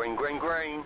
Green, green, green.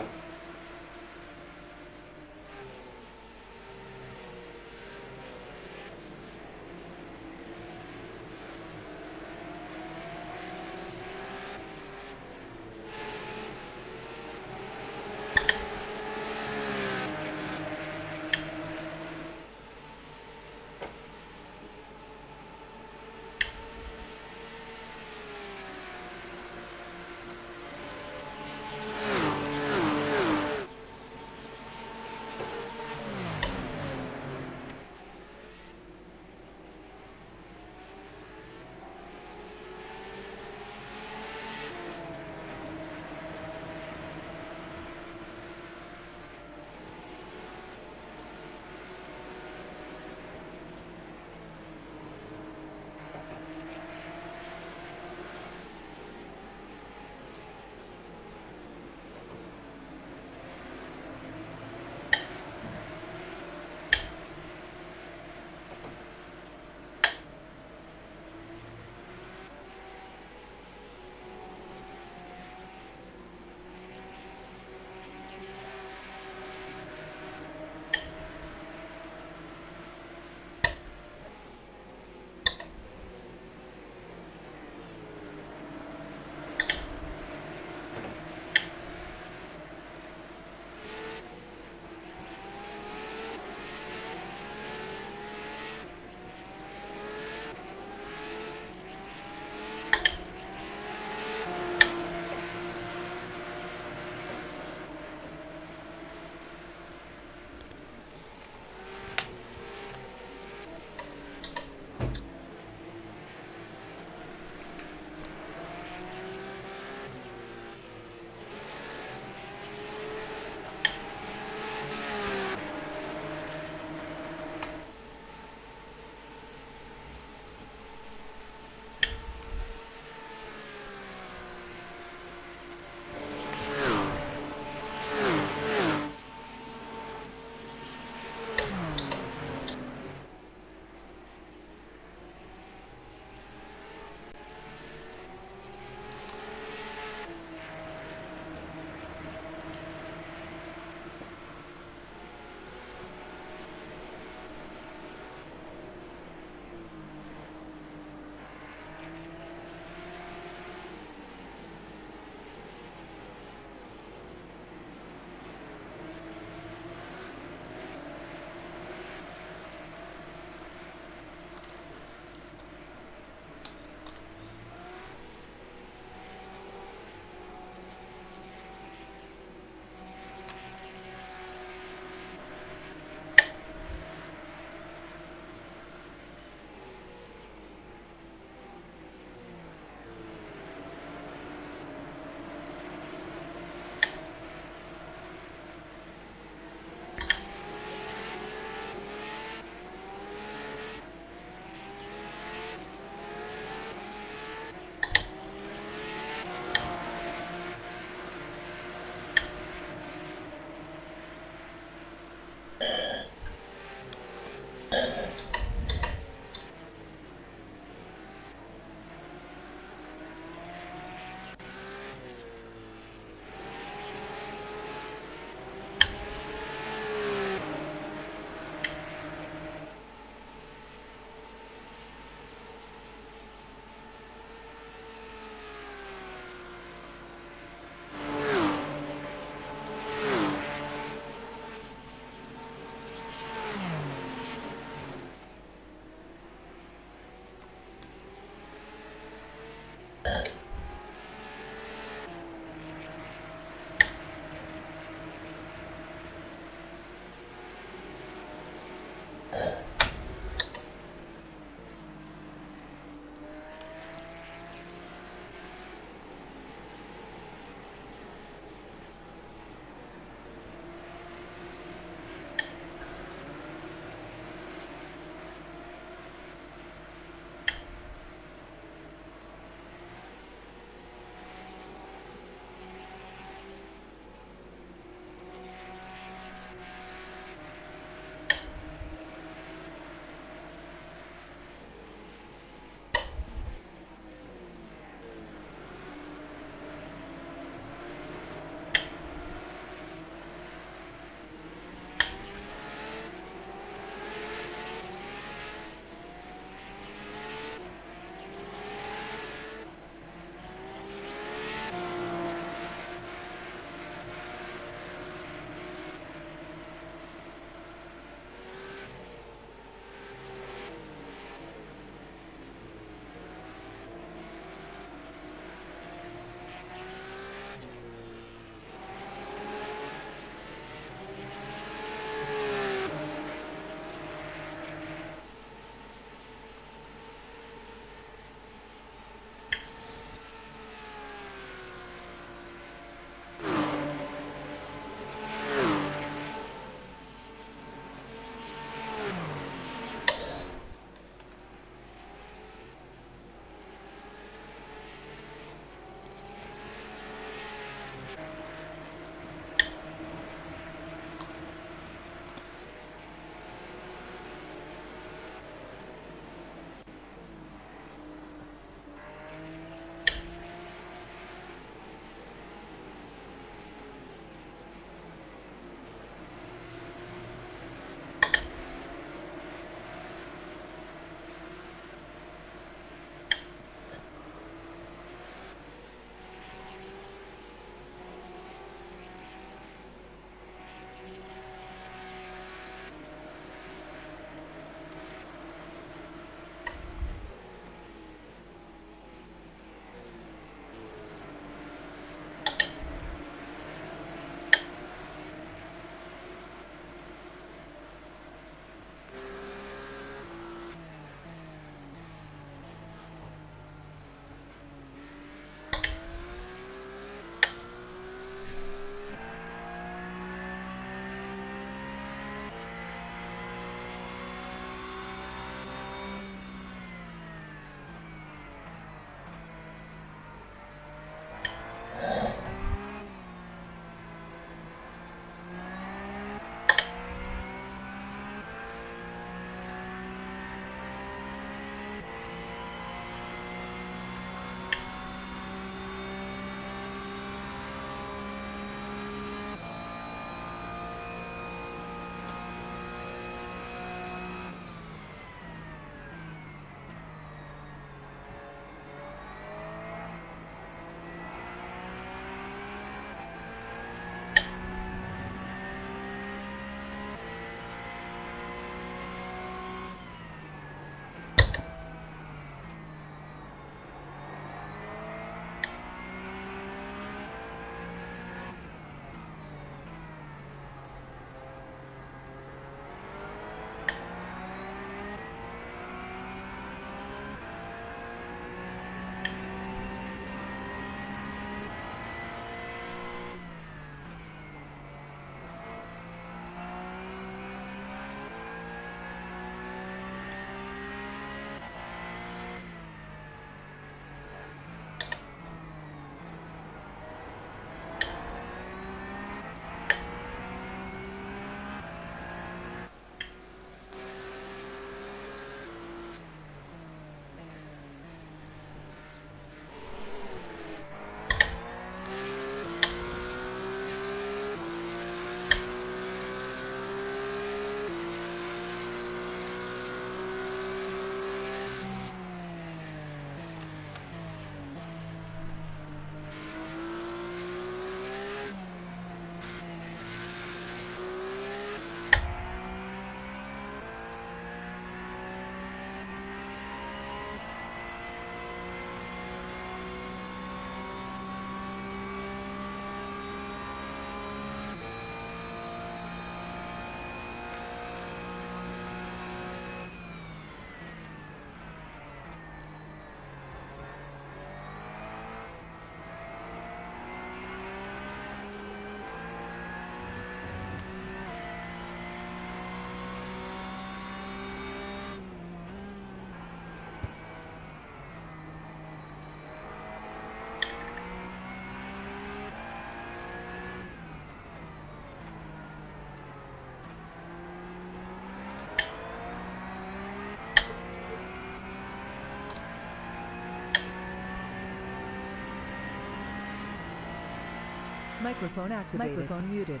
Microphone activated. Microphone muted.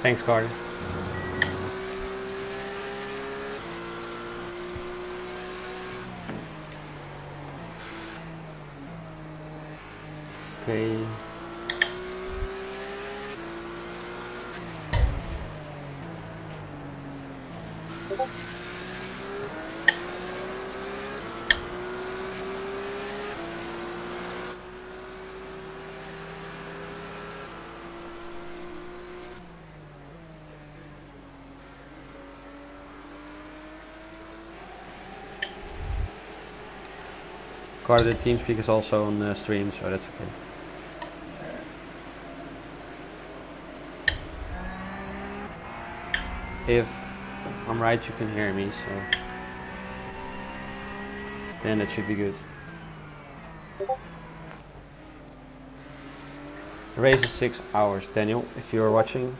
Thanks, Carter. Okay. Carter, the TeamSpeak is also on the stream, so that's okay. If I'm right, you can hear me, so then that should be good. The race is 6 hours, Daniel, if you're watching.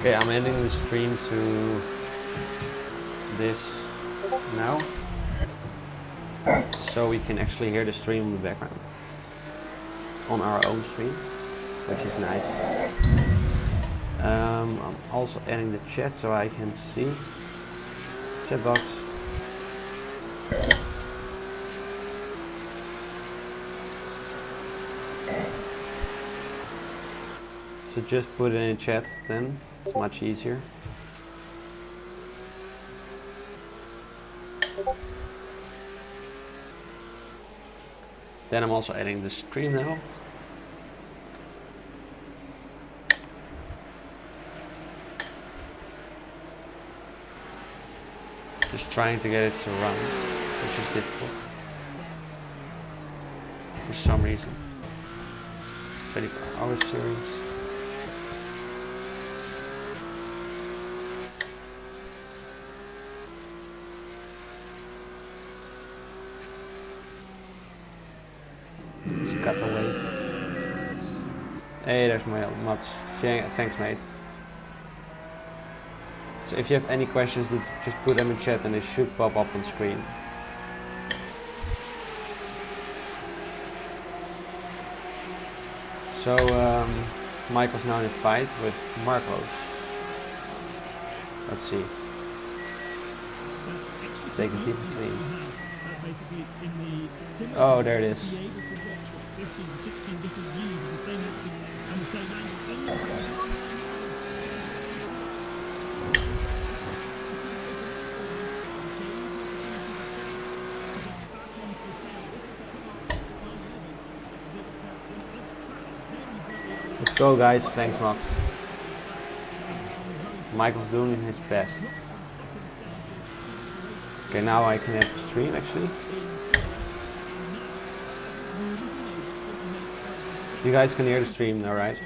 Okay, I'm ending the stream to this now, so we can actually hear the stream in the background on our own stream, which is nice. I'm also adding the chat so I can see chat box. So just put it in the chat then, it's much easier. Then I'm also adding the stream now. Just trying to get it to run, which is difficult for some reason. 24-hour series. Just gotta wait. Hey, there's my mods. Thanks, mate. So if you have any questions, just put them in chat and they should pop up on screen. So Michael's now in a fight with Marcos. Let's see. They can keep between. Oh, there it is. Let's go, guys. Thanks, Matt. Michael's doing his best. Okay, now I can add the stream actually. You guys can hear the stream now, right?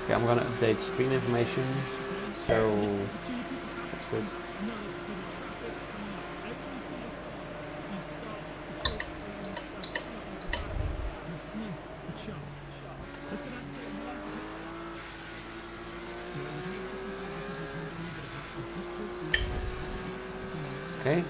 Okay, I'm gonna update screen information. So that's good. Okay.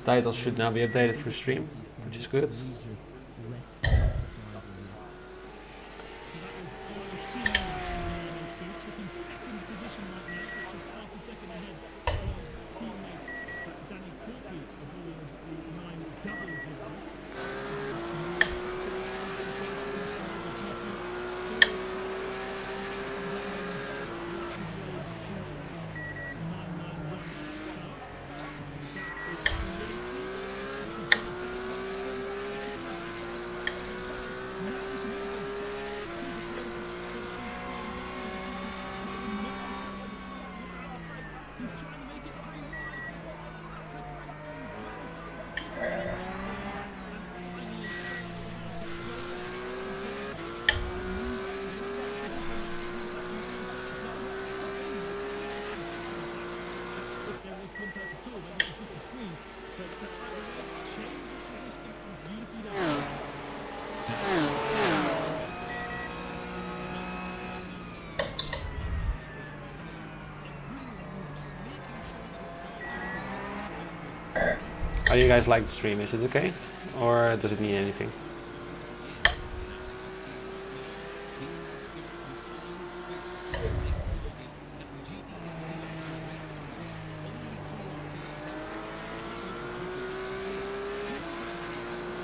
Titles should now be updated for stream, which is good. How do you guys like the stream? Is it okay? Or does it need anything?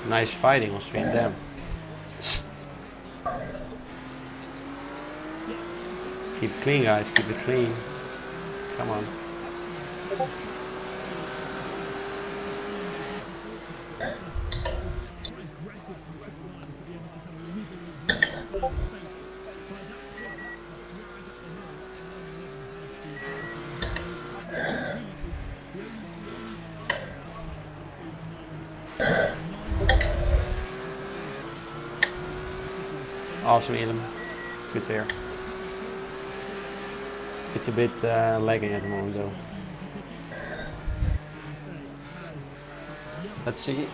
Nice fighting on stream, damn. Keep it clean, guys, keep it clean. Come on. Awesome, Elam. Good to hear. It's a bit lagging at the moment, though. Let's see.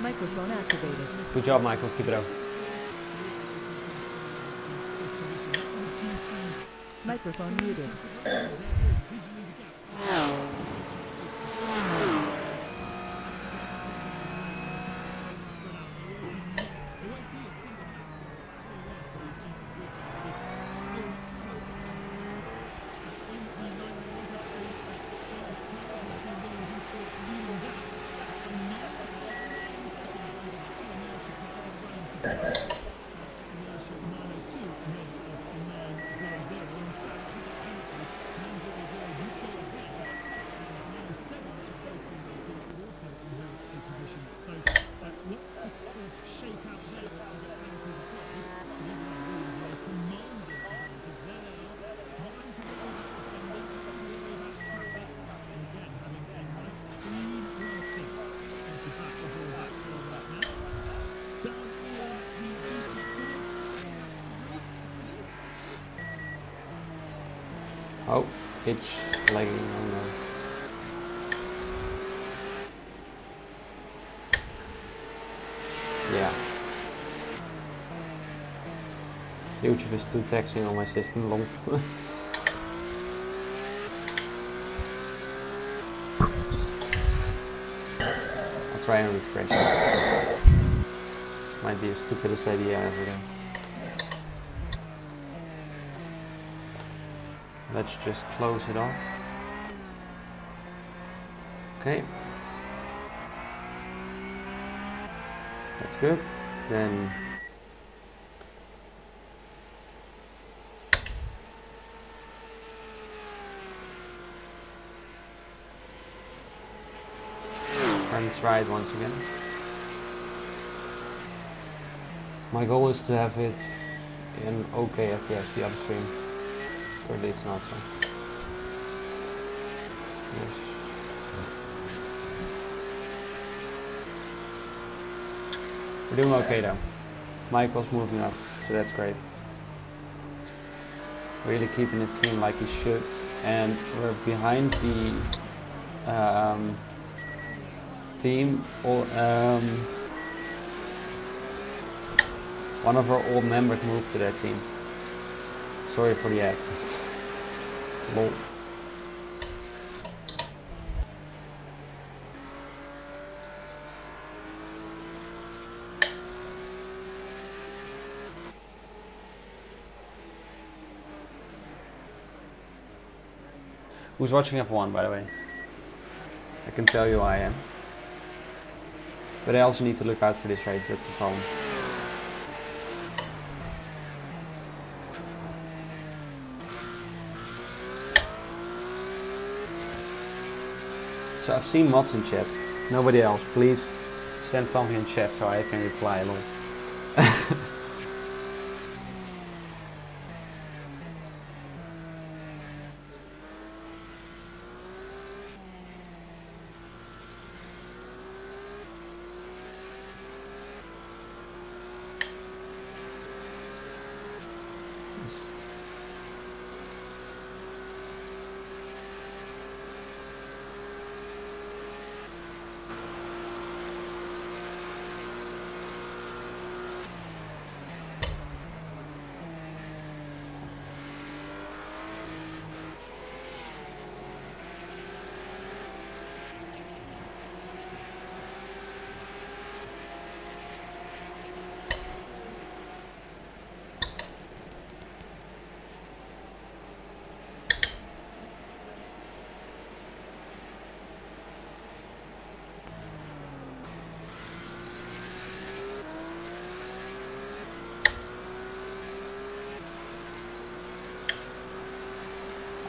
Microphone activated. Good job, Michael. Keep it up. Microphone muted. Oh, it's lagging. Oh no. Yeah. YouTube is too taxing on my system. Long. I'll try and refresh it. Might be the stupidest idea ever though. Let's just close it off. Okay. That's good. Then and try it once again. My goal is to have it in okay FPS, the other stream. Currently it's not so. Yes. We're doing okay though. Michael's moving up, so that's great. Really keeping it clean like he should. And we're behind the team. One of our old members moved to that team. Sorry for the ads. Lol. Who's watching F1, by the way? I can tell you I am. But I also need to look out for this race, that's the problem. So I've seen mods in chat. Nobody else, please send something in chat so I can reply. Lol.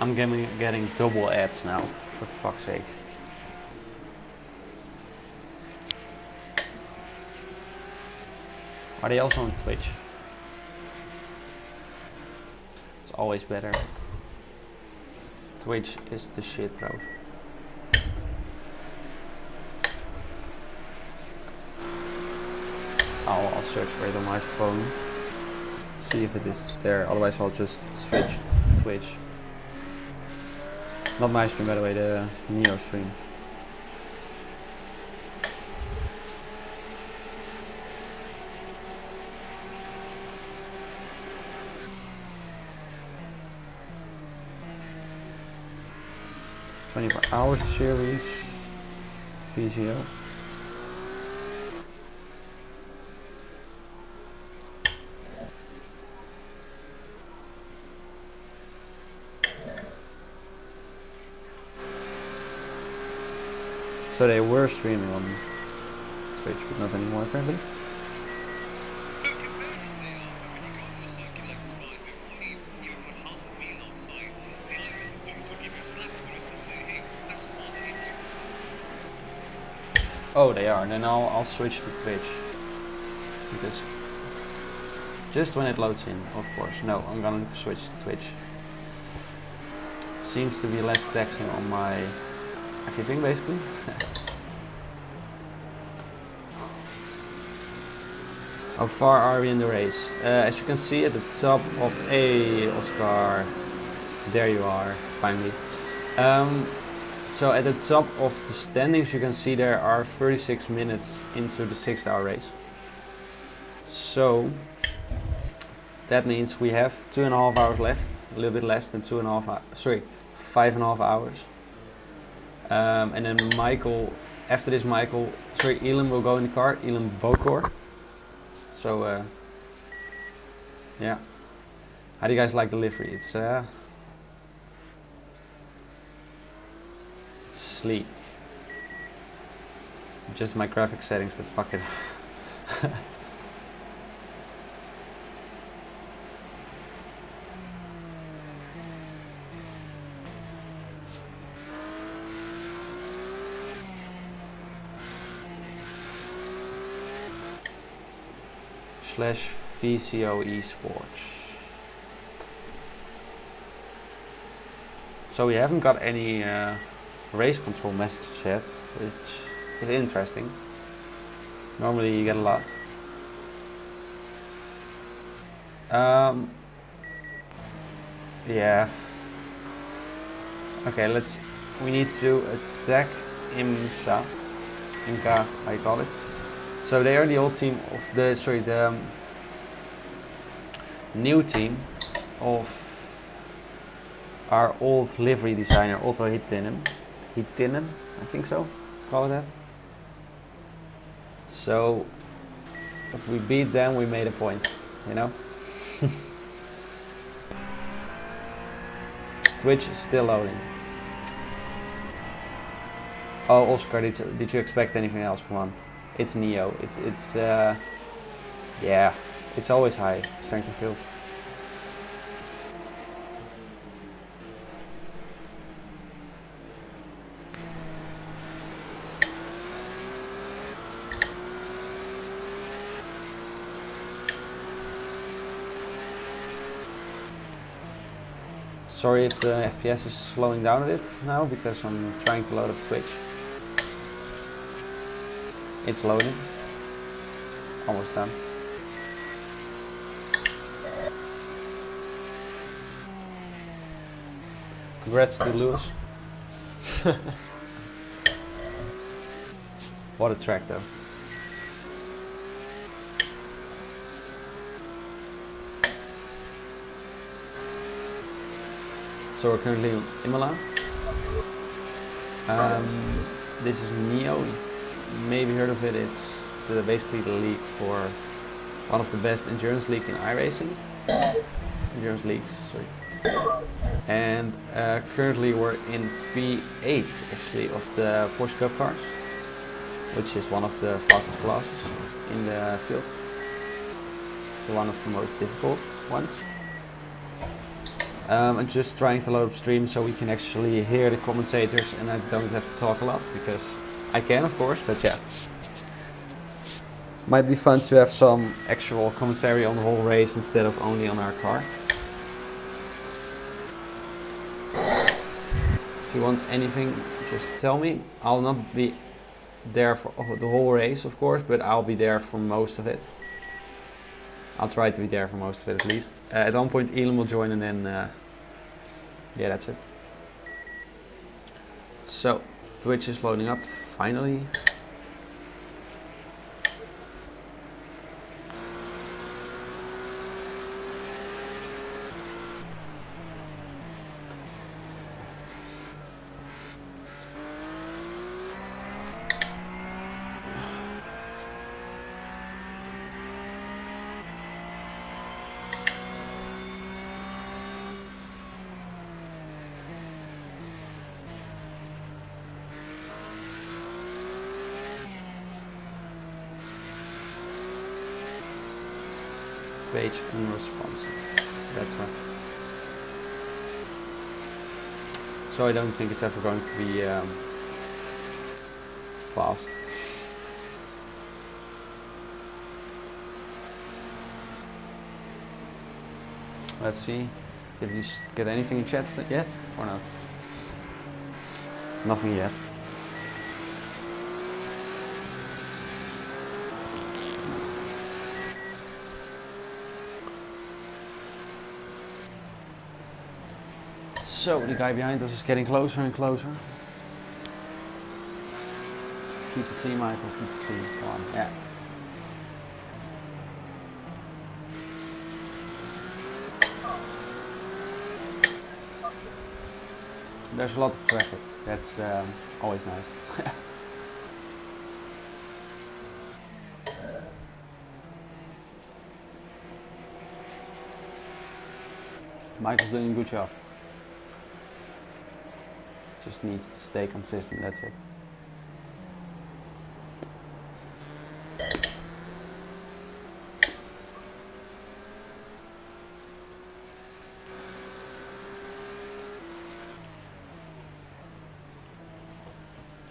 I'm getting double ads now, for fuck's sake. Are they also on Twitch? It's always better. Twitch is the shit, bro. I'll search for it on my phone. See if it is there, otherwise I'll just switch to Twitch. Not my stream, by the way, the Neo stream. "24-hour series, VCO. So they were streaming on Twitch, but not anymore apparently. Oh, they are. Then I'll switch to Twitch. Because just when it loads in, of course. No, I'm gonna switch to Twitch. It seems to be less taxing on my everything, basically. How far are we in the race? As you can see at the top of Oscar, There you are, finally. So at the top of the standings, you can see there are 36 minutes into the 6-hour race. So that means we have 2.5 hours left, a little bit less than 5.5 hours. And then after this Elam will go in the car, Elam Bokor. So yeah. How do you guys like the livery? It's sleek. Just my graphic settings that fuck it up. /VCO Esports. So we haven't got any race control messages yet, which is interesting. Normally you get a lot. Yeah. Okay, we need to attack IMSA, how you call it. So they are the old team of the new team of our old livery designer, Otto Hittinen, I think so, call it that. So if we beat them, we made a point, you know? Twitch is still loading. Oh, Oscar, did you expect anything else? Come on. It's Neo. It's yeah, it's always high, strength of field. Sorry if the FPS is slowing down a bit now because I'm trying to load up Twitch. It's loading. Almost done. Congrats to Lewis. What a track though. So we're currently in Imola. This is Neo. You've maybe heard of it. It's basically the league for one of the best endurance league in iRacing. Endurance leagues, sorry. And currently we're in P8 actually of the Porsche Cup cars, which is one of the fastest classes in the field. So one of the most difficult ones. I'm just trying to load up stream so we can actually hear the commentators and I don't have to talk a lot because I can of course, but yeah. Might be fun to have some actual commentary on the whole race instead of only on our car. If you want anything, just tell me. I'll not be there for the whole race of course, but I'll be there for most of it. I'll try to be there for most of it at least. At one point Elon will join and then yeah, that's it. So Twitch is loading up finally. Page unresponsive. That's not. So I don't think it's ever going to be fast. Let's see. Did you get anything in chat yet or not? Nothing yet. So the guy behind us is getting closer and closer. Keep it clean, Michael. Keep it clean. Come on. Yeah. There's a lot of traffic. That's always nice. Michael's doing a good job. Just needs to stay consistent, that's it.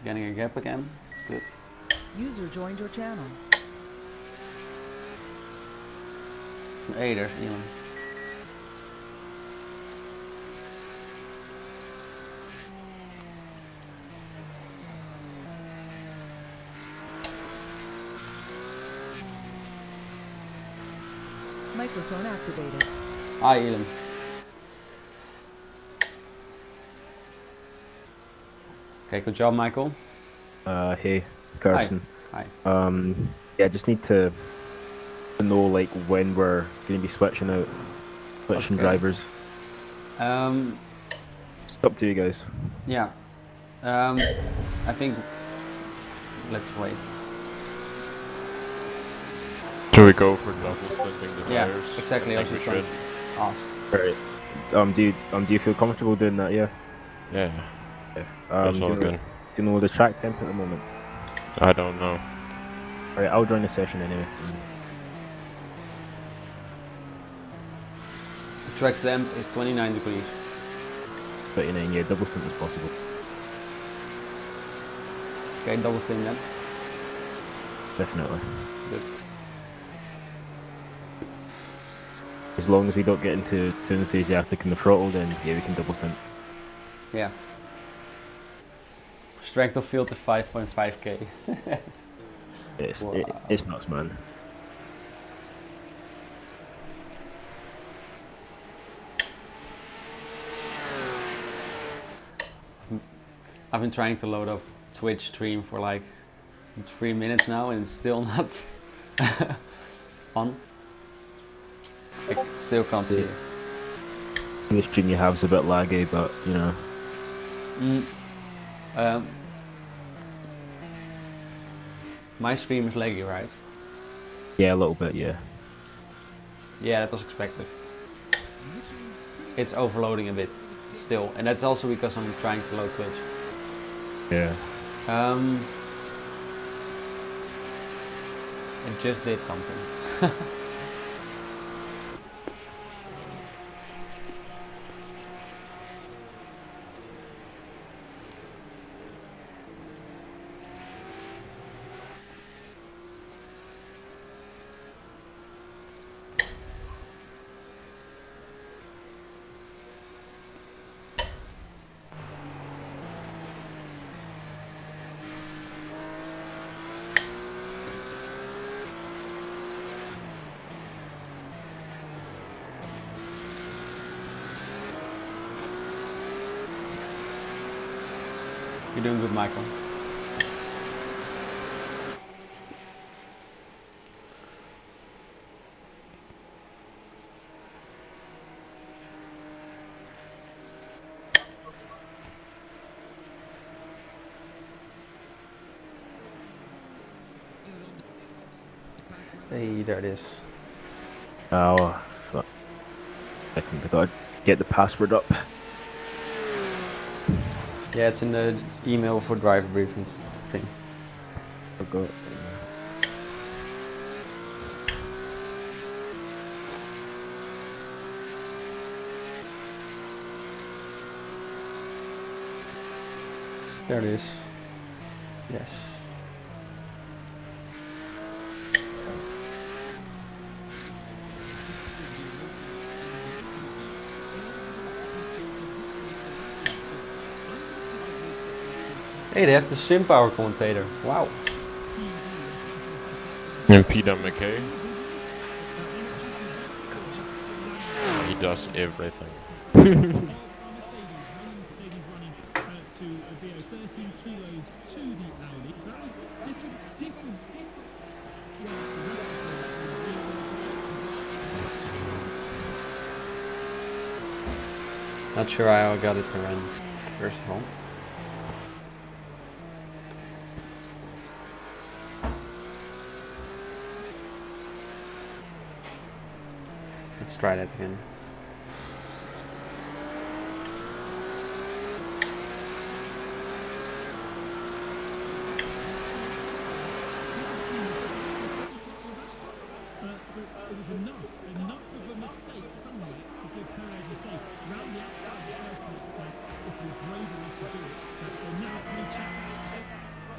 Getting a gap again. Good. User joined your channel. Hey, there's Elon. Microphone activated. Hi, Elon. Okay, good job, Michael. Hey, Carson. Hi. Yeah, just need to know like when we're going to be switching Okay. drivers. It's up to you guys. Yeah. I think. Let's wait. Should we go for double stinting the Yeah, tires? exactly. I I was think just we going should. to ask. Right. Do you feel comfortable doing that? Yeah. Yeah, Yeah. that's all do good. you know the track temp at the moment? I don't know. Alright, I'll join the session anyway. Track temp is 29 degrees. 39, yeah, double stint is possible. Okay, double stint then. Definitely. Good. As long as we don't get into too enthusiastic in the throttle, then yeah, we can double stint. Yeah. Strength of field to 5.5k. Wow. It's nuts, man. I've been trying to load up Twitch stream for like 3 minutes now and it's still not on. I still can't see it. The stream you have is a bit laggy, but you know. My stream is laggy, right? Yeah, a little bit, yeah. Yeah, that was expected. It's overloading a bit still, and that's also because I'm trying to load Twitch. Yeah. It just did something. You're doing good, Michael. Hey, there it is. Oh, fuck. I gotta get the password up. Yeah, it's in the email for driver briefing thing. Forgot. There it is. Yes. Hey, they have the Sim Power commentator. Wow. And Peter McKay. He does everything. Not sure how I got it to run, first of all. Let's try that again.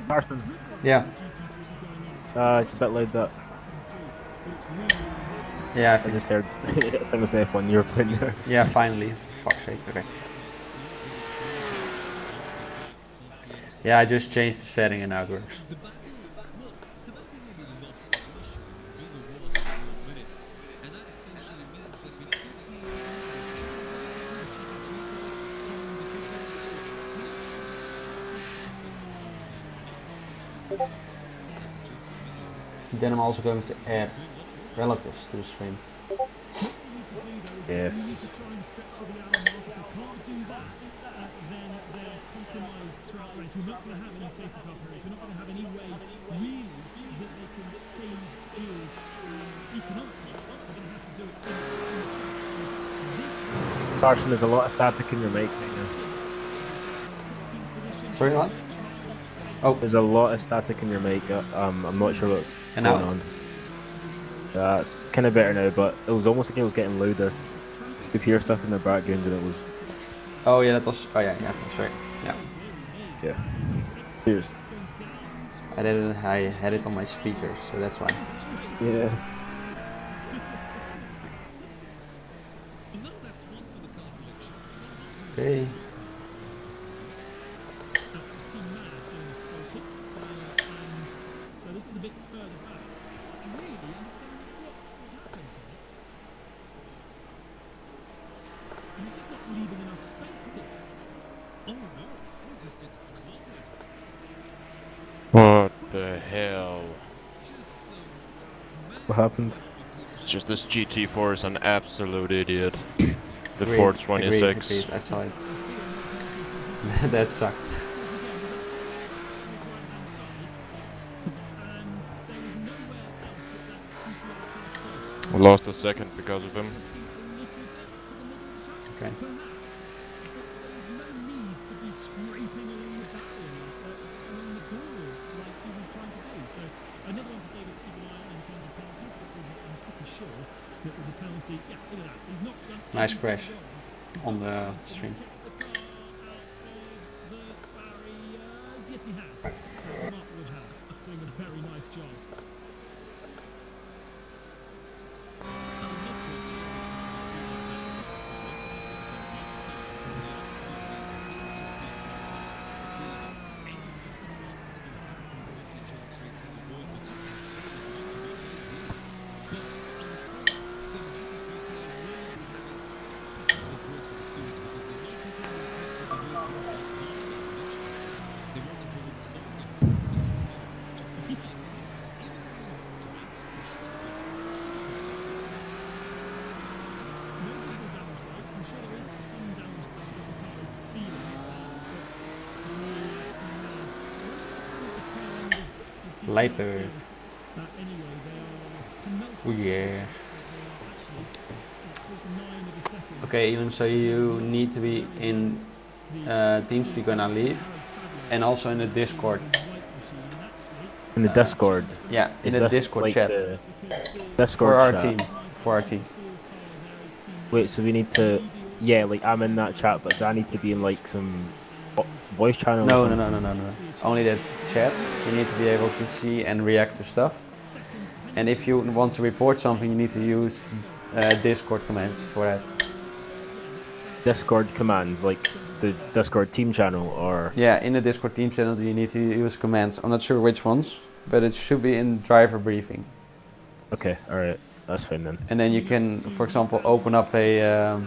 Marston. Yeah, It's a bit loud that. yeah, I I think. just heard. I think it was the F1 you were playing there. Yeah, finally. For fuck's sake. Okay. Yeah, I just changed the setting and now it works. Then I'm also going to add relatives to the stream. Yes. Carson, there's a lot of static in your mic right now. Sorry, what? There's a lot of static in your mic. I'm not sure what's And going now? on. It's kind of better now, but it was almost like it was getting louder. You could hear stuff in the background, and it was. Oh yeah, that was. Oh yeah, that's right. Yeah. Yeah. Cheers. I had it on my speakers, so that's why. Yeah. Okay. What the hell? What happened? It's just this GT4 is an absolute idiot. The Agreed, 426. agreed, I saw it. That sucked. I lost a second because of him. Okay. Nice crash on the stream. Leopard. Oh yeah. Okay, Elam, so you need to be in TeamSpeak when I leave, and also in the Discord. In the Discord. Yeah, in Is the this Discord like chat the Discord for our chat? team. For our team. Wait, so we need to. Yeah, like I'm in that chat, but do I need to be in like some voice channel? No, or no, something? no, no, no, no. Only that chat. You need to be able to see and react to stuff. And if you want to report something, you need to use Discord commands for that. Discord commands, like the Discord team channel, or Yeah, in the Discord team channel, you need to use commands. I'm not sure which ones, but it should be in driver briefing. okay, all right, that's fine then. And then you can, for example, open up a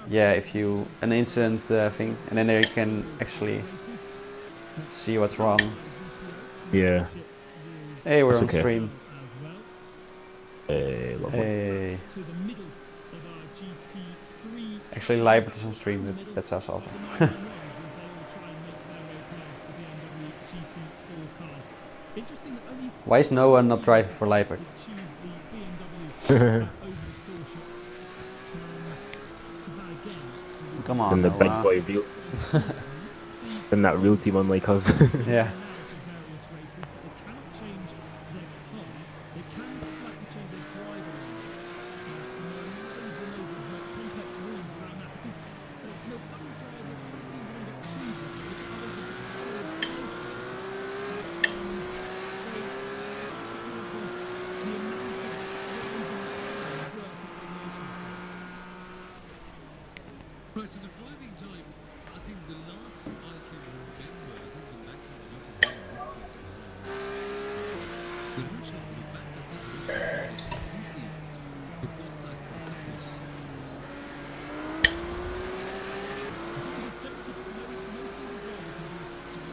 yeah, if you an incident thing, and then they can actually see what's wrong. Yeah. Hey, we're That's on okay. stream. Lovely. Hey. Actually, Libert is on stream, but that's us also. Why is no one not driving for Libert? Come on, And the big Noah. boy real. And that real team unlike us. Yeah. Right, so the driving time, I think the last I can remember, I think the maximum you can do in this case is the reach have to be back, that's it, they completely forgot that for a couple of seconds. I think it's at 70, most of the drivers can do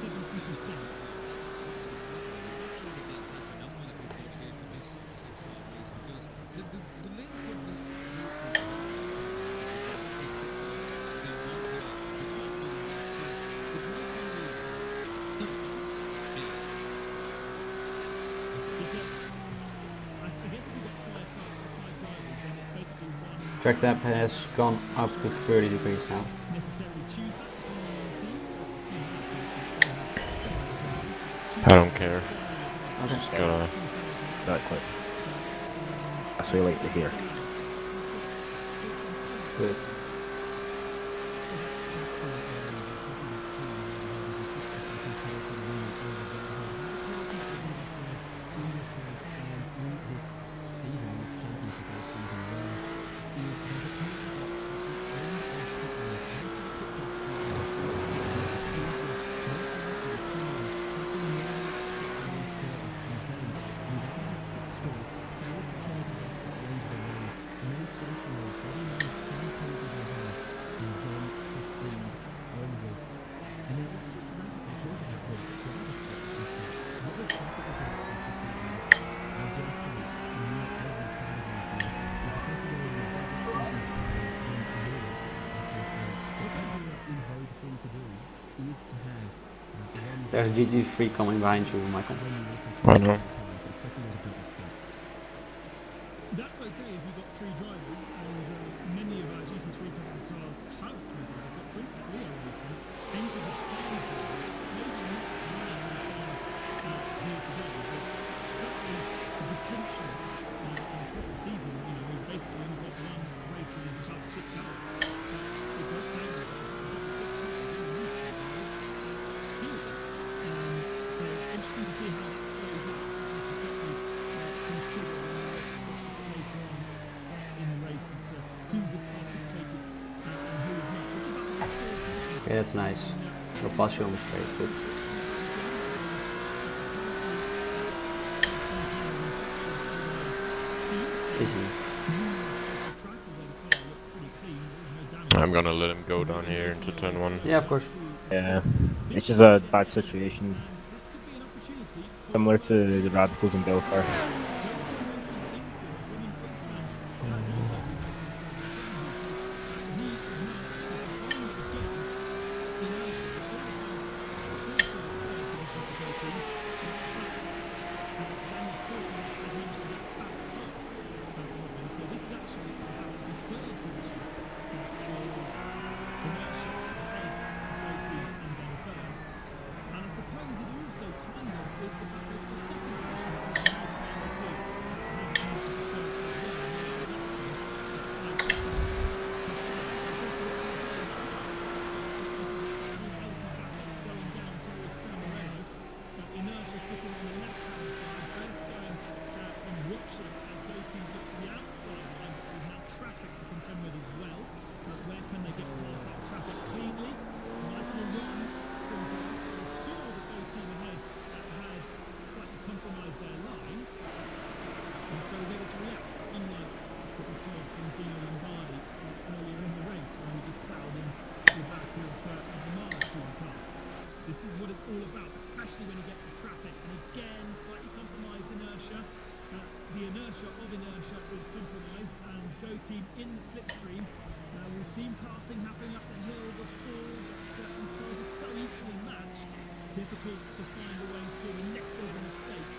70%. That's what I'm not sure of the exact number that we've got here for this 6-hour race, because the length of the race is Track temp has gone up to 30 degrees now. I don't care. Okay. Just gonna. Not quite. That's what I like to hear. Good. There's a GT3 coming behind you, Michael. I know. That's okay if you've got three drivers, and many of our GT3 covered cars have three drivers. But for instance, we are racing into the five drivers, maybe not here today, but certainly the potential across the season. You know, we've basically only got one race in about 6 hours. It does sound like so interesting to see how that plays out. To certainly consider later on in the race as to who has participated and who has not. This is about the four positions. Okay, that's nice. We'll pass you on the straight. Good. Easy. I'm gonna let him go down here into turn 1. Yeah, of course. Yeah. It's just a bad situation. Similar to the Radicals in Belfast. This is what it's all about, especially when you get to traffic. And again, slightly compromised inertia. The inertia of inertia is compromised, and Go Team in the slipstream. We've seen passing happening up the hill before, but these cars are so equally matched. Difficult to find a way through unless there's a mistake.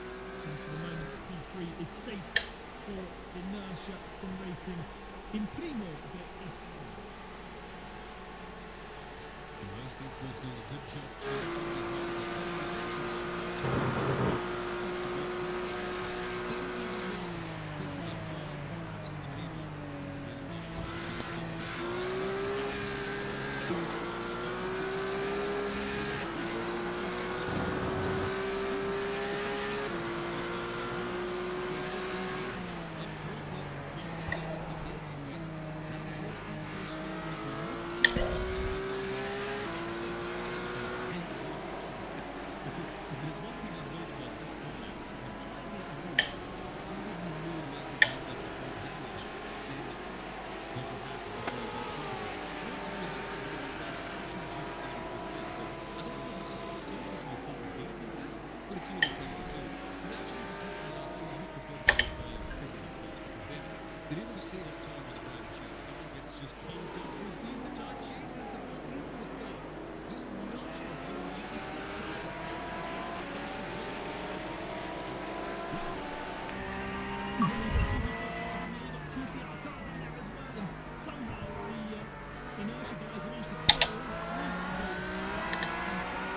And for the moment, P3 is safe for inertia sim racing in Primo de F1. Most esports doing a good job chasing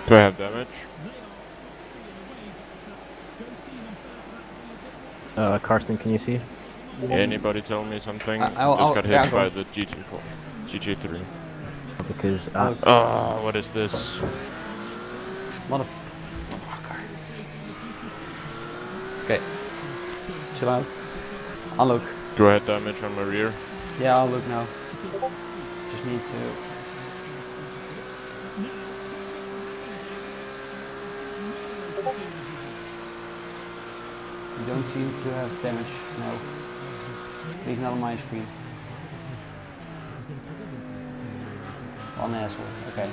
Do I have damage? Karsten, can you see? Anybody tell me something? I'll- Just got yeah, hit go by on. the GT4. GT3. Because What is this? Motherfucker. Okay. Chill out. I'll look. Do I have damage on my rear? Yeah, I'll look now. Just need to. You don't seem to have damage, no. At least not on my screen. One asshole, okay.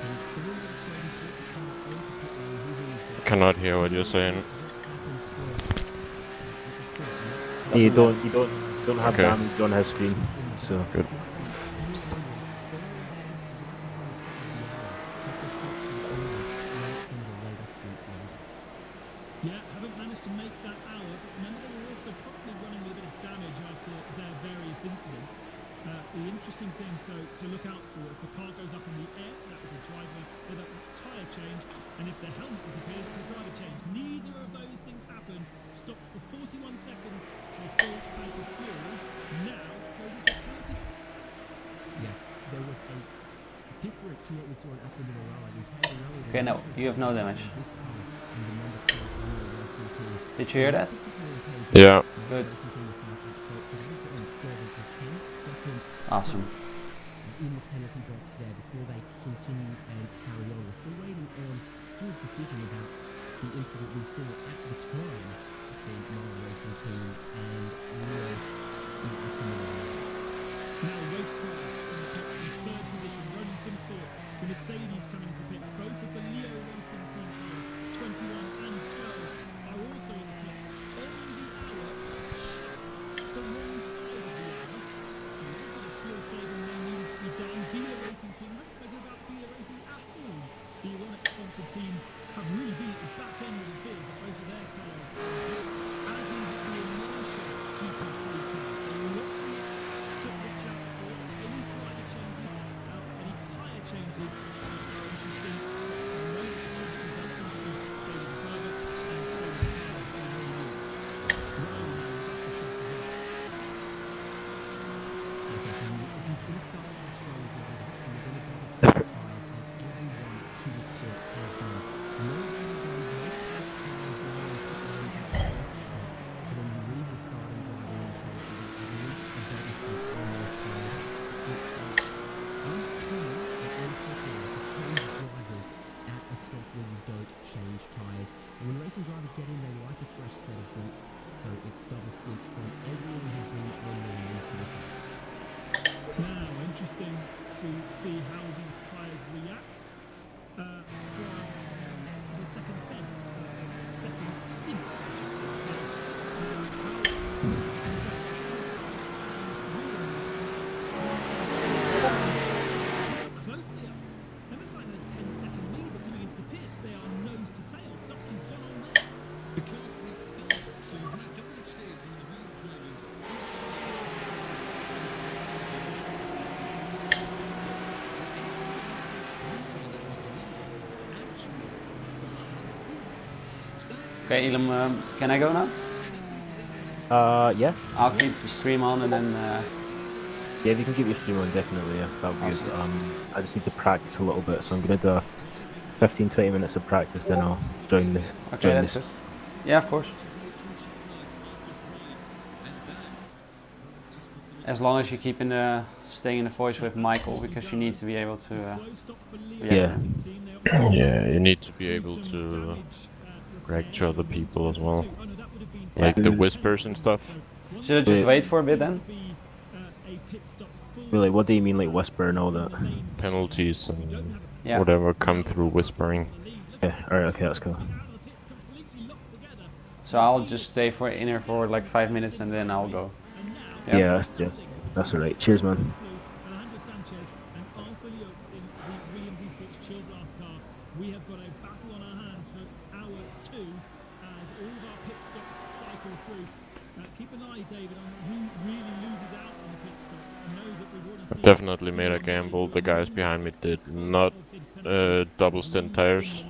Cannot hear what you're saying. you don't have Okay. damage on his screen, so Good. Yeah, haven't managed to make that hour, but remember they were also probably running with a bit of damage after their various incidents. The interesting thing to look out for, if the car goes up in the air, that is a driver with a tyre change, and if the helmet disappears, it's a driver change. Neither of those things happen. Stopped for 41 seconds for a full tank of fuel. Now goes into penalty. Yes, there was a different to what we saw in Aston Martin. Okay, no, you have no damage. This car and the number 12 racing team. Did you hear that? Yeah. Good. Awesome. In the penalty box there before they continue and carry on. We're still waiting on Stuart's decision about the incident we saw at the time between Mara Racing Team and Leo in Akamawa. Now Racecraft in the pits in third position. Ronan Simsport, the Mercedes coming for pits. Both of the Leo Racing Team cars, 21 and 12, are also in the pits. On the hour, just the wrong side of the hour. A little bit of fuel saving may need to be done. Bealer Racing Team, haven't spoken about Bealer Racing at all. The Ironic sponsored team have really been at the back end of the field, but both of their cars are in pits, as is the Inertia GT3 car. So lots to watch out for. to see how these tyres react from the second stint. Closely up. MSI had a 10-second lead, but coming into the pits, they are nose to tail. Something's gone on there. Because the speed, so you've had WHD and the wheel drivers. Okay, Elam, can I go now? Yeah. I'll keep the stream on and then. Yeah, if you can keep your stream on, definitely, yeah, that'll be good. I just need to practice a little bit, so I'm gonna do 15-20 minutes of practice, then I'll join this. Okay, that's good. Yeah, of course. As long as you keep staying in the voice with Michael, because you need to be able to react to him. Yeah, you need to be able to react to other people as well. Like the whispers and stuff. Should I just wait for a bit then? Really, what do you mean, like whisper and all that? Penalties and Yeah. whatever come through whispering. Yeah, alright, okay, that's cool. So I'll just stay in here for like 5 minutes and then I'll go. Yeah, that's alright. Cheers, man. We have got a battle on our hands for hour 2 as all of our pit stops cycle through. Keep an eye, David, on who really loses out on the pit stops. I know that we've already seen Definitely made a gamble. The guys behind me did not double stint tires.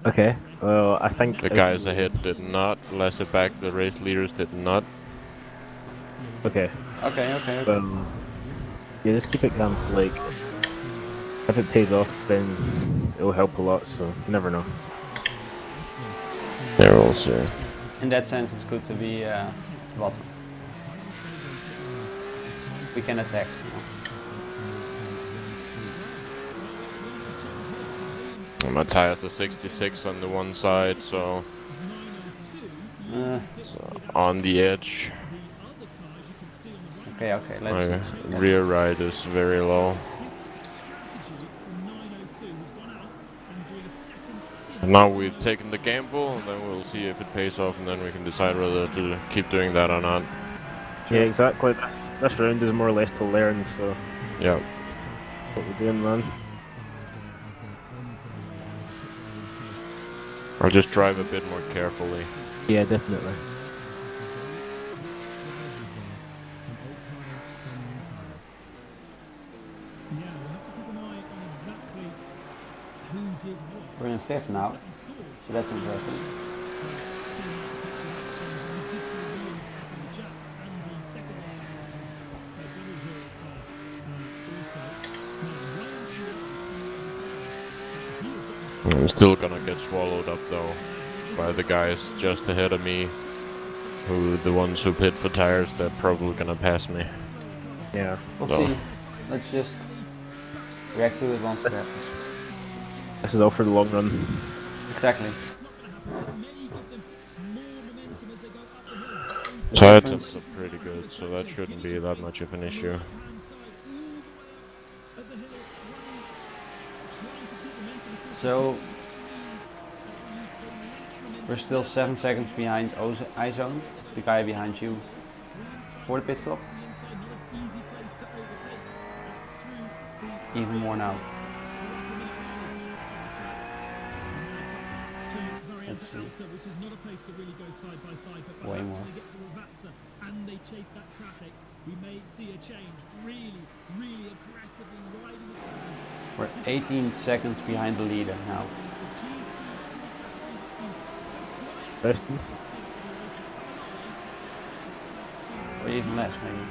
Okay, well, I think... The guys ahead did not. Lasse back, the race leaders did not. Okay. Okay. Yeah, just keep it calm. Like, if it pays off, then it'll help a lot, so you never know. They're also... In that sense, it's good to be the bottom. We can attack. My tires are 66 on the one side, so on the edge. Okay, let's My see. rear ride is very low. And now we've taken the gamble, and then we'll see if it pays off, and then we can decide whether to keep doing that or not. Yeah, exactly. This round is more or less to learn, so... Yeah. What we're doing, man. I'll just drive a bit more carefully. Yeah, definitely. We're in 5th now, so that's interesting. I'm still gonna get swallowed up though by the guys just ahead of me, the ones who pit for tires. They're probably gonna pass me. Yeah. We'll So. see. Let's just react to it once it happens. This is all for the long run. Exactly. Tire temps are pretty good, so that shouldn't be that much of an issue. So we're still 7 seconds behind iZone, the guy behind you, for the pit stop. Even more now. Let's see. Which is not a place to really go side by side, but Way more. when they get to Ravatsa and they chase that traffic, we may see a change. Really aggressively riding the clouds. We're 18 seconds behind the leader now. Preston? Or even less, maybe.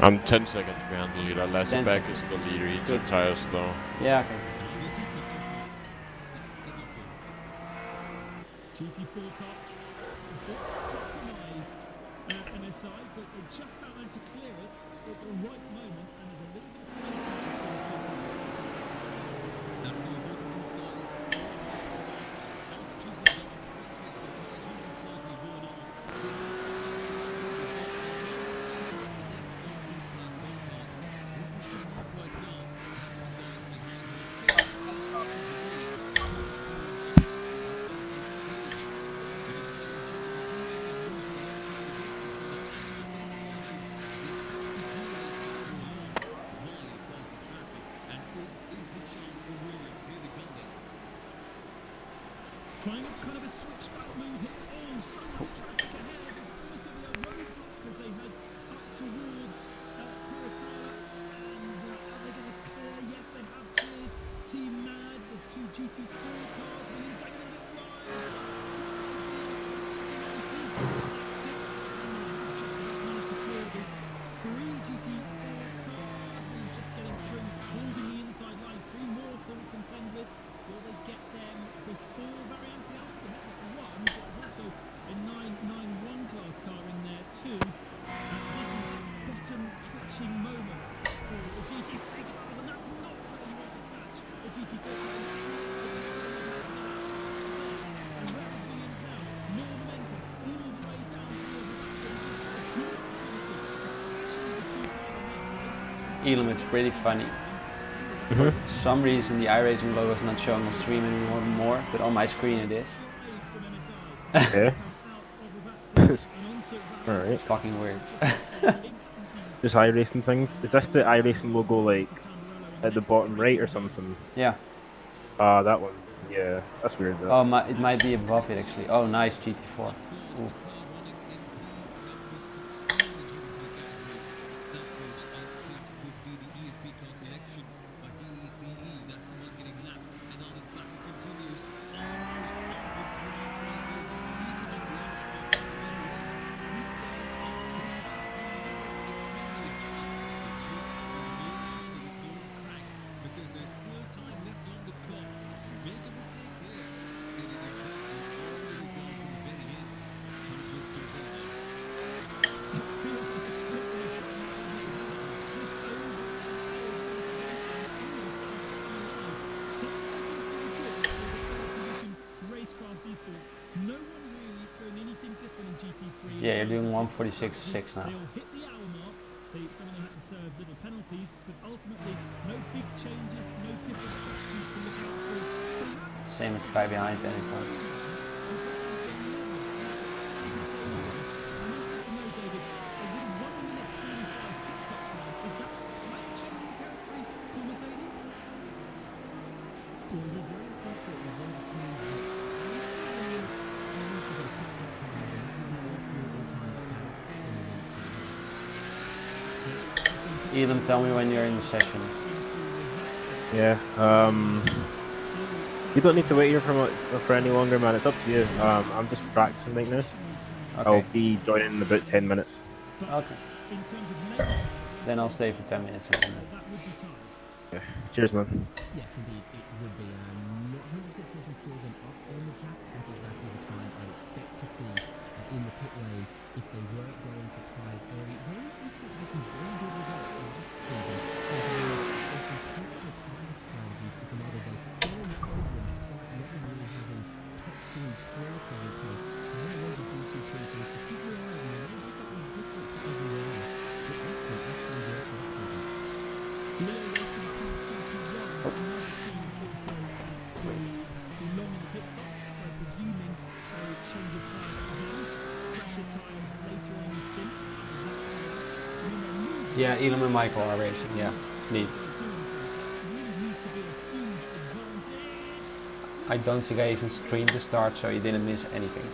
I'm 10 seconds behind the leader. Lasse 10 back is the leader. He took tires though. Yeah, okay. GT4 car compromise MSI, but they just about managed to clear it at the right moment, and there's a little bit of space between the two cars. Now we both of these guys also not choosing the last stitches, so tires even slightly worn off. Left on this time compound, so it should be quite well. GT4 cars. Williams going a little bit wide. Three GT4 cars. Williams just getting through, holding the inside line. 3 more to contend with. Will they get them before Variante out of the one? But there's also a 991 class car in there too. This is bottom twitching moments for the GT3 cars, and that's not where you want to catch a GT4 car. And where is Williams now? More momentum all the way down towards the back. So this is a good opportunity, especially the 2 cars. Elam, it's pretty funny. For some reason the iRacing logo is not showing on stream anymore, but on my screen it is. Okay. Alright. It's fucking weird. Just iRacing things. Is this the iRacing logo like at the bottom right or something? Yeah. Ah, that one. Yeah, that's weird though. Oh, it might be above it actually. Oh, nice GT4. Ooh. Yeah, you're doing 146.6 now. They'll hit the hour mark. Some of them had to serve little penalties, but ultimately no big changes, no different strategies to look out for. Perhaps Same as the guy behind any points. Elam, tell me when you're in the session. Yeah. You don't need to wait here for any longer, man. It's up to you. I'm just practicing right now. Okay. I'll be joining in about 10 minutes. Okay. Then I'll stay for 10 minutes. Yeah. Cheers, man. Yes, indeed, it would be. Not 100% sure if we saw them up on the track. That's exactly the time I'd expect to see in the pit lane if they were going for tyres early. Williams seems to have had some very good results last season. There's some cultural tyre strategies to some others. They got on the podium despite never really having top 3 qualifying pace. So I don't know the GT3 teams to keep your eye on them. Maybe something different to everyone else. But often actually works out for them. Miller racing 221, another team also too long in the pit stop, so presuming a change of tyres for him, fresher tyres later on in the stint. Yeah, Elam and Michael are racing. Yeah, neat. I don't think I even streamed the start, so you didn't miss anything.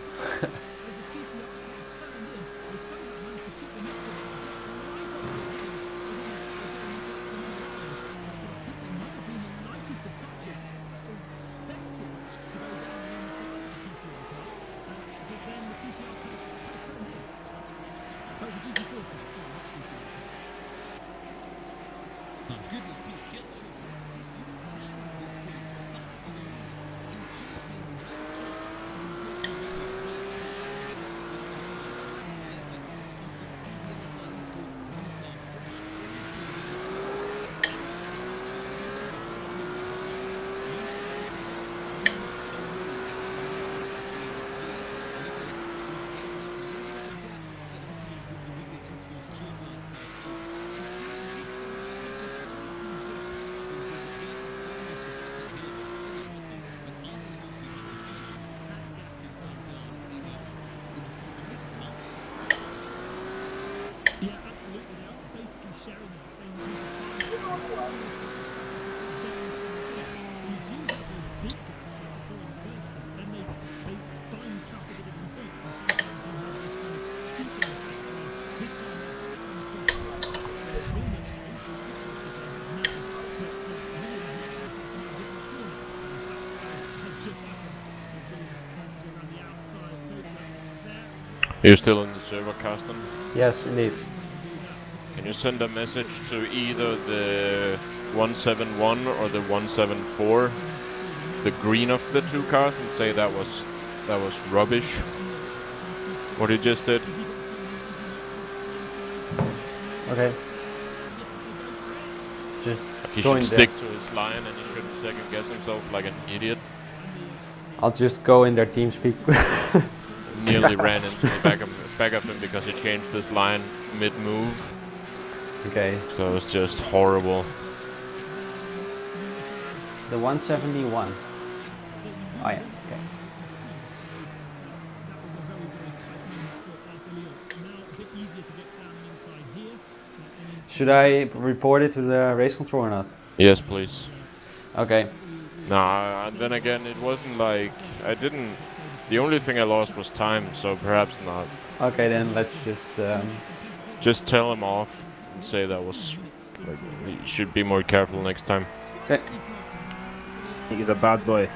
Yeah, absolutely. They are basically sharing the same piece of time. You do have those big gaps like I saw in the first stint. Then they bind traffic at different points, and sometimes you have this kind of seesaw effect where this car might come across Williams' pace, which is now, but Williams might come across a different corner. In fact, You're still in the server, Carsten? Yes, indeed. Can you send a message to either the 171 or the 174, the green of the two cars, and say that was rubbish? What he just did. Okay. Just He join should the... stick to his line, and he shouldn't second guess himself like an idiot. I'll just go in their team speak. Nearly ran into the back of him because he changed his line mid-move. Okay. So it's just horrible. The 171. Oh yeah, okay. Should I report it to the race control or not? Yes, please. Okay. Nah, and then again, it wasn't like I didn't. The only thing I lost was time, so perhaps not. Okay, then let's just tell him off and say that was. Like, he should be more careful next time. Okay. He's a bad boy.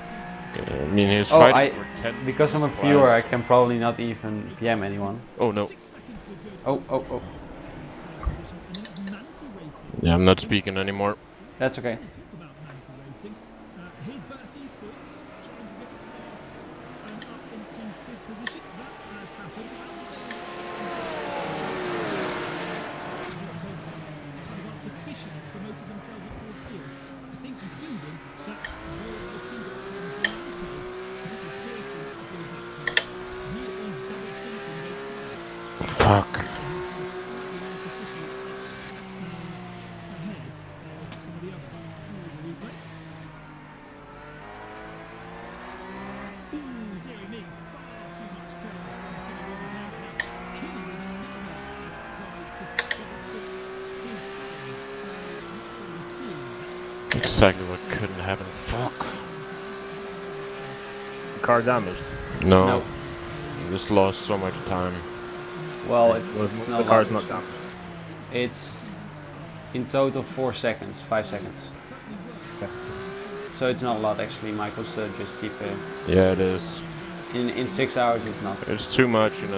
I mean, he's fighting for 10. Because I'm a viewer, I can probably not even PM anyone. Oh no. Oh. Yeah, I'm not speaking anymore. That's okay. Fuck. Exactly what couldn't happen. Fuck. Car damaged? No. No. Just lost so much time. Well, it's The not car's damaged. not damaged. It's in total 4 seconds, 5 seconds. Okay. So it's not a lot actually, Michael, so just keep Yeah, it is. in 6 hours it's not. It's too much in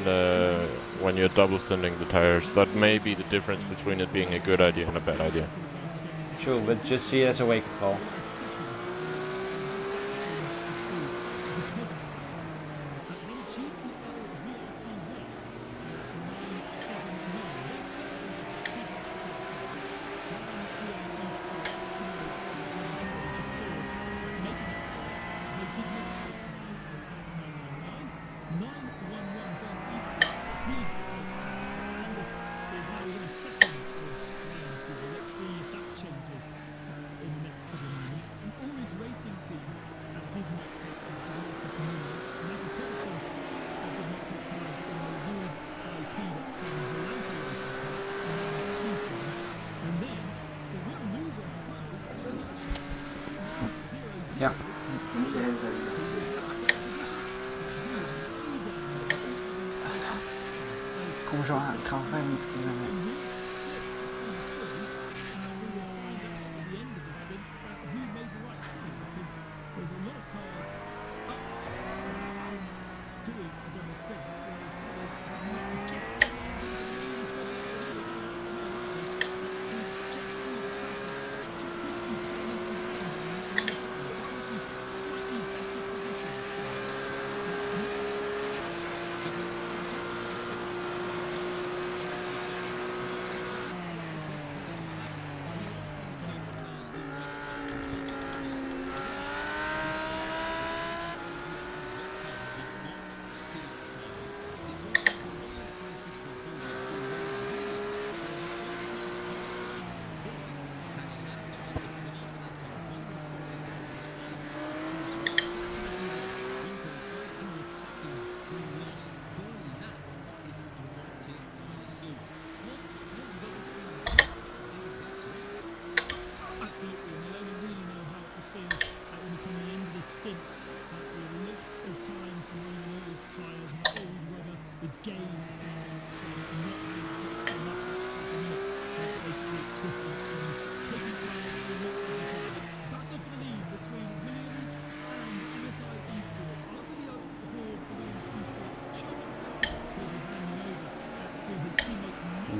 a when you're double stinting the tires. That may be the difference between it being a good idea and a bad idea. True, but just see it as a wake-up call. Ja. Kom zo aan, ik ga 25 kilometer.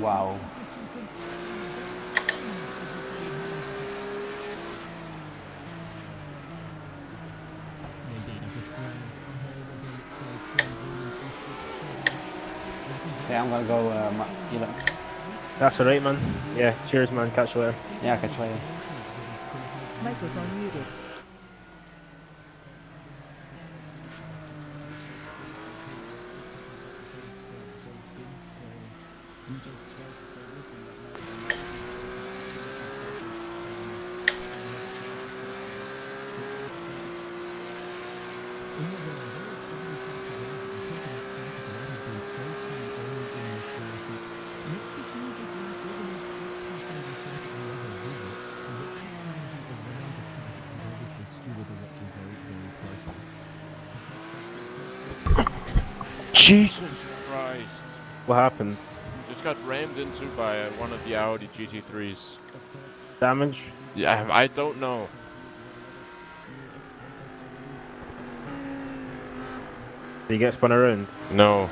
Wow. Indeed, I've just grabbed a hold of the stage 3 Williams. Okay, I'm gonna go, Elon. That's alright, man. Yeah, cheers, man. Catch you later. Yeah, catch you later. Microphone muted. Jesus Christ. What happened? Just got rammed into by one of the Audi GT3s. Damage? Yeah, I don't know. Did you get spun around? No.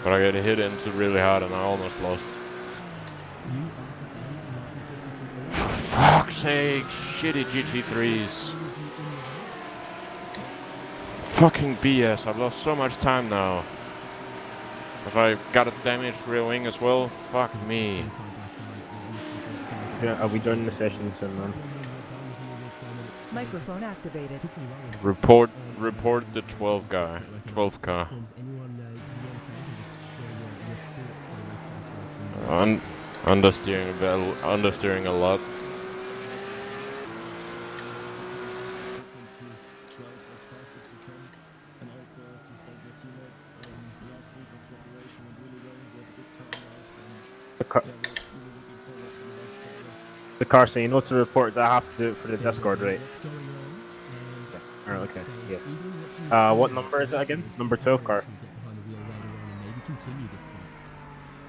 But I got hit into really hard and I almost lost. For fuck's sake, shitty GT3s. Fucking BS, I've lost so much time now. If I got a damaged rear wing as well, fuck me. Yeah, are we joining the session soon, man? Microphone activated. Report the 12 guy. 12 car. Understeering a lot. The car saying, you know to report that I have to do it for the Discord, right? Alright, okay, yeah. What number is it again? Number 12 car.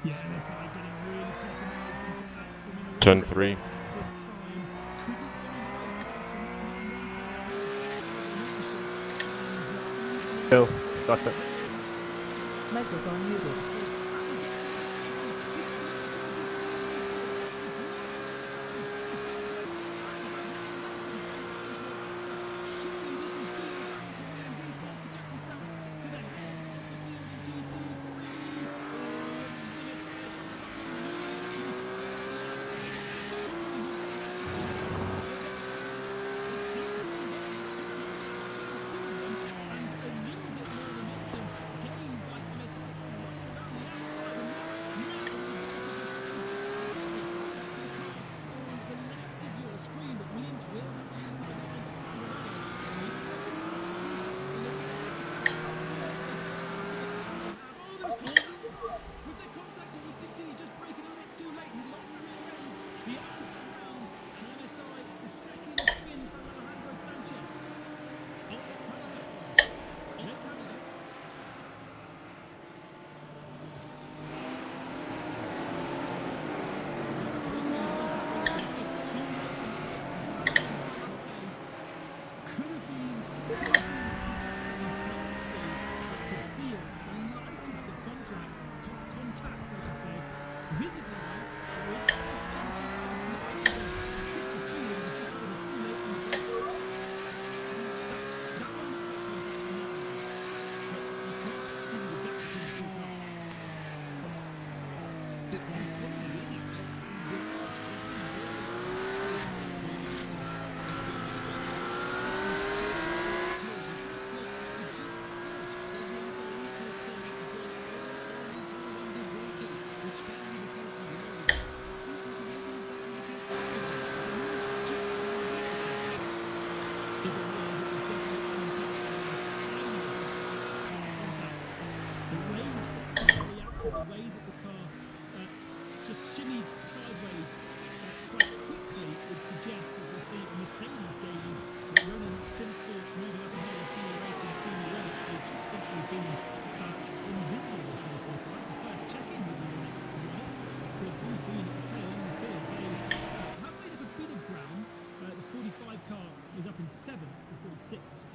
Yeah, that's getting really compromised. 10-3. Cool, got it. Microphone muted.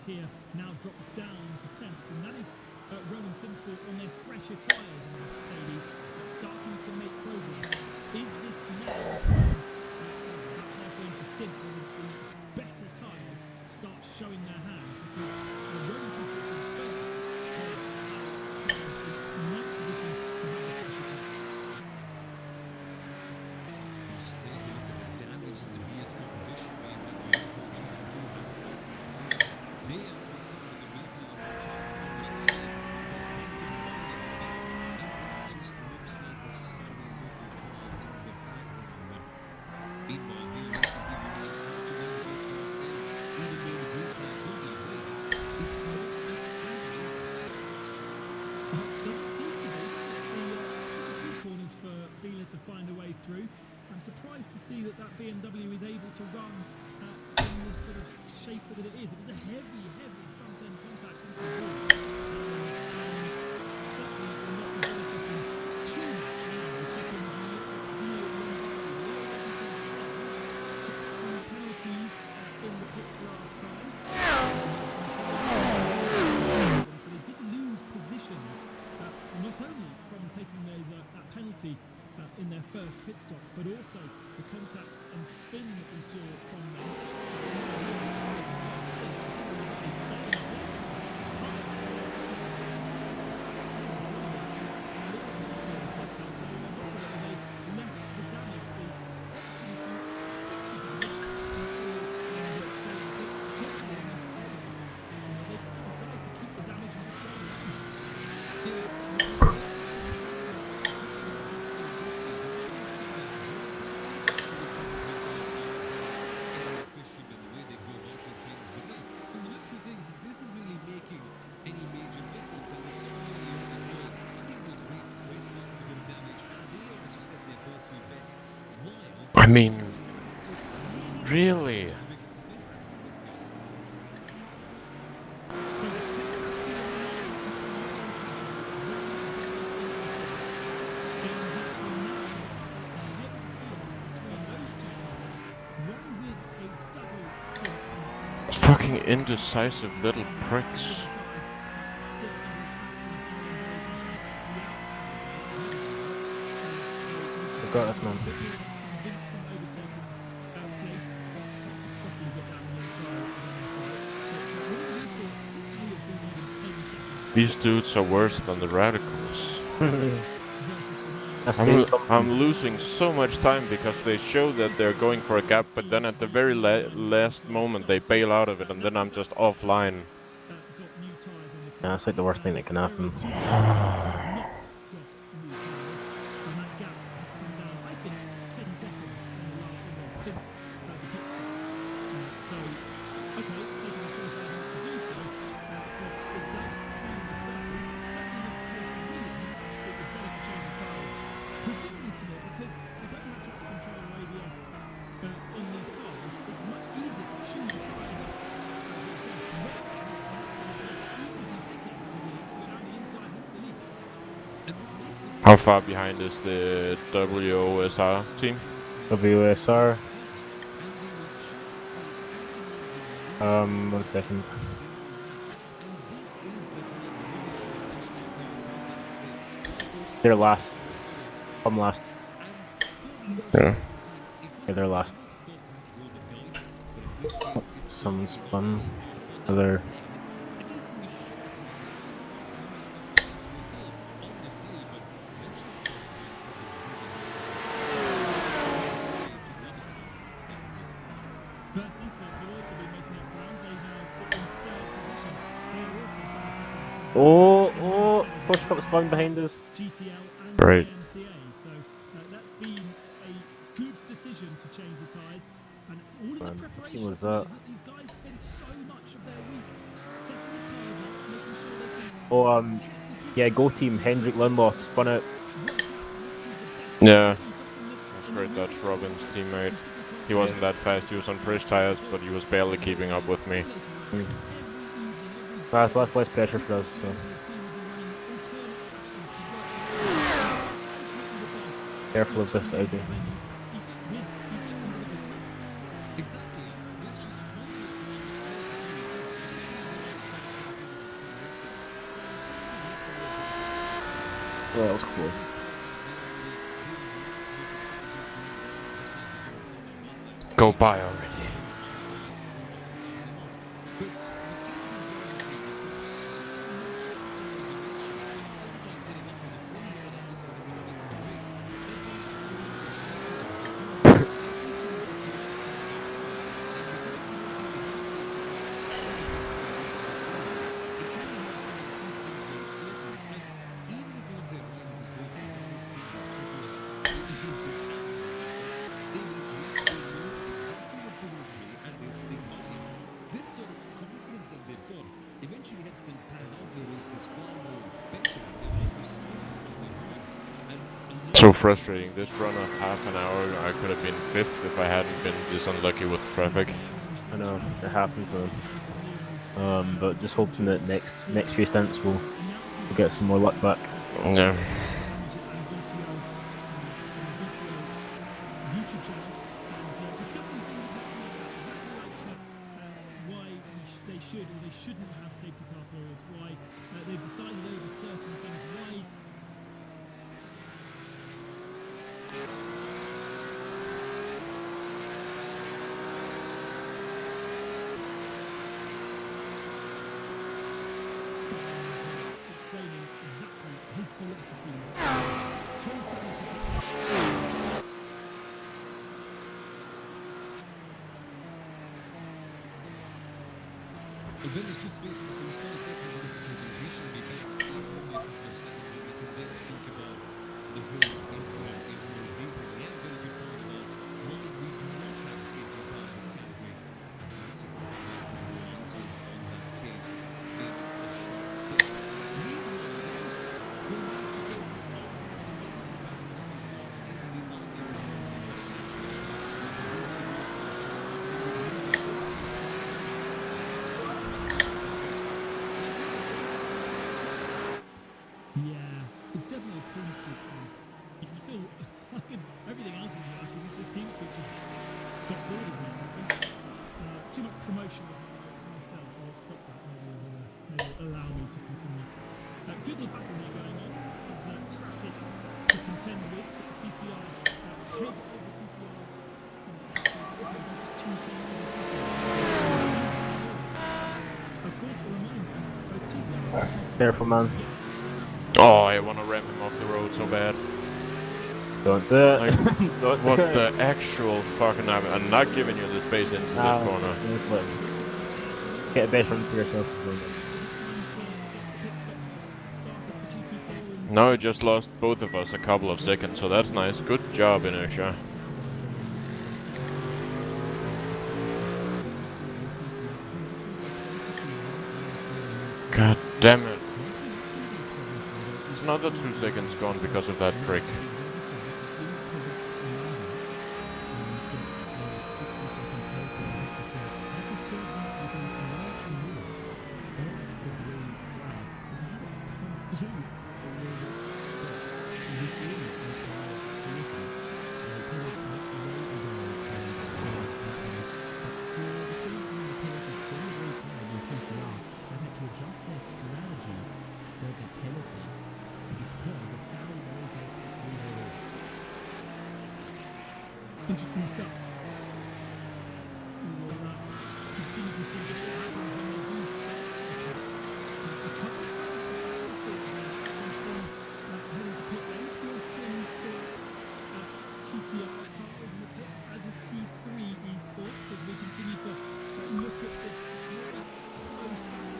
Here now drops down to 10th, and that is Rowan Simsport on their fresher tyres in Mercedes, starting to make progress. Is this now the time, about halfway into the stint, where the better tyres start showing their hand? Because Robinson first has cars in no position to have a fresh attack. Just take a look at the damage that the BS competition made that the Euro 4 GT4 has done. They, as we saw in the replay on the track, let's say, it just looks like a sorry little car in the background. But meanwhile, the Russian team has to navigate past them. Even though the blue flags will be waved, it's not as simple as Doesn't seem to be. Took a few corners for Bila to find a way through. I'm surprised to see that BMW is able to run in the sort of shape that it is. It was a heavy front-end contact into the wall. And certainly will not be benefiting too much now. We're checking took some penalties in the pits last time. So they did lose positions, not only from taking that penalty in their first pit stop, but also the contact and spin that we saw from them. I mean, really? Fucking indecisive little pricks. I've got this, man. These dudes are worse than the radicals. I I'm losing so much time because they show that they're going for a gap, but then at the very last moment they bail out of it, and then I'm just offline. Yeah, that's like the worst thing that can happen. How far behind is the WOSR team? WSR. 1 second. They're last. I'm last. Yeah. Yeah, they're last. Someone spun. Other. Oh, push got spun behind us. Great. So that's been a good decision to change the tyres. And all of the preparation was that? these guys spend so much of their week setting the cars up, making sure they can Oh, yeah, go team. Hendrik Lundloff spun it. Yeah. That's great, that's Robin's teammate. He wasn't that fast, he was on fresh tires, but he was barely keeping up with me. That's less pressure for us, so. Careful of this Audi. Oh, that was close. Go by already. So frustrating. This run of half an hour, I could have been 5th if I hadn't been this unlucky with traffic. I know it happens, man. But just hoping that next few stints we'll get some more luck back. Yeah. Shouldn't have safety car periods, why they've decided over certain things, why explaining exactly his philosophies. Ben is just facing some slight technical difficulties. He should be back in only a couple of seconds, and we can then speak about the whole incident in more detail. He had a very good point about why we do not have safety cars, can we? That's a couple of answers on that case in a short bit. Meanwhile, we'll have to focus on this amazing battle in the non-European. Yeah, it's definitely a team speak thing. You can still, everything else is working, it's just team speak just got bored of me. Too much promotion of myself, I'll stop that, maybe it'll allow me to continue. Good little battle here going on, there's traffic to contend with, but the TCR ahead of the TCR. Of course, a reminder, both TCR and GT Careful, man. Oh, I want to ram him off the road so bad. Don't do it. Like, Don't what do it. the actual fucking... I'm not giving you the space into this corner. Just let get a best run for yourself. No, it just lost both of us a couple of seconds, so that's nice. Good job, Inertia. God damn it. It's another 2 seconds gone because of that prick. Interesting stuff. We will continue to see just what happens when they do start a couple of cars see heading to pit lane. Pearson Sports TCR cars in the pits, as is T3 Esports, as we continue to look at this great close battle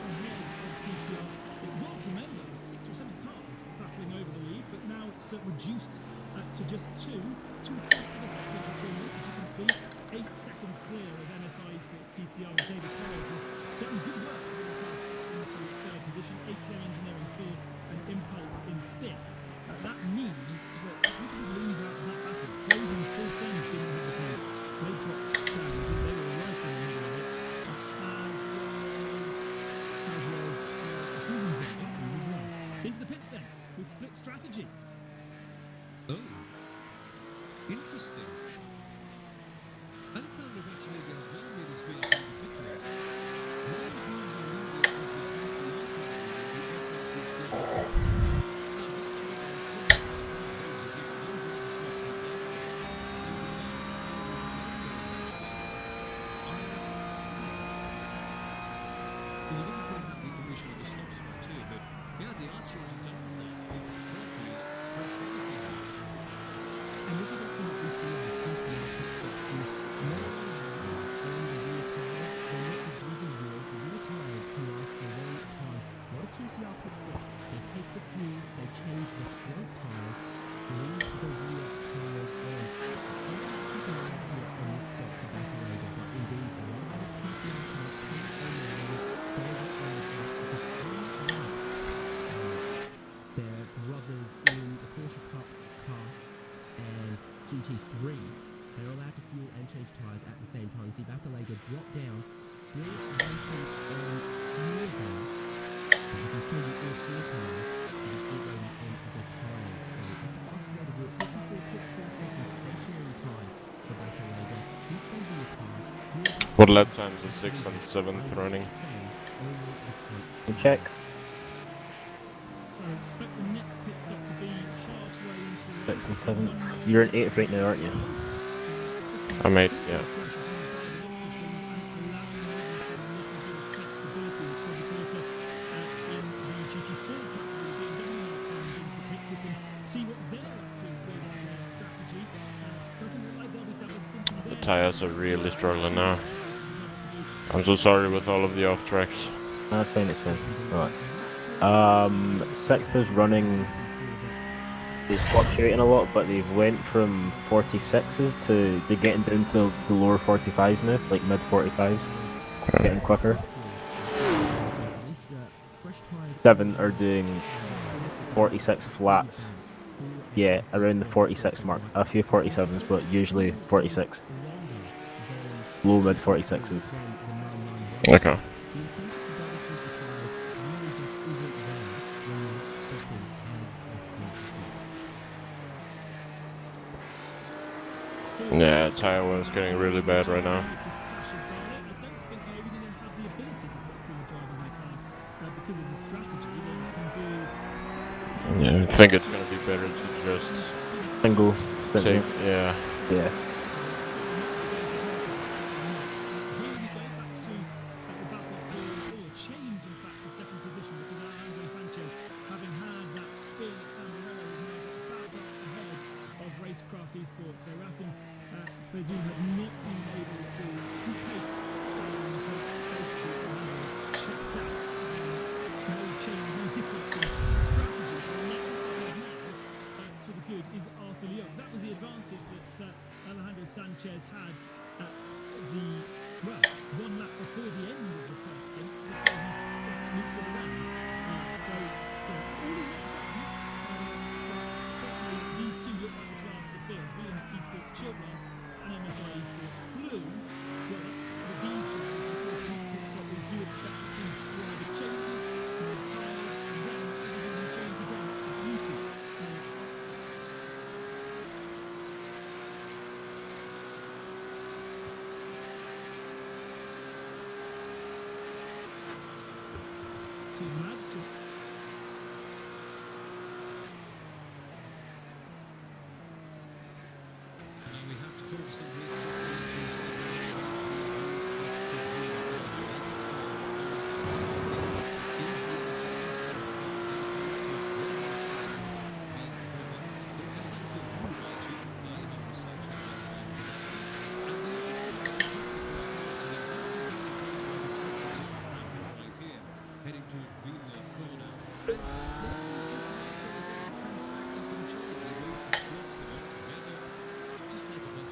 ahead of TCR. It was, remember, 6 or 7 cars battling over the lead, but now it's reduced to just 2 tenths of a second between them. As you can see, 8 seconds clear of MSI Esports TCR, and David Perez has done good work to get himself into 3rd position, HM Engineering 4th, and Impulse in 5th. That means that people lose out of that battle. Frozen full sends didn't have the pace. They dropped down. They were right in the middle of it. As was Husenberg as well. Into the pits then, with split strategy. Oh, interesting. Alessandro Baccinelli has now made his way to the pit lane. While being the leader of the TCR the SRC squad now Baccinelli has finished the very beginning over the spots in that race. Yeah, they are changing tyres now. It's probably fresh everything now. And this is often what we see on TCR pit stops is not only on the rear tyres, they're not the driven wheels. The rear tyres can last a long time. A lot of TCR pit stops, they take the fuel, they change the front tyres, leave the rear tyres on. So keep an eye out here on this stop for Battalaga, but indeed a lot of other TCR cars come on the line, don't get on the tracks because unlike their brothers in the Porsche Cup class and GT3, they're allowed to fuel and change tyres at the same time. You see Battalaga drop down, still waiting on fuel there, but you can still do all four tyres, but it's still waiting on the tyres. So that's the fastest way to do it. 54.4 seconds stationary time for Battalaga. He stays in the car, fuels up What lap times is 6th and 7th running? only the front. Good check. So expect the next pit stop to be halfway into the 6th and race. 7th. You're in 8th right now, aren't you? I'm 8th, yeah. The tires are really struggling now. I'm so sorry with all of the off tracks. No, it's fine, it's fine. Right. 6th is running. It's fluctuating a lot, but they've went from 46s to they're getting down to the lower 45s now, like mid 45s, getting quicker. 7 are doing 46 flats. Yeah, around the 46 mark. A few 47s, but usually 46. Low mid 46s. Okay. Yeah, tire wear is getting really bad right now. Yeah, I think it's gonna be better to just Single. Stint, take, yeah. Yeah. Racecraft Esports, so Racing Fezul have not been able to keep pace and basically checked out no change, no difference in strategy. And now, to the good, is Arthur Leon. That was the advantage that Alejandro Sanchez had at the, well, one lap before the end of the first stint, before he looped it around. So, all is not done, but certainly these two look like the class of the field. Williams Esports Chilblass and IMSA Esports Blue. Well, that's the these drivers, of course, the next pit stop we do expect to see driver changes, more tyres, and then everything will change again. It's the beauty. To Mad, just Now we have to focus on racing. Heading towards Villeneuve corner. Just like a bunch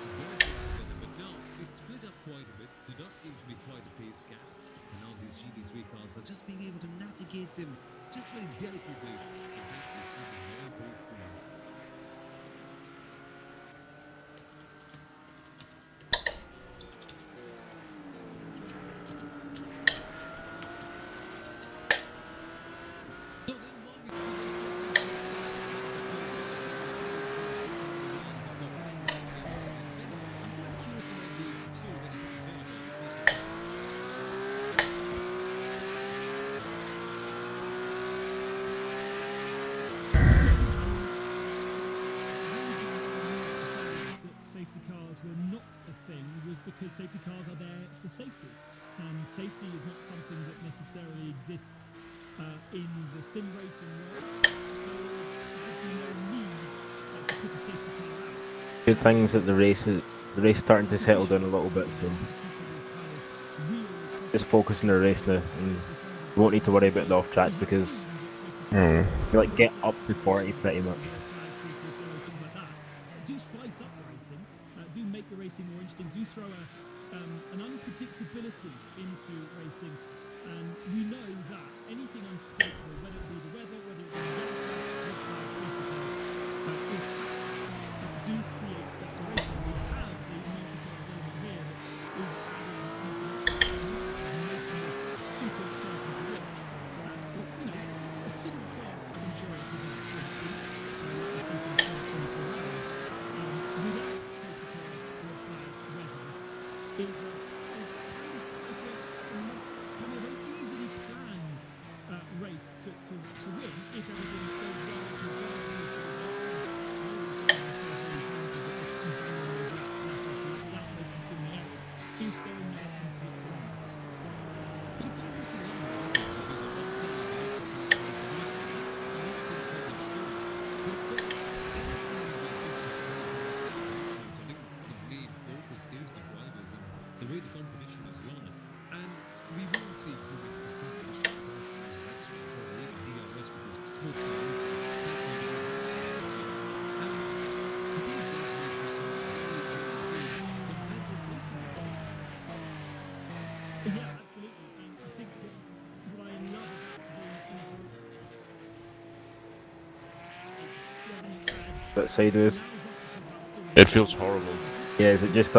of boys together, but now it's split up quite a bit. There does seem to be quite a pace gap, and now these GT3 cars are just being able to navigate them just very delicately. So then while we see this I'm quite curious about the sort of any that safety cars were not a thing was because safety cars are there for safety, and safety is not something that necessarily exists in the sim racing world, so there would be no need to put a safety car out. Good things that the race starting to settle down a little bit, so just focus on the race now, and you won't need to worry about the off tracks because you like get up to 40 pretty much. Do spice up the racing, do make the racing more interesting, do throw an unpredictability into racing, and we know that anything unpredictable, whether it be the weather, whether it be the red flags, safety cars, or traffic, do create better racing. We have the multi-cars over here that is making this super exciting to watch. But, you know, a single class endurance event, for instance, like the season starts 24 hours, without safety cars, red flags, weather, is a very easily planned race to win if everything goes well. If your drivers goes well, without making too many errors, if there are no unpredictable elements. But it's an interesting element, isn't it? Because on one side, you have to see the it's anything for the show. But of course, everything like this with drivers, I think the main focus is the drivers and the way the competition is run. And we won't see to an extent competition, experts or even DRS because sports car racing. And I think it does make for some very, very competitive racing. Yeah, absolutely. And I think what I love about the 24 That sideways. It feels horrible. Yeah, is it just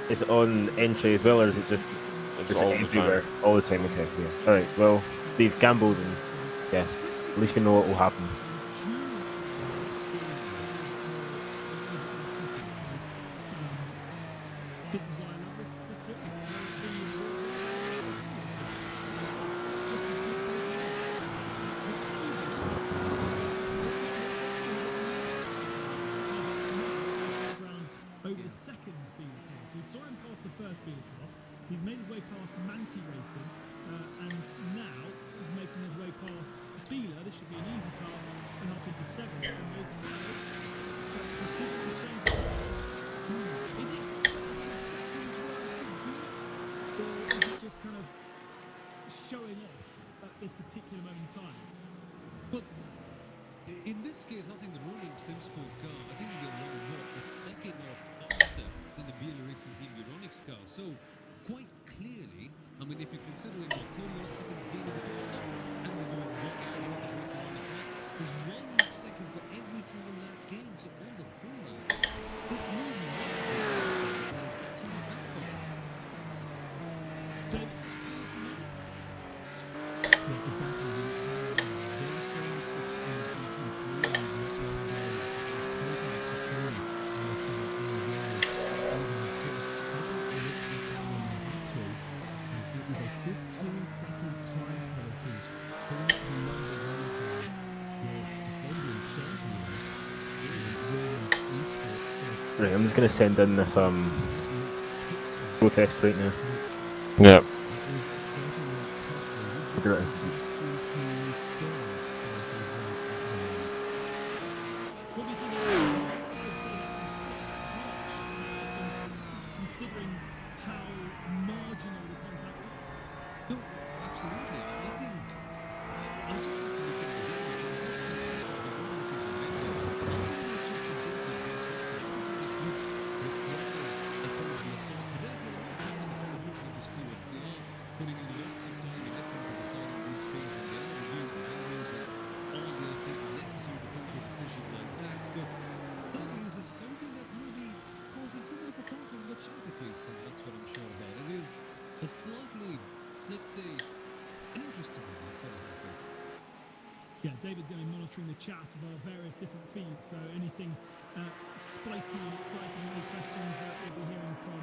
is it on entry as well, or is it just It's is all it the everywhere time. all the time? Okay, yeah. All right. Well, they've gambled, and yeah, at least we know what will happen. This is why I love this series. Over the second Bealer car. So we saw him pass the first Bealer car. He's made his way past Manti Racing, and now he's making his way past Bealer. This should be an easy pass and up into seventh from those tires. So decision to change the tires. Is it 30 seconds worth of good, or is it just kind of showing off at this particular moment in time? But in this case, I think the rolling SimSport car, I think they're running what, a second or faster than the BL Racing Team Euronics car. So, quite clearly, I mean, if you're considering what 31 seconds gain in the pit stop, and we're doing 1 hour of the racing on the track, there's 1 second for every single lap gain. So, on the whole, this movie has been too bad for them. David, Yeah, exactly. Right, I'm just gonna send in this protest right now. Yeah. Look at it. what do you think considering how marginal the contact was? No, absolutely. I think I just have to look at the putting in lots of time and effort to decide these things and they are reviewing the angles and all the other things necessary to come to a decision like that. But certainly this is something that may be causing some of a conflict in the track at least, and that's what I'm sure about. It is a slightly, let's say, interesting one, sort of like. Yeah, David's going to be monitoring the chat of our various different feeds, so anything spicy and exciting, any questions we'll be hearing from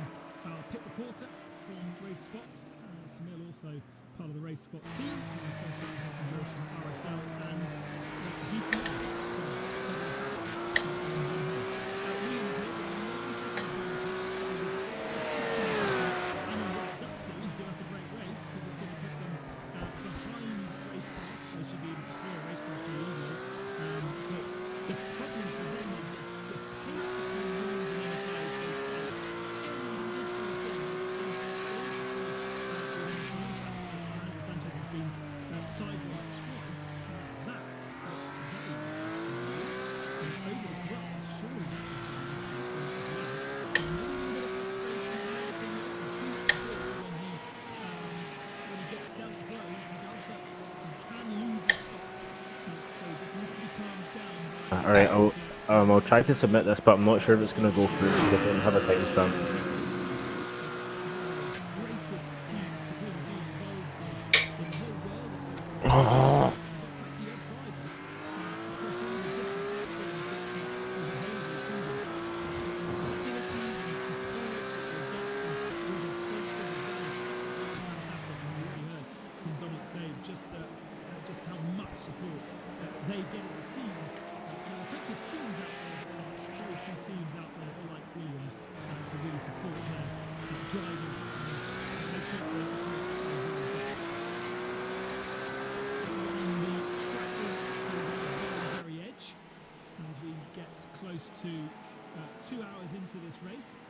our pit reporter from Race Spots. Samil also part of the Race Spot team, himself from RSL, and he's All right, I'll try to submit this, but I'm not sure if it's going to go through because I don't have a timestamp. Just how much support they get as a team. There are plenty of teams out there, but there's very few teams out there like Williams to really support their drivers and make sure that they operate at their very best. Still on the track limits to the very, very edge. And as we get close to 2 hours into this race,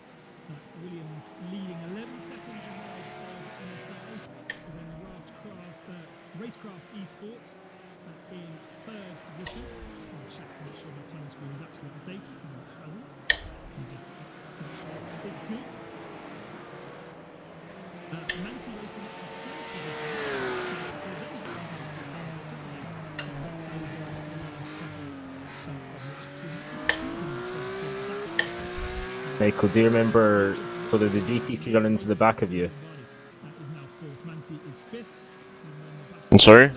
Williams leading 11 seconds ahead of MSI, and then Racecraft Esports in third position. Just going to check to make sure my time screen is actually updated, and it hasn't. And just make sure it's good. Manti Racing up to third position. So they have over the last couple of laps. We haven't seen them in the first stint. Michael, do you remember? So did the GT3 run into the back of you? Is now fourth. Manti is fifth. I'm sorry?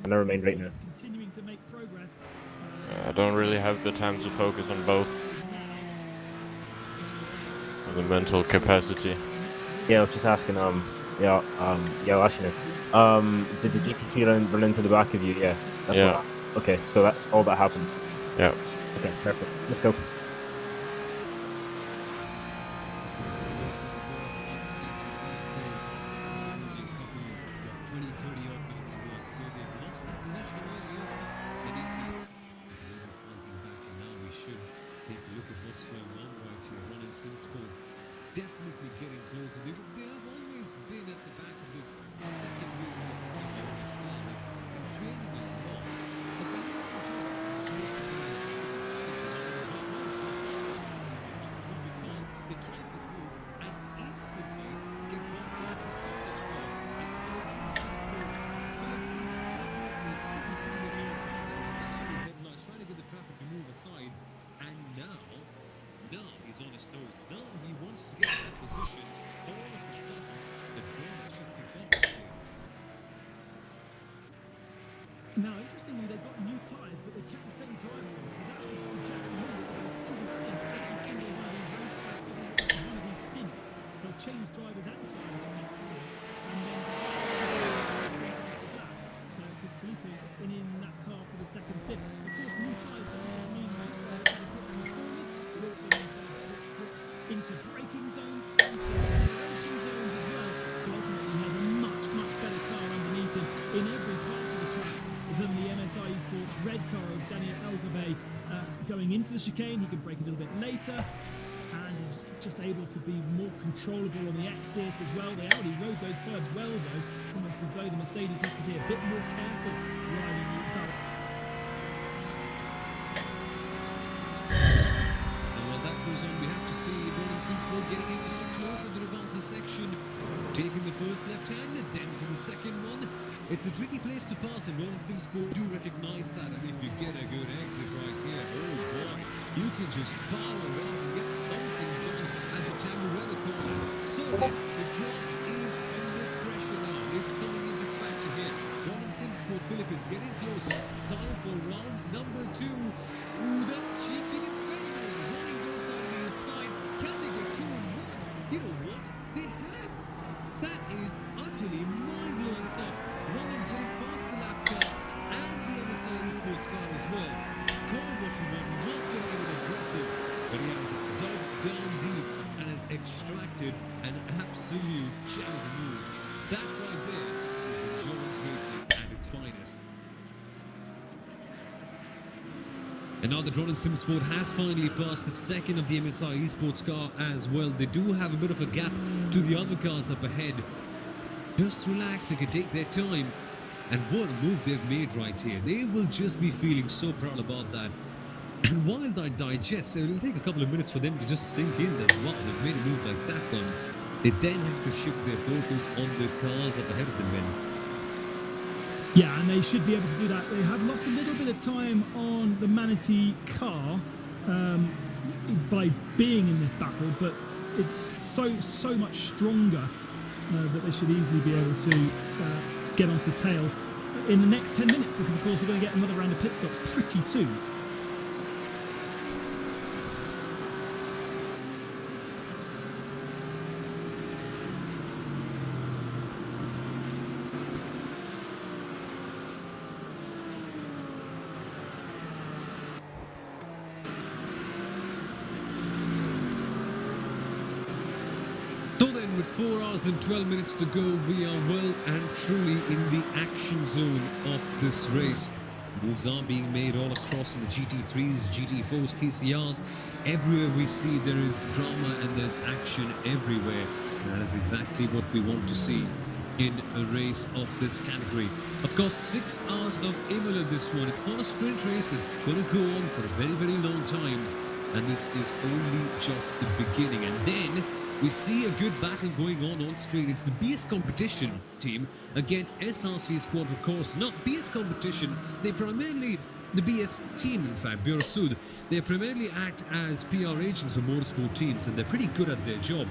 Never mind right now. I don't really have the time to focus on both. The mental capacity. Yeah, I was just asking. Yeah, I'll ask you now. Did the GT3 run into the back of you? Yeah. That's Yeah. Okay, so that's all that happened. Yeah. Okay, perfect. Let's go. Definitely getting closer. They have always been at the back of this second wheel race in the Olympics now. They're trailing a lot, but perhaps it's just because they try to move and instantly get one out of such cars. And so especially headlights, trying to get the traffic to move aside, and now he's on his toes. Now he wants to get in that position. All of a sudden, the drivers just kick off. Now, interestingly, they've got new tyres, but they kept the same driver on, so that would suggest to me that there's a single stint every single one of these races, every one of these stints. They'll change drivers and tyres on each stint, and then after that, because Felipe been in that car for the second stint. Of course, new tyres doesn't just mean that they've got new corners, it also means they've put into braking zones and acceleration zones as well. So ultimately, he has a much, much better car underneath him in every part of the track than the MSI Esports red car of Daniel Elgabe. Going into the chicane, he can brake a little bit later, and is just able to be more controllable on the exit as well. They already rode those curbs well, though, almost as though the Mercedes has to be a bit more careful riding without. And while that goes on, we have to see Roland Sinsford getting ever so close to the Rivasa section, taking the first left-hand, and then for the second one. It's a tricky place to pass, and Roland Sinsford do recognize that, and if you get a good exit right here, oh boy, you can just power out and get something done at the Tamarella corner. So then, the draft is under pressure now. It's coming into factor here. Roland Sinsford, Philip is getting closer. Time for round number 2. Ooh, that's cheeky defending. Running goes down the inside. Can they get 2 and 1? You know what? They have. That is utterly mind-blowing stuff. Roland getting past the lap car and the MSI Esports car as well. Call what you want. He was getting a bit aggressive, but he has dug down deep and has extracted an absolute gem of a move. That right there is endurance racing at its finest. And now that Roland Sinsford has finally passed the second of the MSI Esports car as well, they do have a bit of a gap to the other cars up ahead. Just relax, they can take their time. And what a move they've made right here. They will just be feeling so proud about that. And while they digest, it will take a couple of minutes for them to just sink in that, wow, they've made a move like that one. They then have to shift their focus on the cars up ahead of them. Yeah, and they should be able to do that. They have lost a little bit of time on the Manatee car by being in this battle, but it's so much stronger that they should easily be able to get onto the tail in the next 10 minutes, because of course we're going to get another round of pit stops pretty soon. So then, with 4 hours and 12 minutes to go, we are well and truly in the action zone of this race. Moves are being made all across in the GT3s, GT4s, TCRs. Everywhere we see there is drama and there's action everywhere. And that is exactly what we want to see in a race of this category. Of course, 6 hours of Imola this one. It's not a sprint race, it's going to go on for a very, very long time. And this is only just the beginning. And then we see a good battle going on screen. It's the BS Competition team against SRC's Quadricorsa. Not BS Competition, they primarily, the BS team in fact, Bureau Sud, they primarily act as PR agents for motorsport teams, and they're pretty good at their job.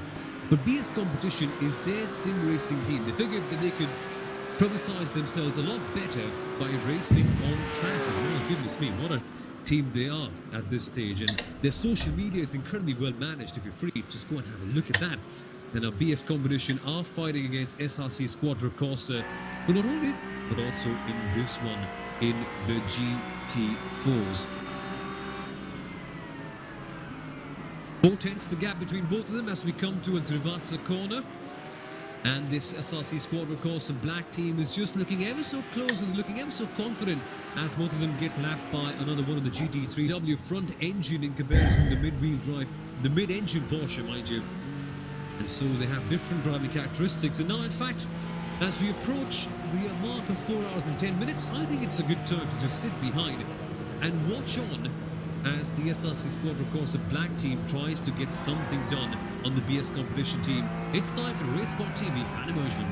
But BS Competition is their sim racing team. They figured that they could publicize themselves a lot better by racing on track. And oh goodness me, what a team they are at this stage, and their social media is incredibly well managed. If you're free, just go and have a look at that. And our BS Competition are fighting against SRC's Quadricorsa, but not only, but also in this one, in the GT4s. 4/10 the gap between both of them as we come to a Zrivatsa corner. And this SRC Quadricorsa black team is just looking ever so close and looking ever so confident as both of them get lapped by another one of the GT3W front engine in comparison to the mid-wheel drive, the mid-engine Porsche, mind you. And so they have different driving characteristics. And now, in fact, as we approach the mark of 4 hours and 10 minutes, I think it's a good time to just sit behind and watch on as the SRC Quadricorsa black team tries to get something done on the BS Competition team. It's time for RaceSport TV fan immersion.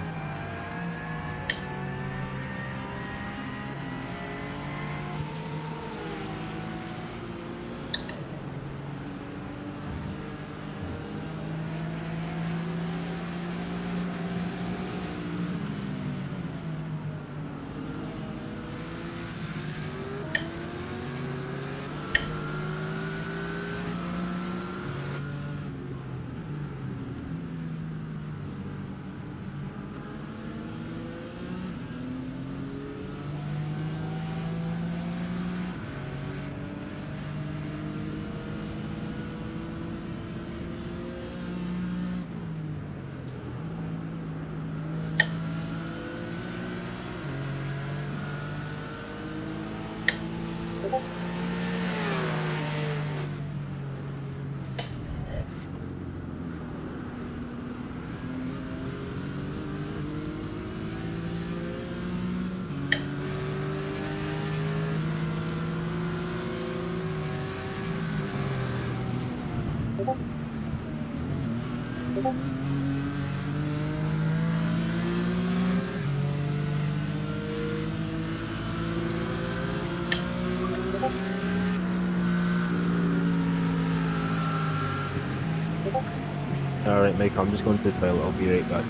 Alright, Mike, I'm just going to the toilet. I'll be right back.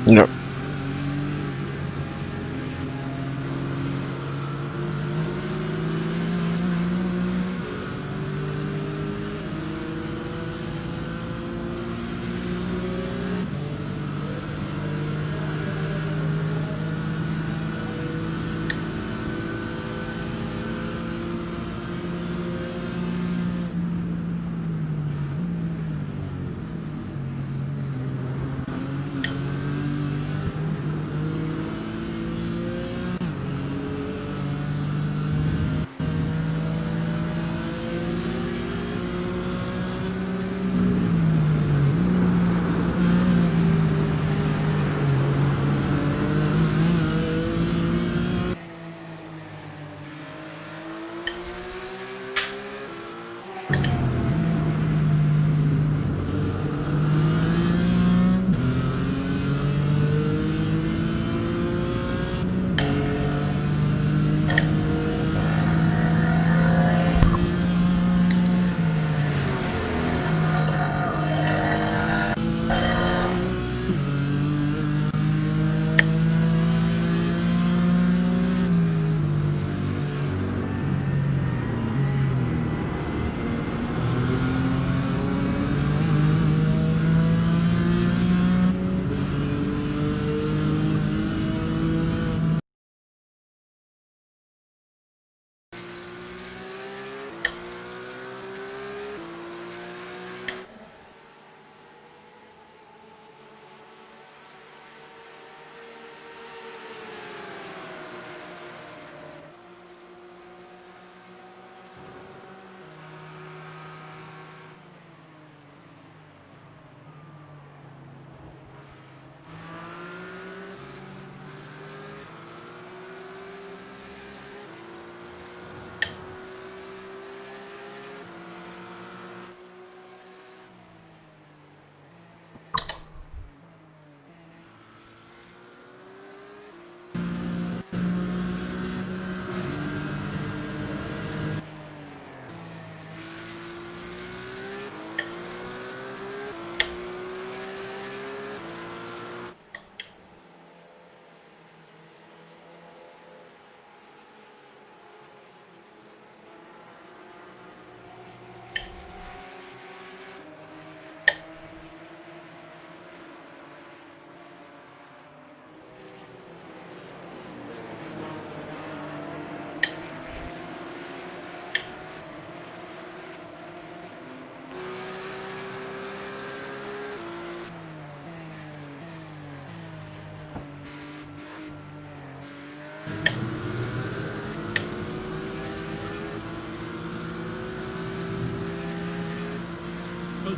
No.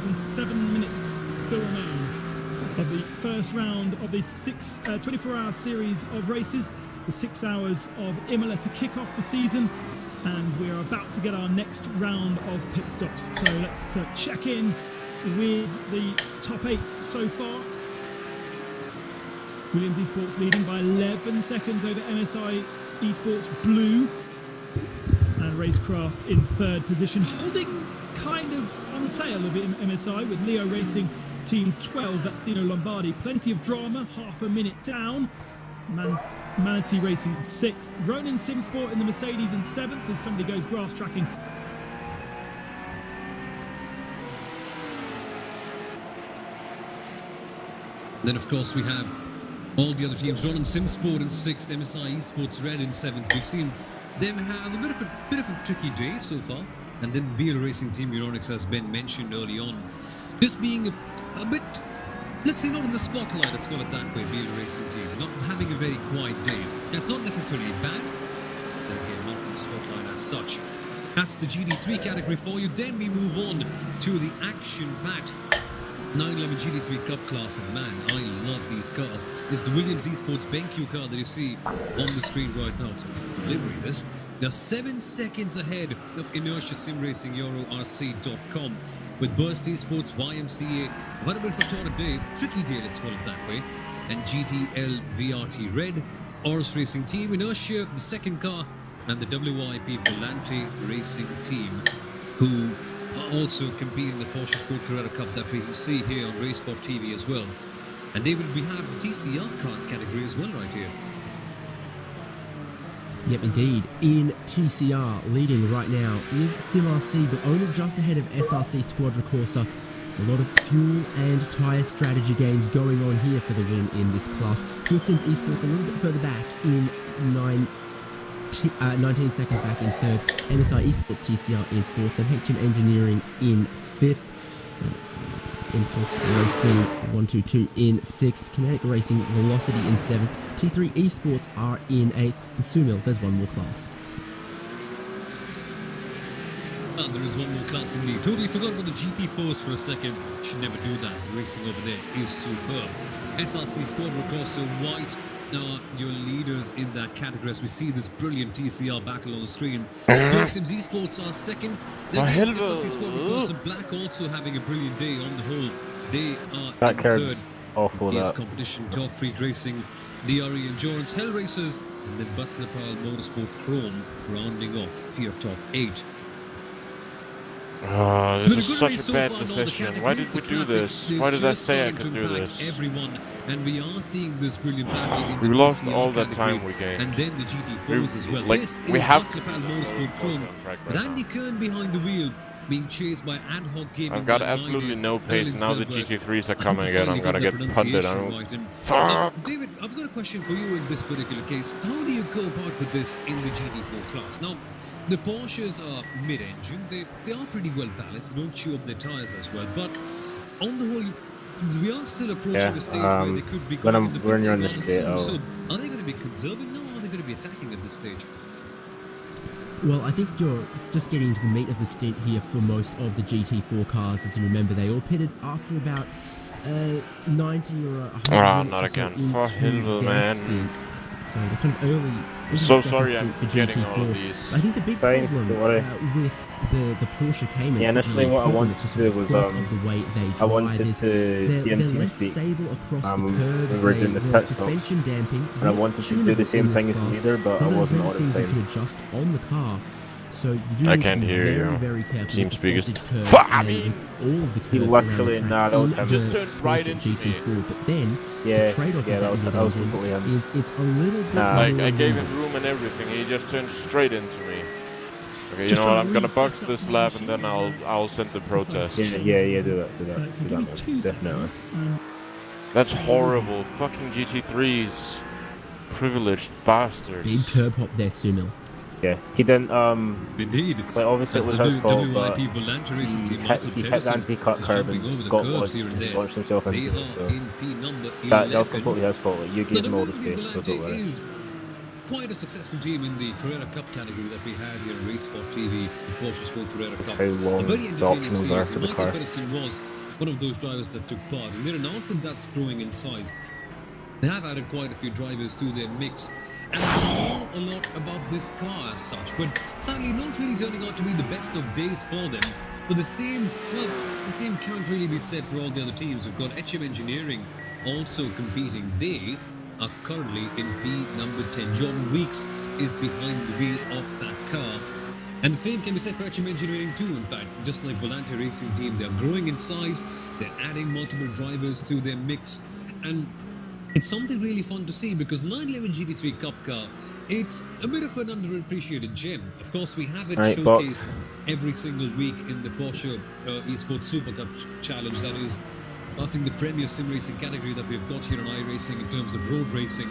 than 7 minutes still remain of the first round of the 24-hour series of races, the 6 hours of Imola to kick off the season, and we are about to get our next round of pit stops. So let's check in with the top 8 so far. Williams Esports leading by 11 seconds over MSI Esports Blue, and Racecraft in third position, holding kind of on the tail of MSI with Leo Racing Team 12, that's Dino Lombardi. Plenty of drama, half a minute down. Manatee Racing in 6th. Ronin Simsport in the Mercedes in 7th as somebody goes grass tracking. Then, of course, we have all the other teams. Ronin Simsport in 6th, MSI Esports Red in 7th. We've seen them have a bit of a tricky day so far. And then BL Racing Team Euronics, has been mentioned early on, just being a bit, let's say, not in the spotlight, let's call it that way. BL Racing Team not having a very quiet day. That's not necessarily bad, and again, not in the spotlight as such. That's the GT3 category for you. Then we move on to the action-packed 911 GT3 Cup class, and man, I love these cars. It's the Williams Esports BenQ car that you see on the screen right now. It's a beautiful livery, this. They're 7 seconds ahead of Inertia Sim Racing EuroRC.com. With Burst Esports, YMCA, what a bit of a tour day, tricky day, let's call it that way, and GTL VRT Red, Oris Racing Team, Inertia, the second car, and the WIP Volante Racing Team, who are also competing in the Porsche Sport Carrera Cup that we see here on Racesport TV as well. And they will have the TCR car category as well right here. Yep, indeed. In TCR, leading right now is SimRC, but only just ahead of SRC Squadra Corsa. There's a lot of fuel and tyre strategy games going on here for the win in this class. Pure Sims Esports a little bit further back in 19 seconds back in 3rd. MSI Esports TCR in 4th, and HM Engineering in 5th. Impulse Racing 122 in 6th, Kinetic Racing Velocity in 7th, T3 Esports are in 8th, and Sumil, there's one more class. And there is one more class indeed. Totally forgot about the GT4s for a second. Should never do that. The racing over there is superb. SRC Squadra Corsa White are your leaders in that category as we see this brilliant TCR battle on the screen. Pure Sims Esports are second. Then SRC Squadra Corsa Black also having a brilliant day on the whole. They are That in curb's 3rd. awful, Here's that. competition, Talk Freak Racing, DRE Endurance, Hell Racers, and then Butler Pile Motorsport Chrome rounding off your top 8. This is such a bad decision. Why did we do this? Why did I say I could do this? Everyone, and we are seeing this brilliant battle in We the lost TCR all that category, time we gained. and then the GT4s as well. Like, This we is have Butler to Pile do Motorsport Chrome. With Andy Kern behind the wheel, being chased by Ad Hoc Gaming. I've got by absolutely Miners, no pace. Now the Erlingsberg. GT3s are I coming think you again. I'm finally gonna got get the punted. I pronunciation don't... right. And, Fuck! David, I've got a question for you in this particular case. How do you go about with this in the GT4 class? Now, the Porsches are mid-engine. They are pretty well balanced. They don't chew up their tyres as well. But on the whole, we are still approaching a stage where they could be going in the when you're on pit the lane straight, rather soon. So, are they going to be conserving now, or are they going to be attacking at this stage? Well, I think you're just getting into the meat of the stint here for most of the GT4 cars. As you remember, they all pitted after about 90 or 100 minutes not or so again. into For Hill, their man. stints. So they're kind of early. I'm so second sorry stint I'm for getting all of GT4. these. I think the big Fine, problem don't worry. with the Porsche Cayman, Yeah, initially what I wanted to do was, of the way they drive I wanted is to they're be in less TeamSpeak. stable across the We curves. were doing the pit stops, suspension damping, and I wanted to do the same thing as leader, but I wasn't all the things you time. could adjust on the car. So you do I need can't to be hear very, you. very careful Team with the speakers. sausage curves Fuck and me! with all of the He curves literally- around the nah, track that was in him. the Just turned right Porsche into me. GT4. But then Yeah, the trade-off yeah, of that was mid-engine completely him. is it's a little bit Like, more I gave him nimble. room and everything, and he just turned straight into me. Okay, you Just know what? trying I'm to gonna box reset this up the lap, and then machine. I'll send the protest. Yeah, do that, So do give that, me man. 2 Definitely. seconds. And That's horrible. Fucking GT3s. Privileged bastard. Big curb hop there, Sumil. Yeah, he didn't. Indeed. Like obviously it As was the his fault, but WIP Volante Racing he Team, hit, Michael he hit the Pedersen anti-cut is curb jumping over and the got curves launched, here and there. launched himself They into it. are So in P number 11. that was completely his fault. Like, you Now, gave the him all the WIP space, so don't Volante worry. is quite a successful team in the Carrera Cup category that we had here in Racesport TV, the Porsche Sport Carrera Cup. How long A very the entertaining options are series. for the Michael car. Pedersen was one of those drivers that took part. And they're an outfit that's growing in size. They have added quite a few drivers to their mix. And we know a lot about this car as such, but sadly not really turning out to be the best of days for them. But the same can't really be said for all the other teams. We've got HM Engineering also competing. They are currently in P number 10. John Weeks is behind the wheel of that car. And the same can be said for HM Engineering too, in fact. Just like Volante Racing Team, they're growing in size, they're adding multiple drivers to their mix, and it's something really fun to see because 911 GT3 Cup car, it's a bit of an underappreciated gem. Of course, we have it Right, showcased box. every single week in the Porsche Esports Super Cup Challenge. That is, I think, the premier sim racing category that we've got here on iRacing in terms of road racing.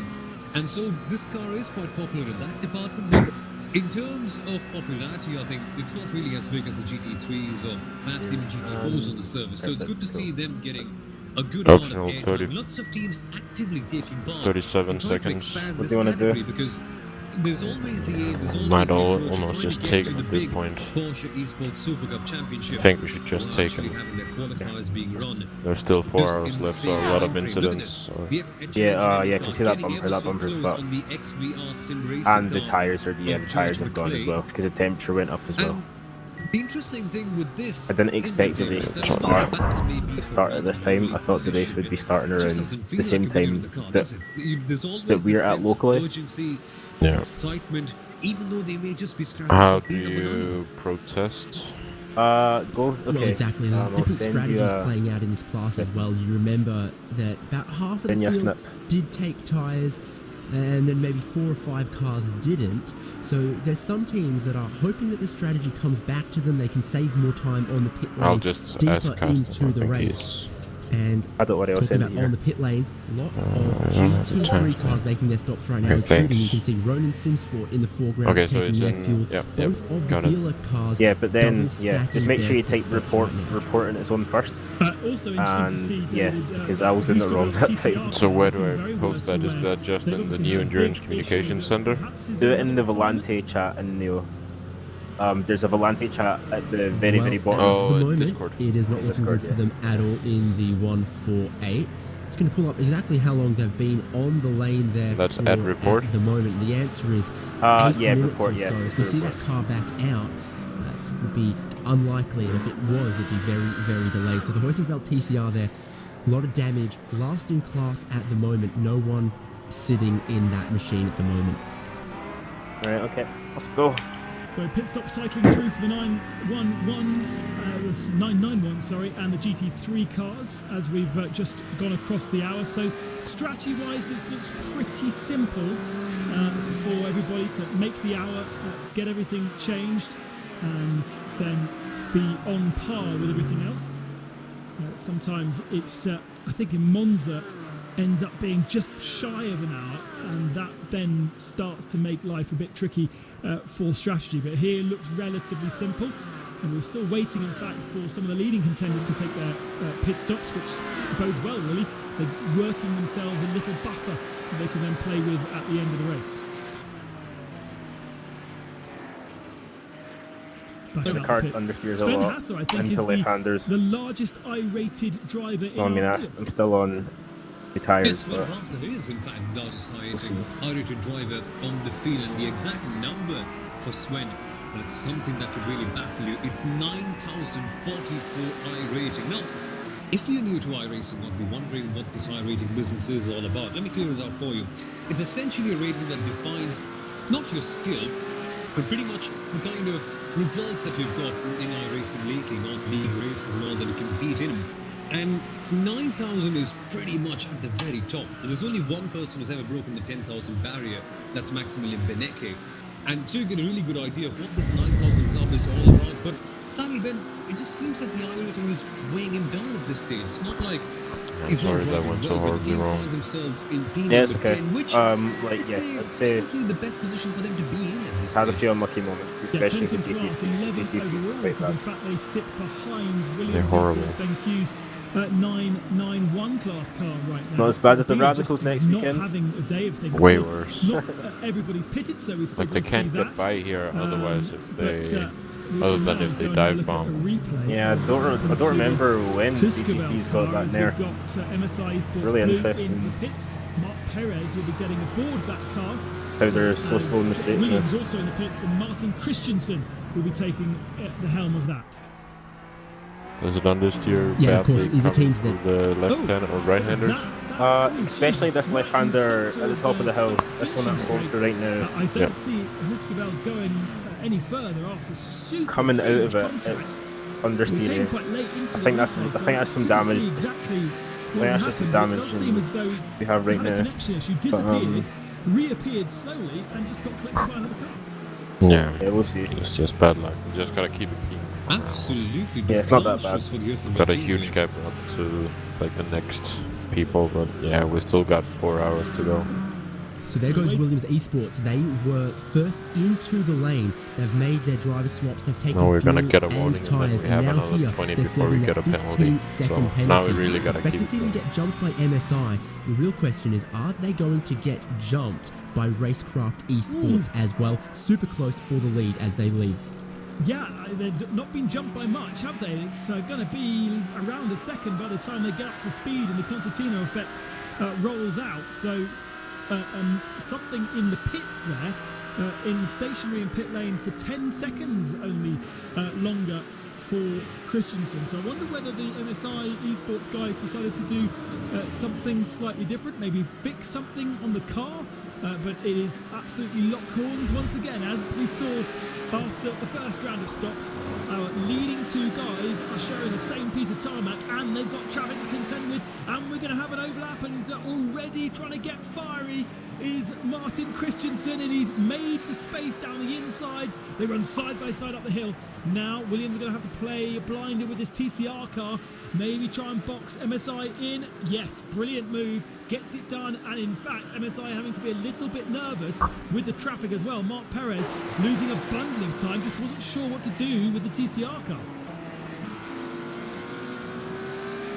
And so this car is quite popular in that department. But in terms of popularity, I think it's not really as big as the GT3s or perhaps even GT4s on the service. So it's good to see them getting a good amount of Optional airtime. 30. Lots of teams actively taking part. 37 and trying to seconds. expand What this do you wanna do? category because there's always the aim, there's always Might the all- approach of almost trying just to take get to it the at this big point. Porsche Esports Super Cup Championship. I think we should just while take actually him. having their qualifiers being run. There's still 4 Just hours in the left, so same a lot of time frame. incidents. Look at So. it. The Yeah, HM yeah, I can see that getting bumper. ever That so bumper's close fucked. on the XVR sim racing And the car tyres are of the tyres George have gone as McClay. well because the temperature went up as well. And the interesting thing with this, I didn't expect the race to start at this time. I thought the race would be starting around the same time that we're at locally. Yeah. Excitement, even though they may just be scrapping How for do P number 9. you protest? Go. Well, Okay. exactly. There's I'll different send strategies you a- playing out in this class as well. You remember that about half of the Send you a field snip. did take tyres, and then maybe 4 or 5 cars didn't. So there's some teams that are hoping that this strategy comes back to them. They can save more time on the pit I'll lane, just deeper ask Custom. into I the think race. he's... And I don't worry, I'll talking send it about here. on the pit lane, a lot of yeah, GT3 thanks. cars making their stops right now, Okay, including you thanks. can see Ronin Simsport in the foreground Okay, so taking it's their in... fuel. Yep, Both of the got it. dealer cars Yeah, but then double yeah, just stacking make sure their you pit type stops report right now. reporting its own first. Also interesting to see, And yeah, David, because I was doing it wrong that time. So where do I post that? Is that just in the new Endurance Communications Center? Do it in the Volante chat in the. There's a Volante chat at the very Well, bottom. Oh, at the in moment, Discord. it is not looking Discord, good for them at all in the 148. It's going to pull up exactly how long they've been on the lane there. That's for at report? At the moment, the answer is 8 Yeah, minutes report, or yeah, so. it's If you the see report. that car back out, it would be unlikely, and if it was, it'd be very, very delayed. So the Hoisenfeld TCR there, a lot of damage. Last in class at the moment. No one sitting in that machine at the moment. Right, okay, let's go. So pit stop cycling through for the 991s, sorry, and the GT3 cars as we've just gone across the hour. So strategy-wise, this looks pretty simple for everybody to make the hour, get everything changed, and then be on par with everything else. Sometimes it's, I think in Monza, ends up being just shy of an hour, and that then starts to make life a bit tricky for strategy. But here it looks relatively simple, and we're still waiting, in fact, for some of the leading contenders to take their pit stops, which bodes well, really. They're working themselves a little buffer that they can then play with at the end of the race. Back The out card pits. understeers a Sven lot Hasser, I think, into is left-handers. the largest I-rated driver in No, I mean, our I'm field. still on the Yes, tyres, well, but Hansel is in fact the largest see. high-rated driver on the field, and the exact number for Sven, but it's something that could really baffle you. It's 9,044 I rating. Now, if you're new to iRacing, you'll be wondering what this I rating business is all about. Let me clear this out for you. It's essentially a rating that defines not your skill, but pretty much the kind of results that you've got in iRacing lately, not league races and all that you compete in. And 9,000 is pretty much at the very top. And there's only one person who's ever broken the 10,000 barrier. That's Maximilian Benecke. And so you get a really good idea of what this 9,000 club is all about. But sadly, Ben, it just seems like the iRacing is weighing him down at this stage. It's not like I'm he's not sorry that driving went so well, but the horribly team wrong. finds themselves in P yeah, it's number okay. 10, which Like, I'd yeah, say I'd is say not really the best position for them to be in at this had a stage. few unlucky moments, Yeah, especially 10th with in class, 11th overall, GT3. because in fact they sit behind They're Williams horrible. Esports Ben Q's 991 class car right now. Not as bad as the These are Radicals just next not weekend. having a day of things. Way Of course, worse. Not everybody's pitted, so we still Like they got to can't see get that. by here otherwise if they... Other than if they dive bomb. Yeah, I don't remember when DTP's got that nerf. We've got MSI Esports Really Blue interesting. into the pits. Mark Perez will be getting aboard that car. How they're so slow in the States now. Williams also in the pits, and Martin Christensen will be taking the helm of that. Does it understeer Yeah, of course, badly these are coming teams through that- the left-hander or right-handers? Especially this left-hander at the top of the hill. This one I'm going through right now. I don't Yeah. see Husqvarna going any further after super Coming out of huge it, contact. it's We came understeering. quite late into I think the that's replay, so some couldn't damage. see exactly what that's just some happened, but it damage does seem as though we have right had a now. connection issue, disappeared, reappeared slowly, and just got collected by another car. Yeah. Yeah, we'll see. It's just bad luck. You just gotta keep it clean. Absolutely Yeah, it's not that disastrous bad. for the Houston Got a team huge here. gap up to like the next people, but yeah, we still got 4 hours to go. So there goes Williams Esports. They were first into the lane. They've made their driver swaps. They've taken Now we're gonna fuel get a and warning, and then tyres, we have and now another here 20 they're before we serving get a that penalty. 15-second So penalty. now we really gotta Expect keep to see it them going. get jumped by MSI. The real question is, are they going to get jumped by Racecraft Esports as well? Super close for the lead as they leave. Yeah, they've not been jumped by much, have they? It's going to be around a second by the time they get up to speed and the Concertino effect rolls out. So something in the pits there, in stationary and pit lane for 10 seconds only longer for Christensen. So I wonder whether the MSI Esports guys decided to do something slightly different, maybe fix something on the car. But it is absolutely lock horns once again, as we saw after the first round of stops. Our leading two guys are sharing the same piece of tarmac, and they've got traffic to contend with, and we're going to have an overlap, and already trying to get fiery is Martin Christensen, and he's made the space down the inside. They run side by side up the hill. Now Williams are going to have to play blinded with this TCR car, maybe try and box MSI in. Yes, brilliant move, gets it done, and in fact MSI having to be a little bit nervous with the traffic as well. Mark Perez losing a bundle of time, just wasn't sure what to do with the TCR car.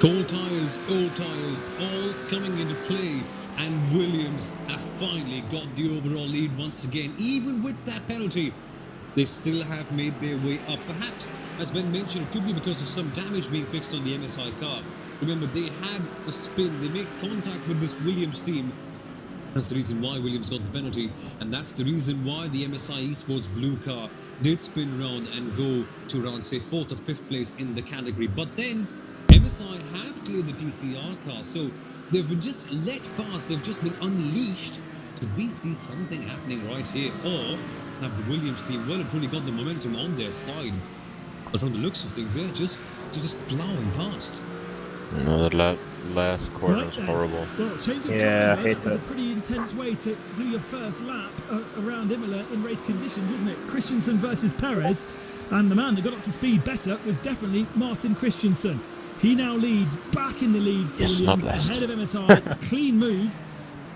Cold tyres, old tyres, all coming into play, and Williams have finally got the overall lead once again. Even with that penalty, they still have made their way up. Perhaps, as Ben mentioned, it could be because of some damage being fixed on the MSI car. Remember, they had a spin, they made contact with this Williams team. That's the reason why Williams got the penalty, and that's the reason why the MSI Esports blue car did spin around and go to around, say, 4th or 5th place in the category. But then MSI have cleared the TCR car, so they've been just let pass, they've just been unleashed. Could we see something happening right here? Or have the Williams team well and truly got the momentum on their side? But from the looks of things, they're just plowing past. No, that last corner was then. horrible. Well, changing Yeah, driver, hate that was a it. pretty intense way to do your first lap around Imola in race conditions, wasn't it? Christensen versus Perez, and the man that got up to speed better was definitely Martin Christensen. He now leads, back in the lead for Yes, Williams, not last. ahead of MSI. Clean move.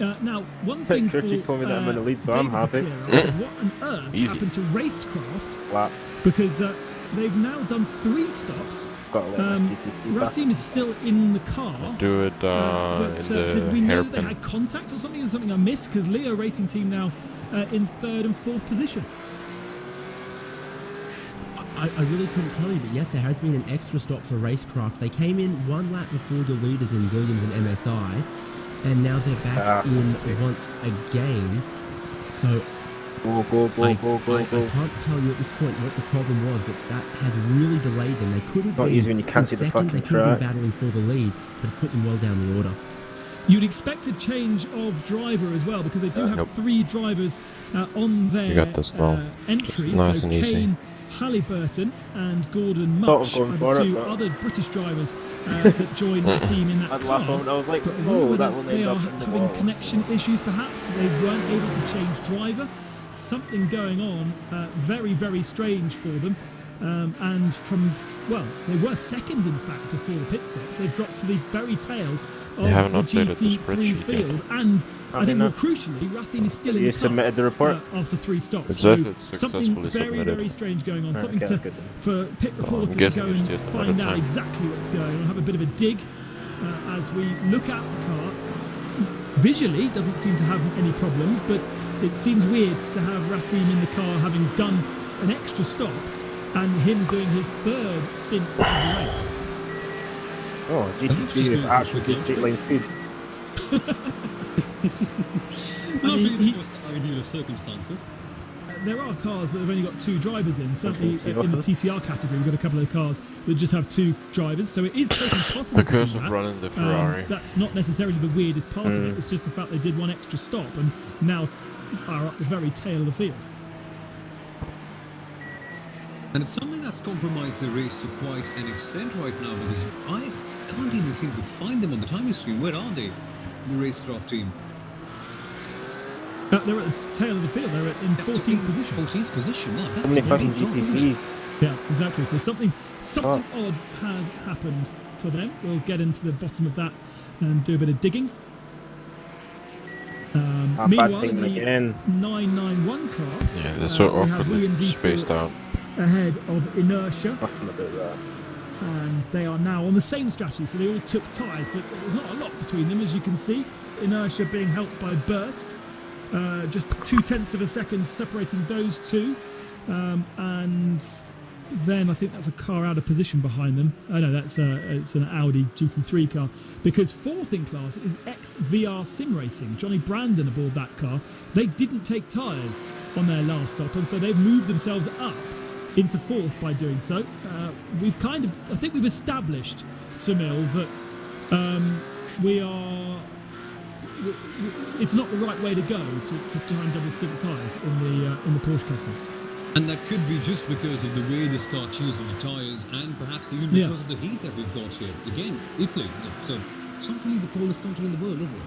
Now, one thing for Richie told me that I'm in the lead, so I'm David happy. to clear up is what on earth Easy. happened to Racecraft, Lap. because they've now done 3 stops. Got a little DTP back. Racine is still in the car. Do it But in the did we know they hairpin. had contact or something? Is something I missed? Because Leo Racing Team now in 3rd and 4th position. I really couldn't tell you, but yes, there has been an extra stop for Racecraft. They came in 1 lap before the leaders in Williams and MSI, and now they're back in once again. So Go, I go. can't tell you at this point what the problem was, but that has really delayed them. They could have Not been easy when you can't in see the second, fucking they could have been track. battling for the lead, but it's put them well down the order. You'd expect a change of driver as well, because they do have Nope. 3 drivers on their You got this, well. entry. Nice So and easy. Kane Halliburton and Gordon Thought Much of going are for the it, 2 but- other British drivers that joined the team in that At the car. last moment, I was like, But oh, whether that will they end are up in the having wall. connection issues, perhaps they weren't able to change driver. Something going on, very, very strange for them. And they were second in fact before the pit stops. They've dropped to the very tail of They haven't the updated the GT3 spreadsheet yet. field, and I Have think they more not? crucially, Racing is still in You the car submitted the report? after 3 stops. It So says it's something successfully very, submitted. very strange going on. Right, Something okay, to, that's good then. for pit Well, I'm reporter to guessing go it's and just find another out time. exactly what's going on. We'll have a bit of a dig as we look at the car. Visually, doesn't seem to have any problems, but it seems weird to have Racine in the car having done an extra stop and him doing his third stint of the race. Oh, GT3 with actual good straight line speed. Not mean, really the most ideal of circumstances. There are cars that have only got 2 drivers in. Certainly Okay, in the TCR category, we've got a couple of cars that just have 2 drivers. So it is totally possible The to do curse of that. running the Ferrari. That's not necessarily the weirdest part of it. It's just the fact they did one extra stop and now are at the very tail of the field. And it's something that's compromised the race to quite an extent right now, because I can't even seem to find them on the timing screen. Where are they, the racecraft team? They're at the tail of the field. They're in 14th position. 14th position. Wow, How that's many a fucking big drop, isn't it? GT3s? Yeah, exactly. So something odd has happened for them. We'll get into the bottom of that and do a bit of digging. Bad Meanwhile, thing in the again. 991 class, Yeah, they're so we have awkwardly Williams spaced Esports out. ahead of Inertia, Nothing about that. and they are now on the same strategy. So they all took tyres, but there's not a lot between them, as you can see. Inertia being helped by Burst, just 0.2 of a second separating those two, and then I think that's a car out of position behind them. Oh no, it's an Audi GT3 car, because 4th in class is XVR Sim Racing. Johnny Brandon aboard that car. They didn't take tyres on their last stop, and so they've moved themselves up into 4th by doing so. I think we've established, Sunil, that it's not the right way to go to try and double stick tyres in the Porsche category. And that could be just because of the way this car chews on the tyres, and perhaps even because of the heat that we've got here. Again, Italy. So it's not really the coldest country in the world, is it?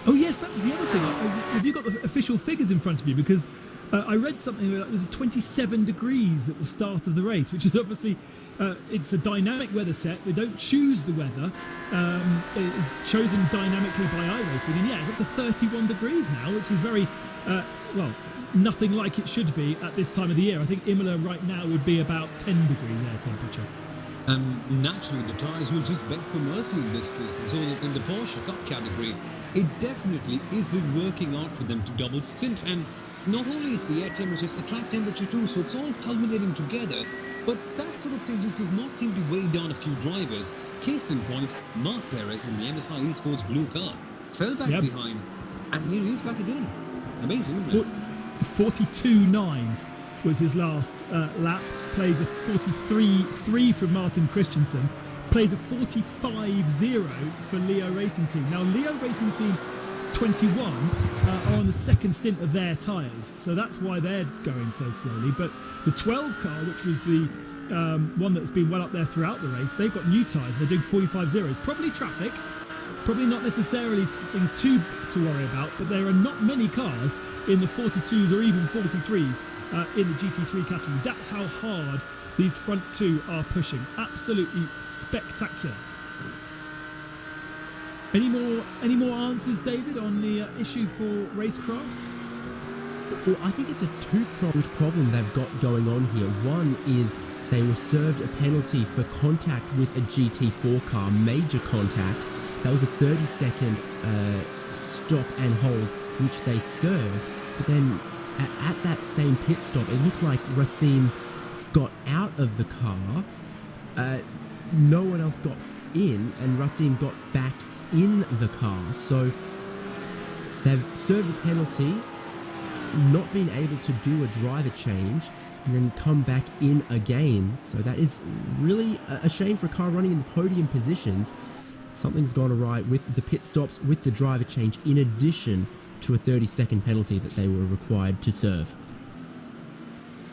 Oh yes, that was the other thing. Have you got the official figures in front of you? Because I read something that it was 27 degrees at the start of the race, which is obviously it's a dynamic weather set. They don't choose the weather; it's chosen dynamically by iRacing. And yeah, it's up to 31 degrees now, which is very nothing like it should be at this time of the year. I think Imola right now would be about 10 degree air temperature. And naturally, the tyres will just beg for mercy in this case. And so in the Porsche Cup category, it definitely isn't working out for them to double stint. And not only is the air temperature, it's the track temperature too, so it's all culminating together. But that sort of thing just does not seem to weigh down a few drivers. Case in point, Mark Perez in the IMSA Esports blue car fell back behind, and here he is back again. Amazing, isn't it? 42.9 was his last lap. Plays a 43.3 from Martin Christensen. Plays a 45.0 for Leo Racing Team. Now, Leo Racing Team 21 are on the second stint of their tyres, so that's why they're going so slowly. But the 12 car, which was the one that's been well up there throughout the race, they've got new tyres. They're doing 45.0s. Probably traffic, probably not necessarily something to worry about, but there are not many cars in the 42s or even 43s in the GT3 category. That's how hard these front two are pushing. Absolutely spectacular. Any more answers, David, on the issue for racecraft? Well, I think it's a two-pronged problem they've got going on here. One is they were served a penalty for contact with a GT4 car, major contact. That was a 30-second stop and hold, which they served. But then at that same pit stop, it looked like Racine got out of the car. No one else got in, and Racine got back in the car. So they've served a penalty, not been able to do a driver change, and then come back in again. So that is really a shame for a car running in the podium positions. Something's gone awry with the pit stops, with the driver change, in addition to a 30-second penalty that they were required to serve.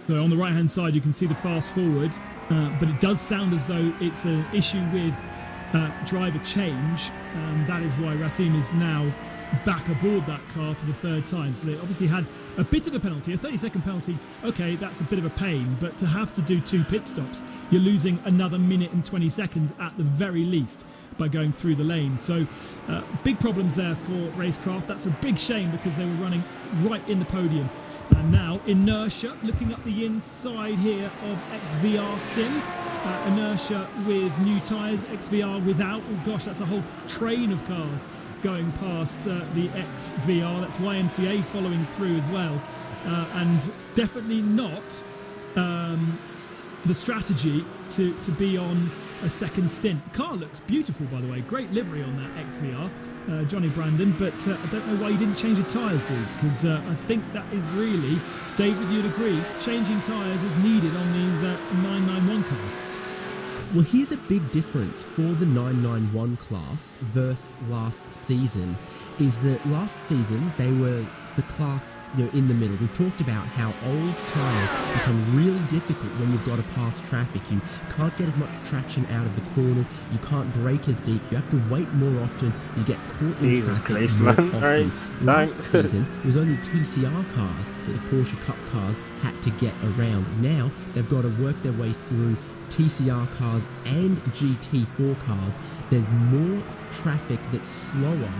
So on the right-hand side, you can see the fast forward, but it does sound as though it's an issue with driver change, and that is why Racine is now back aboard that car for the third time. So they obviously had a bit of a penalty, a 30-second penalty. Okay, that's a bit of a pain, but to have to do 2 pit stops, you're losing another minute and 20 seconds at the very least by going through the lane. So big problems there for racecraft. That's a big shame because they were running right in the podium. And now Inertia looking up the inside here of XVR Sim. Inertia with new tyres, XVR without. Oh gosh, that's a whole train of cars going past the XVR. That's YMCA following through as well. And definitely not the strategy to be on a second stint. The car looks beautiful, by the way. Great livery on that XVR, Johnny Brandon, but I don't know why you didn't change the tyres, dudes, because I think that is really, David, you'd agree, changing tyres is needed on these 991 cars. Well, here's a big difference for the 991 class versus last season, is that last season they were the class, in the middle. We've talked about how old tyres become really difficult when you've got to pass traffic. You can't get as much traction out of the corners, you can't brake as deep, you have to wait more often, you get caught in Jesus traffic Christ, more man. often. Alright, Last thanks. season, it was only TCR cars that the Porsche Cup cars had to get around. Now, they've got to work their way through TCR cars and GT4 cars. There's more traffic that's slower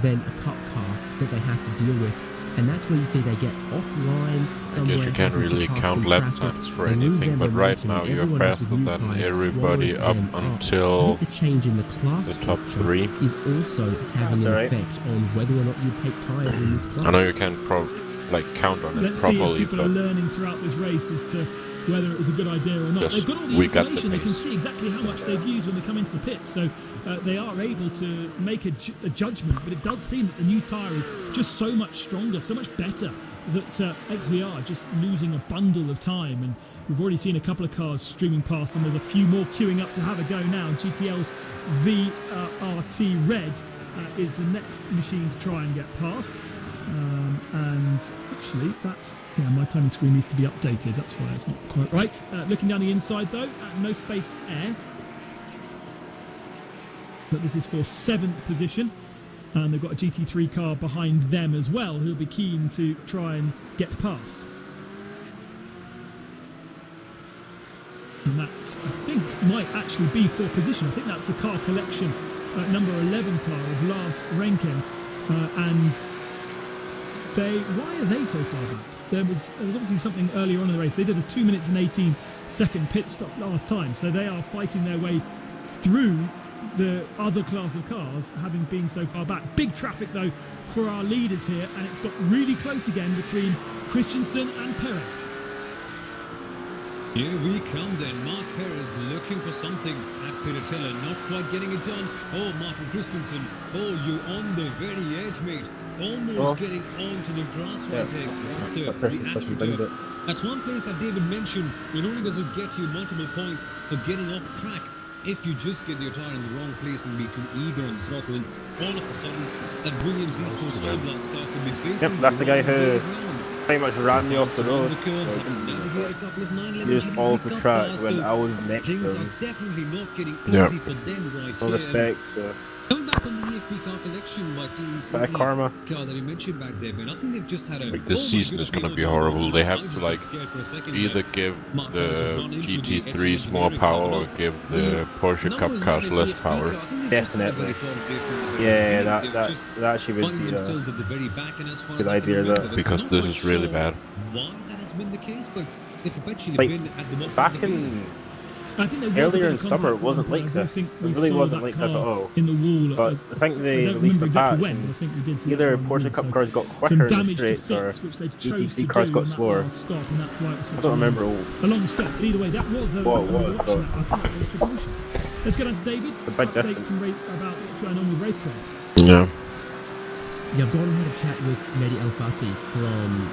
than a cup car that they have to deal with, and that's where you see they get offline somewhere. I guess you can't having to really pass count some lap traffic. times for They lose anything, their but right momentum, now and you're everyone else faster with new than tyres everybody swallows up them I until think the change in the class the top structure 3. is also having an alright. effect on whether or not you take tyres in this class. I know you can't count on it Let's see if properly, people are but learning throughout this race as to whether it was a good idea or not. Yes, They've got all the we got the information, they can pace. see exactly how much they've used when they come into the pit, so they are able to make a judgment, but it does seem that the new tyre is just so much stronger, so much better, that XVR are just losing a bundle of time, and we've already seen a couple of cars streaming past, and there's a few more queuing up to have a go now. GTL VRT Red is the next machine to try and get past. And actually, my timing screen needs to be updated. That's why it's not quite right. Looking down the inside, though, no space air. But this is for 7th position. And they've got a GT3 car behind them as well, who'll be keen to try and get past. And that, I think, might actually be 4th position. I think that's the car collection, number 11 car of Lars Renken. And why are they so far back? There was obviously something earlier on in the race. They did a 2 minutes and 18-second pit stop last time, so they are fighting their way through the other class of cars, having been so far back. Big traffic, though, for our leaders here, and it's got really close again between Christensen and Perez. Here we come then. Mark Perez looking for something at Piratella, not quite getting it done. Oh, Martin Christensen. Oh, you're on the very edge, mate. Almost getting onto the grass right there after the AstroTurf. That's one place that David mentioned. It only does it get you multiple points for getting off track. If you just get your tyre in the wrong place and be too eager on the throttle, all of a sudden that Williams East Coast Strobla's car could be facing. Yep, that's the guy who pretty much ran me off the road. Used all of the track when I was next to Things him. are definitely not getting Yeah. easy for them right No here. respect, so. Coming back on the EFP car collection, Michael, Karma. car that you mentioned back there, man. I think they've just had a. Like, this oh my season is goodness, gonna we be know horrible. They have I to, just like, got scared for a second either there. give Mark the Perez run into the GT3s excellent more American power or car. give the Porsche Cup Numbers cars on the less EFP power. car, I think they've just had a Definitely. very tough day from the very Yeah, beginning. that They've just actually would finding be themselves at the very back, and as far good as I can idea, remember, that. they're Because not this quite is really sure bad. why that has been the case, but they've perpetually Like, been at the bottom back of the field. in I think there was earlier a in bit of summer, it contact wasn't at one like point. I do this. think It we really saw wasn't that like this at car all. in the wall. But I think they don't released remember a exactly patch, when, and but I think we did see either that on the Porsche wall, Cup so cars got some quicker in the damage to straights, or fix, which they chose GT3 to cars do got in that slower. last stop, and that's why it was such I don't remember all. a long stop. But either way, that was a What it was, watch but- that. I think that was the position. Let's go down to David. The big Update difference. from about what's going on with Racecraft. Yeah. Yeah, I've gone and had a chat with Mehdi El Fathi from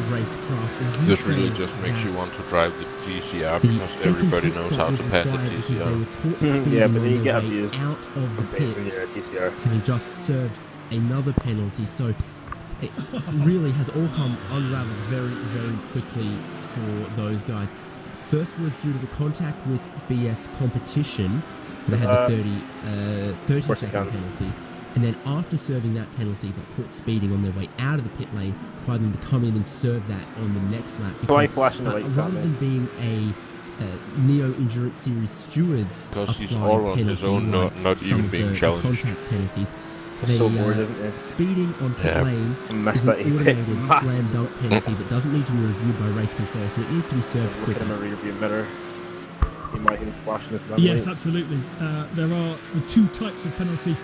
Racecraft, and he This really says just makes you that want to drive the TCR the because second everybody pit knows stop how to was pass the required because they TCR. were caught speeding Yeah, but on then you their get way abused out of the when pits, you're a TCR. having just served another penalty. So it really has all come unraveled very, very quickly for those guys. First was due to the contact with BS Competition. They had the 30-second count. penalty. And then after serving that penalty, they caught speeding on their way out of the pit lane, required them to come in and serve that on the next lap. Why Because, flashing the lights at rather me? than being a Neo Endurance Series stewards Because he's applied all on his penalty, own, like not some even of being the challenged. contact penalties, It's so bored, isn't it? speeding on pit Yeah. lane I is missed an that. He picked automated massive. slam dunk penalty that doesn't need to be reviewed by race control, so it needs to be served Look at quicker. him in the rear view mirror. He might even splashing his man Yes, lights. absolutely. There are the two types of penalty,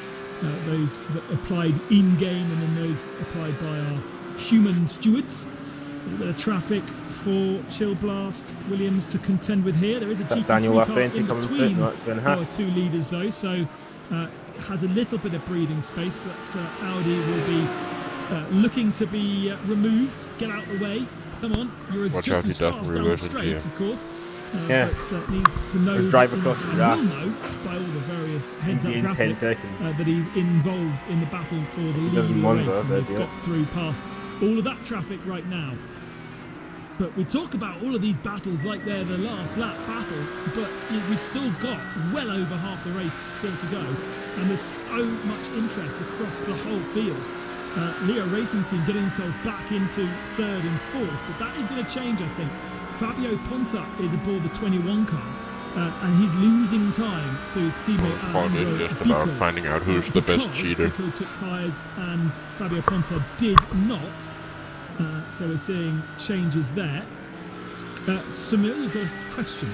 those that applied in-game and then those applied by our human stewards. A little bit of traffic for Chill Blast Williams to contend with here. There is a That's GT3 Daniel car Lafuente in coming through. between No, it's Van our Haas. two leaders though, so has a little bit of breathing space that Audi will be looking to be removed. Get out of the way. Come on, you're as Watch just out he as doesn't fast down the reverse into straight, you. of course. Yeah. But needs to know Or drive that across he's- the grass. and will know by all the various heads-up In 10 graphics seconds. that he's involved in the battle for the lead does in the Monza, race, and but we've yeah. got through past all of that traffic right now. But we talk about all of these battles like they're the last lap battle, but we've still got well over half the race still to go, and there's so much interest across the whole field. Leo Racing Team getting themselves back into third and fourth, but that is going to change, I think. Fabio Ponta is aboard the 21 car, and he's losing time to his teammate Spot Alejandro is just about Bico. finding out who's the best Because cheater. Bico took tyres and Fabio Ponta did not. So we're seeing changes there. Samir, you've got a question.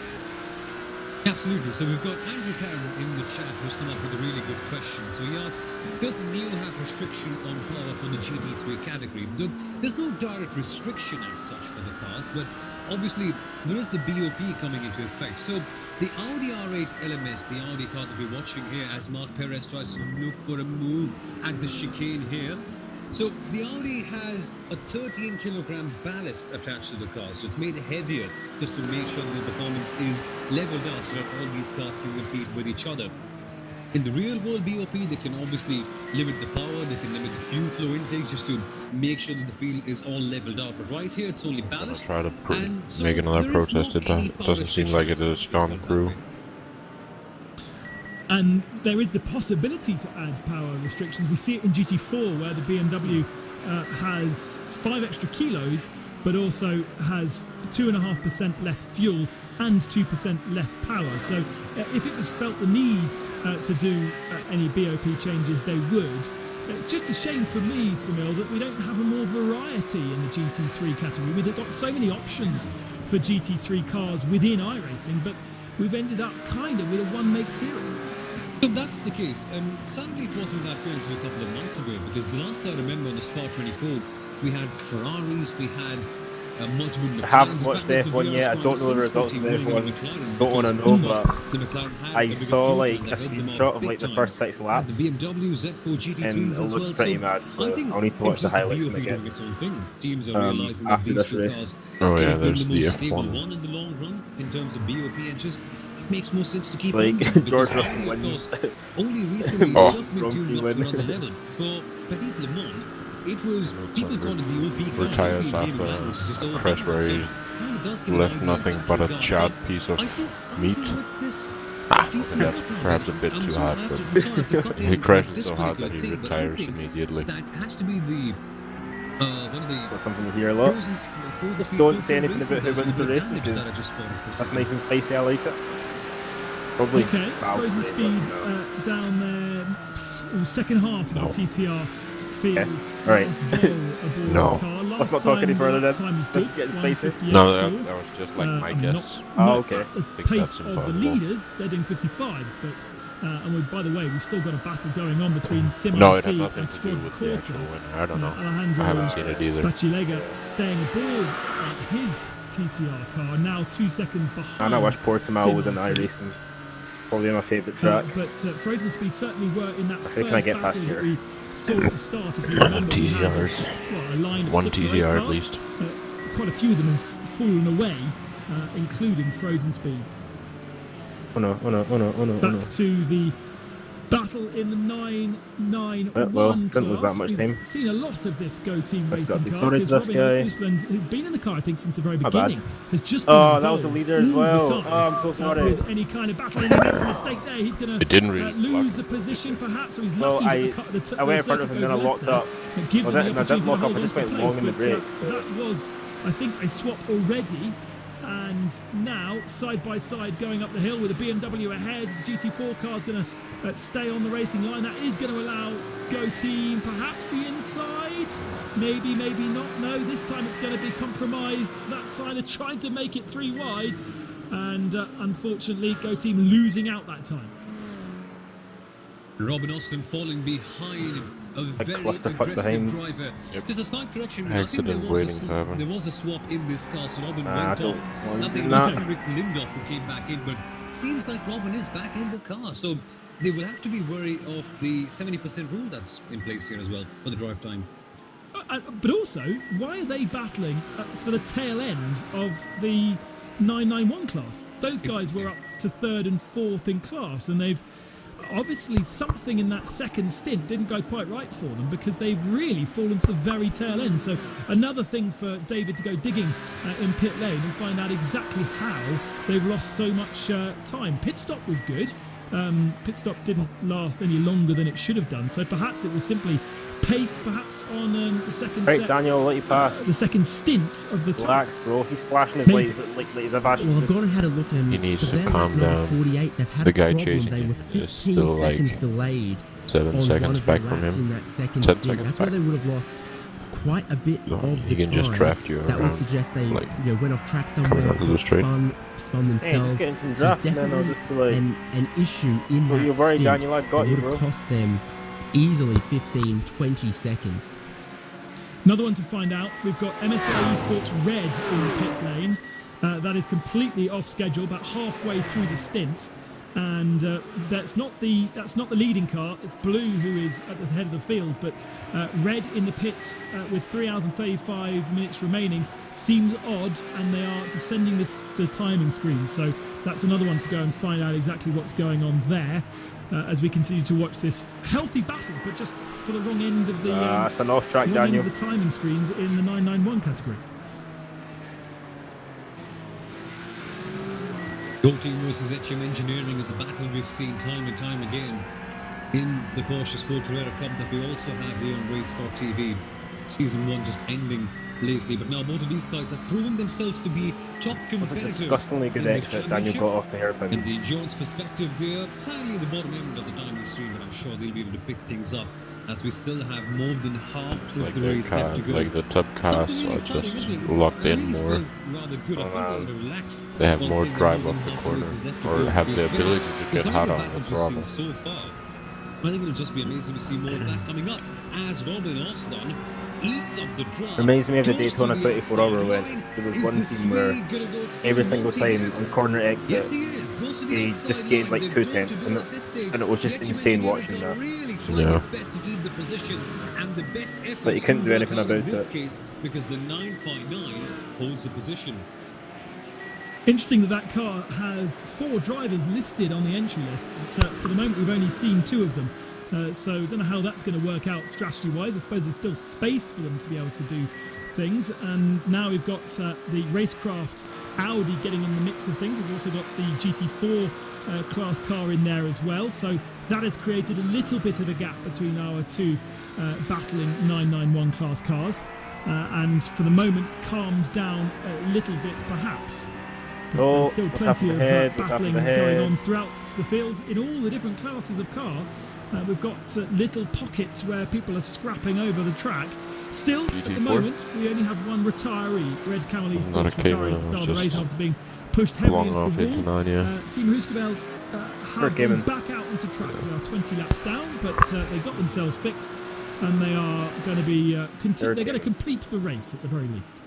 Absolutely. So we've got Andrew Carroll in the chat who's come up with a really good question. So he asks, does the Neo have restriction on power for the GT3 category? There's no direct restriction as such for the cars, but obviously there is the BOP coming into effect. So the Audi R8 LMS, the Audi car that we're watching here as Mark Perez tries to look for a move at the chicane here. So the Audi has a 13 kilogram ballast attached to the car, so it's made heavier just to make sure that the performance is leveled out so that all these cars can compete with each other. In the real world BOP, they can obviously limit the power, they can limit the fuel flow intake just to make sure that the field is all leveled out. But right here, it's only I'm gonna ballast. try to and so make another there is protest. not any It power doesn't seem like it restriction has as such, gone let's put it through. that way. And there is the possibility to add power restrictions. We see it in GT4 where the BMW has 5 extra kilos, but also has 2.5% less fuel and 2% less power. So if it was felt the need to do any BOP changes, they would. It's just a shame for me, Samil, that we don't have a more variety in the GT3 category. We've got so many options for GT3 cars within iRacing, but we've ended up kind of with a one-make series. So that's the case, and sadly it wasn't that way until a couple of months ago, because the last I remember on the Spa 24, we had Ferraris, we had multiple McLarens. I haven't In fact, watched there's a F1 yet. I VR don't know the Squad results of team winning F1. with McLaren Don't want to because know, almost but the McLaren had I a bigger saw fuel like tank a that held them screenshot out of big like the time. first 6 And laps, the BMW Z4 and GT3s it as well. looked pretty So mad. I So think I'll need to watch it's the just the highlights BOP again. doing its own thing. Teams are realizing that after these this two race. cars Oh yeah, have been there's the the most stable F1. one in the long run in terms of BOP, and just it makes more sense to keep Like, on them, because George Audi, Russell of wins. course, only recently Oh. just been Grumpy tuned up to win. another level. For Petit Le Mans, it was people called it the OP car. Retires OP in gaming after language, it's just a OP. crash where So he kind of does give an left idea nothing of but a that charred regard. piece of I see something meat. with this Ah, DC that's car perhaps a that bit I'm too sorry, hard, I have but to- I'm sorry, I have to cut he in with crashes this so hard particular that he thing, but I retires think immediately. that has to be the one of the Got something to hear a lot. Just don't say anything about who wins the race, because that's nice and spicy. I like it. Probably. Okay, Valve frozen today, speed but, no. down there. Second half of No. the TCR field. Okay, alright. Aboard No. car. Let's not talk any further then. Time is Let's good, get spicy. 1:58.4. No, that was just like my I mean, guess. Oh, not okay. at the think pace that's of the impossible. leaders, they're doing 55s, but by the way, we've still got a battle going on between Sim No, it had IC nothing and to do Squad with the Corsa. actual winner. I don't know. Alejandro I haven't seen it either. Bachilega staying aboard his TCR car, now 2 seconds behind. And I wish Portimao was in Sim IC. iRacing. Probably my favourite track. But Frozen Speed certainly were in that Okay, first can I get past battle that here? we saw at the start. If you remember, we had, TCRs. well, a line of One 6 or 8 TCR at cars. least. Quite a few of them have fallen away, including Frozen Speed. Oh no, oh no, oh no, oh no, oh no. Back to the battle in the 991 well, class. didn't lose that much We've time. seen a lot of this Go Team Let's go racing see car Torres, because this Robin guy. Usland, who's been in the car I think since the very Not bad. beginning, has just been Oh, that was the involved leader as all well. the time, Oh, I'm so sorry. with any kind of battle. He makes a mistake there, he's going It didn't really to lose block the position perhaps, so he's Well, lucky I- that the I went in front of him, then I locked up. It gives Well, him that- the no, I didn't opportunity lock to up, I hold just on went to long in the place, but, brakes, so- that was, I think, a swap already. And now, side by side, going up the hill with a BMW ahead. The GT4 car's going to stay on the racing line. That is going to allow Go Team perhaps the inside. Maybe, maybe not. No, this time it's going to be compromised. That time they're trying to make it 3 wide. And unfortunately, Go Team losing out that time. Robin Austin falling behind a very clusterfuck aggressive behind. driver. Yep. Just a slight correction. I think Accident waiting to happen. there was a swap in this car, so Robin I went don't off. want I to think do it was that. Henrik Lindhoff who came back in, but seems like Robin is back in the car, so they will have to be wary of the 70% rule that's in place here as well for the drive time. But also, why are they battling for the tail end of the 991 class? Those guys were up to 3rd and 4th in class, and they've obviously something in that second stint didn't go quite right for them, because they've really fallen to the very tail end. So another thing for David to go digging in pit lane and find out exactly how they've lost so much time. Pit stop was good. Pit stop didn't last any longer than it should have done, so perhaps it was simply pace, perhaps on the second Right, set, Daniel, I'll let you pass. the second stint of the time. Relax, bro. He's flashing his Maybe. lights like he's a bashing. Well, I've gone and had a look, and He needs for to their calm lap number down. 48, they've had The a guy problem. chasing They him were is 15 still, like, seconds delayed 7 on one seconds of the back from laps him. in that second 10 stint. seconds That's why back. they would have lost quite a bit No, of he the can time. just draft you That would around, suggest they like, went off track somewhere, onto the straight. spun Hey, themselves. just getting some So draft, and then I'll definitely just be like, an issue in well, that you're worried, stint Daniel. I got that you, would bro. have cost them easily 15, 20 seconds. Another one to find out, we've got MSA Esports Red in the pit lane. That is completely off schedule, about halfway through the stint, and that's not the leading car. It's Blue who is at the head of the field, but Red in the pits with 3 hours and 35 minutes remaining seems odd, and they are descending the timing screen. So that's another one to go and find out exactly what's going on there as we continue to watch this healthy battle, but just for the wrong end of the That's an off track, wrong end Daniel. of the timing screens in the 991 category. Go Team versus HM Engineering is a battle we've seen time and time again in the Porsche Sport Carrera Cup that we also have here on Race Sport TV. Season 1 just ending lately, but now both of these guys have proven themselves to be top It was a competitors disgustingly good in this exit. Daniel championship. got off the And hairpin. the endurance perspective, they're slightly at the bottom end of the diamond stream, but I'm sure they'll be able to pick things up as we still have more than half of Like the the race left to go. like the top It's not cars really are exciting, just is it? locked I in really more. feel rather good. I Oh, think man. they're relaxed. They have once more they know drive more off than the half corner, races left to or go. have the They're ability to get kind hot of on battles the we've seen throttle. so far. I think it'll just be amazing to see more of that coming up as Robin Aslan eats up the draft. Reminds me of the goes to Daytona the 24 outside hour when line. there was Is one the team where Swede gonna go for every the single multi-year? time on corner Yes, exit, he is. Goes to the he outside just gave line. like They've 2 got to tenths, do and it at this stage. and it was just The insane engineering watching car that. really trying Yeah. its best to keep the position, and the best effort But you couldn't do work anything out in about this it. case because the 959 holds the position. Interesting that that car has 4 drivers listed on the entry list, but for the moment we've only seen 2 of them. So I don't know how that's going to work out strategy-wise. I suppose there's still space for them to be able to do things. And now we've got the Racecraft Audi getting in the mix of things. We've also got the GT4 class car in there as well. So that has created a little bit of a gap between our 2 battling 991 class cars. And for the moment calmed down a little bit perhaps. But Oh, there's still what's plenty happened of ahead? What's battling happened going ahead? on throughout the field in all the different classes of car. We've got little pockets where people are scrapping over the track. Still, at the GT4? moment, we only have one retiree, Red Camel Not a Esports retiring at the Cayman, start of the race just after being pushed heavily long off into the into wall. 9, yeah. Team Husqvarna have gone Cayman. back out onto track. They are 20 laps down, but they got themselves fixed, and they are going to be they're going to complete the race at the very least.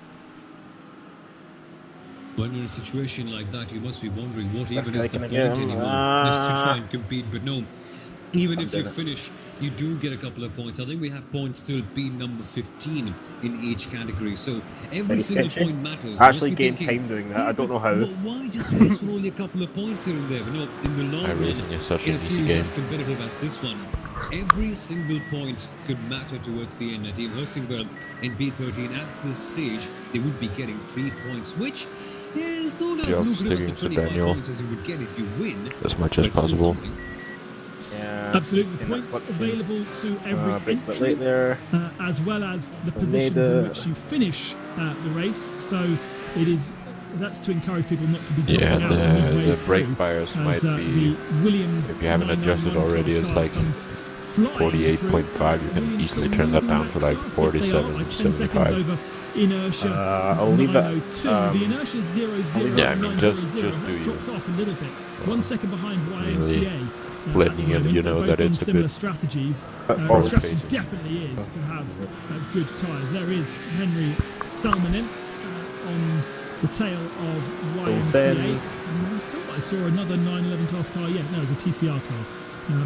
When you're in a situation like that, you must be wondering what That's even is the like point again. anymore, just to try and compete. But no, even if you done it. finish, you do get a couple of points. I think we have points still being number 15 in each category. So every Very single sketchy. point matters. I actually You must be gained thinking, time doing that. yeah, I don't know how. But why just race for only a couple of points here and there? But no, in the long run, iRacing is such in an a easy series game. as competitive as this one, every single point could matter towards the end. Team Husqvarna in B13 at this stage, they would be getting 3 points, which is not as Yeah, lucrative as the sticking to 25 Daniel points as you would get if you win. As much but as still possible. something. Yeah. Absolutely, in that points slipstream. available to every A bit entry, late there. as well as the We positions made, in which you finish the race. So it is that's to encourage people not to be dropping Yeah, out midway the brake through, bias as, might the be, Williams if you haven't 991 adjusted already, class it's car like comes flying 48.5. You through. can Williams easily still turn that leading down to like class. Yes, they are, 47, like 10 seconds 75. over inertia. I'll leave that. 902. The inertia 0-0 Yeah, I and mean, 900 just has do you. dropped off a little bit. 1 second behind YMCA. Really? letting at the you moment. know They're that both on it's a similar bit strategies. The forward strategy facing. definitely is to have good tyres. There is Henry Salmonen on the tail of YMCA. And I thought I saw another 911 class car. Yeah, no, it was a TCR car.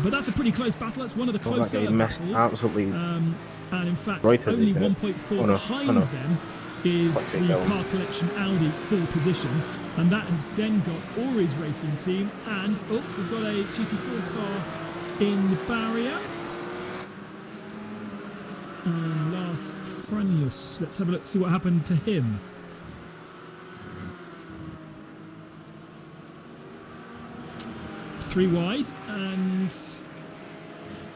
But that's a pretty close battle. That's one of the Oh, that closer guy missed battles. absolutely. And in fact, Right as only he did. 1.4 Oh, no. behind Oh, no. them is What's it the going? car collection Audi full position. And that has then got Ori's racing team. And, we've got a GT4 car in the barrier. And Lars Franius. Let's have a look, see what happened to him. Three wide and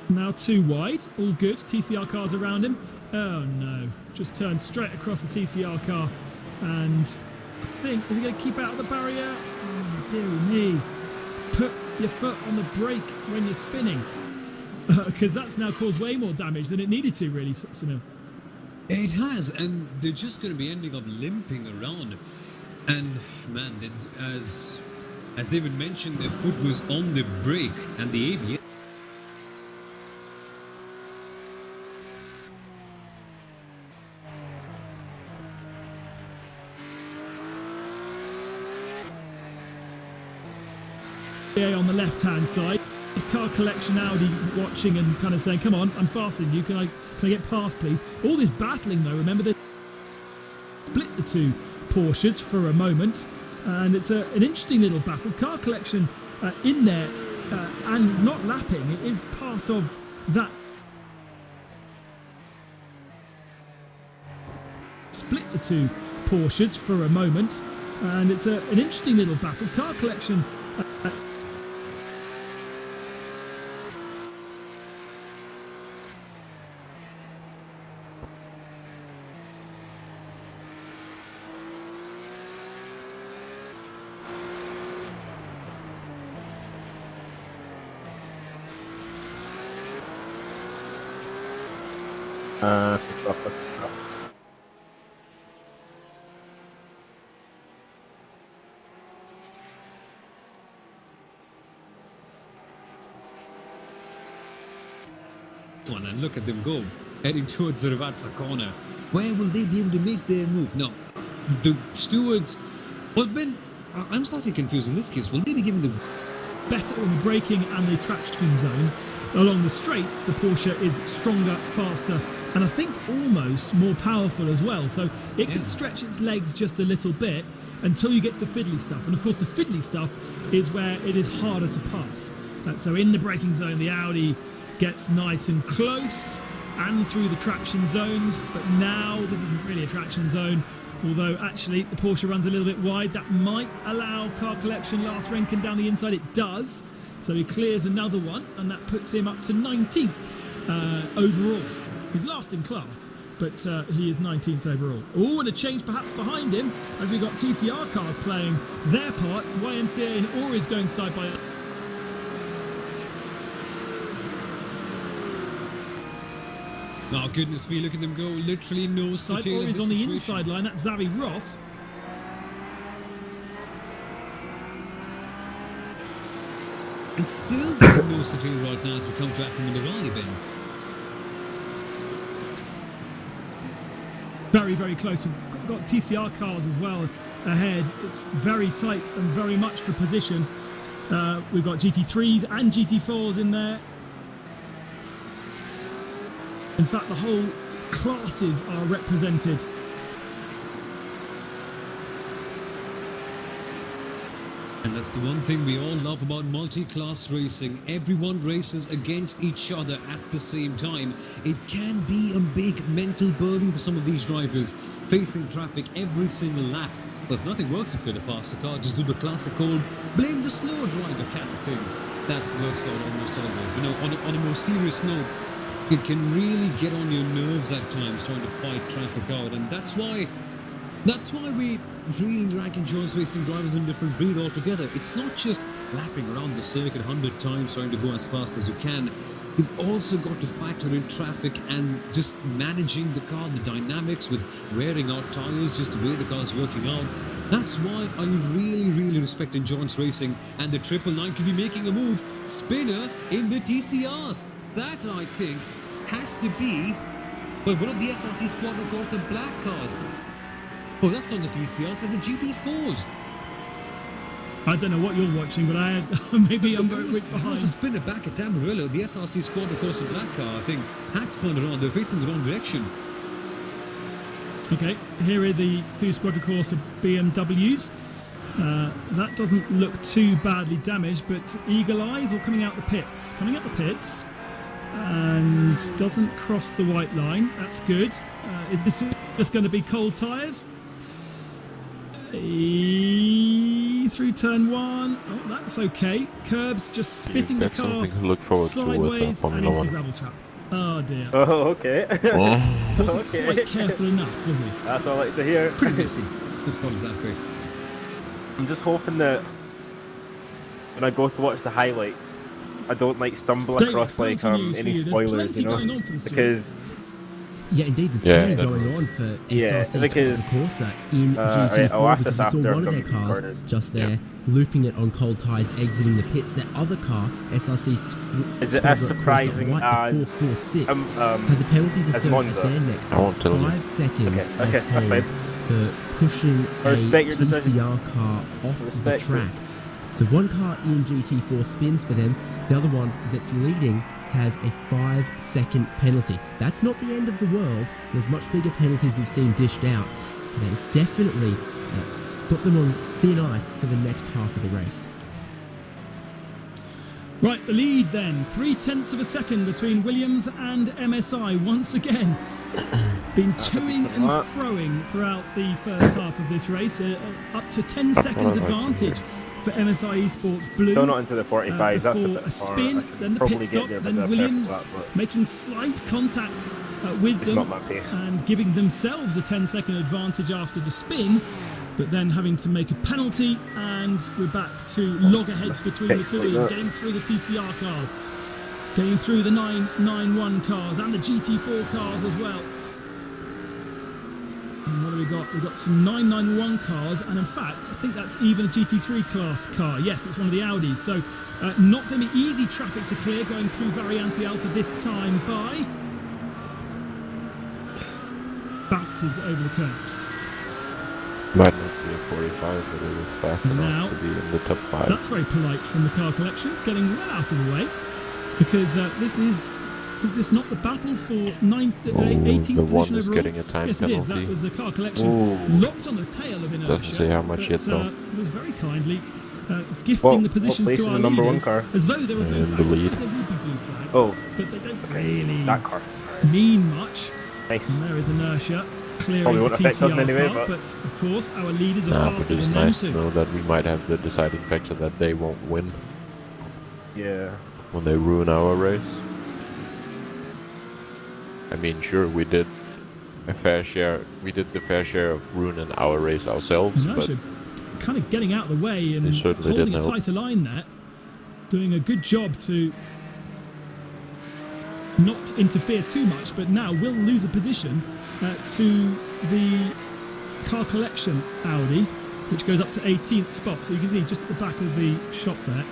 now 2 wide. All good. TCR cars around him. Oh no. Just turned straight across the TCR car. And I think, is he going to keep out of the barrier? Oh, dearie me. Put your foot on the brake when you're spinning. Because that's now caused way more damage than it needed to, really, Sunil. It has, and they're just going to be ending up limping around. And man, as David mentioned, their foot was on the brake and the ABS. On the left-hand side, car collection Audi watching and kind of saying, "Come on, I'm faster than you. Can I get past, please?" All this battling, though. Remember, they split the two Porsches for a moment, and it's an interesting little battle. Car collection in there, and it's not lapping. It is part of that. Split the two Porsches for a moment, and it's an interesting little battle. Car collection. That's tough. One, and look at them go, heading towards the Ravazza corner. Where will they be able to make their move? No, the stewards. Well, Ben, I'm slightly confused in this case. Will they be giving the better on the braking and the traction zones? Along the straights, the Porsche is stronger, faster, and I think almost more powerful as well. So it can stretch its legs just a little bit until you get the fiddly stuff. And of course, the fiddly stuff is where it is harder to pass. So in the braking zone, the Audi gets nice and close and through the traction zones. But now this isn't really a traction zone. Although actually the Porsche runs a little bit wide. That might allow car collection Lars Renken down the inside. It does. So he clears another one, and that puts him up to 19th overall. He's last in class, but he is 19th overall. Oh, and a change perhaps behind him, as we've got TCR cars playing their part. YMCA and Ori's going side by side. Oh goodness me, look at them go, literally nose to tail. Ori's on the inside line, that's Xavi Ross. And still going nose to tail right now as we come to Acton in the Valley, Ben. Very, very close. We've got TCR cars as well ahead. It's very tight and very much for position. We've got GT3s and GT4s in there. In fact, the whole classes are represented. And that's the one thing we all love about multi-class racing. Everyone races against each other at the same time. It can be a big mental burden for some of these drivers, facing traffic every single lap. But if nothing works if you're the faster car, just do the classic old blame the slow driver kind of thing. That works out almost always. You know, on a more serious note, it can really get on your nerves at times trying to fight traffic out, and that's why we really like endurance racing drivers in different breed altogether. It's not just lapping around the circuit 100 times trying to go as fast as you can. You've also got to factor in traffic and just managing the car, the dynamics with wearing out tires, just the way the car's working out. That's why I really respect Endurance Racing, and the 999 could be making a move. Spinner in the TCRs. That, I think, has to be one of the SRC Squad Records and black cars. Oh, that's on the TCRs, they're the GT4s. I don't know what you're watching, but maybe I'm very quick There was a behind. spinner back at Amarillo, the SRC Squad Records and black car, I think, had spun around. They're facing the wrong direction. Okay, here are the two Quadricorsa BMWs. That doesn't look too badly damaged, but Eagle Eyes all coming out the pits. Coming out the pits and doesn't cross the white line. That's good. Is this just going to be cold tyres? Through turn one. Oh, that's okay. Curbs just spitting the That's car something to look forward to with sideways and Formula into the 1. gravel trap. Oh dear. Oh, okay. Wasn't okay. quite careful enough, was he? That's what I like to hear. Pretty messy. Let's call it that way. I'm just hoping that when I go to watch the highlights, I don't like stumble David, across like plenty news for any you. There's spoilers, plenty you know, going on for the streets. because Yeah, indeed, there's Yeah, plenty definitely. going on for Yeah, SRC because, Corsa in alright, I'll GT4 ask because this we saw after one of I've their got these cars corners. just there, looping it on cold tyres, exiting the pits. Their other car, SRC Is it as surprising as, 446, um, has a penalty to as serve Monza? at their next I won't tell you. 5 seconds Okay, of that's fine. hold for pushing I respect your a decision. TCR car off the Respect it. track. So one car in GT4 spins for them, the other one that's leading has a 5-second penalty. That's not the end of the world. There's much bigger penalties we've seen dished out, but it's definitely got them on thin ice for the next half of the race. Right, the lead then. 0.3 of a second between Williams and MSI once again. Been toing and froing throughout the first half of this race. Up to 10 seconds advantage for MSI Esports Blue. Still not into the 45s, that's a Before bit a far. spin, I could then the probably pit get stop, there, but then they're Williams perfect for that, but making slight contact with it's them not my pace. and giving themselves a 10-second advantage after the spin, but then having to make a penalty, and we're back to loggerheads between the two of them, getting through the TCR cars, getting through the 991 cars and the GT4 cars as well. And what have we got? We've got some 991 cars, and in fact, I think that's even a GT3 class car. Yes, it's one of the Audis. So, not going to be easy traffic to clear going through Variante Alta this time by bounces over the curbs. Might not be a 45, but it was fast Now, enough to be in the top 5. That's very polite from the car collection, getting well out of the way, because this is not the battle for 18th the one position is overall. getting a time Yes, it is. That penalty. was the car collection Ooh. locked on the tail of Inertia. Doesn't say how much but, yet, though. was very kindly gifting the positions place to is our the number one leaders car? as though they were blue In the flags. I lead. suppose they would be blue flags, Oh, but they don't okay, really that car. mean much. Nice. And there is Inertia clearing Probably the won't affect us in TCR any way, car, but- but of course our leaders are Nah, but faster it's than them nice to too. know that we might have the deciding factor that they won't win Yeah. when they ruin our race. I mean, sure, we did a fair share. We did the fair share of ruining our race ourselves, but Inertia kind of getting out of the way and They certainly holding a didn't help. tighter line there, doing a good job to not interfere too much, but now will lose a position to the car collection Audi, which goes up to 18th spot. So you can see just at the back of the shop there,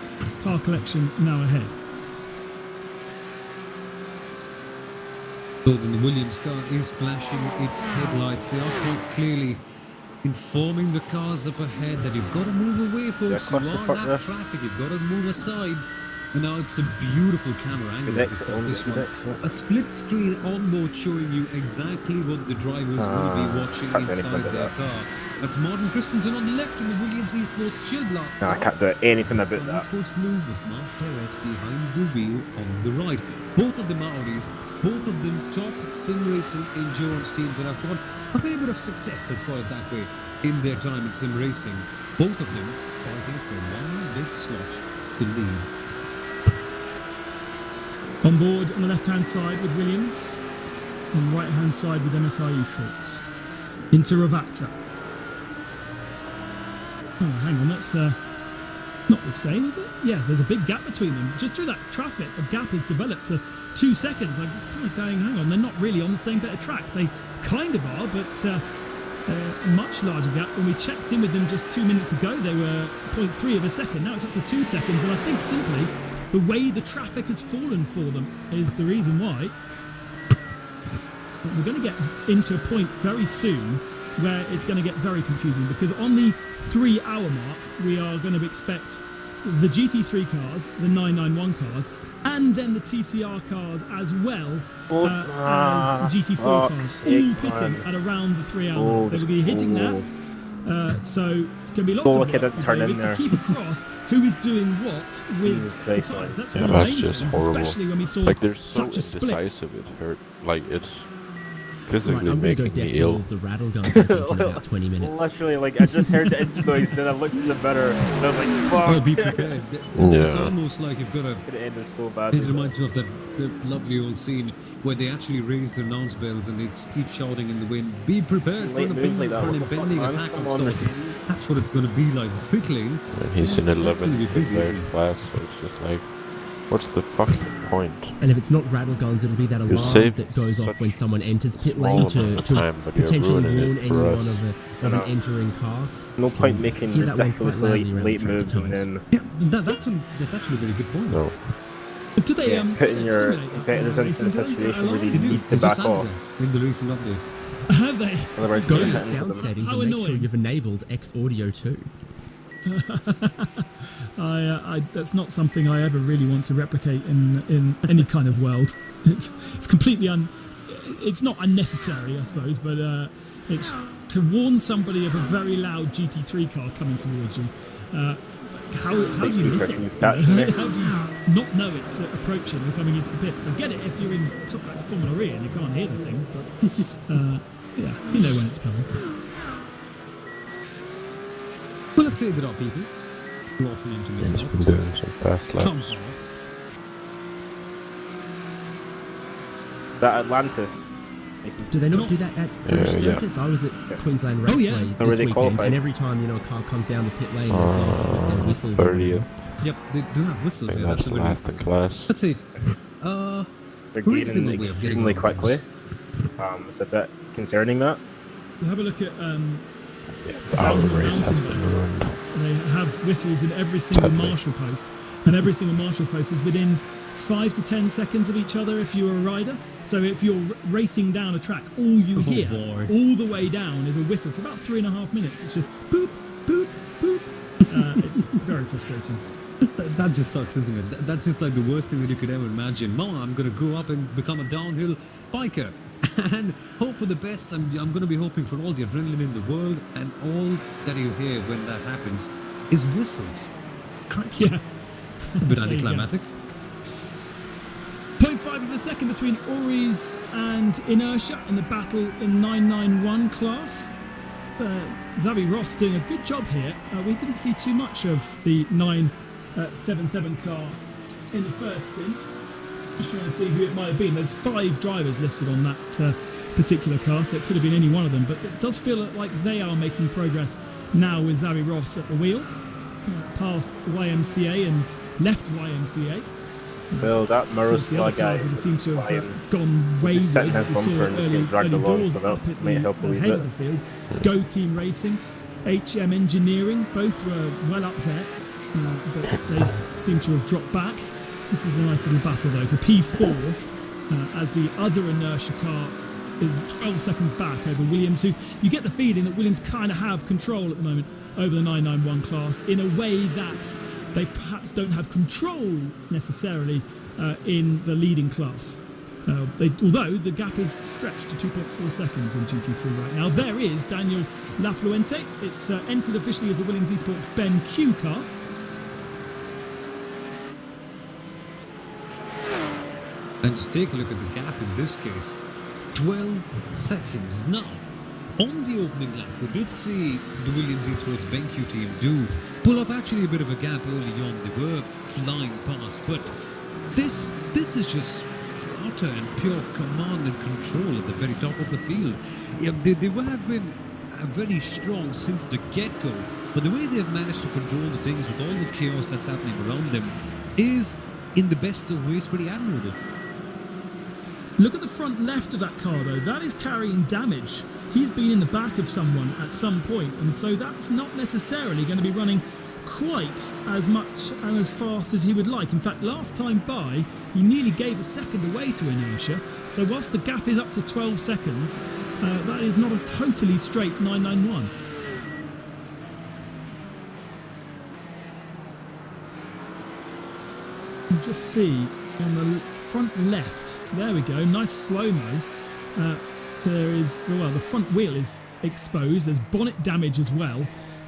car collection now ahead. So the Williams car is flashing its headlights. They are quite clearly informing the cars up ahead that you've got to move away, folks. You clusterfuck are that this. traffic. You've got to move aside. And now it's a beautiful camera angle. Good We've exit, got only this good one. exit. A split screen on board showing you exactly what the drivers will be watching can't do anything inside about their that. car. That's Martin Christensen on the left in the Williams Esports Chill Blast. No, I can't do anything about Nissan that. Esports Blue with Mark Perez behind the wheel on the right. Both of them Audis, both of them top sim racing endurance teams that have got a fair bit of success, let's call it that way, in their time in sim racing. Both of them fighting for one big slot to lead. On board on the left-hand side with Williams, on the right-hand side with MSI Esports. Into Ravazza. Oh, hang on, that's not the same, is it? Yeah, there's a big gap between them. Just through that traffic, a gap has developed to 2 seconds. Like, it's kind of going, hang on, they're not really on the same bit of track. They kind of are, but much larger gap. When we checked in with them just 2 minutes ago, they were 0.3 of a second. Now it's up to 2 seconds, and I think simply the way the traffic has fallen for them is the reason why. We're going to get into a point very soon where it's going to get very confusing, because on the 3-hour mark we are going to expect the GT3 cars, the 991 cars, and then the TCR cars as well as GT4 cars, all pitting at around the 3-hour mark. They will be hitting that. So it's going to be lots of work for David to keep across who is doing what with the tyres. That's one of the main just things, horrible. especially when we saw Like they're so such a split. indecisive, it hurt. Like it's Right, physically I'm going to go making deaf me for all ill. of the rattle guns I think in about 20 minutes. Literally, like, I just heard the engine noise, then I looked in the mirror, and I was like, fuck. Oh, be prepared. It's Yeah. almost like you've got a... The end is so bad. It reminds me of that lovely old scene where they actually raise their announce bells and they keep shouting in the wind, be prepared for Late an moves like that, for an what the fuck, impending man? attack Come of on, sorts. That's what it's going to be like. Pit lane. And he's in That's gonna be 11th busy, in their isn't it? class, so it's just like, what's the fucking point? And if it's not rattle guns, it'll be that You alarm save that goes off such when someone enters pit small lane to amount of time, but you're potentially ruining warn it for anyone us. of an entering car. No point making Hear that one quite ridiculously loudly around late the track moves at and times. then Yeah, that's actually a very good point. No. But do they putting your simulate that competitors on into racing the zones, situation that where they alarm? need to They just back off. added that in the recent update. Have they? Otherwise, Go you're to hitting sound them. settings How and make sure annoying. you've enabled X audio too. That's not something I ever really want to replicate in any kind of world. It's completely it's not unnecessary, I suppose, but it's to warn somebody of a very loud GT3 car coming towards you. How do you miss it? Makes me catching it. How do you not know it's approaching and coming into the pits? I get it if you're in something like Formula E and you can't hear the things, but yeah, you know when it's coming. Well, let's say there are people who are often into He's missing been out. doing some fast Tom laps. Hall. That Atlantis. Do they not do that at British yeah. circuits? I was at Queensland Oh, Raceway yeah. Or were this they weekend, qualified? and every time a car comes down the pit lane, there's guys with their whistles. or 30th. whatever. Yep, they do have I whistles think here. that's That's a the very, last in class. let's see. They're Who is the gaining way of getting extremely around quickly. It's a bit concerning that. Have a look at Our the race has mountain been bike. ruined. They have whistles in every single Sadly. marshal post, and every single marshal post is within 5 to 10 seconds of each other if you're a rider. So if you're racing down a track, all you hear boy. all the way down is a whistle for about 3.5 minutes. It's just boop, boop, boop. Very frustrating. That just sucks, isn't it? That's just like the worst thing that you could ever imagine. Mama, I'm going to grow up and become a downhill biker and hope for the best. I'm going to be hoping for all the adrenaline in the world, and all that you hear when that happens is whistles. Crikey. Yeah. A bit There you go. anticlimactic. 0.5 of a second between Ori's and Inertia in the battle in 991 class. Xavi Ross doing a good job here. We didn't see too much of the 977 car in the first stint. Just trying to see who it might have been. There's 5 drivers listed on that particular car, so it could have been any one of them. But it does feel like they are making progress now with Xavi Ross at the wheel. Past YMCA and left YMCA. Well, that Of course, the Mirosla other guy cars that seem to have flying. gone Just wayward. setting his We saw bumper and just early, getting dragged early along, doors so up that at might the help a wee head bit. of the field. Go Team Racing, HM Engineering, both were well up there, but they seem to have dropped back. This is a nice little battle though for P4, as the other Inertia car is 12 seconds back over Williams, who you get the feeling that Williams kind of have control at the moment over the 991 class in a way that they perhaps don't have control necessarily in the leading class. Although the gap is stretched to 2.4 seconds in GT3 right now. There is Daniel Lafluente. It's entered officially as the Williams Esports Ben Q car. And just take a look at the gap in this case. 12 seconds. Now, on the opening lap, we did see the Williams Esports BenQ team do pull up actually a bit of a gap early on. They were flying past, but this is just utter and pure command and control at the very top of the field. Yeah, they have been very strong since the get-go, but the way they've managed to control the things with all the chaos that's happening around them is, in the best of ways, pretty admirable. Look at the front left of that car though, that is carrying damage. He's been in the back of someone at some point, and so that's not necessarily going to be running quite as much and as fast as he would like. In fact, last time by, he nearly gave a second away to inertia. So whilst the gap is up to 12 seconds, that is not a totally straight 991. You can just see on the front left, there we go, nice slow-mo. There is, well, the front wheel is exposed, there's bonnet damage as well.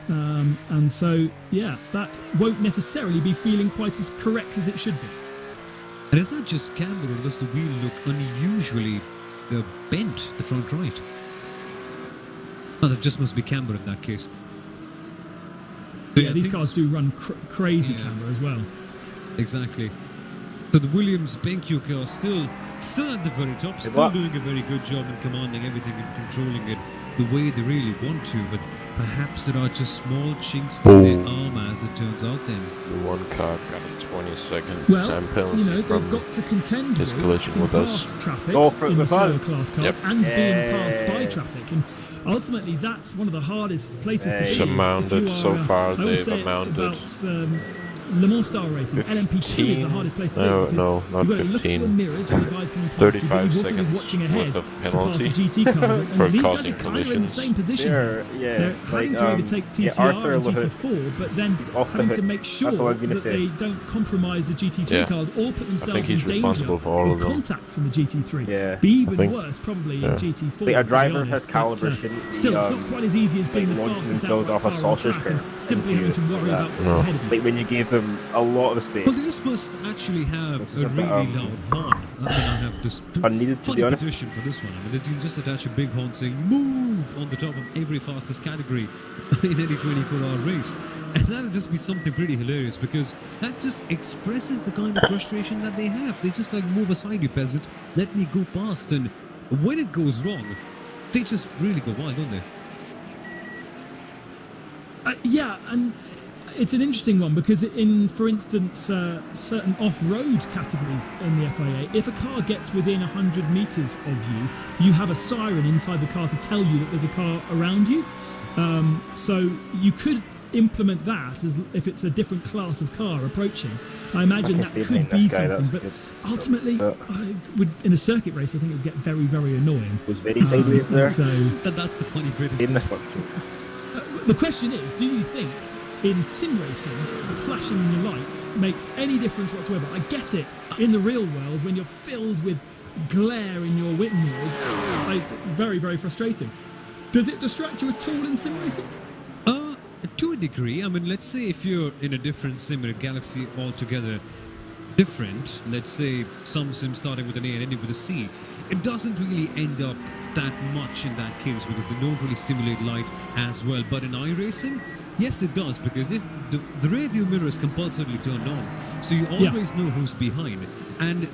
And so, yeah, that won't necessarily be feeling quite as correct as it should be. And is that just camber, or does the wheel look unusually bent, the front right? Oh, that just must be camber in that case. So yeah, these cars do run crazy camber as well. Exactly. So the Williams BenQ car still at the very top, still doing a very good job in commanding everything and controlling it the way they really want to, but perhaps there are just small chinks in their armor, as it turns out then. The one car got a 20-second well, time penalty you know, from they've got to contend his with collision to with pass us. traffic For in the slower us. class cars Yep. and being passed by traffic. And ultimately, that's one of the hardest places to be. It's If amounted you are, so far. I would They've say amounted about, Le Mans style racing, LMP2 is the hardest place to be. because No, not you've got to look at your 15. mirrors when the guys coming past 35 you, but you've also been seconds watching ahead worth of to pass penalty the GT cars. for And these guys are causing kind of in the collisions. same position. They're, yeah, They're having to overtake TCR Arthur and Lehoux. GT4, but then off the having to hook. make sure That's all I'm gonna that say. they don't compromise the GT3 Yeah. cars or put I themselves think he's in danger responsible for all of of them. contact from the GT3. Yeah. Be even think- worse probably yeah. in GT4. Like, a to be driver honest, has but, caliber shouldn't be, still, it's not quite as easy as being the launching fastest themselves outright off a car on sausage track and curve simply into having to worry that. about what's No. ahead of you. Like when you gave them a lot of space. Well, they just must actually have Which is a a bit, really loud horn. I mean, I have this Unneeded, to funny be honest. petition for this one. I mean, that you can just attach a big horn saying "move" on the top of every fastest category in any 24-hour race, and that'll just be something pretty hilarious, because that just expresses the kind of frustration that they have. They just like, move aside, you peasant, let me go past. And when it goes wrong, they just really go wild, don't they? Yeah, and it's an interesting one because in, for instance, certain off-road categories in the FIA, if a car gets within 100 metres of you, you have a siren inside the car to tell you that there's a car around you. So you could implement that as if it's a different class of car approaching. I imagine that could be something, but ultimately, I would, in a circuit race, I think it would get very, very annoying. Was very sideways there. So That's the funny bit. They missed much too. the question is, do you think in sim racing, flashing your lights makes any difference whatsoever? I get it in the real world when you're filled with glare in your windows, very, very frustrating. Does it distract you at all in sim racing? To a degree. I mean, let's say if you're in a different sim, in a galaxy altogether different, let's say some sim starting with an A and ending with a C, it doesn't really end up that much in that case because they don't really simulate light as well. But in iRacing, yes, it does, because if the rear view mirror is compulsorily turned on, so you always know who's behind. And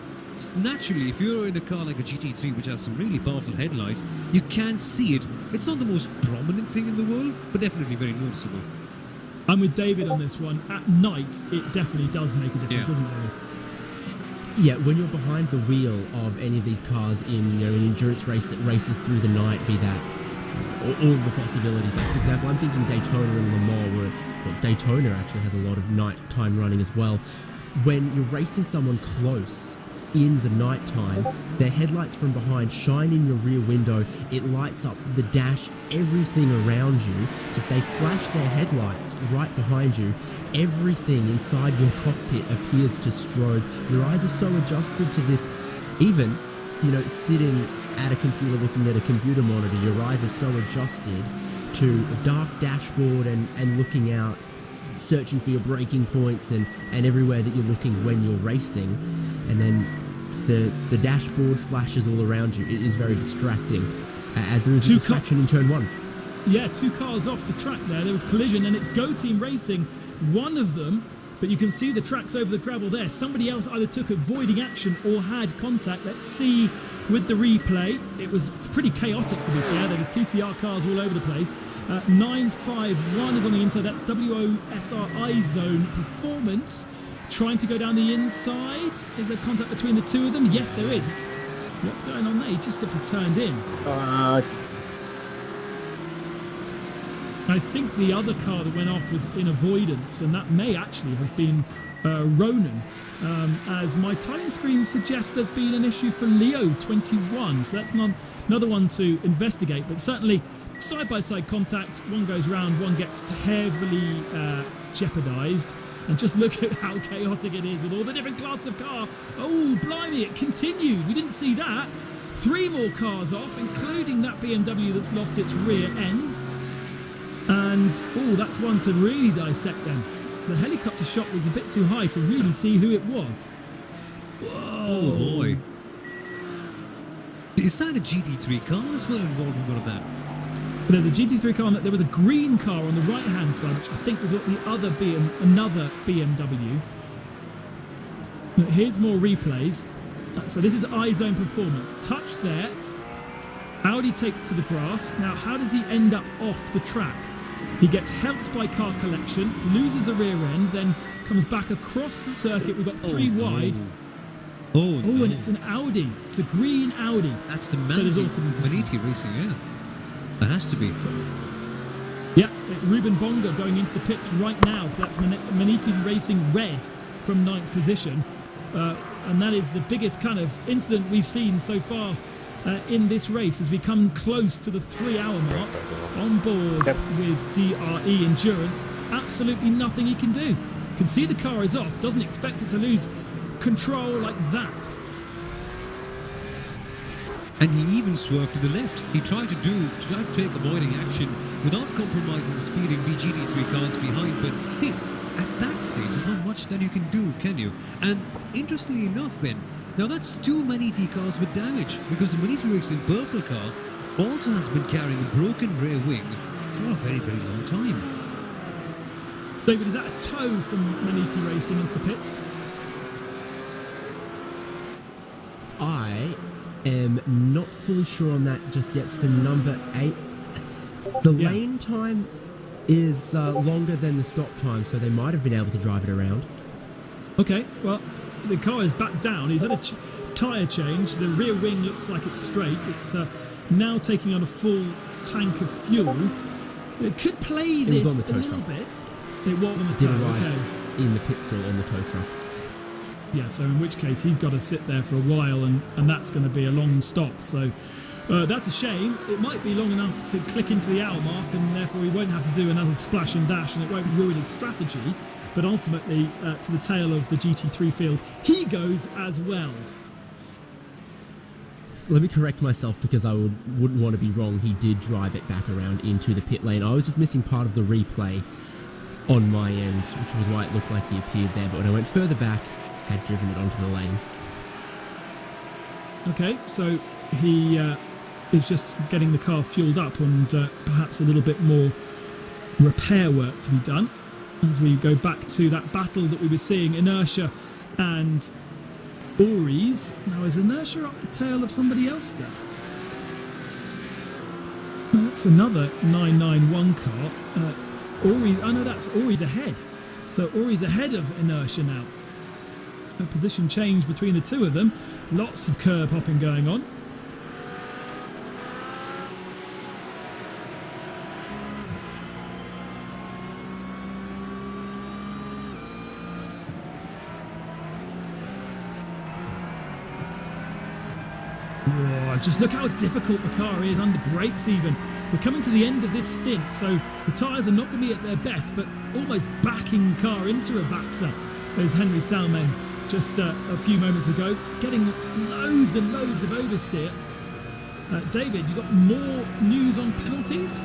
naturally, if you're in a car like a GT3, which has some really powerful headlights, you can see it. It's not the most prominent thing in the world, but definitely very noticeable. I'm with David on this one. At night, it definitely does make a difference, doesn't it, David? Yeah, when you're behind the wheel of any of these cars in, an endurance race that races through the night, be that all the possibilities. Like, for example, I'm thinking Daytona and Le Mans, where Daytona actually has a lot of nighttime running as well. When you're racing someone close in the night time, their headlights from behind shine in your rear window. It lights up the dash, everything around you. So if they flash their headlights right behind you, everything inside your cockpit appears to strobe. Your eyes are so adjusted to this. Even, sitting at a computer looking at a computer monitor, your eyes are so adjusted to a dark dashboard and looking out, searching for your braking points and everywhere that you're looking when you're racing. And then the dashboard flashes all around you. It is very distracting, as there is a distraction in turn one. Yeah, two cars off the track there. There was collision, and it's Go Team Racing, one of them, but you can see the tracks over the gravel there. Somebody else either took avoiding action or had contact. Let's see with the replay. It was pretty chaotic, to be fair. There was TTR cars all over the place. 951 is on the inside. That's WOSRI zone performance. Trying to go down the inside. Is there contact between the two of them? Yes, there is. What's going on there? He just simply turned in. I think the other car that went off was in avoidance, and that may actually have been Ronan. As my time screen suggests, there's been an issue for Leo 21, so that's another one to investigate. But certainly, side-by-side contact, one goes round, one gets heavily jeopardised. And just look at how chaotic it is with all the different classes of car. Oh, blimey, it continued. We didn't see that. 3 more cars off, including that BMW that's lost its rear end. And, oh, that's one to really dissect then. The helicopter shot was a bit too high to really see who it was. Whoa. Oh, boy. Is that a GT3 car as well involved in all of that? There's a GT3 car, there was a green car on the right-hand side, which I think was another BMW. Here's more replays. So this is iZone performance. Touch there. Audi takes to the grass. Now, how does he end up off the track? He gets helped by car collection, loses the rear end, then comes back across the circuit. We've got 3 wide. Oh, no. And it's an Audi. It's a green Audi. That's the Maniti Racing, yeah. That has to be. So, yeah, Ruben Bonga going into the pits right now. So that's Maniti Racing red from 9th position. And that is the biggest kind of incident we've seen so far in this race as we come close to the 3-hour mark on board with DRE Endurance. Absolutely nothing he can do. Can see the car is off, doesn't expect it to lose control like that. And he even swerved to the left. He tried to take avoiding action without compromising the speed of GT3 cars behind. But hey, at that stage, there's not much that you can do, can you? And interestingly enough, Ben, now that's 2 Maniti cars with damage, because the Maniti Racing purple car also has been carrying a broken rear wing for a very, very long time. David, is that a tow from Maniti Racing into the pits? I am not fully sure on that just yet. It's the number 8. The lane time is longer than the stop time, so they might have been able to drive it around. Okay, well, the car is back down. He's had a tyre change. The rear wing looks like it's straight. It's now taking on a full tank of fuel. It could play this a little bit. It was on the tow, okay. In the pit stall on the tow truck. Yeah, so in which case he's got to sit there for a while, and that's going to be a long stop. So that's a shame. It might be long enough to click into the hour mark, and therefore he won't have to do another splash and dash, and it won't ruin his strategy. But ultimately, to the tail of the GT3 field, he goes as well. Let me correct myself, because I wouldn't want to be wrong. He did drive it back around into the pit lane. I was just missing part of the replay on my end, which was why it looked like he appeared there. But when I went further back, had driven it onto the lane. Okay, so he is just getting the car fueled up, and perhaps a little bit more repair work to be done as we go back to that battle that we were seeing, Inertia and Ories. Now, is Inertia up the tail of somebody else there? That's another 991 car. Ories, oh no, that's Ories ahead. So Ories ahead of Inertia now. A position change between the two of them. Lots of curb hopping going on. Whoa, just look how difficult the car is under brakes even. We're coming to the end of this stint, so the tyres are not going to be at their best, but almost backing the car into a Vatsa. There's Henry Salmen just a few moments ago, getting loads and loads of oversteer. David, you got more news on penalties?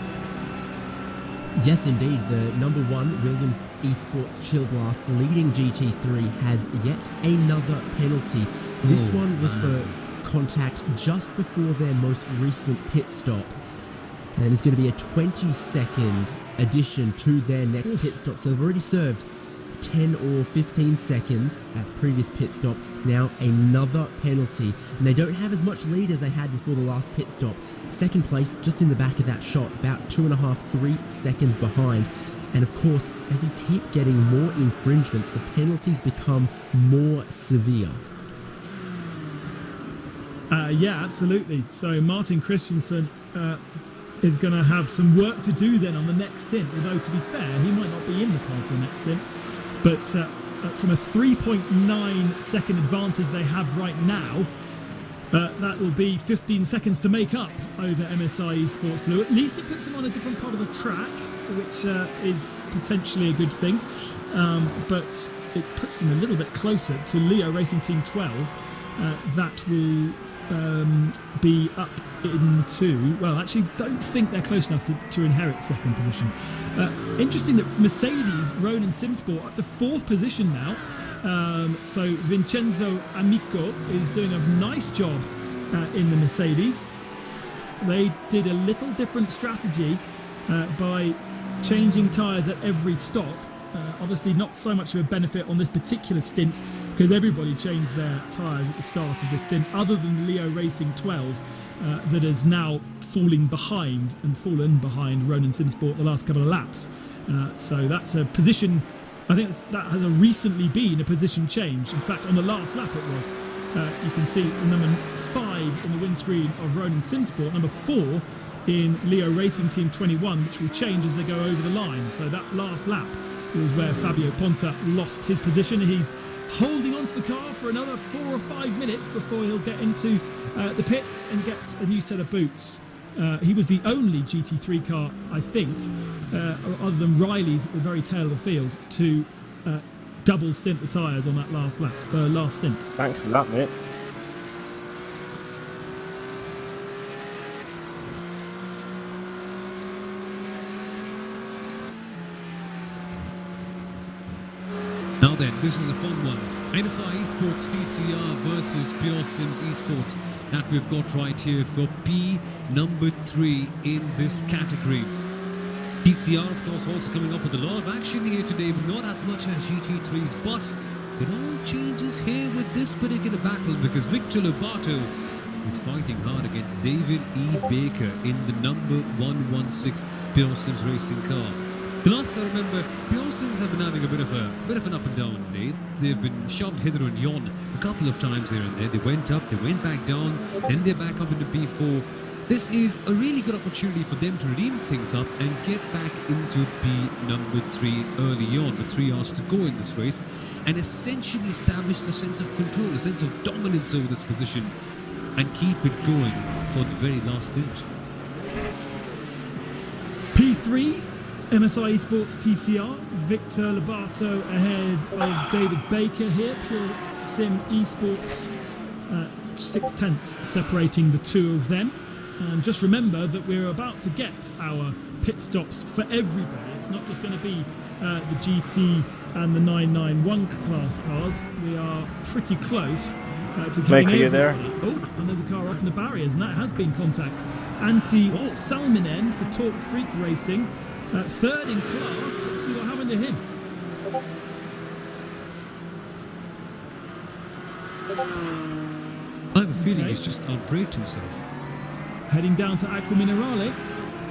Yes, indeed. The number 1 Williams Esports Chill Blast leading GT3 has yet another penalty. This one was for contact just before their most recent pit stop. And it's going to be a 20-second addition to their next pit stop. So they've already served 10 or 15 seconds at previous pit stop. Now another penalty. And they don't have as much lead as they had before the last pit stop. Second place, just in the back of that shot, about 2.5-3 seconds behind. And of course, as you keep getting more infringements, the penalties become more severe. Yeah, absolutely. So Martin Christensen is going to have some work to do then on the next stint. Although, to be fair, he might not be in the car for the next stint. But from a 3.9 second advantage they have right now, that will be 15 seconds to make up over MSI Esports Blue. At least it puts them on a different part of the track, which is potentially a good thing. But it puts them a little bit closer to Leo Racing Team 12. That will be up into, well, actually don't think they're close enough to inherit second position. Interesting that Mercedes, Ronan Simsport, up to fourth position now. So Vincenzo Amico is doing a nice job in the Mercedes. They did a little different strategy by changing tyres at every stop. Obviously not so much of a benefit on this particular stint because everybody changed their tyres at the start of the stint, other than Leo Racing 12 that is now fallen behind Ronan Simsport the last couple of laps. So that's a position, I think that has recently been a position change. In fact, on the last lap it was. You can see the number 5 in the windscreen of Ronan Simsport, number 4 in Leo Racing Team 21, which will change as they go over the line. So that last lap was where Fabio Ponta lost his position. He's holding onto the car for another 4 or 5 minutes before he'll get into the pits and get a new set of boots. He was the only GT3 car, I think, other than Riley's at the very tail of the field, to double stint the tyres on that last lap, last stint. Thanks for that, mate. Now then, this is a fun one. IMSA Esports TCR versus Pure Sims Esports. That we've got right here for P number 3 in this category. TCR, of course, also coming up with a lot of action here today, not as much as GT3s, but it all changes here with this particular battle because Victor Lobato is fighting hard against David E. Baker in the number 116 Pure Sims racing car. The last I remember, Pure Sims have been having a bit of an up and down day. They've been shoved hither and yon a couple of times here and there. They went up, they went back down, then they're back up into P4. This is a really good opportunity for them to redeem things up and get back into P number 3 early on, with 3 hours to go in this race, and essentially establish a sense of control, a sense of dominance over this position, and keep it going for the very last stint. P3. MSI Esports TCR, Victor Lobato ahead of David Baker here. Pure Sim Esports, 6/10 separating the two of them. And just remember that we're about to get our pit stops for everybody. It's not just going to be the GT and the 991 class cars. We are pretty close to getting Baker, you there? Oh, and there's a car off in the barriers, and that has been contact. Antti Salminen for Talk Freak Racing. Third in class. Let's see what happened to him. I have a feeling he's just outbraked himself. Heading down to Aqua Minerale.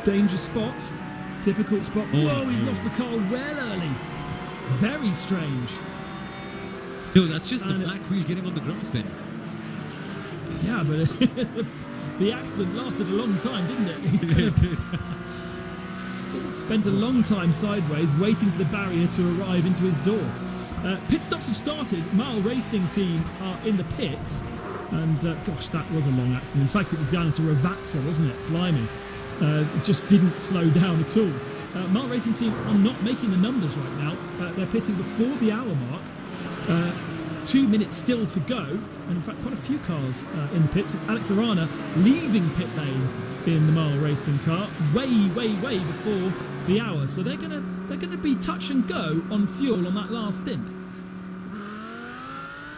Danger spot. Difficult spot. Whoa, he's lost the car well early. Very strange. No, that's just the black wheel getting on the grass bin. Yeah, but the accident lasted a long time, didn't it? It did. Spent a long time sideways waiting for the barrier to arrive into his door. Pit stops have started. Mile Racing team are in the pits, and gosh, that was a long accident. In fact, it was down into Ravazza, wasn't it? Blimey. It just didn't slow down at all. Mile Racing team are not making the numbers right now. They're pitting before the hour mark. 2 minutes still to go, and in fact quite a few cars in the pits. Alex Arana leaving pit lane in the Mile Racing car way before the hour, so they're gonna be touch and go on fuel on that last stint.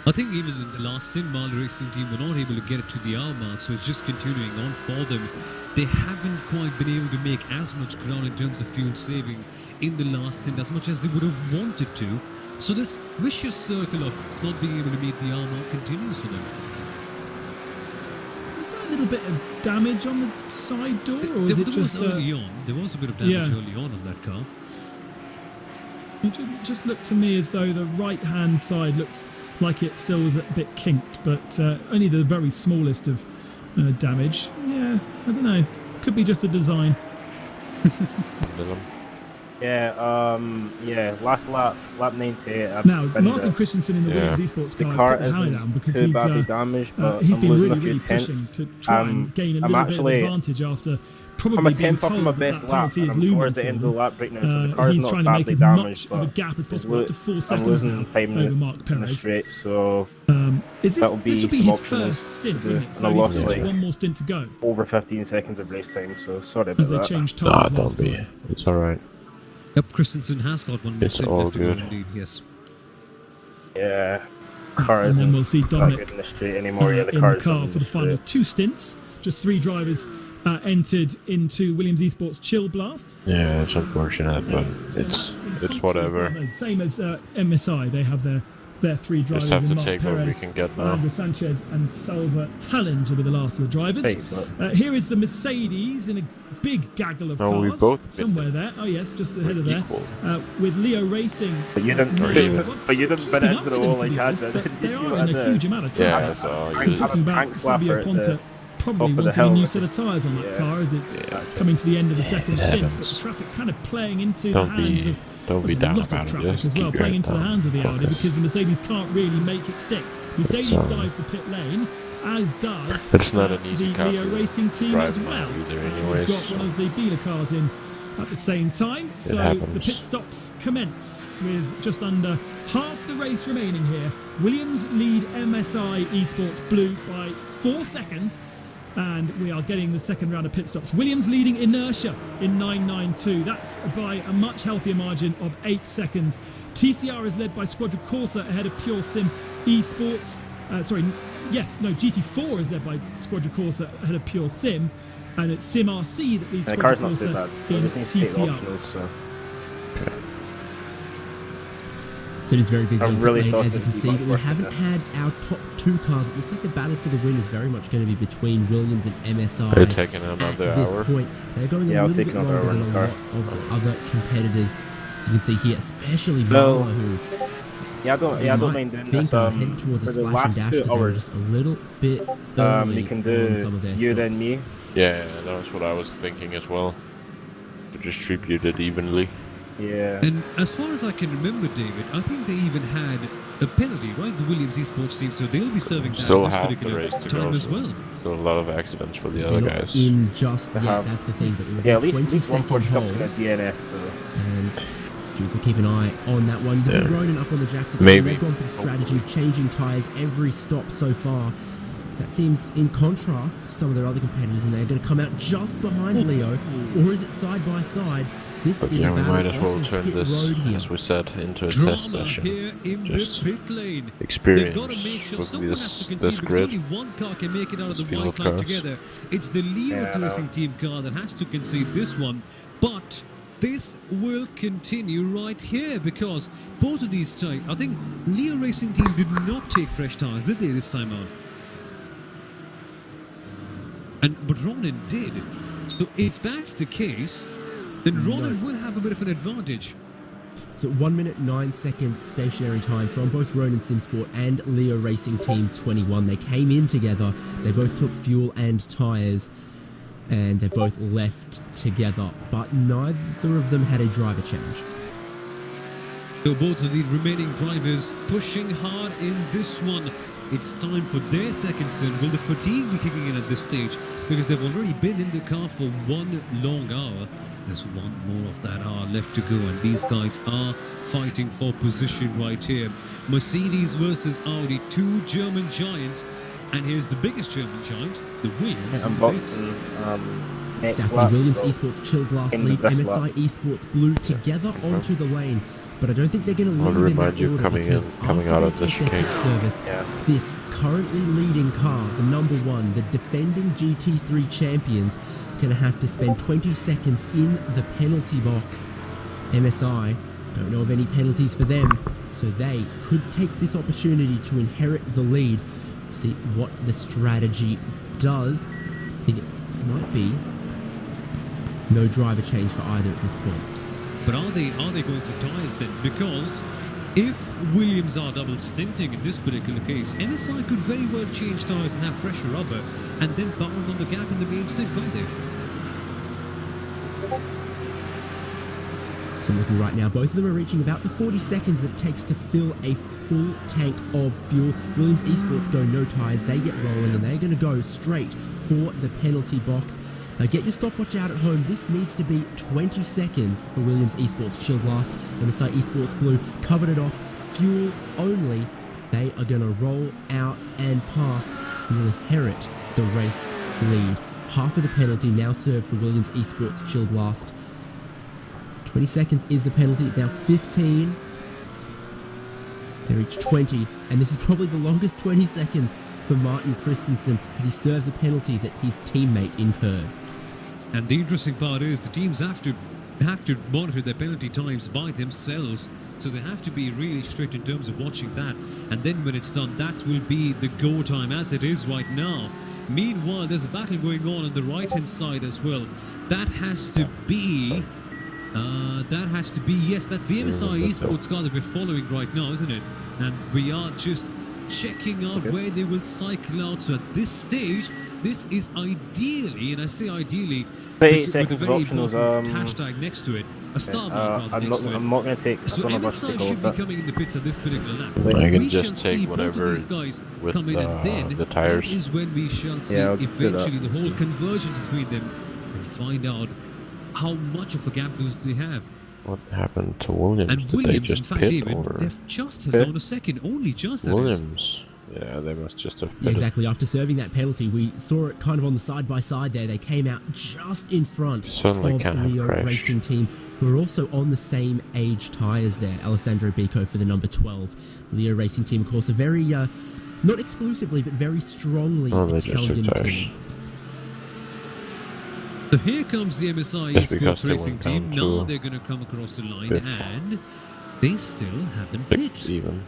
I think even in the last stint, Mile Racing team were not able to get it to the hour mark, so it's just continuing on for them. They haven't quite been able to make as much ground in terms of fuel saving in the last stint as much as they would have wanted to. So this vicious circle of not being able to meet the hour mark continues for them. Is there a little bit of damage on the side door, or is it just early on? There was a bit of damage early on that car. It just looked to me as though the right-hand side looks like it still was a bit kinked, but only the very smallest of damage. Yeah, I don't know. Could be just the design. Yeah, last lap 98. Now, Martin Christensen in the Williams Esports car has put the hammer down because he's damaged, but he's I'm been losing really, a few really pushing tenths. to try and gain a little bit of advantage after probably I'm a being tenth off told my that best that lap, penalty and is I'm looming towards the for end of him. the lap break now, so the car's He's not trying to make badly as damaged, much of a but gap as possible, up to 4 I'm seconds losing now time over Mark in the Perez. straight, so This that'll will be be some his options first stint, to do. wouldn't it? And So I he's lost still got like one more stint to go over 15 seconds of race time, so sorry as about they that. changed Nah, tyres don't last be. time. It's alright. Yep, Christensen has got one more It's stint all left to go good. indeed, yes. Yeah, car And isn't then we'll see that Dominic good in the straight anymore. Yeah, the in car the car for the final 2 stints. Just 3 drivers entered into Williams Esports Chill Blast. Yeah, it's unfortunate, but it's whatever. Same as MSI, they have their 3 drivers. Just have in to Mark take what we Perez, can get now. Andrew Sanchez and Salva Tallins will be the last of the drivers. Hey, but Here is the Mercedes in a big gaggle of No, cars. we've both been somewhere there. Oh yes, just ahead of there. equal. With Leo Racing. But you didn't, but you didn't bid keeping into up the with wall them, like to be I honest, did. but Did they you see are what I in a did? huge amount of Yeah, traffic. so I'm you talking about tank Fabio slapper at Ponta the probably top of the wanting a hill new with set of his- tyres on that yeah. car as it's Yeah. coming to the end of the second stint. But heavens. the traffic kind of playing into Don't the hands be- of don't be there's down a lot about of it, traffic just as well, keep your playing head into the down. hands of the Audi Focus. because the Mercedes can't really make it stick. Mercedes So- dives the pit lane, as does It's not an easy the car Leo to Racing team drive as now well. either We've anyways, got so- one of the Beeler cars in at the same time, so the happens. pit stops commence with just under half the race remaining here. Williams lead MSI Esports Blue by 4 seconds, and we are getting the second round of pit stops. Williams leading Inertia in 9.92. That's by a much healthier margin of 8 seconds. TCR is led by Squadra Corsa ahead of Pure Sim Esports. GT4 is led by Squadra Corsa ahead of Pure Sim, and it's Sim RC that leads The Squadra car's not too Corsa bad. in I just need to take TCR. optionals, so So it is very busy I on really pit thought lane, as you it'd can be see, much but we worse haven't than had our top 2 cars. It looks like the battle for the win is very much going to be between Williams and MSI. They're taking at another this hour. point. They're going Yeah, a I'll little take bit another longer hour in than the a car. lot of the other competitors. You can see here, especially No. Marla, who yeah, I don't might mind doing think this. are headed towards For a the splash and last dash 2 because they were hours, just a little bit early we can on do some of their you stops. then me. Yeah, that's what I was thinking as well. To distribute it evenly. Yeah. And as far as I can remember, David, I think they even had a penalty, right? The Williams Esports team, so they'll be serving that Still this half the particular race to time go, as so well. still a lot of accidents for the They're other not guys. in just They yet, have- that's the thing, but it will Yeah, at be least, 20 one second Porsche Cup's hold. going to DNF, so And Stuart will keep an eye on that one. This is Yeah. Ronan up on the Jackson. Maybe. They've gone for the strategy of changing tyres every stop so far. That seems in contrast to some of their other competitors, and they're going to come out just behind Leo, or is it side by side? This But is yeah, a we battle might as well off the turn pit this, road here. as we said, into a Drama test session. here in Just the pit lane. experience They've got to make sure with someone has to this concede because grid. only one car can make it out of the This field white of line cars. together. It's the Leo Yeah, I know. Racing Team car that has to concede this one, but this will continue right here because both of these types, I think Leo Racing Team did not take fresh tyres, did they, this time out? But Ronan did. So if that's the case, then Ronan will have a bit of an advantage. So 1 minute 9 second stationary time from both Ronan Simsport and Leo Racing Team 21. They came in together, they both took fuel and tyres, and they both left together, but neither of them had a driver change. So both of the remaining drivers pushing hard in this one. It's time for their second stint. Will the fatigue be kicking in at this stage? Because they've already been in the car for 1 long hour. There's 1 more of that hour left to go, and these guys are fighting for position right here. Mercedes versus Audi, 2 German giants. And here's the biggest German giant, the Williams. I'm in boxing next Exactly, lap, Williams so Esports Chill Blast in the lead best MSI lap. Esports Blue together onto the lane. But I don't think they're going to I'll leave in remind that you, order coming because out after of they the take their pit chicane. service, Yeah. this currently leading car, the number 1, the defending GT3 champions, going to have to spend 20 seconds in the penalty box. MSI don't know of any penalties for them, so they could take this opportunity to inherit the lead. See what the strategy does. I think it might be no driver change for either at this point. But are they going for tyres then? Because if Williams are double stinting in this particular case, MSI could very well change tyres and have fresher rubber and then bound on the gap in the main stint, can't they? So I'm looking right now, both of them are reaching about the 40 seconds that it takes to fill a full tank of fuel. Williams Esports go no tyres, they get rolling, and they're going to go straight for the penalty box. Now get your stopwatch out at home. This needs to be 20 seconds for Williams Esports. Shield last, MSI Esports blue, covered it off, fuel only. They are going to roll out and past and will inherit the race lead. Half of the penalty now served for Williams Esports Shield last. 20 seconds is the penalty, it's now 15. They reach 20, and this is probably the longest 20 seconds for Martin Christensen as he serves a penalty that his teammate incurred. And the interesting part is the teams have to monitor their penalty times by themselves, so they have to be really strict in terms of watching that. And then when it's done, that will be the go time as it is right now. Meanwhile, there's a battle going on the right-hand side as well. That has to be, yes, that's the MSI Esports car that we're following right now, isn't it? And we are just checking out where they will cycle out. So at this stage, this is ideally, and I say ideally, 38 with a seconds of very optionals. important hashtag next to it, a star mark I'm next to it. not going to take. So I don't know if I should MSI go should with be that. coming in the pits at this particular lap. I can We just shall take see whatever both of these guys with come in, and then the tires. that is when we shall see Yeah, I'll just do that. eventually the whole See. convergence between them and find out how much of a gap those they have. What happened to Williams? And Did they Williams, just in fact, pit David, or they've just held on a second, only just that is. Williams? Yeah, they must just have Yeah, pitted. exactly. After serving that penalty, we saw it kind of on the side-by-side there. They came out just in front Certainly of can have Leo crashed. Racing Team, who are also on the same age tyres there. Alessandro Bico for the number 12. Leo Racing Team, of course, a very, not exclusively, but very strongly Oh, they just Italian took tires. team. So here comes the MSI Just because Esports they Racing went team. down Now to they're going to come across the line, fifth. and they still haven't Six pit. even.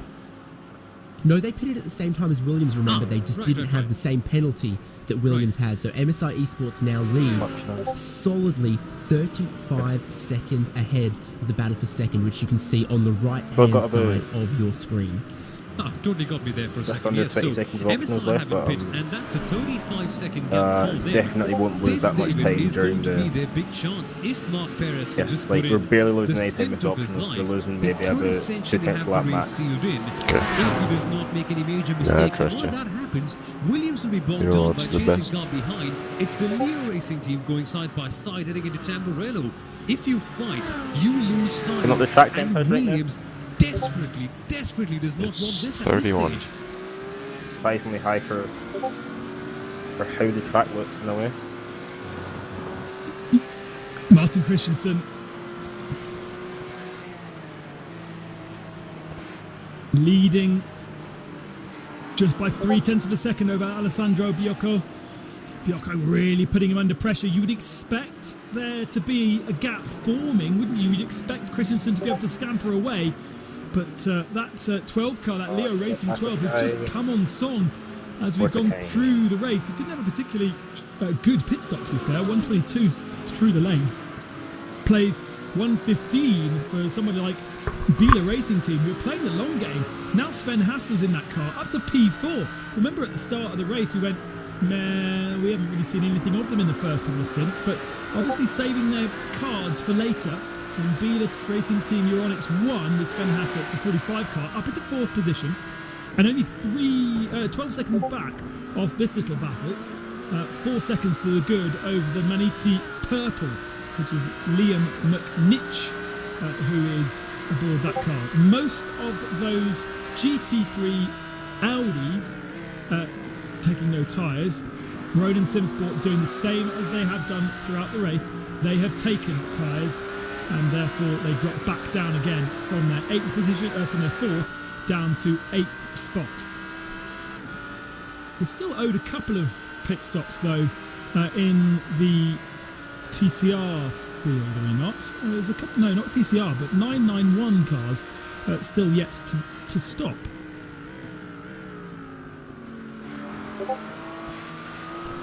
No, they pitted at the same time as Williams, remember. They just didn't have the same penalty that Williams had. So MSI Esports now lead solidly 35 seconds ahead of the battle for second, which you can see on the right-hand got side about- of your screen. Ah, totally got me there for a Just second. under Yes, 20 so seconds of optionals MSI left, haven't but, pit, and that's a 35-second gap for them. definitely won't lose This, that much David, time is during going to be the. their big chance if Mark Perez can Yeah, just like put we're in barely losing the any time with stint of his optionals. life. We're losing They maybe could about 2 essentially tenths have lap the race max. sealed in Okay. if he does not make any major mistakes. trust And while you. that happens, Williams will be bogged You're down by odds the chasing best. car behind. It's the Leo Racing team going side by side heading into Tamburello. If you fight, you lose time. Can up the track and tempos right now? Williams desperately does not It's want this 31. at this stage. Surprisingly high for how the track looks in a way. Martin Christensen leading just by 0.3 of a second over Alessandro Biocco. Biocco really putting him under pressure. You would expect there to be a gap forming, wouldn't you? You'd expect Christensen to be able to scamper away. But that 12 car, that Leo Racing 12, has just come on song as we've gone through the race. It didn't have a particularly good pit stop, to be fair. 122 through the lane. Plays 115 for somebody like Biela Racing Team, who are playing the long game. Now Sven Hassel's in that car, up to P4. Remember at the start of the race, we went, man, we haven't really seen anything of them in the first couple of stints, but obviously saving their cards for later. And Biela Racing Team Euronics 1 with Sven Hassel, it's the 45 car, up into 4th position. And only 12 seconds back of this little battle. 4 seconds to the good over the Maniti Purple, which is Liam McNitch, who is aboard that car. Most of those GT3 Audis taking no tyres. Road and Simsport doing the same as they have done throughout the race. They have taken tyres, and therefore they drop back down again from their 8th position, from their 4th down to 8th spot. We're still owed a couple of pit stops though in the TCR field, are we not? There's a couple, no, not TCR, but 991 cars still yet to stop.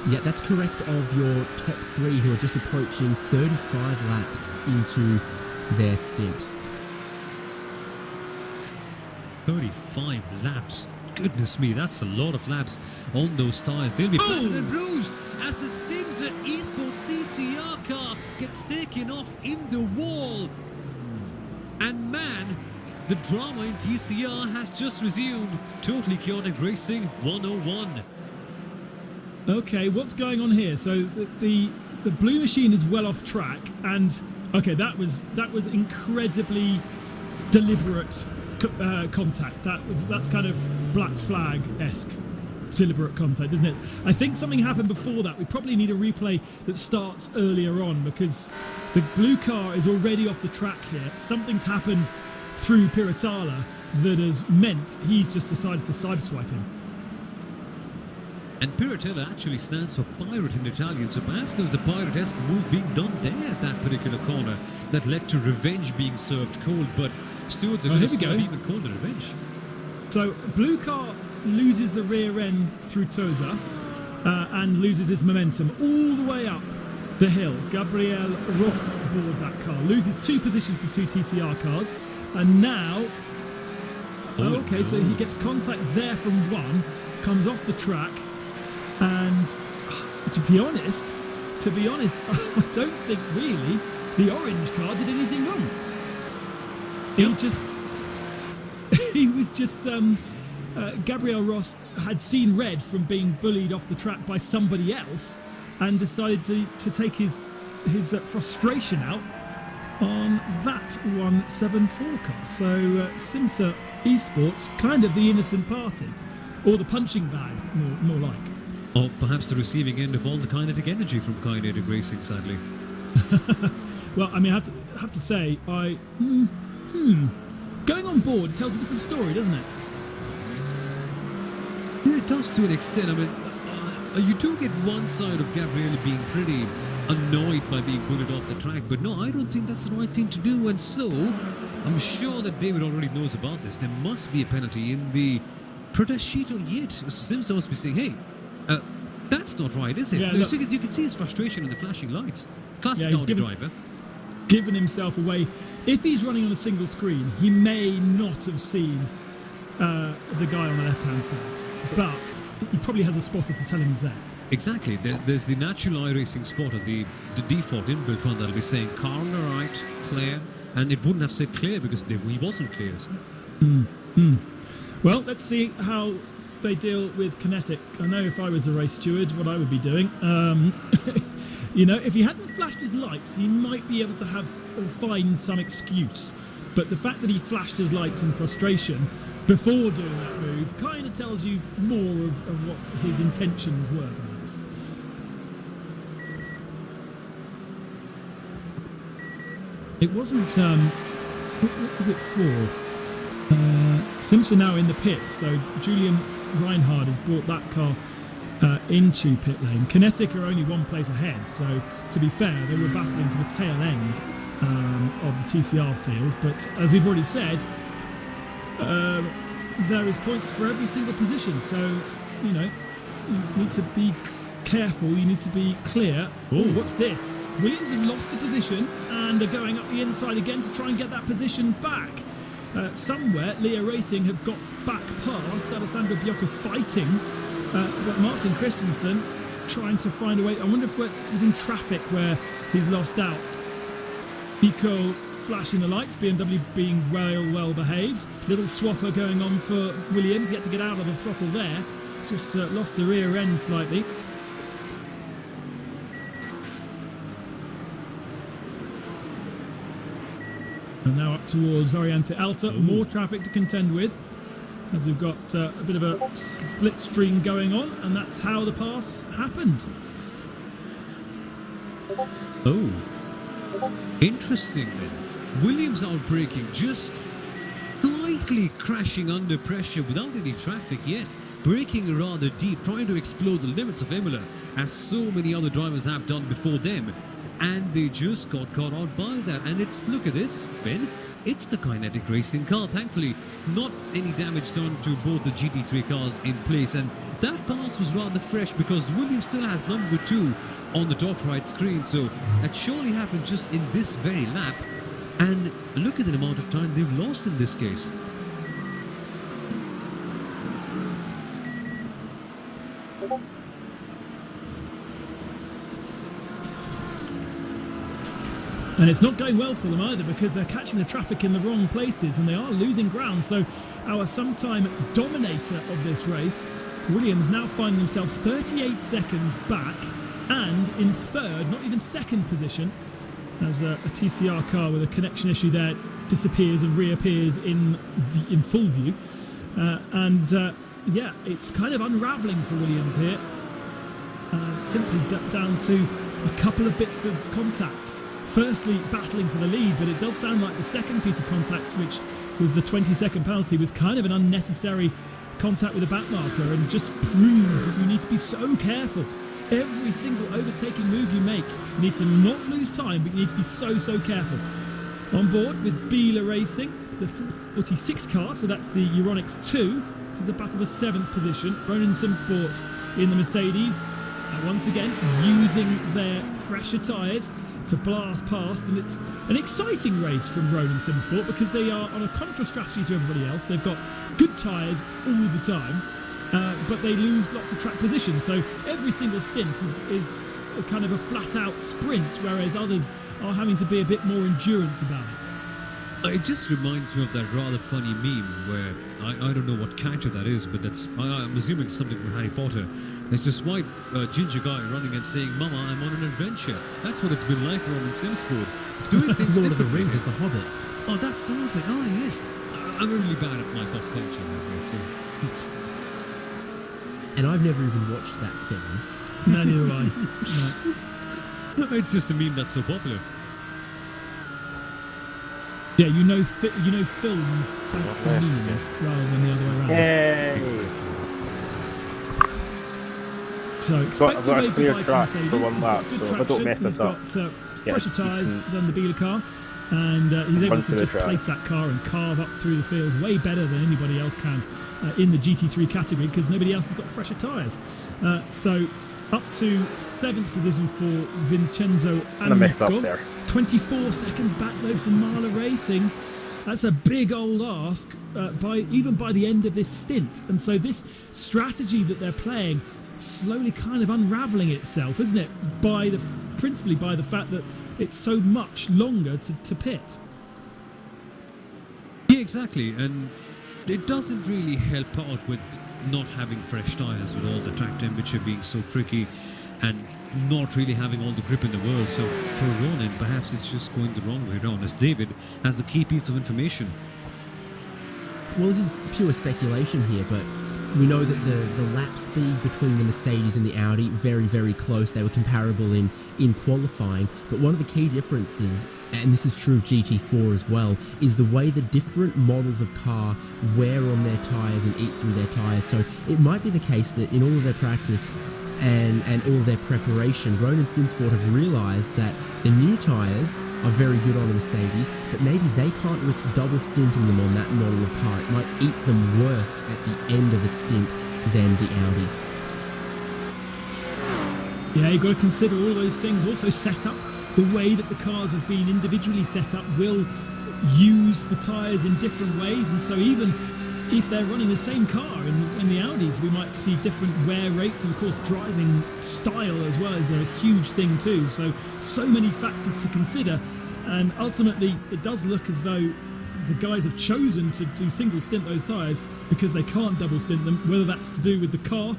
Yeah, that's correct of your top 3 who are just approaching 35 laps into their stint. 35 laps. Goodness me, that's a lot of laps on those tyres. They'll be battered and bruised as the IMSA Esports DCR car gets taken off in the wall. And man, the drama in DCR has just resumed. Totally chaotic racing 101. Okay, what's going on here? So the blue machine is well off track, and okay, that was incredibly deliberate contact. That's kind of black flag-esque deliberate contact, isn't it? I think something happened before that. We probably need a replay that starts earlier on, because the blue car is already off the track here. Something's happened through Piratala that has meant he's just decided to sideswipe him. And Piratella actually stands for pirate in Italian, so perhaps there was a pirate-esque move being done there at that particular corner that led to revenge being served cold, but stewards are going to serve even colder revenge. So blue car loses the rear end through Toza and loses its momentum all the way up the hill. Gabriel Ross aboard that car loses 2 positions to 2 TCR cars, and now so he gets contact there from 1, comes off the track, and to be honest, I don't think really the orange car did anything wrong. He was just Gabriel Ross had seen red from being bullied off the track by somebody else, and decided to take his frustration out on that 174 car. So IMSA Esports, kind of the innocent party, or the punching bag, more like. Or perhaps the receiving end of all the kinetic energy from kinetic racing, sadly. Well, I mean, I have to say, going on board tells a different story, doesn't it? Yeah, it does to an extent. I mean, you do get one side of Gabriele being pretty annoyed by being bullied off the track, but no, I don't think that's the right thing to do, and so I'm sure that David already knows about this. There must be a penalty in the protest sheet, or yet IMSA must be saying, hey, that's not right, is it? Yeah, you can see his frustration in the flashing lights. Classic Audi driver. Given himself away. If he's running on a single screen, he may not have seen the guy on the left-hand side, but he probably has a spotter to tell him he's there. Exactly. There's the natural iRacing spotter, the default inbuilt one that'll be saying car on the right, clear, and it wouldn't have said clear because he wasn't clear. So. Well, let's see how they deal with kinetic. I know if I was a race steward, what I would be doing. If he hadn't flashed his lights, he might be able to have or find some excuse. But the fact that he flashed his lights in frustration before doing that move kind of tells you more of what his intentions were, perhaps. It wasn't, what was it for? IMSA now in the pits, so Julian Reinhard has brought that car into pit lane. Kinetic are only one place ahead, so to be fair, they were battling for the tail end of the TCR field, but as we've already said, there is points for every single position, so you need to be careful, you need to be clear. Oh, what's this? Williams have lost a position and are going up the inside again to try and get that position back. Somewhere, iRacing have got back past Alessandro Biocca fighting, but Martin Christensen trying to find a way. I wonder if it was in traffic where he's lost out. Pico flashing the lights, BMW being well behaved. Little swapper going on for Williams, yet to get out of the throttle there. Just lost the rear end slightly. And now up towards Variante Alta, more traffic to contend with, as we've got a bit of a split stream going on, and that's how the pass happened. Oh, interesting then. Williams outbraking, just slightly crashing under pressure without any traffic, yes, braking rather deep, trying to explore the limits of Imola, as so many other drivers have done before them. And they just got caught out by that. And it's, look at this, Ben, it's the kinetic racing car. Thankfully, not any damage done to both the GT3 cars in place. And that pass was rather fresh because Williams still has number 2 on the top right screen. So that surely happened just in this very lap. And look at the amount of time they've lost in this case. And it's not going well for them either, because they're catching the traffic in the wrong places and they are losing ground. So our sometime dominator of this race, Williams, now find themselves 38 seconds back and in third, not even second position, as a TCR car with a connection issue there disappears and reappears in full view. Yeah, it's kind of unravelling for Williams here. Simply down to a couple of bits of contact. Firstly, battling for the lead, but it does sound like the second piece of contact, which was the 20-second penalty, was kind of an unnecessary contact with a back marker, and just proves that you need to be so careful. Every single overtaking move you make, you need to not lose time, but you need to be so careful. On board with Biela Racing, the 46 car, so that's the Euronics 2. This is the battle for 7th position. Ronin Simsport in the Mercedes, once again using their fresher tyres to blast past, and it's an exciting race from Ronin Simsport because they are on a contra strategy to everybody else. They've got good tyres all the time, but they lose lots of track position, so every single stint is a kind of a flat-out sprint, whereas others are having to be a bit more endurance about it. It just reminds me of that rather funny meme where I don't know what character that is, but I'm assuming it's something from Harry Potter. There's this white ginger guy running and saying, "Mama, I'm on an adventure." That's what it's been like for Ronin Simsport. Doing That's things Lord of the differently. Rings, it's The Hobbit. Oh, that's something. Oh, yes. I'm really bad at my pop culture. So. And I've never even watched that film. Neither have I. It's just a meme that's so popular. Yeah, you know films thanks to memes rather than the other way around. Yay! So expect I've to got a make clear the bike track Mercedes. for one He's lap, got good so if I don't traction. mess this He's up, got fresher tyres decent than the Biela car, and he's able run to through the just track. place that car and carve up through the field way better than anybody else can in the GT3 category, because nobody else has got fresher tyres. So up to 7th position for Vincenzo I messed up Amico. there. 24 seconds back though for Marla Racing. That's a big old ask even by the end of this stint. And so this strategy that they're playing slowly kind of unravelling itself, isn't it? Principally by the fact that it's so much longer to pit. Yeah, exactly. And it doesn't really help out with not having fresh tyres with all the track temperature being so tricky and not really having all the grip in the world. So for Ronin, perhaps it's just going the wrong way around, as David has the key piece of information. Well, this is pure speculation here, but we know that the lap speed between the Mercedes and the Audi, very close. They were comparable in qualifying, but one of the key differences, and this is true of GT4 as well, is the way the different models of car wear on their tyres and eat through their tyres. So it might be the case that in all of their practice and all of their preparation, Ronin Simsport have realised that the new tyres are very good on a Mercedes, but maybe they can't risk double stinting them on that model of car. It might eat them worse at the end of a stint than the Audi. Yeah, you've got to consider all those things. Also set up, the way that the cars have been individually set up will use the tyres in different ways, and so even if they're running the same car in the Audis, we might see different wear rates, and of course driving style as well is a huge thing too. So many factors to consider, and ultimately it does look as though the guys have chosen to do single stint those tyres because they can't double stint them, whether that's to do with the car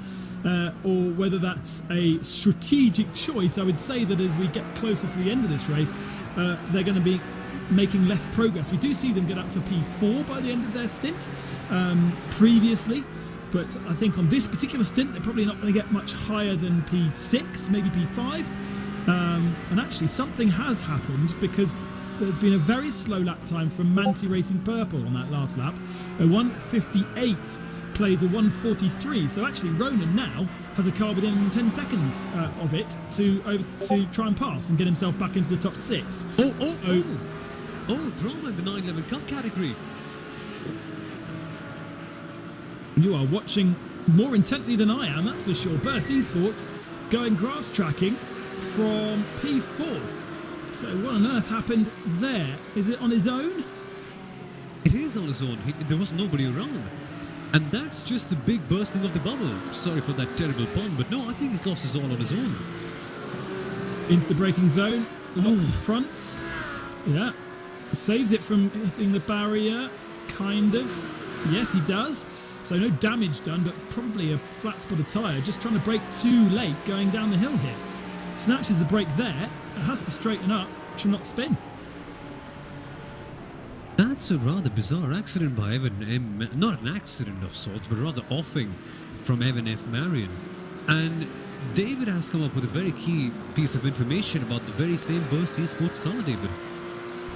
or whether that's a strategic choice. I would say that as we get closer to the end of this race, they're going to be making less progress. We do see them get up to P4 by the end of their stint previously, but I think on this particular stint they're probably not going to get much higher than P6, maybe P5. And actually something has happened, because there's been a very slow lap time from Manti Racing Purple on that last lap. A 1:58 plays a 1:43, so actually Ronan now has a car within 10 seconds of it to try and pass and get himself back into the top 6. Oh, drama in the 911 Cup category. You are watching more intently than I am, that's for sure. Burst Esports going grass tracking from P4. So what on earth happened there? Is it on his own? It is on his own. There was nobody around. And that's just a big bursting of the bubble. Sorry for that terrible pun, but no, I think he's lost his all on his own. Into the braking zone, locks the fronts. Yeah. Saves it from hitting the barrier, kind of. Yes, he does. So no damage done, but probably a flat spot of tyre. Just trying to brake too late going down the hill here. Snatches the brake there. It has to straighten up to not spin. That's a rather bizarre accident by Evan M. Not an accident of sorts, but rather offing from Evan F. Marion. And David has come up with a very key piece of information about the very same Burst Esports car, David.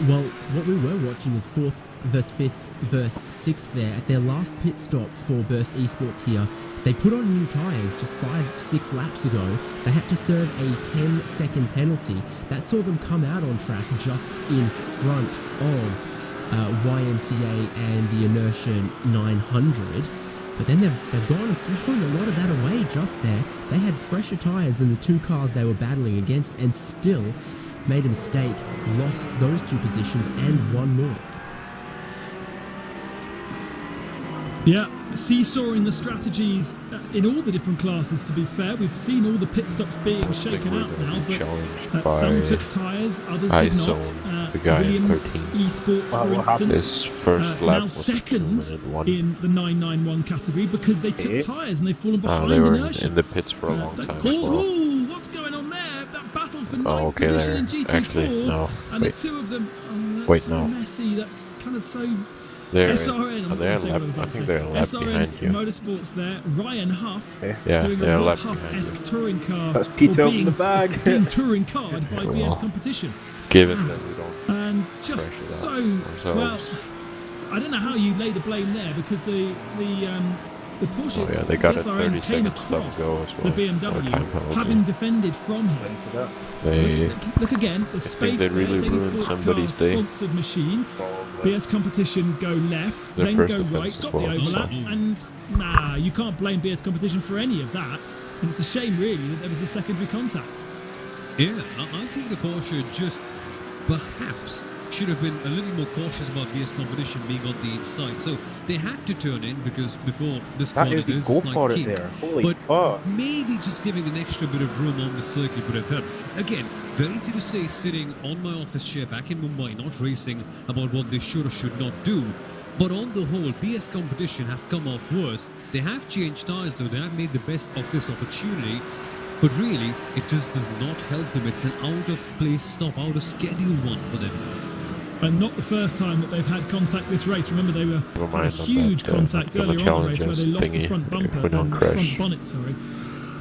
Well, what we were watching was 4th versus 5th versus 6th there at their last pit stop for Burst Esports here. They put on new tyres just 5-6 laps ago. They had to serve a 10-second penalty. That saw them come out on track just in front of YMCA and the Inertia 900. But then they've thrown a lot of that away just there. They had fresher tyres than the two cars they were battling against and still made a mistake, lost those 2 positions and 1 more. Yeah, seesawing the strategies in all the different classes, to be fair. We've seen all the pit stops being shaken out now, but some took tyres, others did not. Williams Esports, for instance, This first lap now was second 2-minute-1. in the 991 category because they took tyres and they've fallen behind They were Inertia. in the pits for a long Don't time call- as well. Ooh, what's going on there? That battle for ninth Okay, position there. in GT4. Actually, no. And Wait. the two of them, that's Wait, so no. messy. That's kind of so... They're SRN, I'm oh, they're not saying lap, what I was about I to think say. they're a lap SRN behind you. Motorsports there. Ryan Huff Yeah, doing they're a a Rob lap behind Huff-esque you. touring car. That's Peter or from the bag. being touring carred by Yeah, BS well. competition. Given that we don't And just pressure so... that Well, ourselves. I don't know how you lay the blame there because the Porsche Oh yeah, they got a SRN 30 came second stop across go as the well. BMW, Or time penalty. having defended from him. They Look again, the I space think they really there. Daily ruined Sports somebody's Car day. sponsored machine. BS competition go left, Their then first go offense right, as got well, the overlap, so- and nah, you can't blame BS competition for any of that. And it's a shame, really, that there was a secondary contact. Yeah, I think the Porsche just perhaps should have been a little more cautious about BS competition being on the inside. So they had to turn in because before this That corner is the there's go a slight for it kink. there. Holy But fuck. maybe just giving an extra bit of room on the circuit would have helped. Again, very easy to say sitting on my office chair back in Mumbai, not racing, about what they should or should not do. But on the whole, BS competition have come off worse. They have changed tyres though, they have made the best of this opportunity. But really, it just does not help them. It's an out-of-place stop, out-of-schedule one for them. And not the first time that they've had contact this race. Remember, they were Never had mind a on huge that, contact on the earlier on in the race where they challenges lost the thingy, front if bumper we don't and crash. front bonnet, sorry.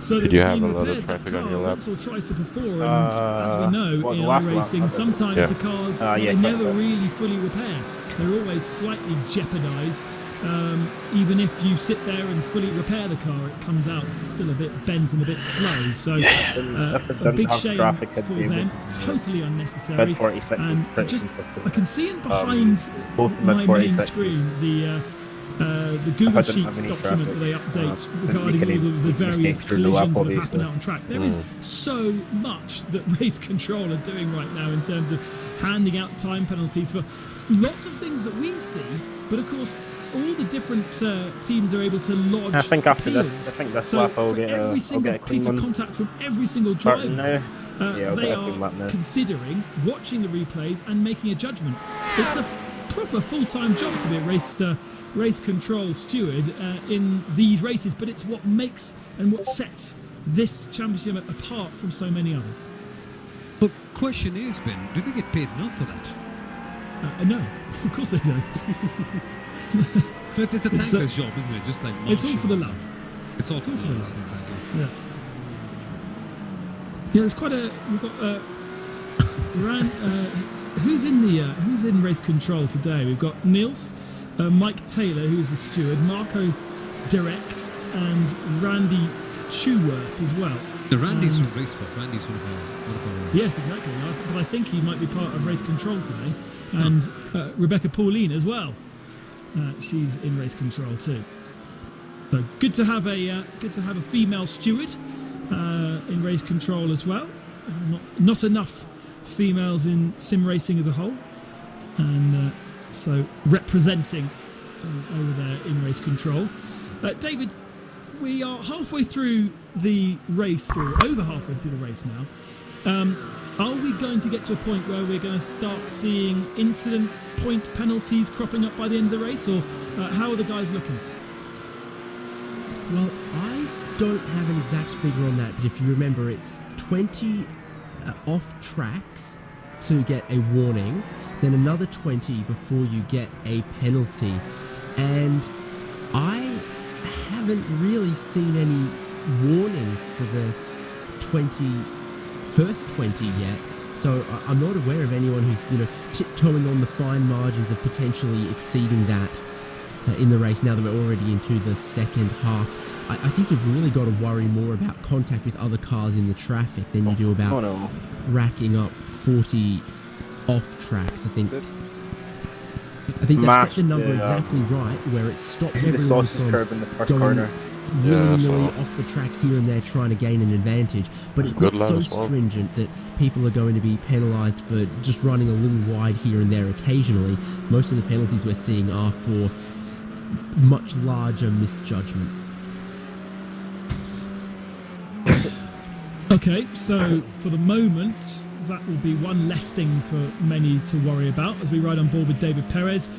So Did they've you have been a lot of repaired. traffic The on car your lap? also tries to perform, and as we know what, in the last lap, iRacing, I think. sometimes Yeah. the cars Yeah, they quite never bad. really fully repair. They're always slightly jeopardised. Even if you sit there and fully repair the car, it comes out still a bit bent and a bit slow. So If it a didn't big have shame traffic, for it'd be them. able- Totally unnecessary. Mid 46 is And pretty just consistent. I can see it behind both the my main mid-46s. screen the If Google I didn't Sheets have any document traffic, that they update didn't regarding make any all of the various mistakes through the lap, collisions that have happened obviously. out on track. There is so much that race control are doing right now in terms of handing out time penalties for lots of things that we see, but of course all the different teams are able to lodge I think after this, appeals. I think this So lap I'll for get every single a clean piece of one. contact from every single Starting driver, now. Yeah, I'll they get a clean lap are now. considering, watching the replays and making a judgment. It's a proper full-time job to be a race control steward in these races, but it's what makes and what sets this championship apart from so many others. But question is, Ben, do they get paid enough for that? No, of course they don't. But it's a It's tanker's job, isn't it? Just like It's all for the marshal. love. It's all for the all for the love, love. exactly. Yeah. Yeah, there's quite a. We've got who's in race control today? We've got Niels, Mike Taylor, who is the steward, Marco Derex, and Randy Cheworth as well. The Randy's from Racebook. Randy's one of our Yes, exactly. But I think he might be part of race control today, and Rebecca Pauline as well. She's in race control too. So good to have a female steward in race control as well. Not enough females in sim racing as a whole, and so representing over there in race control. David, we are halfway through the race, or over halfway through the race now. Are we going to get to a point where we're going to start seeing incident point penalties cropping up by the end of the race, or how are the guys looking? Well, I don't have an exact figure on that, but if you remember, it's 20 off tracks to get a warning, then another 20 before you get a penalty. And I haven't really seen any warnings for the first 20 yet. So I'm not aware of anyone who's, tiptoeing on the fine margins of potentially exceeding that in the race now that we're already into the second half. I think you've really got to worry more about contact with other cars in the traffic than you do about racking up 40 off tracks. I think that's set the number exactly right, where it stopped everyone from curve in the first going corner. willy-nilly off the track here and there trying to gain an advantage. But it's not so stringent that people are going to be penalised for just running a little wide here and there occasionally. Most of the penalties we're seeing are for much larger misjudgments. Okay, so for the moment, that will be one less thing for many to worry about as we ride on board with David Perez.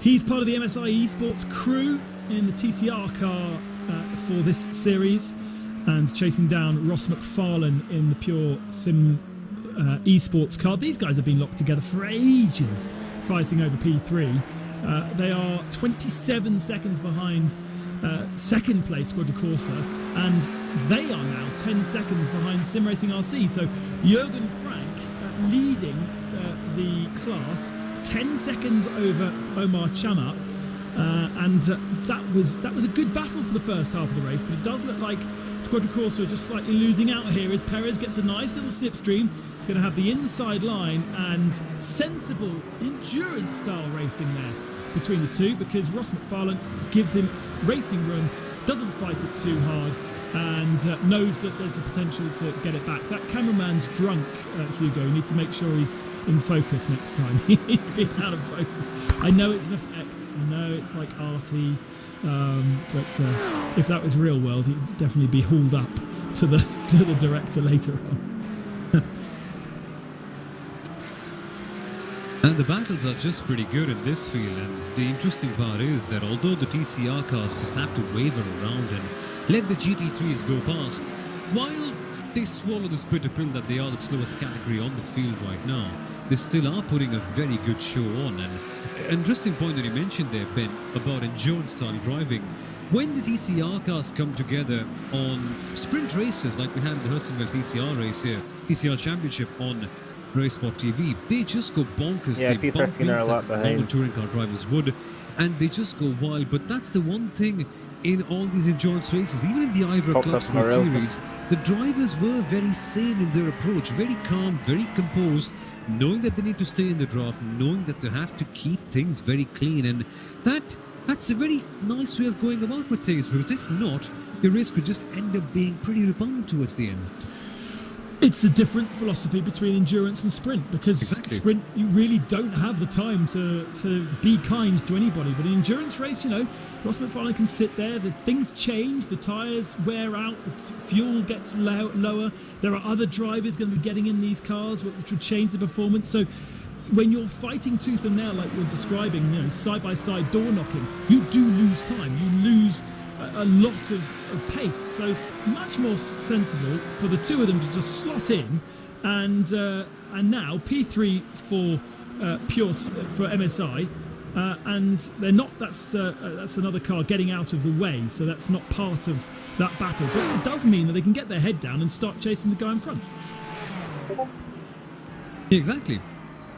He's part of the MSI Esports crew in the TCR car for this series, and chasing down Ross McFarlane in the Pure Sim Esports car. These guys have been locked together for ages, fighting over P3. They are 27 seconds behind second place Quadricorsa, and they are now 10 seconds behind Sim Racing RC. So Jürgen Frank leading the class 10 seconds over Omar Chamat, and that was a good battle for the first half of the race, but it does look like Quadricorsa are just slightly losing out here as Perez gets a nice little slipstream. He's going to have the inside line and sensible endurance style racing there between the two, because Ross McFarlane gives him racing room, doesn't fight it too hard, and knows that there's the potential to get it back. That cameraman's drunk, Hugo. You need to make sure he's in focus next time. He's been out of focus. I know it's an effect. I know it's like arty, but if that was real world, he'd definitely be hauled up to the director later on. And the battles are just pretty good in this field, and the interesting part is that although the TCR cars just have to waver around and let the GT3s go past, while they swallow this bitter pill that they are the slowest category on the field right now, they still are putting a very good show on. And an interesting point that you mentioned there, Ben, about endurance style driving. When the TCR cars come together on sprint races, like we had in the Hurstenville TCR race here, TCR Championship on Racesport TV, they just go bonkers. Yeah, they bump P13 are a lot that normal behind. touring car drivers would, and they just go wild. But that's the one thing in all these endurance races, even in the IRA Club Sport Series, the drivers were very sane in their approach, very calm, very composed, knowing that they need to stay in the draft, knowing that they have to keep things very clean, and that's a very nice way of going about with things, because if not, your race could just end up being pretty rebound towards the end. It's a different philosophy between endurance and sprint, because sprint, you really don't have the time to be kind to anybody. But in an endurance race, Ross McFarlane can sit there, the things change, the tyres wear out, the fuel gets lower, there are other drivers going to be getting in these cars which will change the performance. So when you're fighting tooth and nail like you're describing, side-by-side door knocking, you do lose time, you lose a lot of pace. So much more sensible for the two of them to just slot in, and now P3 for for MSI, and they're not. That's another car getting out of the way, so that's not part of that battle. But it does mean that they can get their head down and start chasing the guy in front. Exactly,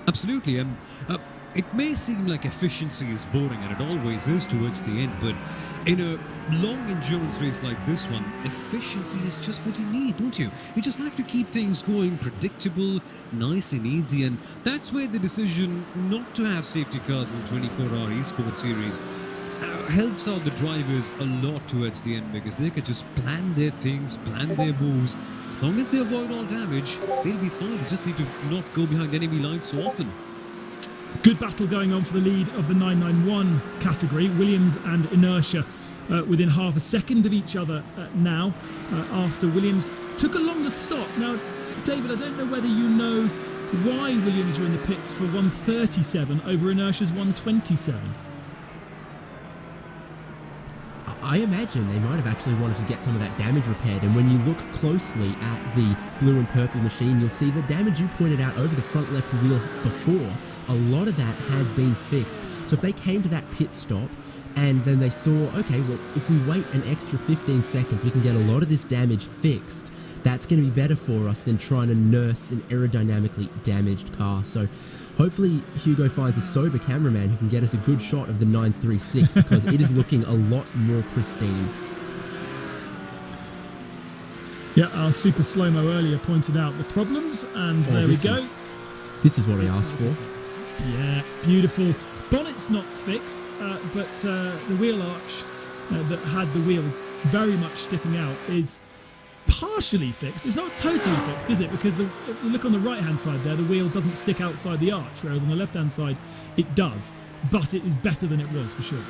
absolutely. It may seem like efficiency is boring, and it always is towards the end, but in a long endurance race like this one, efficiency is just what you need, don't you? You just have to keep things going predictable, nice and easy, and that's where the decision not to have safety cars in the 24-hour esports series helps out the drivers a lot towards the end, because they could just plan their things, plan their moves. As long as they avoid all damage, they'll be fine. They just need to not go behind enemy lines so often. Good battle going on for the lead of the 991 category. Williams and Inertia within half a second of each other now, after Williams took a longer stop. Now, David, I don't know whether you know why Williams were in the pits for 137 over Inertia's 127. I imagine they might have actually wanted to get some of that damage repaired, and when you look closely at the blue and purple machine, you'll see the damage you pointed out over the front left wheel before, a lot of that has been fixed. So if they came to that pit stop and then they saw, okay, well, if we wait an extra 15 seconds, we can get a lot of this damage fixed, that's going to be better for us than trying to nurse an aerodynamically damaged car. So hopefully Hugo finds a sober cameraman who can get us a good shot of the 936 because it is looking a lot more pristine. Yeah, our super slow-mo earlier pointed out the problems, and there we go. This is what I asked for. Yeah, beautiful. Bonnet's not fixed, but the wheel arch that had the wheel very much sticking out is partially fixed. It's not totally fixed, is it? Because if you look on the right-hand side there, the wheel doesn't stick outside the arch, whereas on the left-hand side, it does. But it is better than it was, for sure.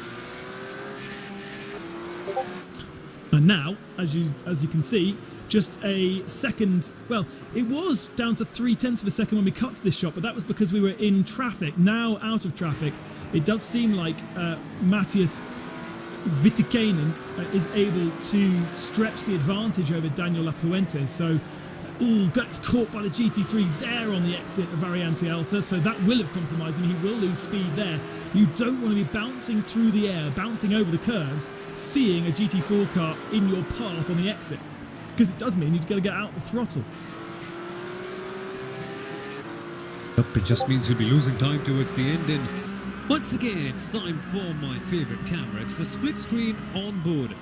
And now, as you can see, just a second, well, it was down to 0.3 of a second when we cut to this shot, but that was because we were in traffic. Now, out of traffic, it does seem like Matthias Vittikainen is able to stretch the advantage over Daniel Lafuente. So, gets caught by the GT3 there on the exit of Variante Alta, so that will have compromised him. He will lose speed there. You don't want to be bouncing through the air, bouncing over the curves, seeing a GT4 car in your path on the exit, because it does mean you've got to get out the throttle. Yep, it just means you'll be losing time towards the end, and once again it's time for my favourite camera. It's the split screen on board,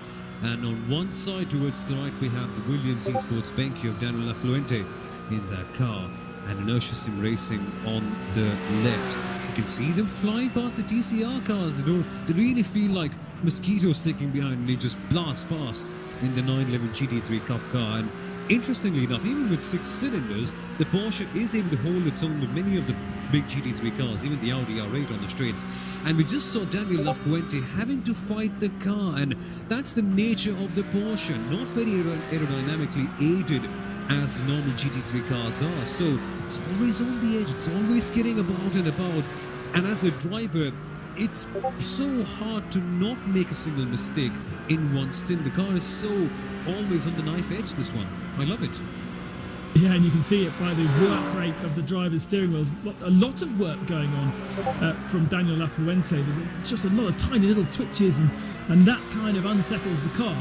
and on one side towards the right we have the Williams Esports Benki of Daniel Lafuente in that car, and Inertia Sim Racing on the left. You can see them flying past the DCR cars. They really feel like mosquitoes sticking behind, and they just blast past in the 911 GT3 Cup car. And interestingly enough, even with 6 cylinders, the Porsche is able to hold its own with many of the big GT3 cars, even the Audi R8 on the straights. And we just saw Daniel Lafuente having to fight the car, and that's the nature of the Porsche, not very aerodynamically aided as normal GT3 cars are. So it's always on the edge, it's always skidding about and about. And as a driver, it's so hard to not make a single mistake in one stint. The car is so always on the knife edge, this one. I love it. Yeah, and you can see it by the work rate of the driver's steering wheels. A lot of work going on from Daniel Lafuente. There's just a lot of tiny little twitches, and that kind of unsettles the car.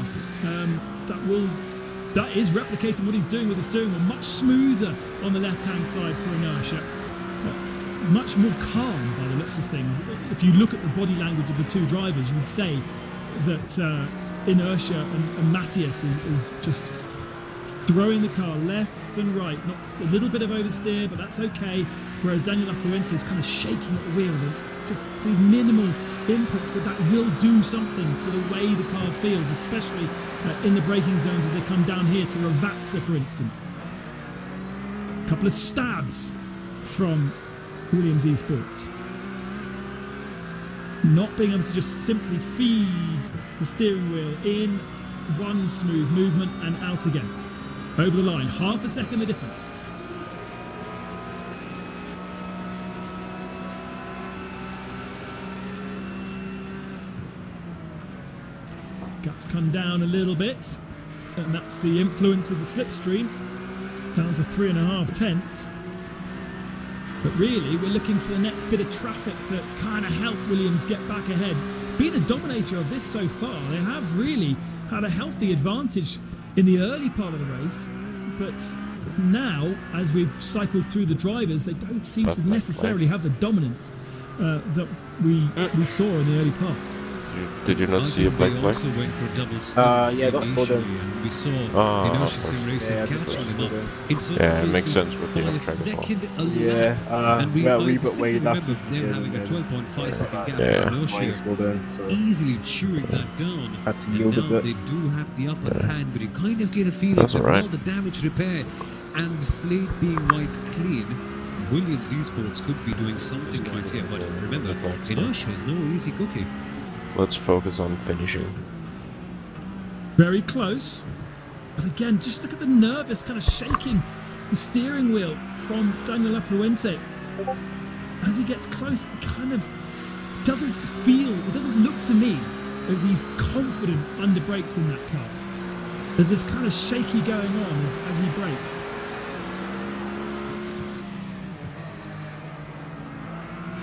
That is replicating what he's doing with the steering wheel. Much smoother on the left-hand side for Inertia. Much more calm by the looks of things. If you look at the body language of the two drivers, you would say that Inertia and Matthias is just throwing the car left and right. Not a little bit of oversteer, but that's okay. Whereas Daniel Lafuente is kind of shaking at the wheel. Just these minimal inputs, but that will do something to the way the car feels, especially in the braking zones as they come down here to Ravazza, for instance. A couple of stabs from Williams Esports. Not being able to just simply feed the steering wheel in one smooth movement and out again. Over the line, half a second the difference. Gaps come down a little bit, and that's the influence of the slipstream, down to 3.5 tenths. But really, we're looking for the next bit of traffic to kind of help Williams get back ahead. Being the dominator of this so far, they have really had a healthy advantage in the early part of the race. But now, as we've cycled through the drivers, they don't seem to necessarily have the dominance that we saw in the early part. Did you not see a black flag? Also went for a double stint yeah, that's initially, for and we saw Inertia Sim Racing catching them up. In some Yeah, it makes cases, sense with the by a track before. second a lap. Yeah, And we well, I we got distinctly way remember after them having a 12.5 second gap Yeah. with Inertia, easily chewing that down. Had to And yield a now bit. they do have the upper hand, but you kind of get a feeling That's that alright. all the damage repaired and the slate being wiped clean, Williams Esports could be doing something right here. But remember, Inertia is no easy cookie. Let's focus on finishing. Very close. But again, just look at the nervous kind of shaking the steering wheel from Daniel Afluente. As he gets close, it kind of doesn't look to me as he's confident under brakes in that car. There's this kind of shaky going on as he brakes.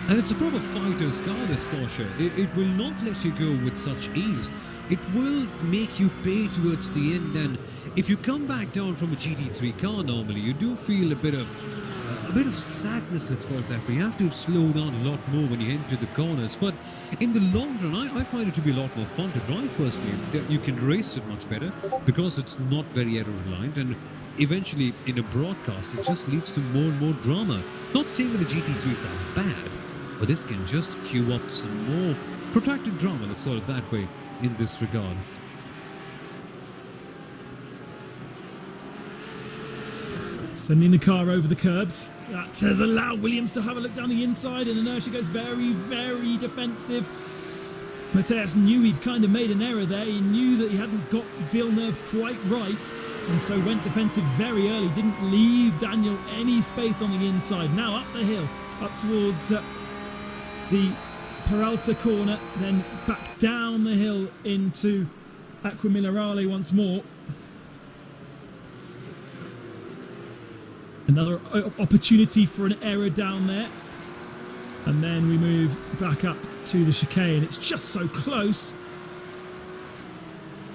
And it's a proper fighter's car, this Porsche. It will not let you go with such ease. It will make you pay towards the end, and if you come back down from a GT3 car normally, you do feel a bit of sadness, let's call it that way. You have to slow down a lot more when you enter the corners, but in the long run, I find it to be a lot more fun to drive personally. You can race it much better because it's not very error-reliant, and eventually in a broadcast, it just leads to more and more drama. Not saying that the GT3s are bad, but this can just queue up some more protracted drama, let's call it that way, in this regard. Sending the car over the curbs. That has allowed Williams to have a look down the inside, and inertia goes very, very defensive. Mateus knew he'd kind of made an error there. He knew that he hadn't got Villeneuve quite right, and so went defensive very early. Didn't leave Daniel any space on the inside. Now up the hill, up towards the Peralta corner, then back down the hill into Acqua Minerale once more. Another opportunity for an error down there. And then we move back up to the chicane. It's just so close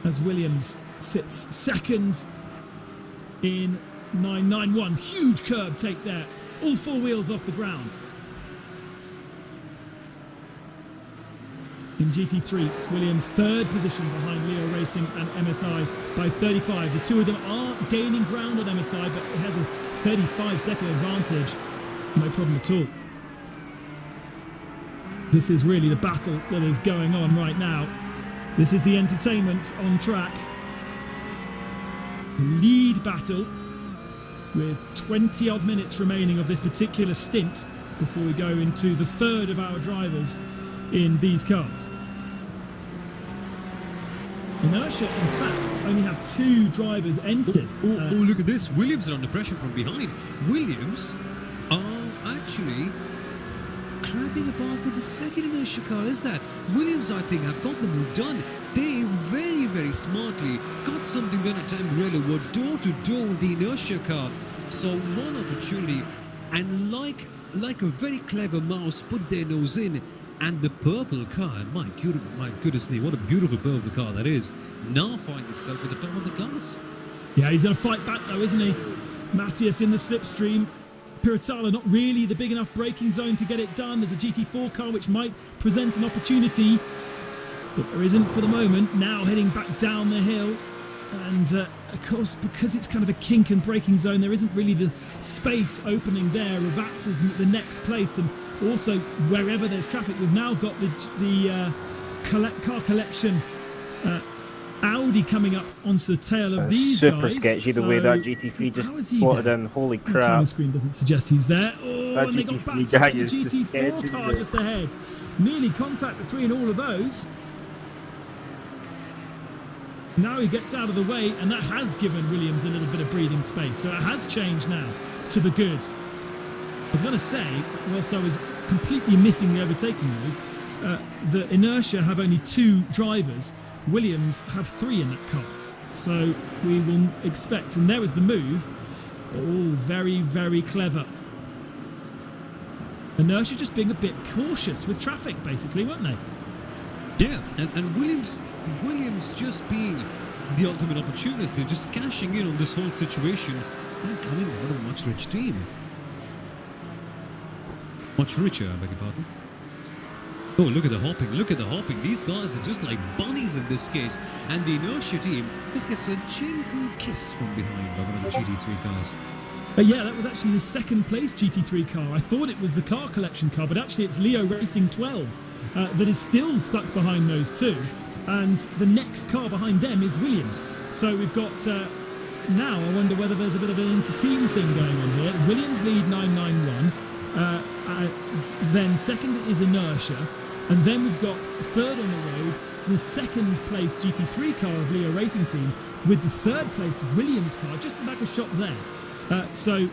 as Williams sits second in 991. Huge curb take there. All four wheels off the ground. In GT3, Williams third position behind Leo Racing and MSI by 35. The two of them are gaining ground on MSI, but it has a 35-second advantage. No problem at all. This is really the battle that is going on right now. This is the entertainment on track. The lead battle with 20-odd minutes remaining of this particular stint before we go into the third of our drivers in these cars. Inertia, in fact, only have two drivers entered. Oh, look at this. Williams are under pressure from behind. Williams are actually cramping apart with the second inertia car. Is that? Williams, I think, have got the move done. They very, very smartly got something done at Tamburello. Were door-to-door with the inertia car. So one opportunity, and like a very clever mouse, put their nose in. And the purple car, my goodness me, what a beautiful purple car that is, now finds itself at the top of the class. Yeah, he's going to fight back though, isn't he? Matthias in the slipstream. Piratala not really the big enough braking zone to get it done. There's a GT4 car which might present an opportunity, but there isn't for the moment. Now heading back down the hill. And of course, because it's kind of a kink and braking zone, there isn't really the space opening there. Ravats is the next place, and also wherever there's traffic, we've now got the car collection Audi coming up onto the tail of these super guys. Sketchy the way that GT3 just slotted in. Holy The crap! timing screen doesn't suggest he's there. Oh, That and they got GT3 backed guy up the is just GT4 sketchy, car isn't it? just ahead. Nearly contact between all of those. Now he gets out of the way, and that has given Williams a little bit of breathing space. So it has changed now to the good. I was going to say, whilst I was completely missing the overtaking move, the inertia have only two drivers. Williams have three in that car. So we will expect, and there was the move. Oh, very, very clever. Inertia just being a bit cautious with traffic, basically, weren't they? Yeah, and Williams just being the ultimate opportunist, just cashing in on this whole situation and coming out a much rich team. Much richer, I beg your pardon. Oh, look at the hopping. These guys are just like bunnies in this case. And the inertia team just gets a gentle kiss from behind by one of the GT3 cars. Yeah, that was actually the second place GT3 car. I thought it was the car collection car, but actually it's Leo Racing 12 that is still stuck behind those two. And the next car behind them is Williams. So we've got, now I wonder whether there's a bit of an inter-team thing going on here. Williams lead 991. Then second is Inertia. And then we've got third on the road for the second place GT3 car of Leo Racing Team with the third place Williams car, just back a shot there. So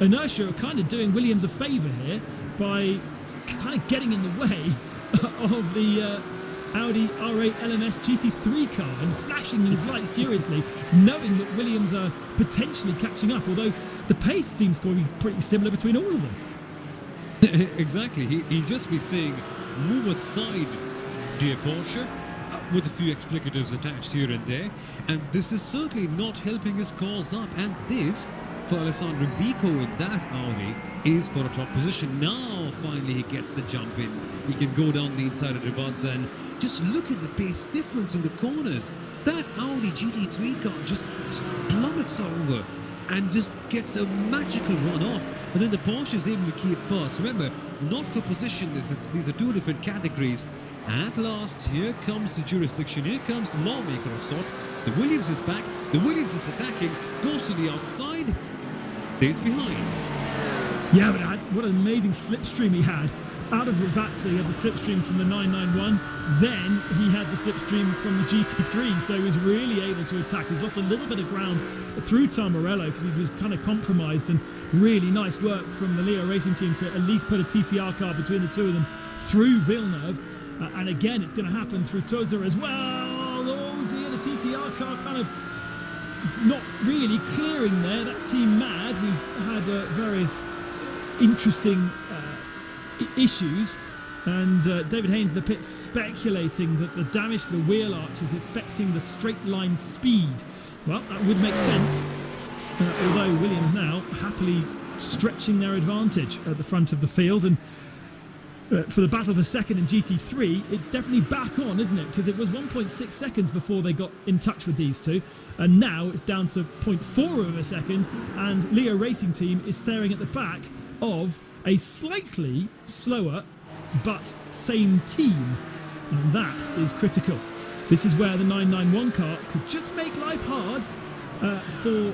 Inertia are kind of doing Williams a favour here by kind of getting in the way of the Audi R8 LMS GT3 car and flashing his lights furiously, knowing that Williams are potentially catching up, although the pace seems to be pretty similar between all of them. Exactly. He'll just be saying, move aside, dear Porsche, with a few explicatives attached here and there. And this is certainly not helping his cause up. And this, for Alessandro Bico in that Audi, is for a top position. Now, finally, he gets the jump in. He can go down the inside of the Rivazza and just look at the pace difference in the corners. That Audi GT3 car just plummets over and just gets a magical run off. And then the Porsche is able to keep pace. Remember, not for position, these are two different categories. At last, here comes the jurisdiction, here comes the lawmaker of sorts. The Williams is back, the Williams is attacking, goes to the outside, stays behind. Yeah, but what an amazing slipstream he had. Out of Rivazza, he had the slipstream from the 991, then he had the slipstream from the GT3, so he was really able to attack. He's lost a little bit of ground through Tamarello because he was kind of compromised, and really nice work from the Leo Racing team to at least put a TCR car between the two of them through Villeneuve. And again, it's going to happen through Toza as well. Oh dear, the TCR car kind of not really clearing there. That's Team Mad, who's had various interesting issues. And David Haynes of the pit speculating that the damage to the wheel arch is affecting the straight line speed. Well, that would make sense. Although Williams now happily stretching their advantage at the front of the field. And for the battle for second in GT3, it's definitely back on, isn't it? Because it was 1.6 seconds before they got in touch with these two, and now it's down to 0.4 of a second, and Leo Racing Team is staring at the back of a slightly slower but same team, and that is critical. This is where the 991 car could just make life hard for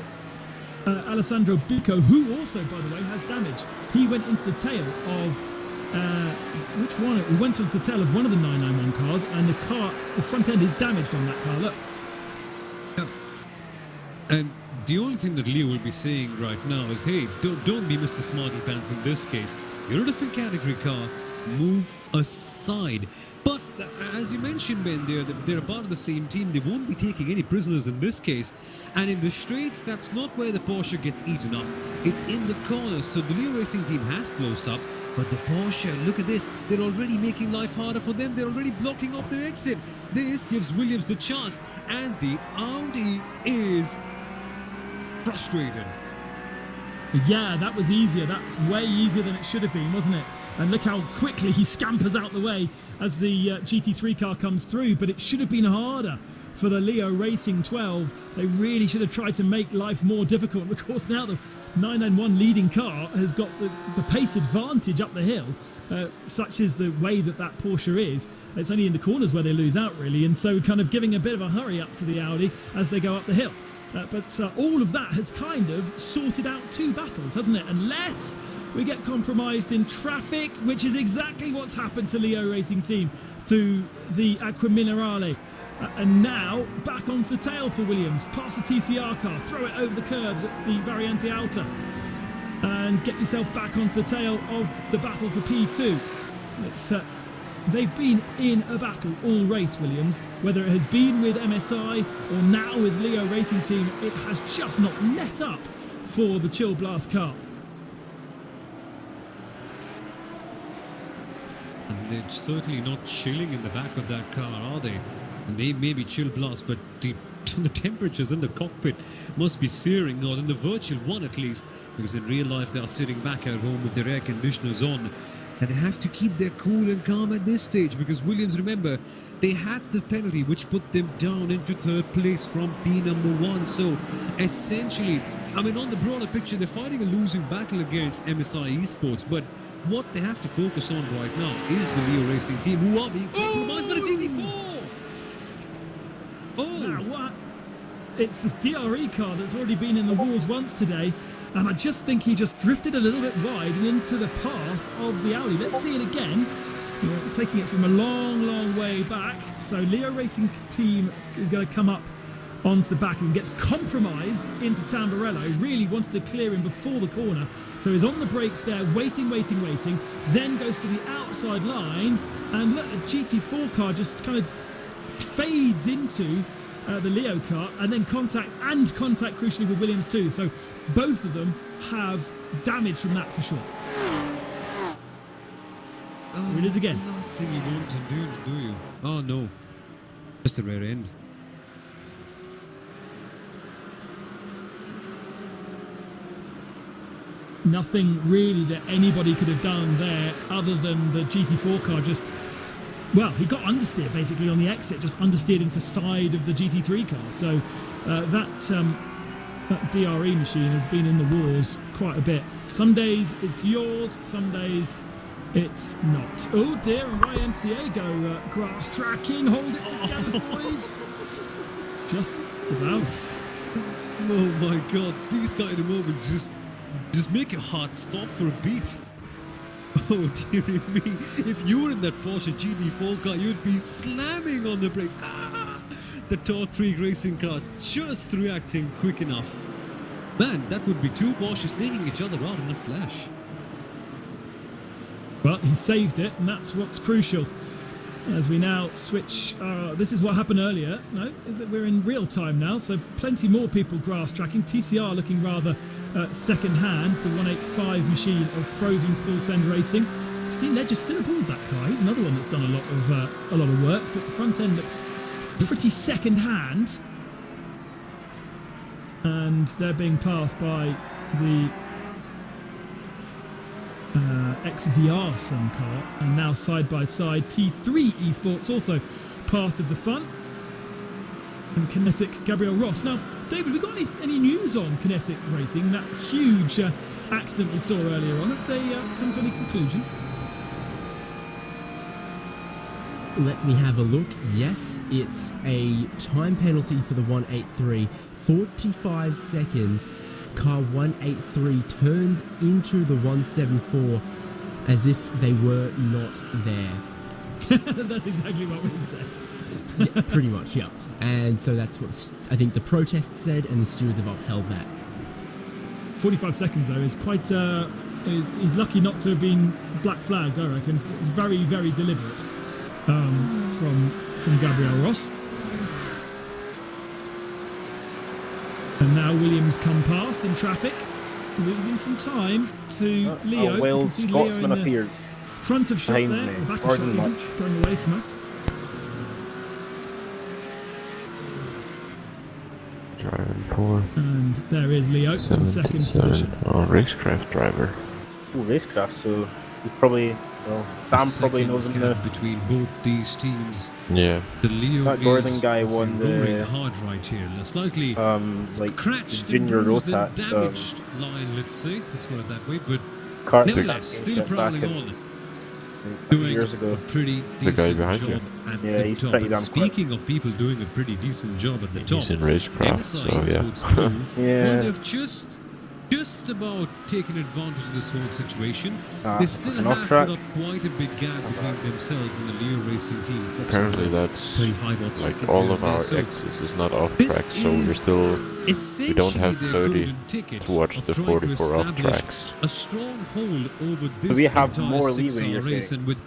Alessandro Bico, who also, by the way, has damage. He went into the tail of which one? He went onto the tail of one of the 991 cars, and the front end is damaged on that car. Look. Yeah. And the only thing that Leo will be saying right now is, hey, don't be Mr. Smarty Pants in this case. You're a different category car. Move aside. But as you mentioned, Ben, they're a part of the same team. They won't be taking any prisoners in this case. And in the straights, that's not where the Porsche gets eaten up. It's in the corners. So the Leo Racing team has closed up. But the Porsche, look at this. They're already making life harder for them. They're already blocking off the exit. This gives Williams the chance. And the Audi is frustrated. Yeah, that was easier. That's way easier than it should have been, wasn't it? And look how quickly he scampers out the way as the GT3 car comes through. But it should have been harder for the Leo Racing 12. They really should have tried to make life more difficult. And of course, now the 991 leading car has got the pace advantage up the hill. Such is the way that Porsche is. It's only in the corners where they lose out, really. And so kind of giving a bit of a hurry up to the Audi as they go up the hill. But all of that has kind of sorted out two battles, hasn't it? Unless we get compromised in traffic, which is exactly what's happened to Leo Racing Team through the Acqua Minerale. And now back onto the tail for Williams, past the TCR car, throw it over the curbs at the Variante Alta, and get yourself back onto the tail of the battle for P2. It's they've been in a battle all race, Williams, whether it has been with MSI or now with Leo Racing Team. It has just not let up for the Chill Blast car. And they're certainly not chilling in the back of that car, are they? And they may be Chill Blast, but the temperatures in the cockpit must be searing, or in the virtual one at least, because in real life they are sitting back at home with their air conditioners on. And they have to keep their cool and calm at this stage, because Williams, remember, they had the penalty which put them down into third place from P1. So essentially, I mean, on the broader picture, they're fighting a losing battle against MSI Esports, but what they have to focus on right now is the Leo Racing Team, who are being compromised by the GT4. Now what? It's this DRE car that's already been in the walls once today, and I just think he just drifted a little bit wide and into the path of the Audi. Let's see it again. We're taking it from a long, long way back. So Leo Racing Team is going to come up onto the back and gets compromised into Tamburello. Really wanted to clear him before the corner, so he's on the brakes there, waiting, then goes to the outside line, and look, a GT4 car just kind of fades into the Leo car, and then contact crucially with Williams too, so both of them have damage from that for sure. Oh, Here it is again. that's the last thing you want to do you? Oh no, just a rear end. Nothing really that anybody could have done there other than the GT4 car just, well, he got understeered basically on the exit, just understeered into the side of the GT3 car. So that DRE machine has been in the wars quite a bit. Some days it's yours, some days it's not. Oh dear, and YMCA go grass tracking, hold it together, boys. Just about. Oh my god, these kind of moments just make your heart stop for a beat. Oh dearie me, if you were in that Porsche GT4 car, you'd be slamming on the brakes. Ah! The Torque Freak racing car just reacting quick enough. Man, that would be two Porsches taking each other out in a flash. But he saved it, and that's what's crucial. As we now switch, this is what happened earlier. No, is that we're in real time now, so plenty more people grass tracking. TCR looking rather second hand, the 185 machine of frozen full send racing. Steve Ledger's still aboard that car. He's another one that's done a lot of work, but the front end looks pretty second hand. And they're being passed by the XVR Sun car, and now side by side T3 Esports also part of the fun, and Kinetic Gabriel Ross. Now David, we got any news on Kinetic Racing, that huge accident we saw earlier on? Have they come to any conclusion? Let me have a look. Yes, it's a time penalty for the 183, 45 seconds. Car 183 turns into the 174 as if they were not there. That's exactly what we said. Yeah, pretty much, yeah. And so that's what I think the protest said, and the stewards have upheld that. 45 seconds though is quite. He's lucky not to have been black flagged, I reckon. It's very, very deliberate from Gabriel Ross. And now Williams come past in traffic, losing some time to Leo. Wales Scotsman appears. Front of shot Behind there, me, or back of Gordon shot even, Much. going away from us. Driving poor. And there is Leo in second position. Oh, racecraft driver. Oh, racecraft, so he's probably, well, Sam probably knows him now. Between both these teams. Yeah. The Leo That Gordon is guy won roaring the hard right here. Slightly like scratched the junior and bruised and Rotat damaged line, let's say. Let's call it that way. But kart nevertheless, still championship back prowling in on. a few Doing years ago. a pretty The guy decent behind job you. at Yeah, the he's top. pretty And damn quick. speaking of people doing a pretty decent job at the top, He's in racecraft, so IMSA yeah. Sports Crew Yeah. will have just about taken advantage of this whole situation. Ah, They still fucking have off track. put up quite a big gap between themselves and the Leo Racing team. Apparently that's 25 odd like seconds all here of and our there. So X's is not off this track, so we're is still we don't have essentially their 30 golden ticket to watch of the trying 44 off establish tracks. a stronghold over this we have entire more 6 leeway, hour you're race, saying? and with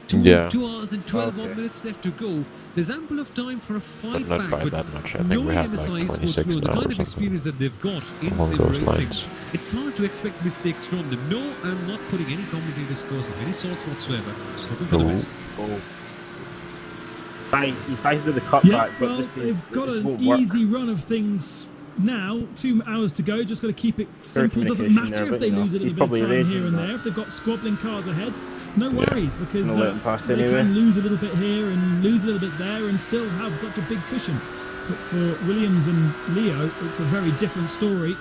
Yeah. 2 hours and 12 odd Okay. minutes left to go, there's ample of time for a fight But not back. by But that much. I think knowing we have IMSA like Esports 26 Crew, the now kind or of something. experience that they've got in Along sim those racing, lines. it's hard to expect mistakes from them. No, I'm not putting any commentator scores of any sorts whatsoever. Just hoping for the No. best. He tries to do the cutback, Yeah, but well, this they've got this an won't work. easy run of things now. 2 hours to go. Just got to keep it simple. Doesn't communication matter there, if but, they you know, lose a he's little bit of probably time raging, here and but- there. If they've got squabbling cars ahead, no Yeah. worries, because Gonna let them pass they anyway. can lose a little bit here and lose a little bit there and still have such a big cushion. But for Williams and Leo, it's a very different story.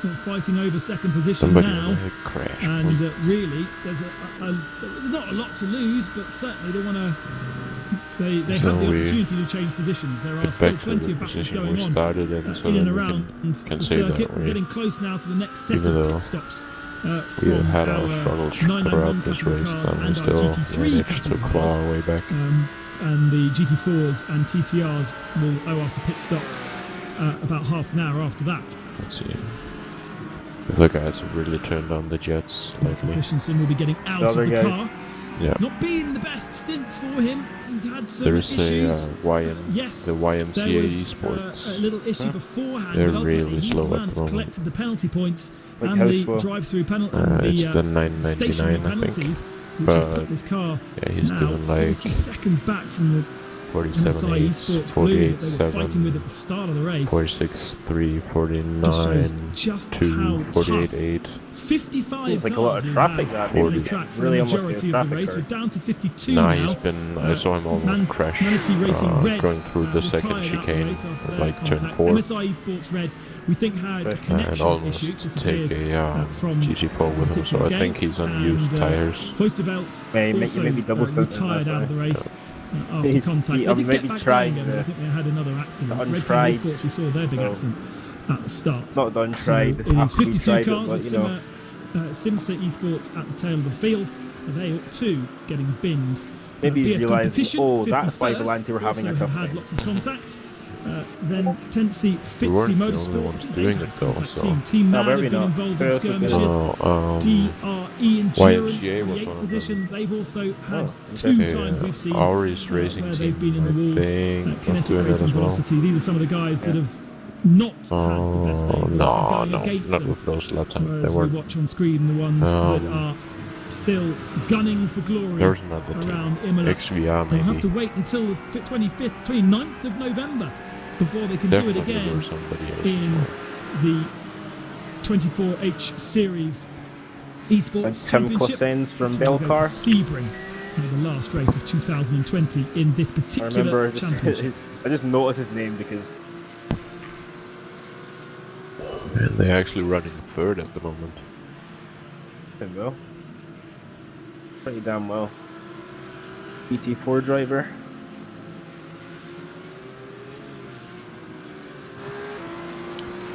They're fighting over second position Somebody now. will crash. And please. really, there's not a lot to lose, but certainly they want to. They have So the we opportunity to change positions. There are Get still back to plenty the of battles position going we on started in, so in and then we around can the say that circuit. We're we getting close now to the next set even of though pit stops. we From had our our struggles 991 throughout this category race, cars and we and our still GT3 managed to category claw cars. our way back. And the GT4s and TCRs will owe us a pit stop about half an hour after that. Let's see. The guys have really turned on the jets lately. Christensen will be getting out The of other the guys. car. Yeah. It's not been the best stints for him. He's had some There's issues. the There YMCA was Esports. a little issue beforehand. They're but ultimately really he's slow the at man the that's moment. collected the penalty points Like and how the slow? drive-through penalty. It's the stationary 999, I think. penalties, which has But, put this car Yeah, he's now doing like 40 seconds back from the 47 IMSA 8, Esports 48 blue that they were fighting with 7, at the start of the race. 46 3, Just 49 shows just 2, how 48 tough 8. 55 Seems like a cars lot of will traffic have that on maybe. the track for Really the unlucky majority with of the traffic race. We're curve. down to 52 Nah, now. he's been. I saw him almost crash Manatee Racing Red going through the second retired out the chicane, race after their like turn contact. 4, MSI Esports Red, we think, had a And connection issue. almost Disappeared take a from GT4 with him. So I particular think game. he's on used And, tires. Hoistebelt Maybe also double stunted, retired that's out of the why. race after He- contact. he They did maybe get back tried going again, but I the- think they had another accident. the Red Bull untried- Esports, we saw their big so- accident at the start. Not done, tried. So it is After we 52 tried it, cars but, with you know. Simsa Esports at the tail of the field. They too getting binned. Maybe he's BS realising, competition, oh, that's why 51st, Volante were having a also tough had time. lots of contact. Then Tensi We Fitzy weren't the only Motorsport. ones They doing had it though, contact so- Team No, Man have maybe been not. involved in Who else was skirmishes. doing DRE Endurance YMCA for was the one 8th of position. They've also had Oh, two interesting. times we've seen Auris Racing where Team, they've been in the wall. I think, was Kinetic doing it Racing as well. Velocity. These are some of the guys that have not had the best days. They're No, going no, against not them. with those lap times. Whereas They we weren't. watch on screen the ones that are still gunning for glory There's another team. around Imola. XVR They'll have to maybe. wait until the 25th, 29th of November before they can do it Definitely there again was somebody else. in the 24H Series Esports And Tim Championship. Clausens from That's where we go to Belcar. Sebring, the last race of 2020 in this I particular remember, championship. I just noticed his name because And they're actually running third at the moment. pretty well. Pretty damn well. ET4 driver.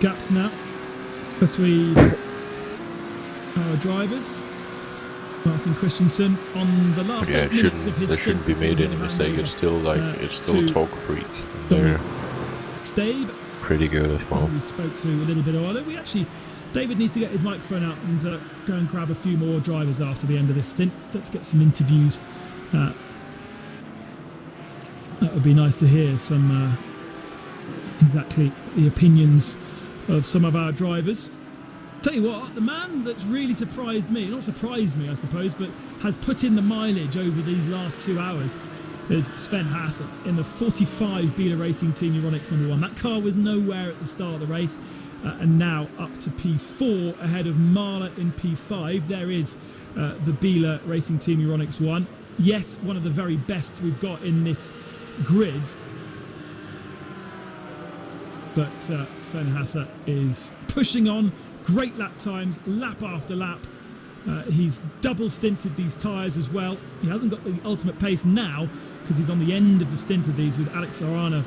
Gaps now between our drivers. Martin Christensen on the last But yeah, 8 minutes of his there shouldn't stint be made before any he'll mistake. hand It's still like over, it's still a to talk freak. And they're Stabe, pretty good as who well. we spoke to a little bit earlier. We actually, David needs to get his microphone out and go and grab a few more drivers after the end of this stint. Let's get some interviews. That would be nice to hear some exactly the opinions of some of our drivers. Tell you what, the man that's really surprised me, not surprised me I suppose, but has put in the mileage over these last 2 hours is Sven Hasse in the 45 Biela Racing Team Euronics #1. That car was nowhere at the start of the race and now up to P4 ahead of Marla in P5. There is the Biela Racing Team Euronics 1. Yes, one of the very best we've got in this grid. But Sven Hasse is pushing on. Great lap times, lap after lap. He's double stinted these tyres as well. He hasn't got the ultimate pace now because he's on the end of the stint of these with Alex Arana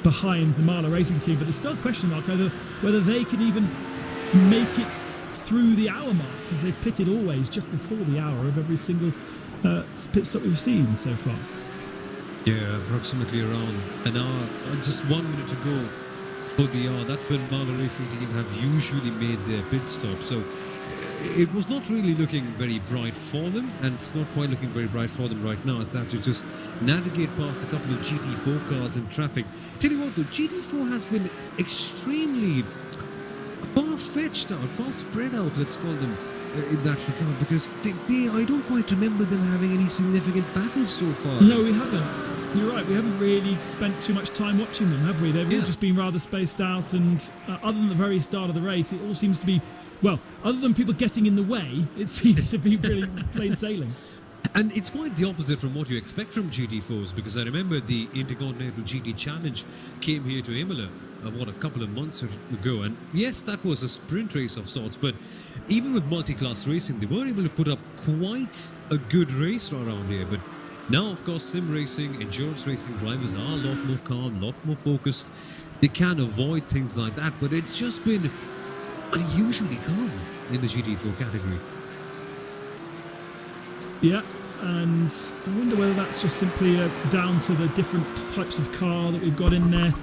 behind the Marla Racing Team. But there's still a question mark over whether they can even make it through the hour mark, because they've pitted always just before the hour of every single pit stop we've seen so far. Yeah, approximately around an hour, just 1 minute to go for the hour. That's when Marla Racing Team have usually made their pit stop. So it was not really looking very bright for them, and it's not quite looking very bright for them right now, as they have to just navigate past a couple of GT4 cars in traffic. Tell you what though, GT4 has been extremely far-fetched out, far spread out, let's call them, in that regard, because I don't quite remember them having any significant battles so far. No, we haven't. You're right, we haven't really spent too much time watching them, have we? They've all just been rather spaced out, and other than the very start of the race, it all seems to be, well, other than people getting in the way, it seems to be really plain sailing. And it's quite the opposite from what you expect from GT4s, because I remember the Intercontinental GT Challenge came here to Imola, a couple of months ago, and yes, that was a sprint race of sorts, but even with multi-class racing, they were able to put up quite a good race around here. But now, of course, sim racing, endurance racing drivers are a lot more calm, a lot more focused. They can avoid things like that, but it's just been unusually calm in the GT4 category. Yeah, and I wonder whether that's just simply down to the different types of car that we've got in there.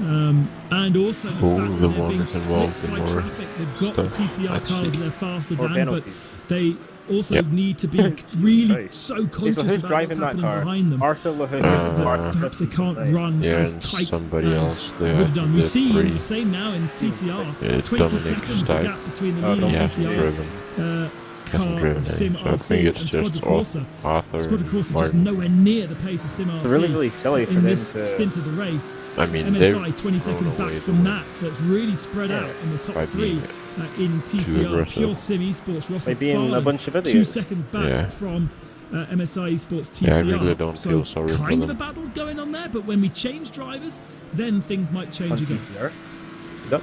And also the Oh, fact the that they're one being is involved split in by more traffic. They've got the stuff, TCR cars actually. and they're faster Or than, but penalties. they also Yep. need to be really Christ. so Okay, conscious so who's about what's driving that happening car? behind them. Arthur LaHood. That perhaps they can't run Yeah, as and tight somebody as else. They would have have done. to We get see three. the same now in TCR. Yeah, 20 Dominic seconds the Steib. gap between the Oh, leading He Dominic. hasn't TCR driven. Hasn't car driven of any. Sim So I RC think it's and just Squadra Corsa. Arthur Squadra Corsa just Martin. nowhere near the pace of Sim RC It's really, really silly for in them this to. stint of the race. I mean, they've MSI 20 seconds thrown away back the from win that, so it's really spread Yeah. out in the top by three being in TCR. aggressive. Pure Sim Esports, Ross By being a McFarlane, bunch of 2 idiots. seconds back Yeah. from MSI Esports TCR. Yeah, I really don't so feel sorry for kind of a them. battle going on there, but when we change drivers, then things might change On again. TCR. Yep.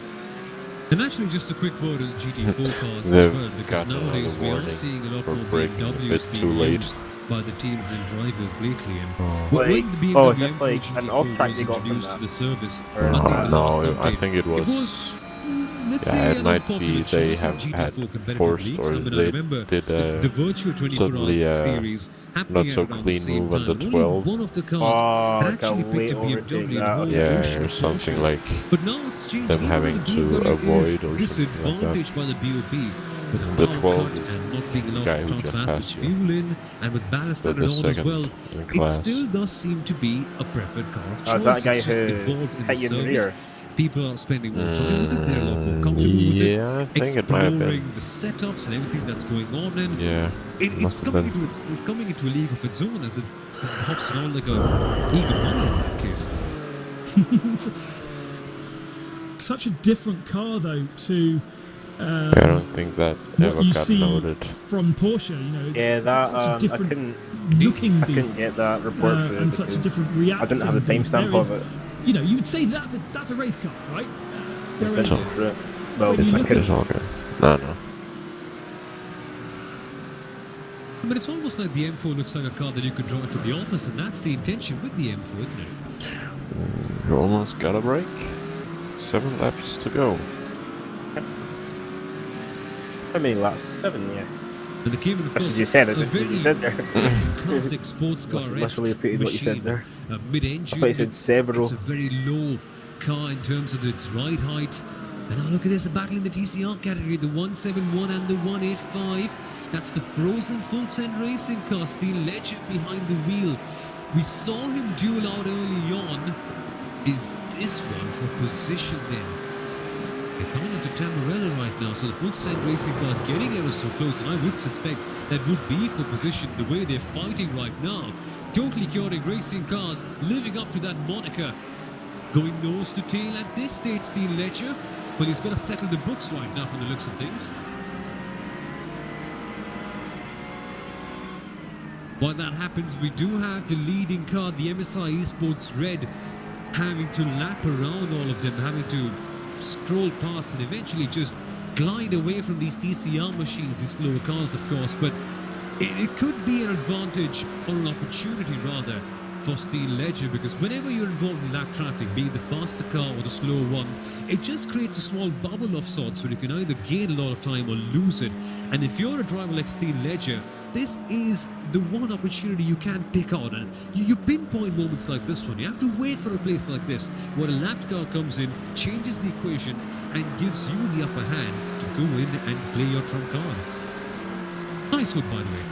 And actually, just a quick word on GT4 cars as They've well, because gotten another nowadays we are warning seeing a lot for more braking a BMWs bit too being late. used by the teams and drivers lately. And Like- when the BMW oh, is this M4 like an off GT4 track was they got from introduced that? to the service, Or- I think the last No, I update, think it was. let's Yeah, say it an might unpopular be they choice in have GT4 had competitive forced leagues. or I mean, I they remember did the virtual 24 suddenly, hours series happening not so around the clean same move on time. the And only 12. one of the cars Oh, had like a actually picked late a overtake BMW in a that. whole Yeah, ocean or of something cautions. like But now it's changed. them Even having though the to BMW avoid is or something like that. disadvantaged by the BOP with The the power 12 cut is and not being the allowed guy to who just transfer as much passed you. fuel in, and with ballast the added on as second well, in it class. still does seem to be a preferred car of Oh, choice. is that guy It's just who evolved in the hit you in the service. rear? People are spending more time with it. They're a lot more comfortable with it. Yeah, I think it might have been. Exploring the setups and everything that's going on, and Yeah, it's must have coming been. into a league of its own as it hops around like a eager bunny in that case. Such a different car, though, to I don't think that what ever you got see noted. from Porsche. You know, it's, Yeah, that it's such a I different couldn't. looking I couldn't beast, get that report through and such a because different reaction. I didn't have the beast. timestamp There is- of it. You know, you would say that's a race car, right? It's Whereas been through it. Well, when you I look couldn't. It's all good. No. But it's almost like the M4 looks like a car that you could drive from the office, and that's the intention with the M4, isn't it? You almost got a break. 7 laps to go. How many laps? 7, yes. And the Cayman, of That's course, what you said. a That's what you very said there. classic sports car Literally repeated what you said there. Mid-engine. I thought you said several. It's a very low car in terms of its ride height. And now look at this, a battle in the TCR category, the 171 and the 185. That's the frozen full-send racing car, Steel Legend behind the wheel. We saw him duel out early on. Is this one for position then? They're coming into Tamarella right now, so the full-send racing car getting ever so close, and I would suspect that would be for position the way they're fighting right now. Totally chaotic racing cars living up to that moniker. Going nose to tail at this stage, Steel Ledger. But he's got to settle the books right now from the looks of things. While that happens, we do have the leading car, the MSI Esports Red, having to lap around all of them, having to scroll past and eventually just glide away from these TCR machines, these slower cars, of course. But it could be an advantage, or an opportunity rather, for Steel Ledger, because whenever you're involved in lap traffic, be it the faster car or the slower one, it just creates a small bubble of sorts where you can either gain a lot of time or lose it. And if you're a driver like Steel Ledger, this is the one opportunity you can't pick out, and you pinpoint moments like this one. You have to wait for a place like this where a lapped car comes in, changes the equation, and gives you the upper hand to go in and play your trump card. Nice one, by the way.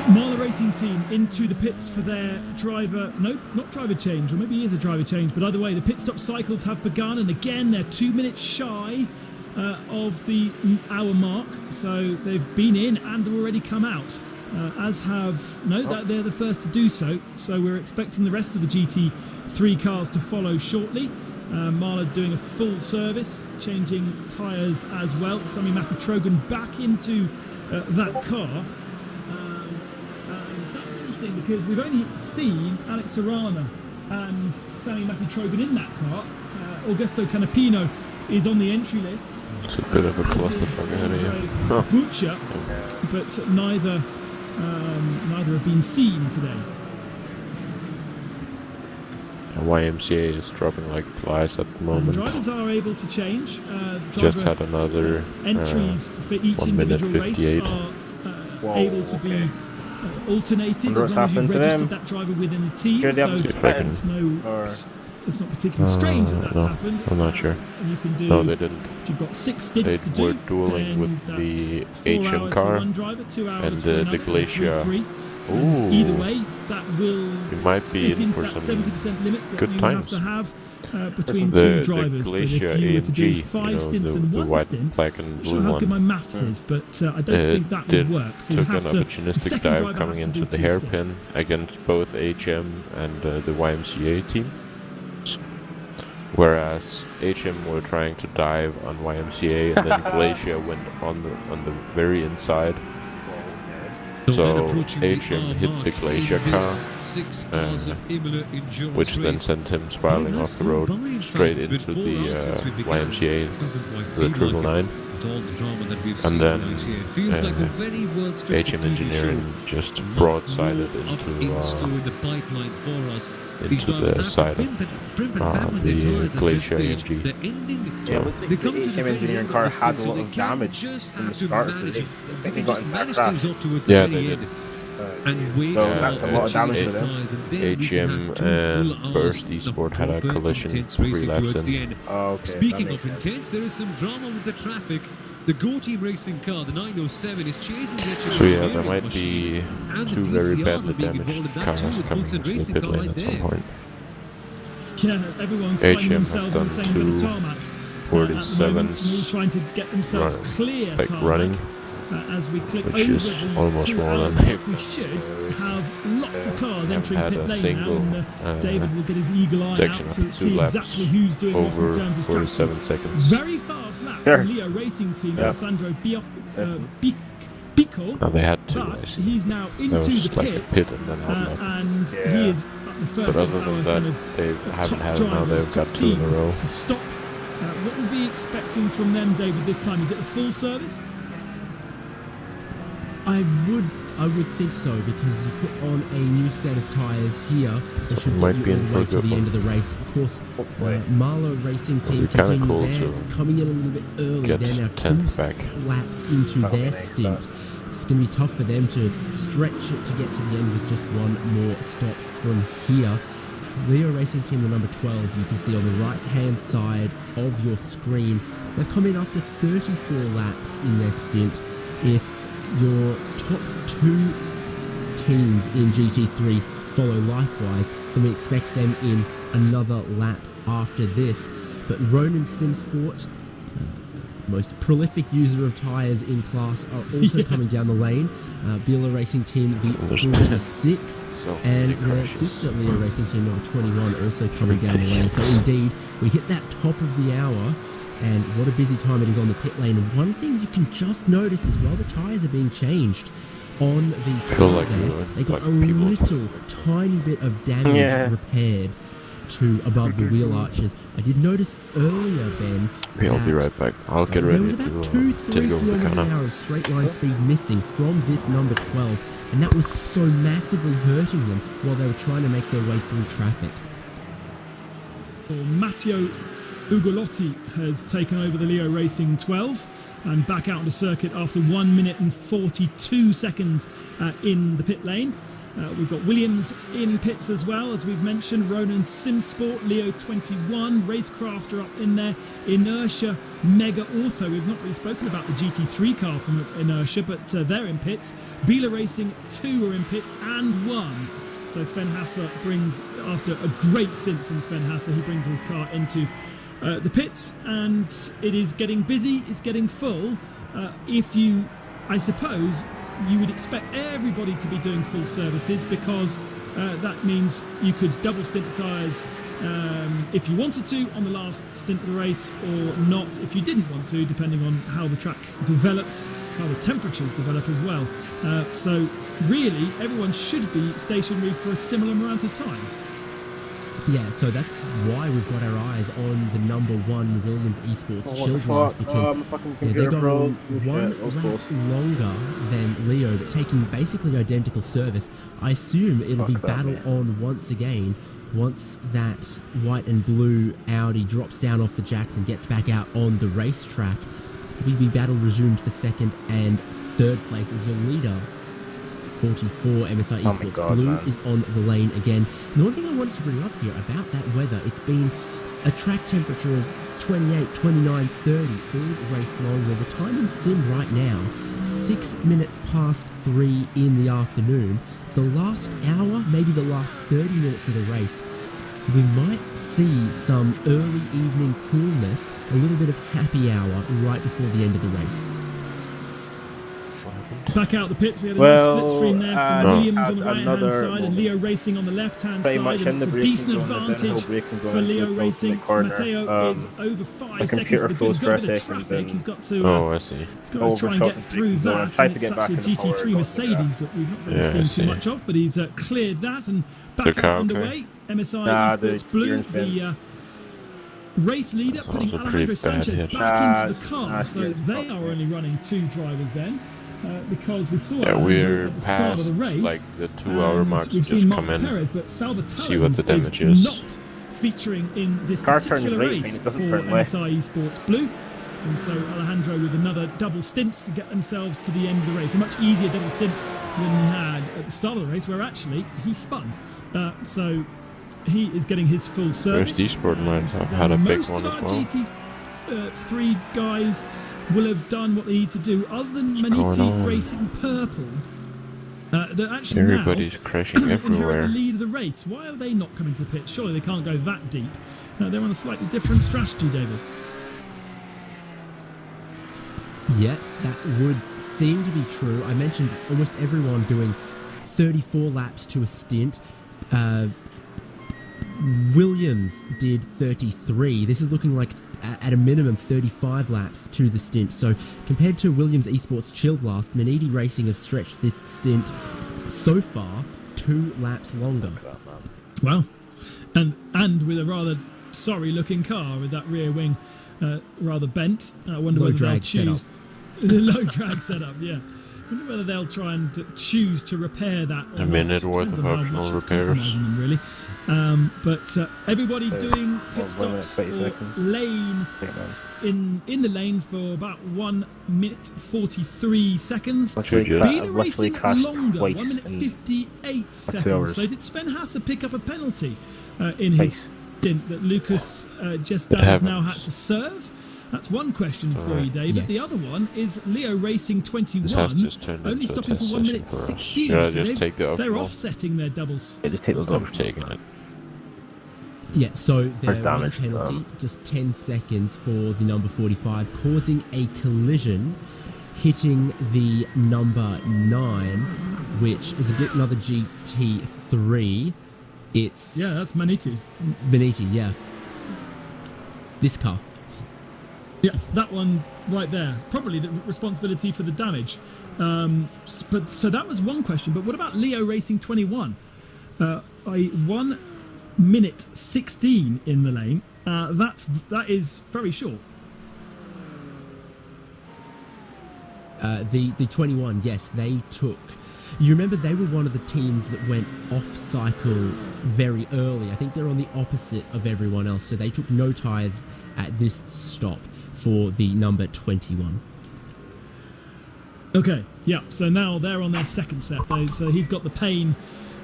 Marla Racing Team into the pits for their driver, no, not driver change, or maybe it is a driver change, but either way, the pit stop cycles have begun, and again, they're 2 minutes shy of the hour mark, so they've been in and have already come out, they're the first to do so, so we're expecting the rest of the GT3 cars to follow shortly. Marla doing a full service, changing tyres as well. Sami Matatrogan back into that car. That's interesting because we've only seen Alex Arana and Sami Matatrogan in that car. Augusto Canapino is on the entry list. It's a bit of a clusterfuck ahead of you. Huh. Butcher, but neither have been seen today. YMCA is dropping like flies at the And moment. drivers are able to change. Just had another entries for each 1 minute individual race 58. are able to be alternated Wonder as what's long as you've happened to registered them. that driver within the team. Good, they So haven't there's no or it's not particularly strange that that's no, happened. I'm not sure. And you can do. No, they didn't. If you've got 6 stints to They do, were dueling then with that's the 4 HM hours car for one driver, 2 hours and for the another, Glacier. 3. Ooh. And either way, that will We might be fit in into for that some 70% limit that good you times. have to have between the, two drivers. The But if Glacier you were to do AMG, 5 stints and the 1 white, stint, black and not blue sure how good my one, maths is, but I don't think that would work. So you took have an to. The opportunistic second dive driver coming has to into do the 2 hairpin stints. against both HM and the YMCA team. Whereas HM were trying to dive on YMCA, and then Glacier went on the very inside. So HM hit the Glacier car, which then sent him spiraling off the road straight into the YMCA, the 999. And then HM Engineering just broadsided into the side of the Glacier AMG. Yeah, it looks like the HM Engineering car had a lot of damage in the start of the day. I think they got into a crash. Yeah, they did. So that's a lot of damage for them. HM and Burst Esport had a collision 3 laps in. Oh, okay, Speaking that of makes sense. intense, there is some drama with the traffic. The Go Team racing car, the 907, is chasing the So yeah, there might be 2 very badly damaged cars coming into the pit lane at some point. Yeah, everyone's finding HM has themselves on the done same bit of 2 tarmac. At the moment, 47s and all trying to get themselves clear like tarmac. running, As we click which over is the almost 2 more hour than mark, they- we should have lots of cars Haven't entering had pit a lane single, now, and David will get his eagle eye section out of to 2 see laps exactly who's doing what in over terms of strategy. 47 seconds. Very fast lap Sure. from Leo Racing Team, Yeah. Alessandro Pico. Now they had to, But I see. he's now That into was the like a pits, pit and then out lap. and Yeah. he is at the first But other of our than that, kind of they haven't top had it now. drivers, They've got top 2 in a teams row. to stop. What we'll be expecting from them, David, this time? Is it a full service? I would think so, because you put on a new set of tyres here, it should Might get be you in all the for way a to good the one. end of the race. Of course, Hopefully. Marlow Racing That'd Team be kinda continue cool there, to coming in a little bit early. get They're now 2 10th back. laps into That'll their be nice, stint. It's going to be tough for them to stretch it to get to the end with just 1 more stop from here. Leo Racing Team, the number 12, you can see on the right-hand side of your screen. They've come in after 34 laps in their stint. If your top 2 teams in GT3 follow likewise, then we expect them in another lap after this. But Ronan Simsport, most prolific user of tyres in class, are also coming down the lane. Bila Racing Team, the 46. So And many the crashes. sister Leo Racing Team number 21 also coming down the lane. So indeed, we hit that top of the hour, and what a busy time it is on the pit lane. And one thing you can just notice is while the tyres are being changed on the Feel tyre like there, you- they got like a people- little tiny bit of damage Yeah. repaired to above the wheel arches. I did notice earlier, Ben, Okay, I'll be that right back. I'll get there ready was to about 2-3 take over the kilometers car an now. hour of straight line speed missing from this number 12, and that was so massively hurting them while they were trying to make their way through traffic. Matteo Ugolotti has taken over the Leo Racing 12 and back out on the circuit after 1 minute and 42 seconds in the pit lane. We've got Williams in pits as well, as we've mentioned. Ronan Simsport, Leo 21, Racecrafter up in there. Inertia, Mega Auto. We've not really spoken about the GT3 car from Inertia, but they're in pits. Bila Racing 2 are in pits and 1. So Sven Hasser brings, after a great stint from Sven Hasser, he brings his car into the pits, and it is getting busy, it's getting full. I suppose, you would expect everybody to be doing full services, because that means you could double stint the tyres if you wanted to on the last stint of the race, or not if you didn't want to, depending on how the track develops, how the temperatures develop as well. So really, everyone should be stationary for a similar amount of time. Yeah, so that's why we've got our eyes on the number 1 Williams Esports Oh, what the Children's, fuck? because My fucking they computer got broke. on Oh, one shit, that was lap close. longer than Leo, but taking basically identical service. I assume it'll be Fuck that, battle man. on once again, once that white and blue Audi drops down off the jacks and gets back out on the racetrack. We'll be battle resumed for 2nd and 3rd place as your leader 44, MSI Oh my Esports God, Blue man. is on the lane again. And one thing I wanted to bring up here about that weather, it's been a track temperature of 28, 29, 30 all race long. Well, the time in sim right now, 6 minutes past 3 in the afternoon. The last hour, maybe the last 30 minutes of the race, we might see some early evening coolness, a little bit of happy hour right before the end of the race. Back out the pits, we had a Well, nice split stream there from no. Williams on the Had right-hand another side and moment. Leo Racing on the left-hand Pretty side. much And in it's the a braking decent zone, the downhill advantage braking zone for into Leo the Racing. corner. Matteo is over 5 the seconds computer to the froze good. for a He's got a bit of second traffic. and- He's got to, Oh, I see. he's got to try and overshot get the through braking zone. I that. tried And to it's get back actually in a the power, GT3 got Mercedes that we've not really Yeah, I seen too see. much of, but he's cleared that and back The car, out okay. underway. MSI Nah, the Esports Blue, steering's been- the race leader, That putting was a pretty Alejandro bad Sanchez hit. back into the car. Nah, So steering's they fucked, are yeah. only running 2 drivers then. Because we saw Yeah, Alejandro we're at the start of past the race, like the 2-hour and mark. So we've just seen Mark come in. Perez, but Salva see what the Talens damage is. not featuring in this Car turns particular right, race and it for doesn't turn left. MSI Esports Blue. And so Alejandro with another double stint to get themselves to the end of the race. A much easier double stint than he had at the start of the race, where actually he spun. So he is getting his full service. First eSport might have had a big one as well. Most of our GT3 guys will have done what they need to do, other than What's going Maniti on? Racing Purple. That actually Everybody's now crashing inherit everywhere. the lead of the race. Why are they not coming to the pit? Surely they can't go that deep. They're on a slightly different strategy, David. Yeah, that would seem to be true. I mentioned almost everyone doing 34 laps to a stint. Williams did 33. This is looking like at a minimum 35 laps to the stint. So compared to Williams Esports Chill Blast, Maniti Racing have stretched this stint so far 2 laps longer. Well, and with a rather sorry-looking car with that rear wing rather bent. I wonder Low whether they'll drag choose low drag setup. Yeah, I wonder whether they'll try and choose to repair that. Or A minute not. worth Depends of on how optional much it's repairs. compromising them, really. But everybody doing pit 1 minute, stops 30 or seconds. lane in the lane for about 1 minute 43 seconds. Literally, Good. Being literally racing crashed longer, twice 1 minute in 58 2 seconds. hours. So did Sven Hasse pick up a penalty in his Twice. stint that Lucas Jestal has happens. now had to serve? That's one question for you, Alright. David. Yes. The other one is Leo Racing This has 21 just turned only into a stopping for test 1 session minute for us. 16. Should I so just take the they're optional? offsetting their doubles. Yeah, just take those I'm off. taking it. Yeah, so there was a damage, penalty, just 10 seconds for the number 45, causing a collision, hitting the number 9, which is another GT3. It's Yeah, that's Maniti. Beniti, yeah. This car. Yeah, that one right there. Probably the responsibility for the damage. But so that was one question. But what about Leo Racing 21? 1 minute 16 in the lane. That is very short. The 21, yes, they took... You remember they were one of the teams that went off-cycle very early. I think they're on the opposite of everyone else, so they took no tyres at this stop for the number 21. Okay, yeah. So now they're on their second set, though. So he's got the pain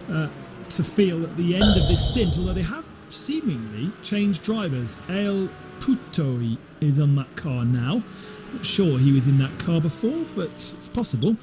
to feel at the end of this stint, although they have seemingly changed drivers. Ale Putoi is on that car now. Not sure he was in that car before, but it's possible.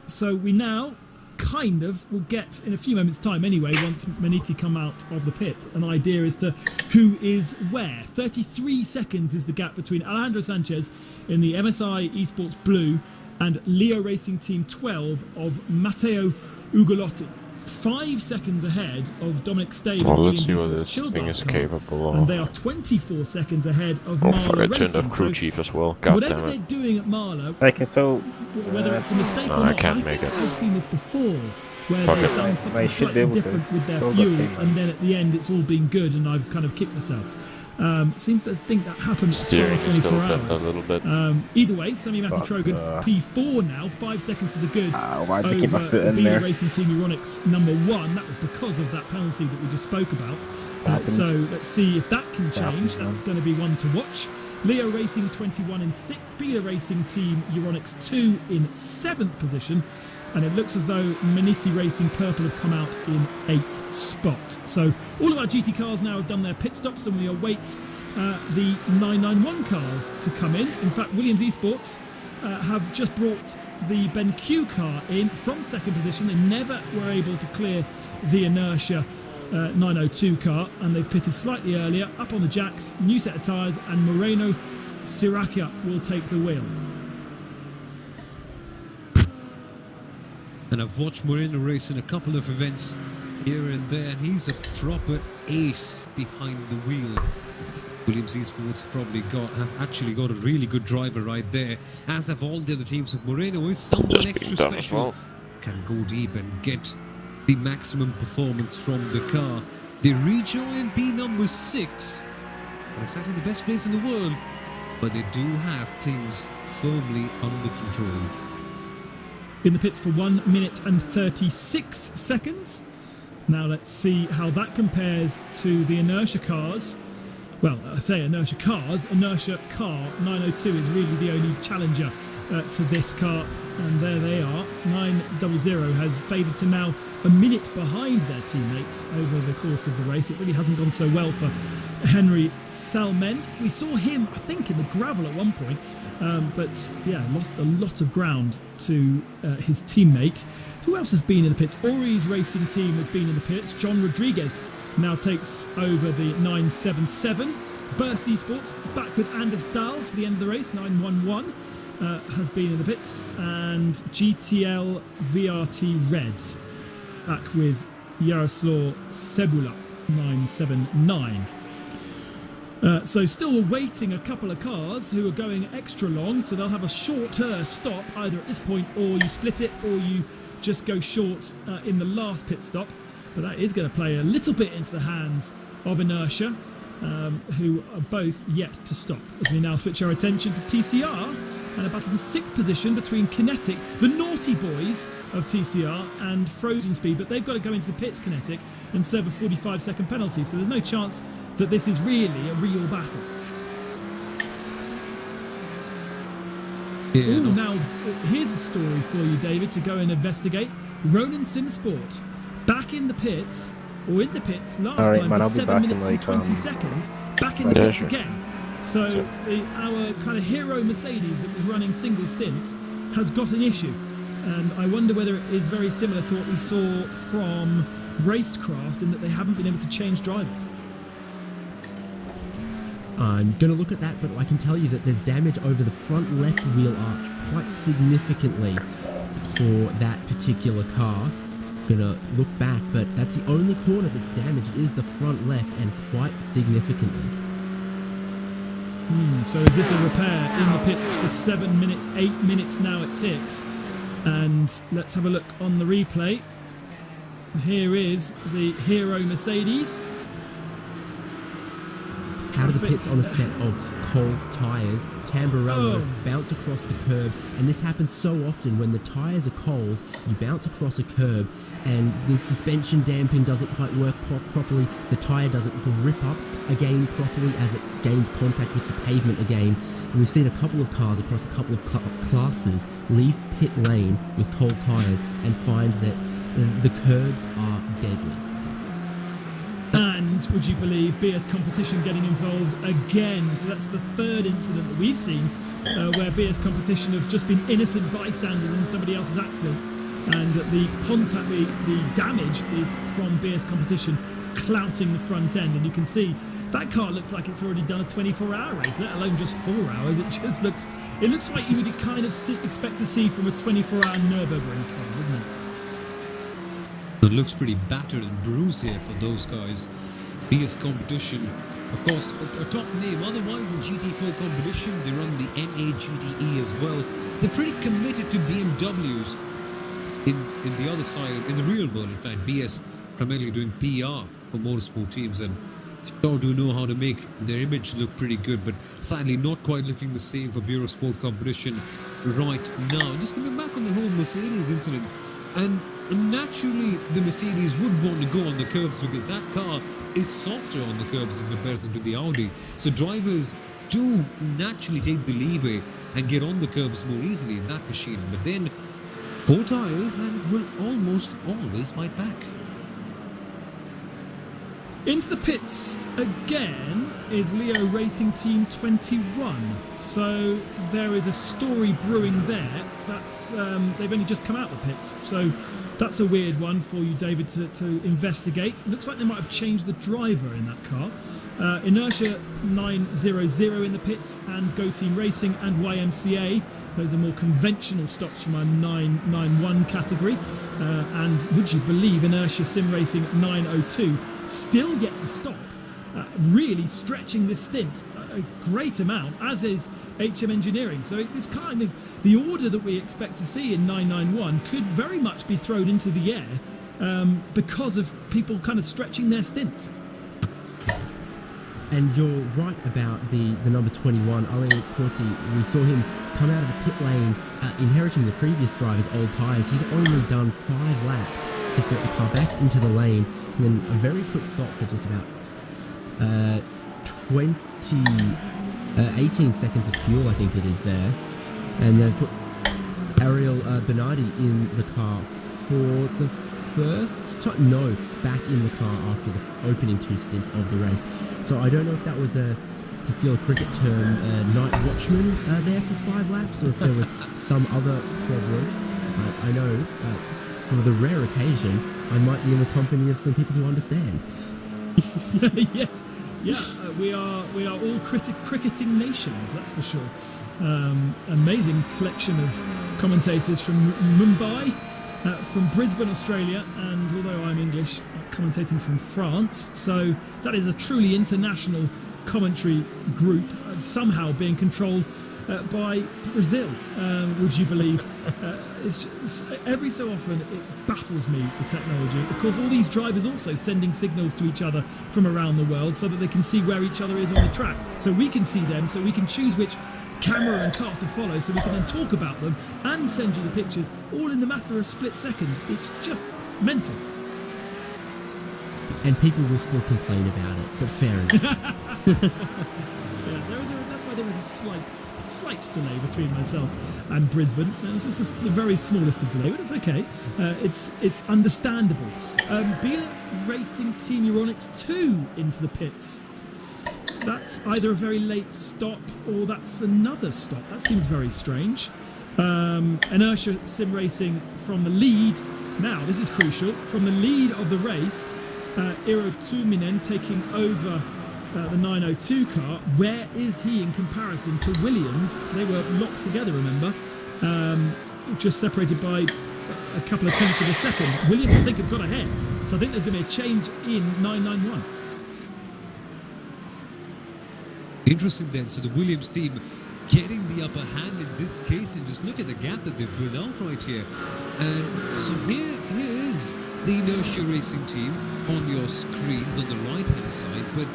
So we now kind of will get, in a few moments' time anyway, once Maniti come out of the pit, an idea as to who is where. 33 seconds is the gap between Alejandro Sanchez in the MSI Esports Blue and Leo Racing Team 12 of Matteo Ugolotti. 5 seconds ahead of Dominic Stable. Well, let's see Williams what Esports this Chill thing Blast is car. capable And of. they are 24 seconds ahead of Oh, Marla fuck, I turned Racing. off crew So chief as well. God whatever damn they're it. doing at Marla, I can still. whether it's a mistake No, or I not, can't I make think it. I've seen this before, where Fuck they've it. done They something should be slightly able to. different with their Still got fuel, team, man. and then at the end it's all been good, and I've kind of kicked myself. Seems to think that happened at Steering is 24 still bent a hours. little bit. Either way, Sami But, Trogan P4 now, 5 seconds to the good. Why'd they keep my over foot in Beta there? Racing Team Euronics number 1. That was because of that penalty that we just spoke about. Happens. So let's see if that can change. happens, That's man. going to be one to watch. Leo Racing 21 in 6th, Beta Racing Team Euronics 2 in 7th position, and it looks as though Maniti Racing Purple have come out in 8th spot. So all of our GT cars now have done their pit stops, and we await the 991 cars to come in. In fact, Williams Esports have just brought the BenQ car in from 2nd position. They never were able to clear the Inertia 902 car, and they've pitted slightly earlier, up on the jacks, new set of tyres, and Moreno Siraca will take the wheel. And I've watched Moreno race in a couple of events here and there, and he's a proper ace behind the wheel. Williams Esports have actually got a really good driver right there, as have all the other teams. Of Moreno is someone extra special, can go deep and get the maximum performance from the car. They rejoin B number 6. Not exactly the best place in the world, but they do have things firmly under control. In the pits for 1 minute and 36 seconds. Now let's see how that compares to the Inertia cars. Well, I say Inertia cars, Inertia car 902 is really the only challenger to this car, and there they are. 900 has faded to now a minute behind their teammates over the course of the race. It really hasn't gone so well for Henry Salmen. We saw him, I think, in the gravel at one point, but yeah, lost a lot of ground to his teammate. Who else has been in the pits? Ori's racing team has been in the pits. John Rodriguez now takes over the 977. Burst Esports back with Anders Dahl for the end of the race. 911 has been in the pits, and GTL VRT Reds back with Yaroslav Sebula 979. So still awaiting a couple of cars who are going extra long, so they'll have a shorter stop either at this point, or you split it, or you just go short in the last pit stop. But that is going to play a little bit into the hands of Inertia, who are both yet to stop. As we now switch our attention to TCR and a battle for 6th position between Kinetic, the naughty boys of TCR, and Frozen Speed, but they've got to go into the pits, Kinetic, and serve a 45-second penalty, so there's no chance that this is really a real battle. Yeah, Ooh, now, here's a story for you, David, to go and investigate. Ronan Simsport, back in the pits, or in the pits last All right, time man, for I'll be 7 back in, minutes and 20 seconds, back in the pits again. So our kind of hero Mercedes that was running single stints has got an issue. And I wonder whether it is very similar to what we saw from Racecraft, in that they haven't been able to change drivers. I'm going to look at that, but I can tell you that there's damage over the front left wheel arch quite significantly for that particular car. Going to look back, but that's the only corner that's damaged is the front left, and quite significantly. So is this a repair in the pits for 7 minutes, 8 minutes now it ticks? And let's have a look on the replay. Here is the hero Mercedes. Out of the pits on a set of cold tyres, Tamburello bounce across the curb, and this happens so often when the tyres are cold. You bounce across a curb and the suspension damping doesn't quite work properly, the tyre doesn't grip up again properly as it gains contact with the pavement again. And we've seen a couple of cars across a couple of classes leave pit lane with cold tyres and find that the curbs are deadly. And would you believe BS Competition getting involved again? So that's the third incident that we've seen where BS Competition have just been innocent bystanders in somebody else's accident, and the contact, the damage is from BS Competition clouting the front end. And you can see that car looks like it's already done a 24-hour race, let alone just 4 hours. It just looks like you would kind of expect to see from a 24-hour Nürburgring car, doesn't it? It looks pretty battered and bruised here for those guys. BS Competition, of course, a top name. Otherwise, in GT4 competition, they run the NA GTE as well. They're pretty committed to BMWs in the other side, in the real world. In fact, BS primarily doing PR for motorsport teams, and sure do know how to make their image look pretty good, but sadly not quite looking the same for Bureau Sport competition right now. Just coming back on the whole Mercedes incident, and naturally the Mercedes would want to go on the curbs because that car is softer on the curbs in comparison to the Audi. So drivers do naturally take the leeway and get on the curbs more easily in that machine. But then 4 tyres and will almost always bite back. Into the pits again is Leo Racing Team 21. So there is a story brewing there. That's they've only just come out of the pits. So that's a weird one for you, David, to investigate. Looks like they might have changed the driver in that car. Inertia 900 in the pits, and Go Team Racing and YMCA. Those are more conventional stops from our 991 category. And would you believe Inertia Sim Racing 902 still yet to stop, really stretching this stint a great amount, as is HM Engineering. So it's kind of the order that we expect to see in 991 could very much be thrown into the air because of people kind of stretching their stints. And you're right about the number 21, Ali Corti. We saw him come out of the pit lane, inheriting the previous driver's old tyres. He's only done 5 laps to put the car back into the lane, and then a very quick stop for just about 18 seconds of fuel, I think it is there. And they've put Ariel Bernardi in the car for the first time, no, back in the car after the opening 2 stints of the race. So I don't know if that was to steal a cricket term, night watchman there for 5 laps, or if there was some other problem. I know for the rare occasion I might be in the company of some people who understand. Yes, yeah, we are all cricketing nations, that's for sure. Amazing collection of commentators from Mumbai, from Brisbane, Australia, and although I'm English, commentating from France. So that is a truly international commentary group, somehow being controlled by Brazil, would you believe? It's just, every so often it baffles me, the technology. Of course, all these drivers also sending signals to each other from around the world so that they can see where each other is on the track. So we can see them, so we can choose which camera and car to follow, so we can then talk about them and send you the pictures, all in the matter of split seconds. It's just mental. And people will still complain about it, but fair enough. Yeah, that's why there was a slight delay between myself and Brisbane. It was just the very smallest of delay, but it's okay. It's understandable. Beeling Racing Team Euronics 2 into the pits. That's either a very late stop or that's another stop. That seems very strange. Inertia Sim Racing from the lead. Now, this is crucial. From the lead of the race, Iro Tuminen taking over the 902 car. Where is he in comparison to Williams? They were locked together, remember? Just separated by a couple of tenths of a second. Williams, I think, have got ahead. So I think there's going to be a change in 991. Interesting then, so the Williams team getting the upper hand in this case, and just look at the gap that they've built out right here. And so here is the Inertia Racing team on your screens on the right hand side, but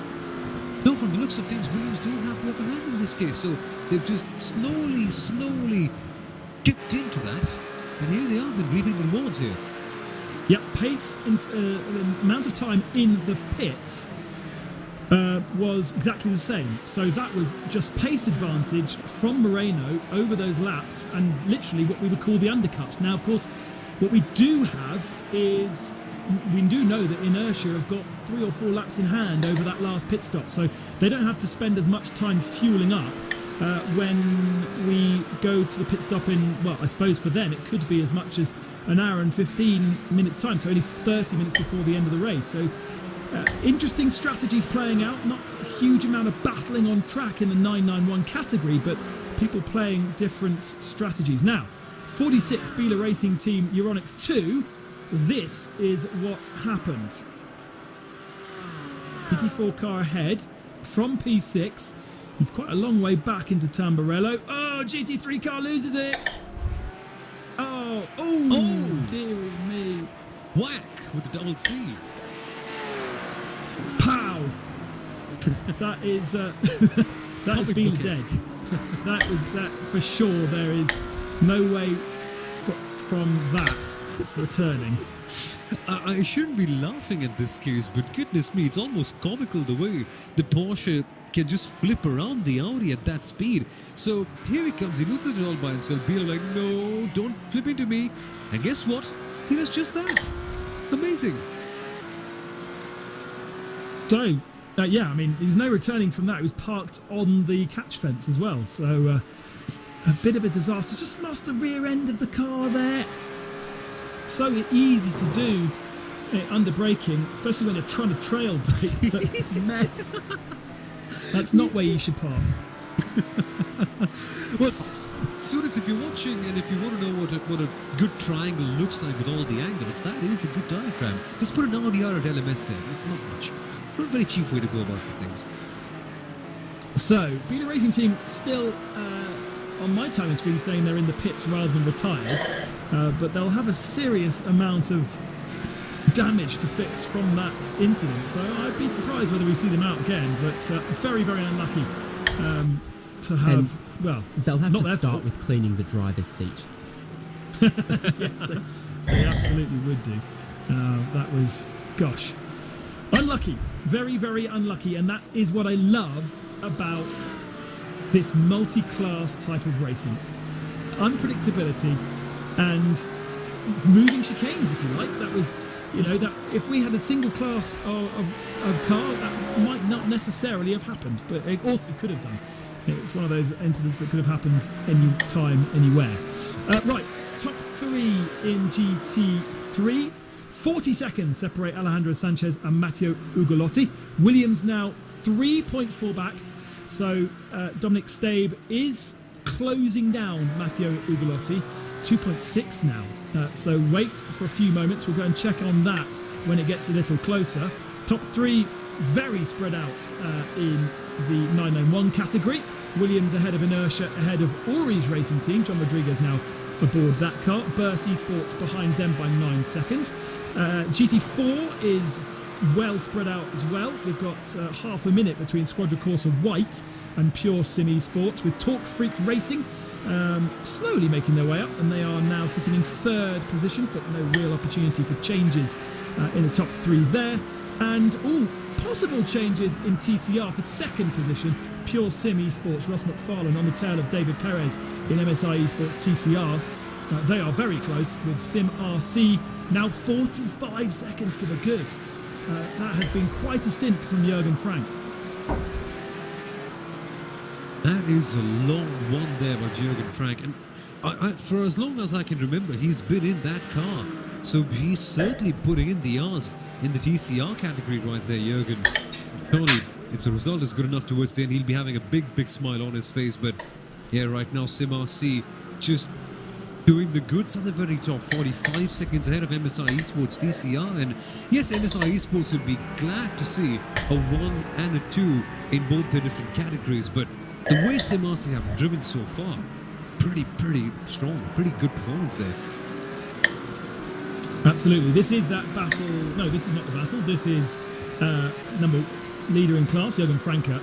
no, from the looks of things, Williams do have the upper hand in this case, so they've just slowly dipped into that, and here they are, they're reaping the rewards here. Yep, pace and the amount of time in the pits was exactly the same. So that was just pace advantage from Moreno over those laps, and literally what we would call the undercut. Now, of course, what we do have is, we do know that Inertia have got 3 or 4 laps in hand over that last pit stop, so they don't have to spend as much time fueling up when we go to the pit stop in, well, I suppose for them it could be as much as an hour and 15 minutes time, so only 30 minutes before the end of the race. So interesting strategies playing out, not a huge amount of battling on track in the 991 category, but people playing different strategies. Now, 46 Beeler Racing Team Euronics 2, this is what happened. PT4 car ahead from P6. He's quite a long way back into Tamburello. Oh, GT3 car loses it. Oh, dearie me. Whack with the double C. Pow. That is that is Beeler dead. That for sure. There is no way from that returning. I shouldn't be laughing at this case, but goodness me, it's almost comical the way the Porsche can just flip around the Audi at that speed. So here he comes, he loses it all by himself. Beal like, no, don't flip into me. And guess what? He was just that. Amazing. So, yeah, I mean, there was no returning from that. He was parked on the catch fence as well. So, a bit of a disaster. Just lost the rear end of the car there. So easy to do under braking, especially when you're trying to trail brake. But it's a mess. That's not where you should park. Well, students, if you're watching and if you want to know what a good triangle looks like with all the angles, that is a good diagram. Just put an Audi R at LMS there. Not much. Not a very cheap way to go about things. So, being a racing team still on my timing screen saying they're in the pits rather than retired, but they'll have a serious amount of damage to fix from that incident. So I'd be surprised whether we see them out again, but very, very unlucky to have, And well, They'll have not to their start fault. with cleaning the driver's seat. Yes, they absolutely would do. That was, gosh, unlucky. Very, very unlucky. And that is what I love about this multi-class type of racing. Unpredictability and moving chicanes, if you like. That was, you know, that if we had a single class of car, that might not necessarily have happened, but it also could have done. It's one of those incidents that could have happened any time, anywhere. Right, top three in GT3. 40 seconds separate Alejandro Sanchez and Matteo Ugolotti. Williams now 3.4 back. So Dominic Stabe is closing down Matteo Ugolotti. 2.6 now. So wait for a few moments. We'll go and check on that when it gets a little closer. Top three very spread out in the 991 category. Williams ahead of Inertia, ahead of Ori's racing team. John Rodriguez now aboard that car. Burst Esports behind them by 9 seconds. GT4 is well spread out as well. We've got half a minute between Squadra Corsa White and Pure Sim Esports, with Talk Freak Racing slowly making their way up, and they are now sitting in third position, but no real opportunity for changes in the top three there. And all possible changes in TCR for second position. Pure Sim Esports, Ross McFarlane on the tail of David Perez in MSI Esports TCR. They are very close, with Sim RC now 45 seconds to the good. That has been quite a stint from Jürgen Frank. That is a long one there by Jürgen Frank. And I, for as long as I can remember, he's been in that car. So he's certainly putting in the R's in the TCR category right there, Jürgen. Surely, if the result is good enough towards the end, he'll be having a big, big smile on his face. But yeah, right now, Sim RC just doing the goods on the very top, 45 seconds ahead of MSI Esports TCR. And yes, MSI Esports would be glad to see a 1 and a 2 in both the different categories, but the way Sim RC have driven so far, pretty strong, pretty good performance there. Absolutely. This is that battle. No, this is not the battle. This is number leader in class, Jürgen Franke.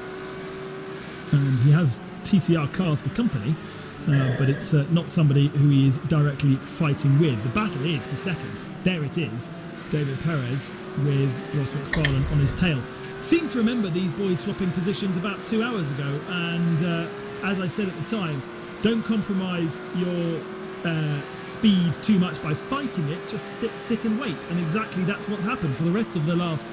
And he has TCR cars for company. But it's not somebody who he is directly fighting with. The battle is for second. There it is. David Perez with Ross McFarlane on his tail. Seem to remember these boys swapping positions about 2 hours ago. And as I said at the time, don't compromise your speed too much by fighting it. Just sit and wait. And exactly that's what's happened for the rest of the last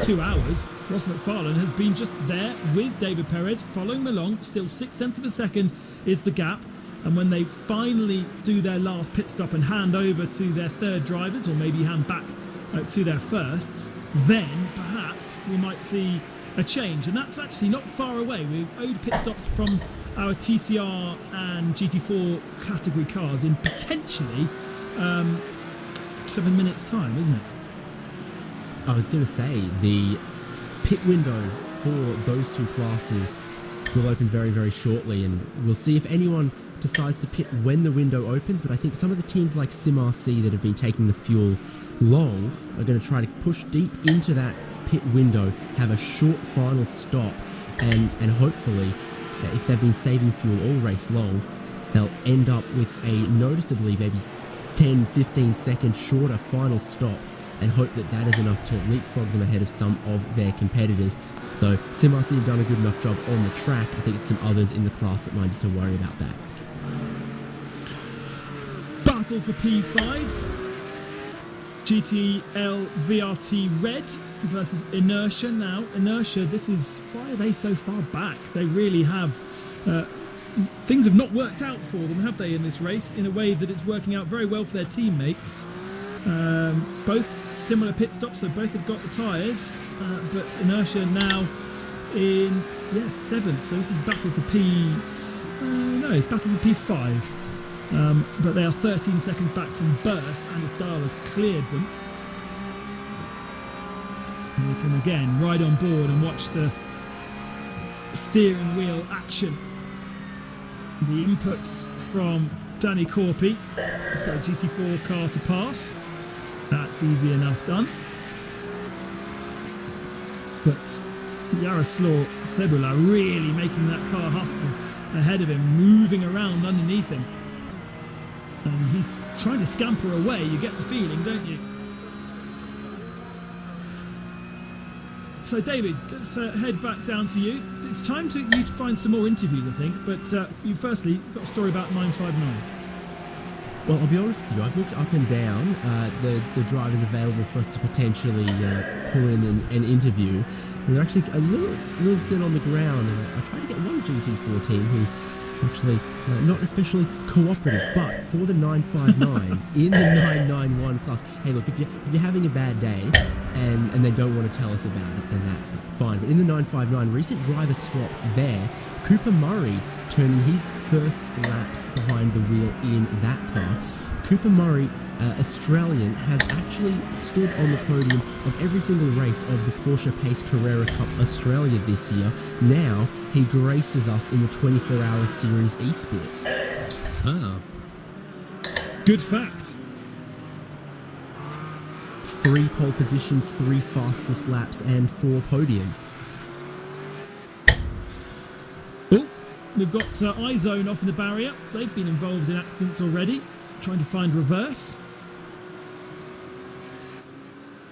2 hours. Ross McFarlane has been just there with David Perez, following them along. Still 6/10 of a second is the gap. And when they finally do their last pit stop and hand over to their third drivers, or maybe hand back to their firsts, then perhaps we might see a change. And that's actually not far away. We've owed pit stops from our TCR and GT4 category cars in potentially 7 minutes' time, isn't it? I was going to say, the pit window for those two classes will open very, very shortly, and we'll see if anyone decides to pit when the window opens. But I think some of the teams like SimRC that have been taking the fuel long are going to try to push deep into that pit window, have a short final stop, and hopefully, if they've been saving fuel all race long, they'll end up with a noticeably maybe 10-15 seconds shorter final stop, and hope that that is enough to leapfrog them ahead of some of their competitors. Though SimRC have done a good enough job on the track, I think it's some others in the class that might need to worry about that. Battle for P5. GTL VRT Red versus Inertia. Now, Inertia, why are they so far back? They really have, things have not worked out for them, have they, in this race, in a way that it's working out very well for their teammates. Both similar pit stops, so both have got the tyres, but Inertia now in 7th, so this is battle for it's battle for P5. But they are 13 seconds back from Burst, and as Dahl has cleared them. And we can again ride on board and watch the steering wheel action. The inputs from Danny Corpy. He's got a GT4 car to pass. That's easy enough done. But Yaroslav Sebula really making that car hustle ahead of him, moving around underneath him. And he's trying to scamper away, you get the feeling, don't you? So David, let's head back down to you. It's time for you to find some more interviews, I think, but you firstly got a story about 959. Well, I'll be honest with you, I've looked up and down the drivers available for us to potentially pull in an interview. And they're actually a little thin on the ground, and I tried to get one GT4 team who actually not especially cooperative, but for the 959 in the 991 class. Hey, look, if you're having a bad day and they don't want to tell us about it, then that's fine. But in the 959, recent driver swap there, Cooper Murray turning his first laps behind the wheel in that car. Cooper Murray, Australian, has actually stood on the podium of every single race of the Porsche Pace Carrera Cup Australia this year. Now he graces us in the 24-hour series esports. Ah. Good fact. 3 pole positions, 3 fastest laps, and 4 podiums. Oh, we've got iZone off in the barrier. They've been involved in accidents already, trying to find reverse.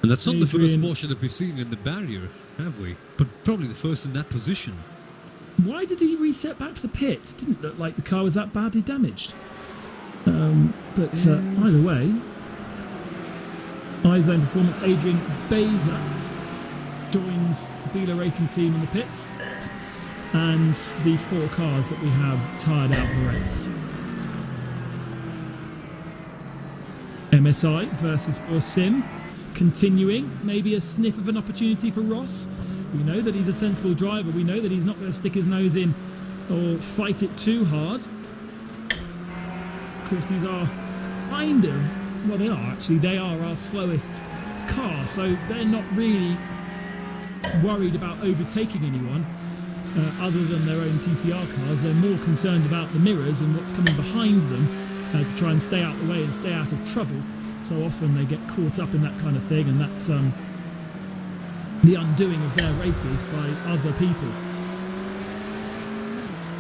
And that's not the first Adrian. Porsche that we've seen in the barrier, have we? But probably the first in that position. Why did he reset back to the pit? Didn't look like the car was that badly damaged. But either way, iZone Performance Adrian Beza joins Bila Racing Team in the pits, and the 4 cars that we have tired out the race. MSI versus Orsim, continuing, maybe a sniff of an opportunity for Ross. We know that he's a sensible driver. We know that he's not going to stick his nose in or fight it too hard. Of course, these are kind of, well, they are our slowest car, so they're not really worried about overtaking anyone other than their own TCR cars. They're more concerned about the mirrors and what's coming behind them to try and stay out the way and stay out of trouble. So often they get caught up in that kind of thing, and that's the undoing of their races by other people.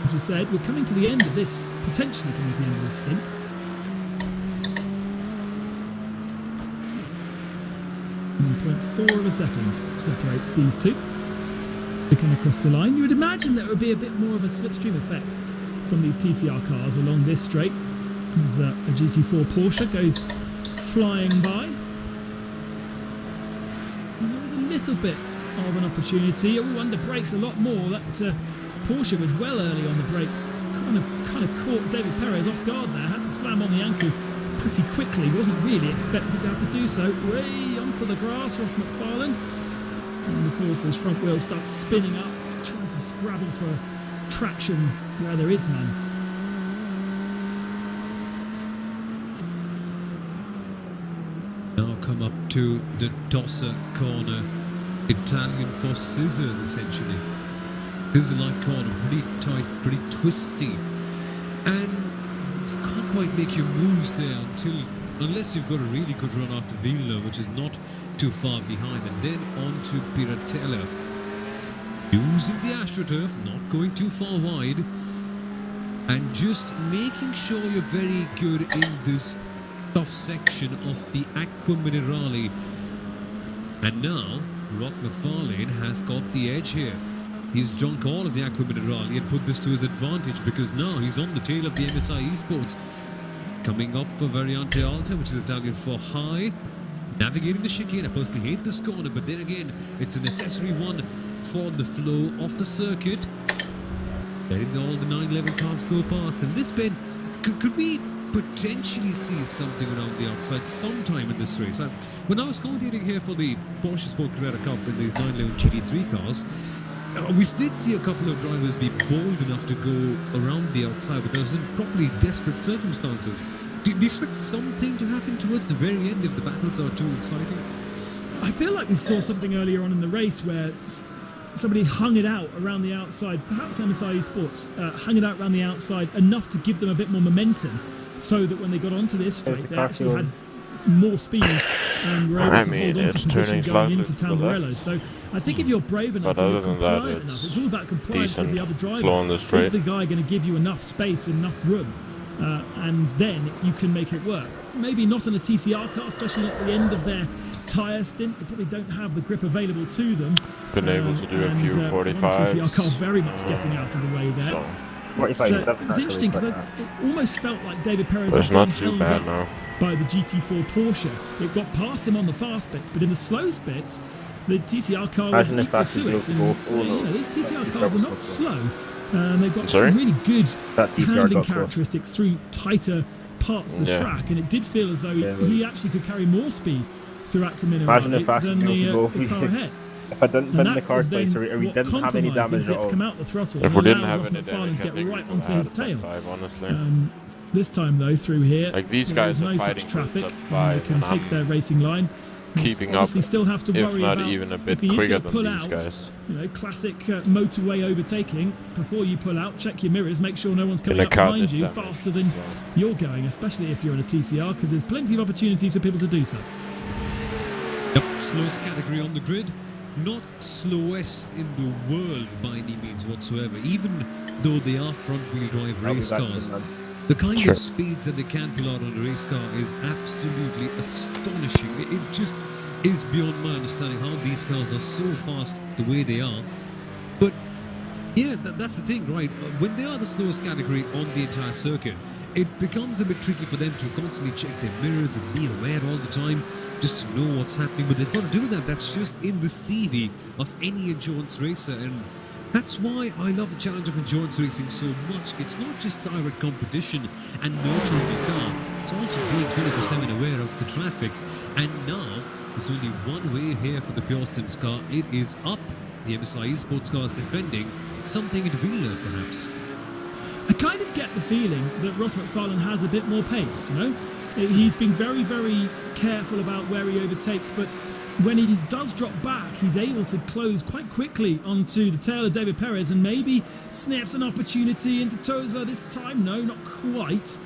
As we said, we're coming to the end of this, potentially coming to the end of this stint. .4 of a second separates these two. They come across the line. You would imagine there would be a bit more of a slipstream effect from these TCR cars along this straight. As a GT4 Porsche goes flying by. And there was a little bit of an opportunity. Oh, under brakes a lot more. That Porsche was well early on the brakes. Kind of caught David Perez off guard there. Had to slam on the anchors pretty quickly. Wasn't really expected to have to do so. Way onto the grass, Ross McFarlane. And of course, those front wheels start spinning up, trying to scrabble for traction where there is none. Now come up to the Dossa corner. Italian for scissors, essentially. Scissor-like corner, pretty tight, pretty twisty. And can't quite make your moves there unless you've got a really good run after Villeneuve, which is not too far behind. And then on to Piratella. Using the AstroTurf, not going too far wide. And just making sure you're very good in this tough section of the Acqua Minerale. And now Rod McFarlane has got the edge here. He's drunk all of the Aqua Minerale and put this to his advantage because now he's on the tail of the MSI Esports. Coming up for Variante Alta, which is Italian for high. Navigating the chicane. I personally hate this corner, but then again, it's a necessary one for the flow of the circuit. Letting all the 911 cars go past. And this, Ben, could we potentially see something around the outside sometime in this race? When I was commentating here for the Porsche Sport Carrera Cup in these 911 GT3 cars, we did see a couple of drivers be bold enough to go around the outside, but those in probably desperate circumstances. Do you expect something to happen towards the very end if the battles are too exciting? I feel like we saw something earlier on in the race where somebody hung it out around the outside, perhaps MSI Esports, hung it out around the outside enough to give them a bit more momentum so that when they got onto this straight, they actually had more speed and were able to hold on to position going into Tamburello. So I think if you're brave enough and you're compliant enough, it's all about compliance with the other driver. Is the guy going to give you enough space, enough room? And then you can make it work. Maybe not on a TCR car, especially not at the end of their tyre stint. They probably don't have the grip available to them. Been able to do a few 45s. TCR car very much getting out of the way there. So. It was interesting because it almost felt like David Perez was not being too held bad up now. by the GT4 Porsche. It got past him on the fast bits, but in the slow bits, the TCR car was equal to it. And, these TCR cars are not slow. They've got some really good handling characteristics through tighter parts of the track, and it did feel as though he actually could carry more speed through Aqua Minerale than the car ahead. If I didn't pin the car twice, or we didn't have any damage at all. Come out the throttle if we didn't have any any damage, get right onto his tail. Honestly. This time though, through here, like these guys there's are no fighting such traffic, for and they can take their racing line. Keeping up, still have to if worry not about even a bit if he is quicker gonna pull than these out, guys. Classic motorway overtaking. Before you pull out, check your mirrors, make sure no one's coming up behind you faster than you're going, especially if you're in a TCR, because there's plenty of opportunities for people to do so. Yep, slowest category on the grid. Not slowest in the world by any means whatsoever, even though they are front-wheel drive race cars. The kind of speeds that they can pull out on a race car is absolutely astonishing. It just is beyond my understanding how these cars are so fast the way they are. But yeah, that's the thing, right? When they are the slowest category on the entire circuit, it becomes a bit tricky for them to constantly check their mirrors and be aware all the time just to know what's happening. But they've got to do that. That's just in the CV of any endurance racer, and that's why I love the challenge of endurance racing so much. It's not just direct competition and nurturing your car, it's also being 24/7 aware of the traffic. And now, there's only one way here for the Pure Sims car. It is up. The MSI Esports car is defending something in Villeneuve, perhaps. I kind of get the feeling that Ross McFarlane has a bit more pace, He's been very, very careful about where he overtakes, but when he does drop back, he's able to close quite quickly onto the tail of David Perez and maybe sniffs an opportunity into Toza this time. No, not quite.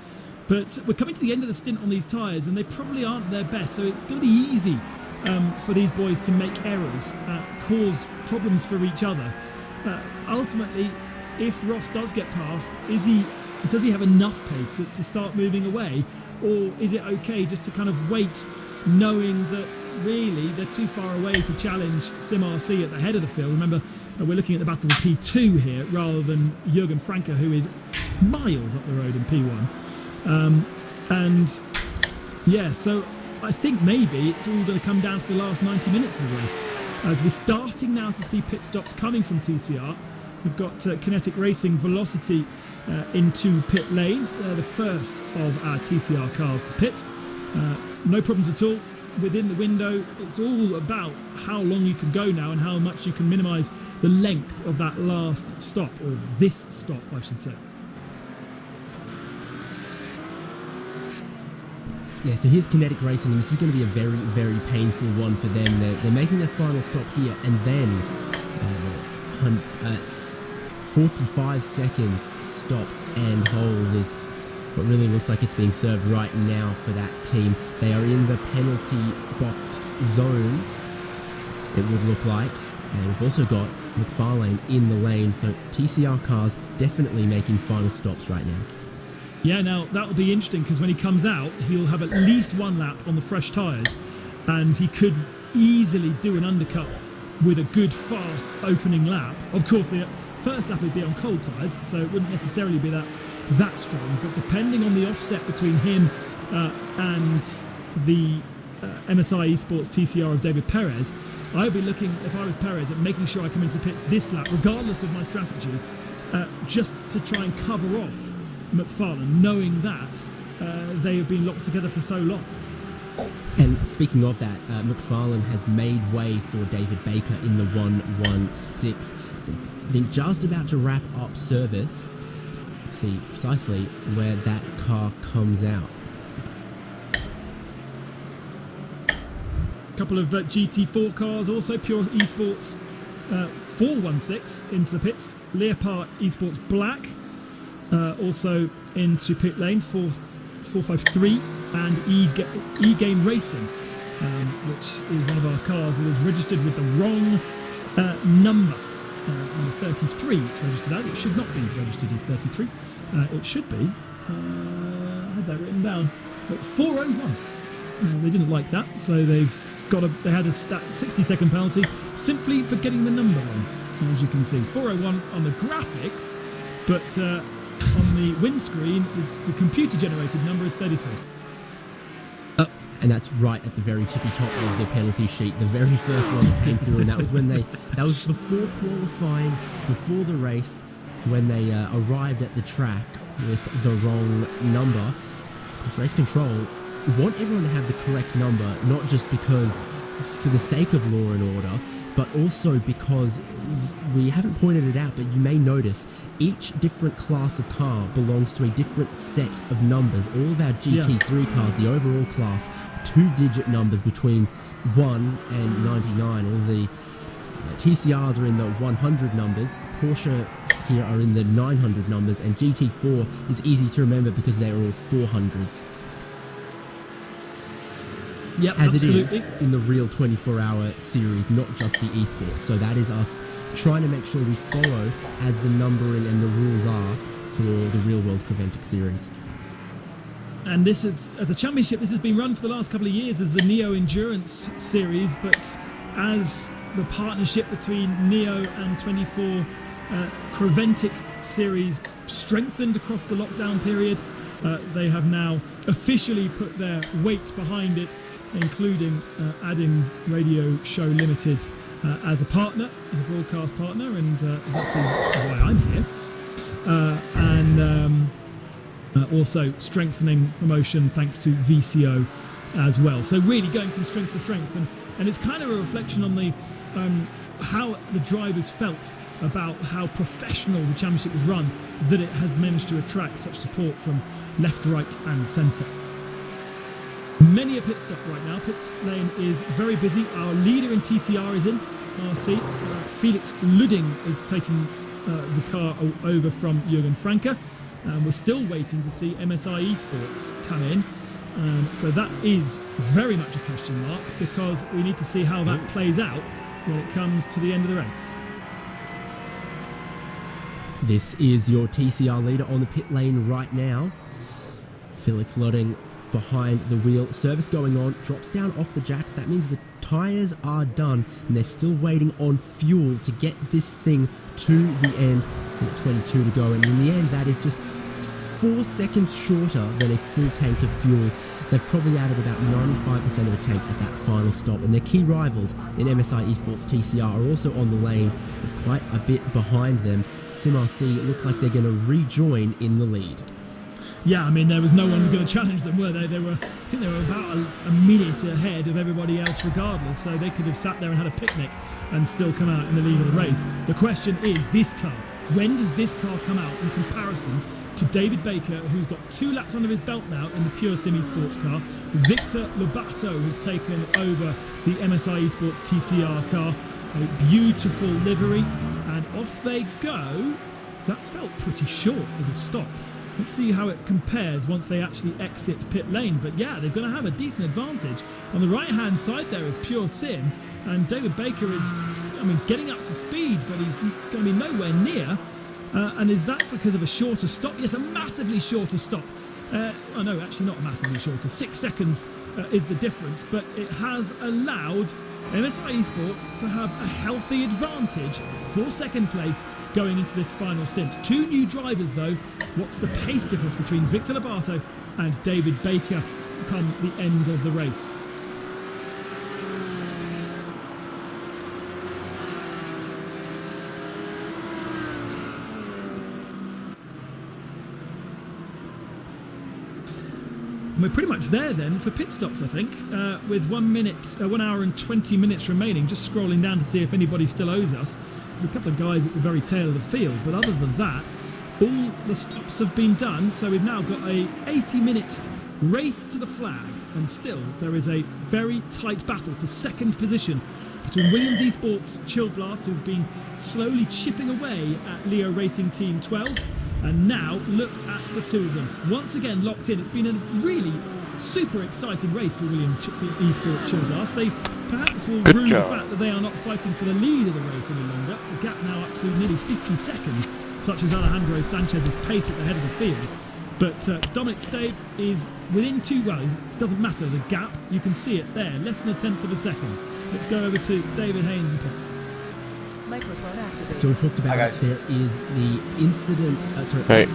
But we're coming to the end of the stint on these tyres, and they probably aren't their best, so it's going to be easy for these boys to make errors, cause problems for each other. Ultimately, if Ross does get past, does he have enough pace to start moving away, or is it okay just to kind of wait, knowing that really they're too far away to challenge Sim RC at the head of the field? Remember, we're looking at the battle of P2 here rather than Jürgen Franke, who is miles up the road in P1. And yeah, so I think maybe it's all going to come down to the last 90 minutes of the race, as we're starting now to see pit stops coming from TCR. We've got Kinetic Racing Velocity into pit lane. They're the first of our TCR cars to pit. No problems at all within the window. It's all about how long you can go now and how much you can minimise the length of that last stop, or this stop, I should say. Yeah, so here's Kinetic Racing, and this is going to be a very, very painful one for them. They're making their final stop here, and then 45 seconds stop and hold is what really looks like it's being served right now for that team. They are in the penalty box zone, it would look like, and we've also got McFarlane in the lane, so TCR cars definitely making final stops right now. Yeah, now that'll be interesting, because when he comes out, he'll have at least one lap on the fresh tyres, and he could easily do an undercut with a good fast opening lap. Of course, the first lap would be on cold tyres, so it wouldn't necessarily be that strong, but depending on the offset between him and the MSI Esports TCR of David Perez, I would be looking, if I was Perez, at making sure I come into the pits this lap, regardless of my strategy, just to try and cover off McFarlane, knowing that they have been locked together for so long. And speaking of that, McFarlane has made way for David Baker in the 1-1-6. I think just about to wrap up service. See precisely where that car comes out. A couple of GT4 cars, also Pure Esports 416 into the pits. Leopard Esports Black also into pit lane 453, and E-Game Racing, which is one of our cars that is registered with the wrong number. Number 33 it's registered as. It should not be registered as 33. It should be. I had that written down. But 401. They didn't like that, so they had a 60-second penalty simply for getting the number wrong. As you can see, 401 on the graphics, but on the windscreen, the computer-generated number is 33. And that's right at the very tippy top of the penalty sheet, the very first one that came through, and that was when that was before qualifying, before the race, when they arrived at the track with the wrong number. Because race control want everyone to have the correct number, not just because for the sake of law and order, but also because we haven't pointed it out, but you may notice each different class of car belongs to a different set of numbers. All of our GT3 cars, the overall class, 2-digit numbers between 1 and 99. All the TCRs are in the 100 numbers, Porsche here are in the 900 numbers, and GT4 is easy to remember because they're all 400s. Yep, as absolutely. It is in the real 24-hour series, not just the esports. So that is us trying to make sure we follow as the numbering and the rules are for the real-world Creventic series. And this is, as a championship, this has been run for the last couple of years as the Neo Endurance Series, but as the partnership between Neo and 24 Creventic Series strengthened across the lockdown period, they have now officially put their weight behind it, including adding Radio Show Limited as a partner, as a broadcast partner, and that is why I'm here. Also strengthening promotion thanks to VCO as well. So really going from strength to strength, and it's kind of a reflection on the how the drivers felt about how professional the championship was run, that it has managed to attract such support from left, right and centre. Many a pit stop right now. Pit lane is very busy. Our leader in TCR is in RC. Felix Ludding is taking the car over from Jürgen Franke. We're still waiting to see MSI Esports come in. So that is very much a question mark, because we need to see how that plays out when it comes to the end of the race. This is your TCR leader on the pit lane right now. Felix Ludding behind the wheel. Service going on, drops down off the jacks. That means the tyres are done, and they're still waiting on fuel to get this thing to the end. 22 to go, and in the end that is just 4 seconds shorter than a full tank of fuel. They've probably added about 95% of a tank at that final stop, and their key rivals in MSI Esports TCR are also on the lane, but quite a bit behind them. SimRC look like they're going to rejoin in the lead. Yeah, I mean, there was no one going to challenge them, were they? I think they were about a minute ahead of everybody else regardless, so they could have sat there and had a picnic and still come out in the lead of the race. The question is, this car. When does this car come out in comparison to David Baker, who's got 2 laps under his belt now in the Pure Sim Esports car? Victor Lobato has taken over the MSI Esports TCR car. A beautiful livery, and off they go. That felt pretty short as a stop. Let's see how it compares once they actually exit pit lane. But yeah, they're going to have a decent advantage. On the right-hand side there is Pure Sim, and David Baker is, getting up to speed, but he's going to be nowhere near. And is that because of a shorter stop? Yes, a massively shorter stop. No, actually not massively shorter. 6 seconds is the difference, but it has allowed MSI Esports to have a healthy advantage for second place going into this final stint. 2 new drivers though. What's the pace difference between Victor Lobato and David Baker come the end of the race? We're pretty much there then for pit stops, I think, with 1 hour and 20 minutes remaining. Just scrolling down to see if anybody still owes us. There's a couple of guys at the very tail of the field, but other than that, all the stops have been done. So we've now got a 80-minute race to the flag, and still there is a very tight battle for second position between Williams Esports Chill Blast, who've been slowly chipping away at Leo Racing Team 12. And now look at the two of them once again locked in. It's been a really super exciting race for Williams Esports Chill Blast. They perhaps will rue the fact that they are not fighting for the lead of the race any longer. The gap now up to nearly 50 seconds, such as Alejandro Sanchez's pace at the head of the field. But Dominic Stave is within 2 wells. It doesn't matter the gap. You can see it there, less than a tenth of a second. Let's go over to David Haynes and Pitts. Microphone activated. So we talked about there is the incident, off-track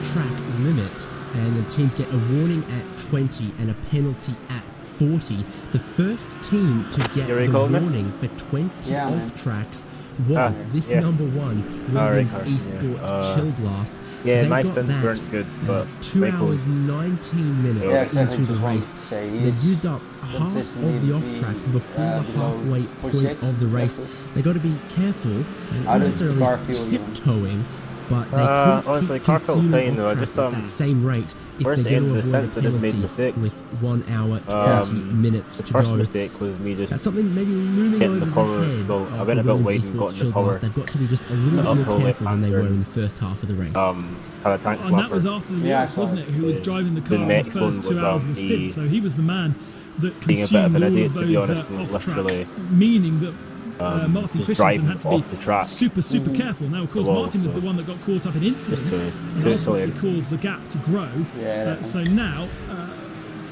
limit, and the teams get a warning at 20 and a penalty at 40. The first team to get the warning for 20 off-tracks was this number 1, Williams Esports Chill Blast. Yeah, they my got stints that weren't good, but 2 hours 19 minutes into the race. So they've used up half of the off-tracks before the halfway point of the race. They've got to be careful, and not necessarily tiptoeing, but they honestly, keep car felt fine consuming though. I off-tracks just at that same rate if where's they the get end to of the avoid a stints? I just made penalty mistakes. with 1 hour 20 minutes The to first go. mistake was me just That's something maybe looming getting over the cover. the head Well, I of went a the bit wide Williams and got Esports in the Chill cover. Blast. They've got to be just a little bit more uphill careful than they were left-hander. in the first half of the race. Had a tank And that was swapper. after the race, wasn't it? Who was driving the car in the next first one 2 was, hours of the stint. me So he was the man that being a bit of consumed an all idiot, of to be those honest, and off-tracks, literally, meaning that Martin just Christensen driving had to off the be track. super careful. Now, of course, Well, Martin was so the one that got caught up in incident just to- and to ultimately silly. caused the gap to grow. So now,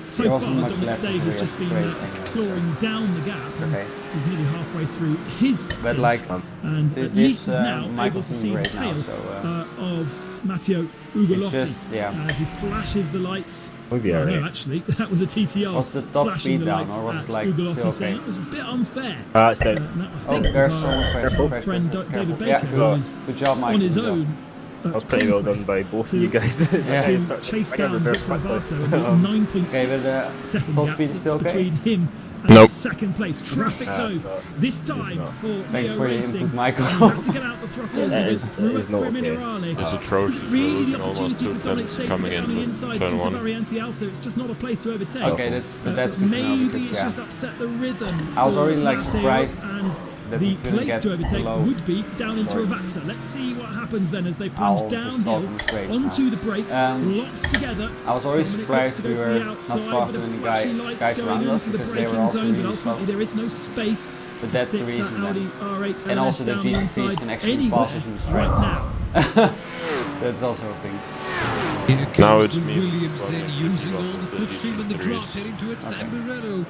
so There far, wasn't much Dominic left Stave of the has just been race anyway, clawing down the gap. And okay. he's nearly halfway through his stint. But like, and at least is now able to see the right now, tail so of Matteo it's Ugolotti just, as he flashes the lights. We'll be No, alright. actually, that was a TCR. Was the top flashing speed the down, lights or was at it, like, Ugolotti, still saying okay? that was a bit unfair. That's dead. And that, I Oh, think, there's was someone our crashing. friend David Baker, Yeah, who good. was Good job, Mike. on his Good job. own. That was pretty well done by both of you guys. To chase down Victor Lobato and the 9.6 Okay, but second top gap speed is still that's okay? between him and Nope. second place. Traffic though, this time for Thanks Leo for the Racing. input, Michael. And he had to get out the throttles That and is- it threw that it is not for okay. Minerale. There's a Is it Trojan really losing the almost opportunity 2 for Dominic tenths Stave to coming get down the into inside turn into 1. Variante Alto? It's just not a place to overtake. Okay, that's good to know Maybe because, it's yeah. just upset the rhythm. I was for already, like, Matteo, surprised and that the we couldn't place get to overtake below. would be down into Sorry. Ravazza. Let's see what happens then as they I'll plunge just stop downhill on the straights onto now. the brakes, locked together. I was always Dominic surprised looks to we go to were the not outside, faster but than the flashing lights guys going around us into the because they were braking also zone, but really ultimately slow. there is no space But to that's the stick reason that Audi then. R8 And LS also the down the GT3s inside can actually anywhere pass us in the right straights. now. That's also a thing. Here comes Now it's the me. Williams then Well, using it's all the got the slipstream and the GT3s. draft heading towards Okay. Tamburello.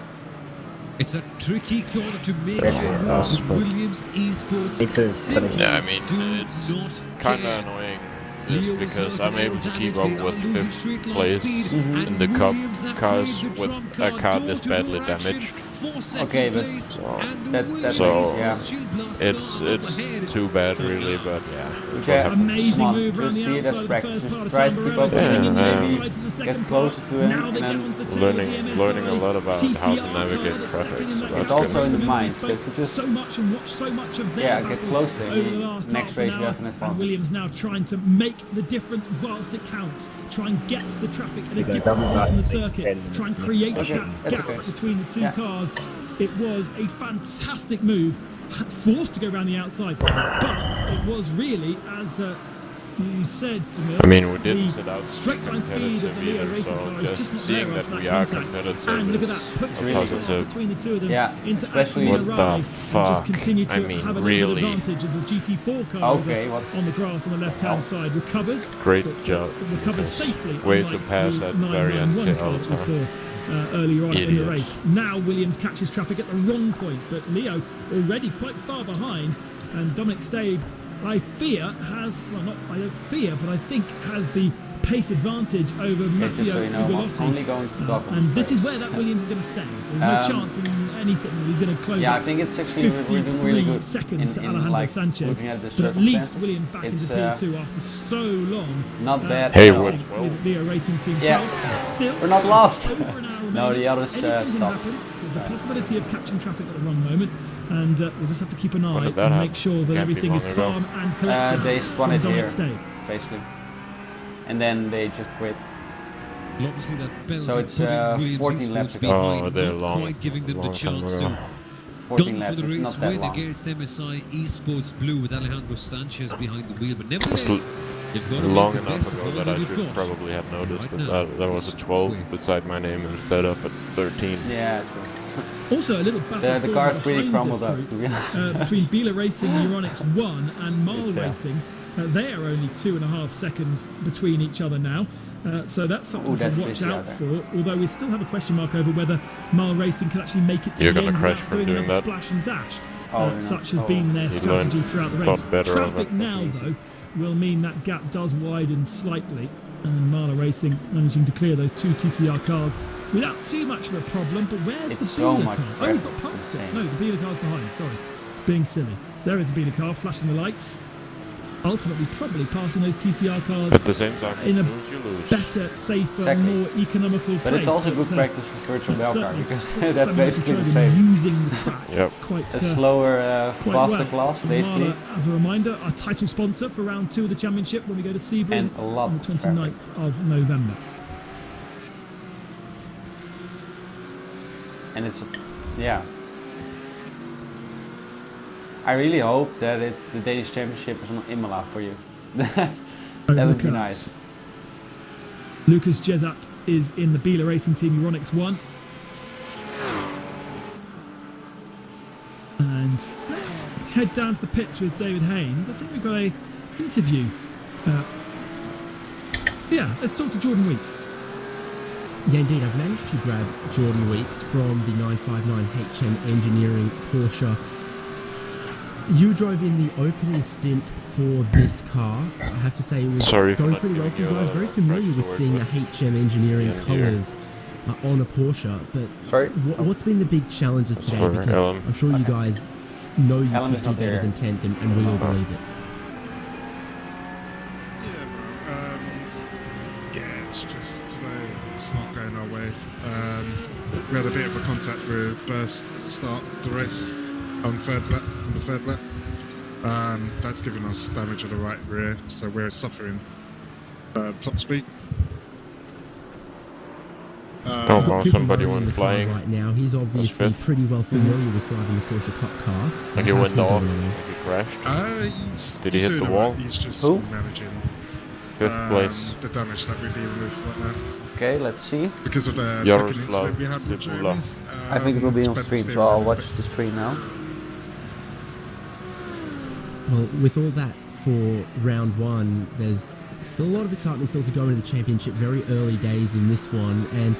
It's a tricky corner to make Yeah, sure yeah, the but Williams Esports Need to simply finish. Yeah, I mean, do it's not kind care. of annoying Leo just was because sort of I'm able to damage, keep they up are with losing 5th straight line place speed, Mhm. and in the cup Williams have cars played the with trump a card, car this door-to-door badly action damaged. for second Okay, but place, So and the that Williams So, yeah. Shield Blast It's car up it's ahead too bad for really, now. but yeah. Which what I- happens. Amazing Come on, move around just the see it outside as of the practice. first Just part of try to keep Tamburello, up with getting him, in the yeah. inside to the second Get closer to him, Now they and get then on the tail of the learning MSI a lot about how to TCR navigate car that's traffic. second in So that that's It's gap. also in the Remember, we mind, spoke so just- so much and watched so much of their Yeah, get battle close to him. over the last Next half an race you hour, have an and advantage. Williams now trying to make the difference whilst it counts. Try and get the traffic at a Because different I'm point in the like circuit. 10 Try and minutes. create Okay, that that's gap okay. between the two Yeah. cars. It was a fantastic move, forced to go around the outside, but it was really, as you said, Samir, I mean, we didn't the set out straight line speed of the Leo either, Racing so car is just just not seeing there that after we that are contact. competitive And look at is that, puts really really positive. between the two of them Yeah, into especially- What Minerale, the and just fuck? continue to I mean, have a really? little advantage as the GT4 car Okay, over what's- on the grass on the left-hand side recovers. Great but, job. recovers because safely. way to unlike pass the that 991 Variante car that we Alto. saw earlier on in the Idiots. race. Now Williams catches traffic at the wrong point, but Leo already quite far behind, and Dominic Stabe, I fear, I don't fear, but I think has the pace advantage over Okay, just Matteo so you know, I'm Ugolotti. only going to talk about And this is race. where that Williams is going to stay. There's no chance in anything that he's going to close Yeah, I up think it's actually we're doing really 53 good seconds to in Alejandro like Sanchez. looking at the But at least circumstances. Williams back It's into P2 after so long. not bad. Hey, at all. what? With Leo Racing Team 12. Yeah. Still, We're not lost. over an hour No, remaining. the others Anything can stopped. happen. There's the possibility of catching traffic at the wrong moment, and we'll just have to keep an eye did that and happen? make sure that Can't be everything is long ago. calm and collected. They spun from it Dominic here, Stabe. basically, and then they just quit. Well, obviously that penalty So it's, putting Williams 14 in laps sports ago. behind, Oh, they're not long. quite giving them the Long time chance ago. to 14 gun laps, for the it's race not that win long. against MSI Esports Blue with Alejandro Sanchez behind the wheel. But It's nevertheless, they've got to long make the enough best of ago all that that I we've should got. probably have noticed Right that now, that was a it's 12 quick. beside my name instead of a 13. Yeah, true. Also, a little battle The car's pretty behind crumbled this up, group, to be honest. between Bila Racing, Euronics 1 and Marl It's, Racing. They are only 2.5 seconds between each other now. So that's something Ooh, that's to watch busy out out there. for. Although we still have a question mark over whether Marl Racing can actually make it to You're the gonna end crash without from doing doing another that? splash and dash. Oh, no. Such has Oh. been their You strategy learned throughout the a lot race. better of Traffic it. now, That's though, will mean that gap does widen slightly. And Marla Racing managing to clear those two TCR cars without too much of a problem. But where's It's the so Bina much car? Oh, he's traffic, got it's past it. insane. No, the Bina car's behind. Sorry, being silly. There is the Bina car flashing the lights. Ultimately, probably passing those TCR cars At the same time, in you a lose, you lose. better, safer, Exactly. more economical But it's place. also good But, practice for virtual but bell car certainly because still that's someone basically the Petroleum same. using the track Yep. quite A slower, quite faster well. class, basically. Marla, as a reminder, our title sponsor for round 2 of the championship when we go to Sebring And a lot on the of 29th of November. And it's, yeah. I really hope that the Danish Championship is on Imola for you. that would be nice. Lucas Jezat is in the Bila Racing Team Euronics 1. And let's head down to the pits with David Haynes. I think we've got a interview. Yeah, let's talk to Jordan Weeks. Yeah, indeed. I've managed to grab Jordan Weeks from the 959 HM Engineering Porsche. You drove in the opening stint for this car. I have to say it was Sorry for going not pretty well for you giving you guys. a Very familiar crash with course, seeing the but HM Engineering yeah, here. colours on a Porsche. But Sorry? what's been the big challenges today? Sorry, Because Alan. I'm sure you guys know you Alan could is do not better here. than 10th, and we all believe it. Yeah, it's just today it's not going our way. We had a bit of a contact with Burst at the start of the race on the third lap. That's given us damage on the right rear, so we're suffering top speed. Oh, We've got wow, people somebody running in went the car flying. right now. He's obviously fifth. pretty well familiar with driving the Porsche Cup car. Like he How's went he off, doing? like he crashed. Did he He's hit doing the all wall? right. He's just Who? managing 5th place. the damage that we're dealing with right now Okay, let's see. because of the Yaroslav second incident we had with Zibula. Jeremy. I think it will be on Spent stream, the so I'll steering watch wheel. the stream now. Well, with all that for round 1, there's still a lot of excitement still to go into the championship. Very early days in this one, and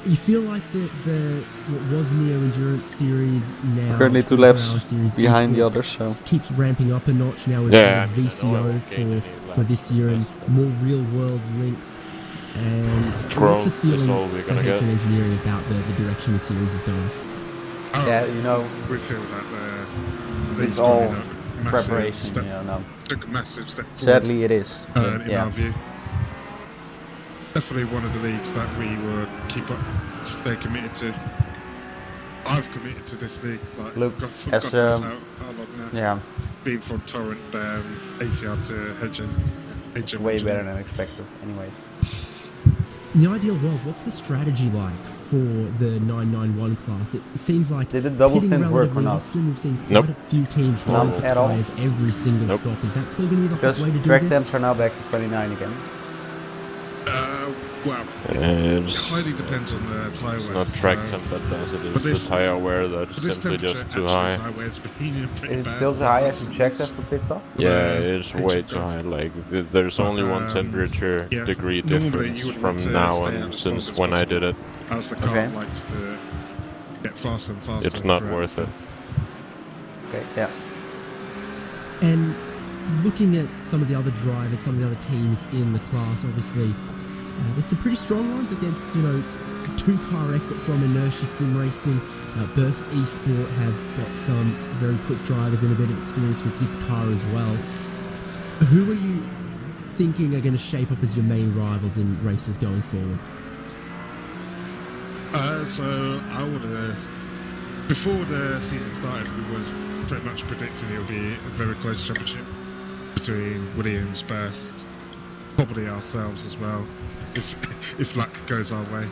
you feel like the what was Neo Endurance Series now Currently 2 24 laps Hour Series behind the esports others, so. keeps ramping up a notch now with Yeah, I mean, I know I VCO won't gain any for laps. this year and more real world links. And Troll, what's the feeling that's all we're for gonna HM get. Engineering about the direction the series is going? Oh, Yeah, you know, we feel that the it's league's all going a massive preparation, step, you know. took a massive step forward. Sadly, it is. In Yeah. our view. Definitely one of the leagues that we would stay committed to. I've committed to this league. Like, Look, God as, knows how long now. Yeah, Being from Torrent, ACR to HM. it's way better than expected, anyways. In the ideal world, what's the strategy like for the 991 class? It seems like Did the double pitting stint work or relatively not? often. We've seen quite Nope. a few teams go None for at all. tyres every single Nope. stop. Is that still going to be the hot Because way to do track this? temps are now back to 29 again. Well, it It's, highly depends on the tyre it's wear. not track temp that does it, but it's this- the tire wear that's For this simply temperature, just too actually, high. tyre wear's been pretty Is it bad. still too high as you checked after the pit stop? Yeah, it's way H too does. high. Like, there's But, only one temperature yeah, degree normally difference you would from want to now stay and out as long since as when I possible. did it. As the car Okay. likes to get faster and faster. It's not throughout worth the- it. Okay, yeah. And looking at some of the other drivers, some of the other teams in the class, obviously, there's some pretty strong ones against, two-car effort from Inertia Sim Racing. Burst Esport have got some very quick drivers and a bit of experience with this car as well. Who are you thinking are going to shape up as your main rivals in races going forward? So I would have, before the season started, we was pretty much predicting it would be a very close championship between Williams, Burst, probably ourselves as well, if luck goes our way.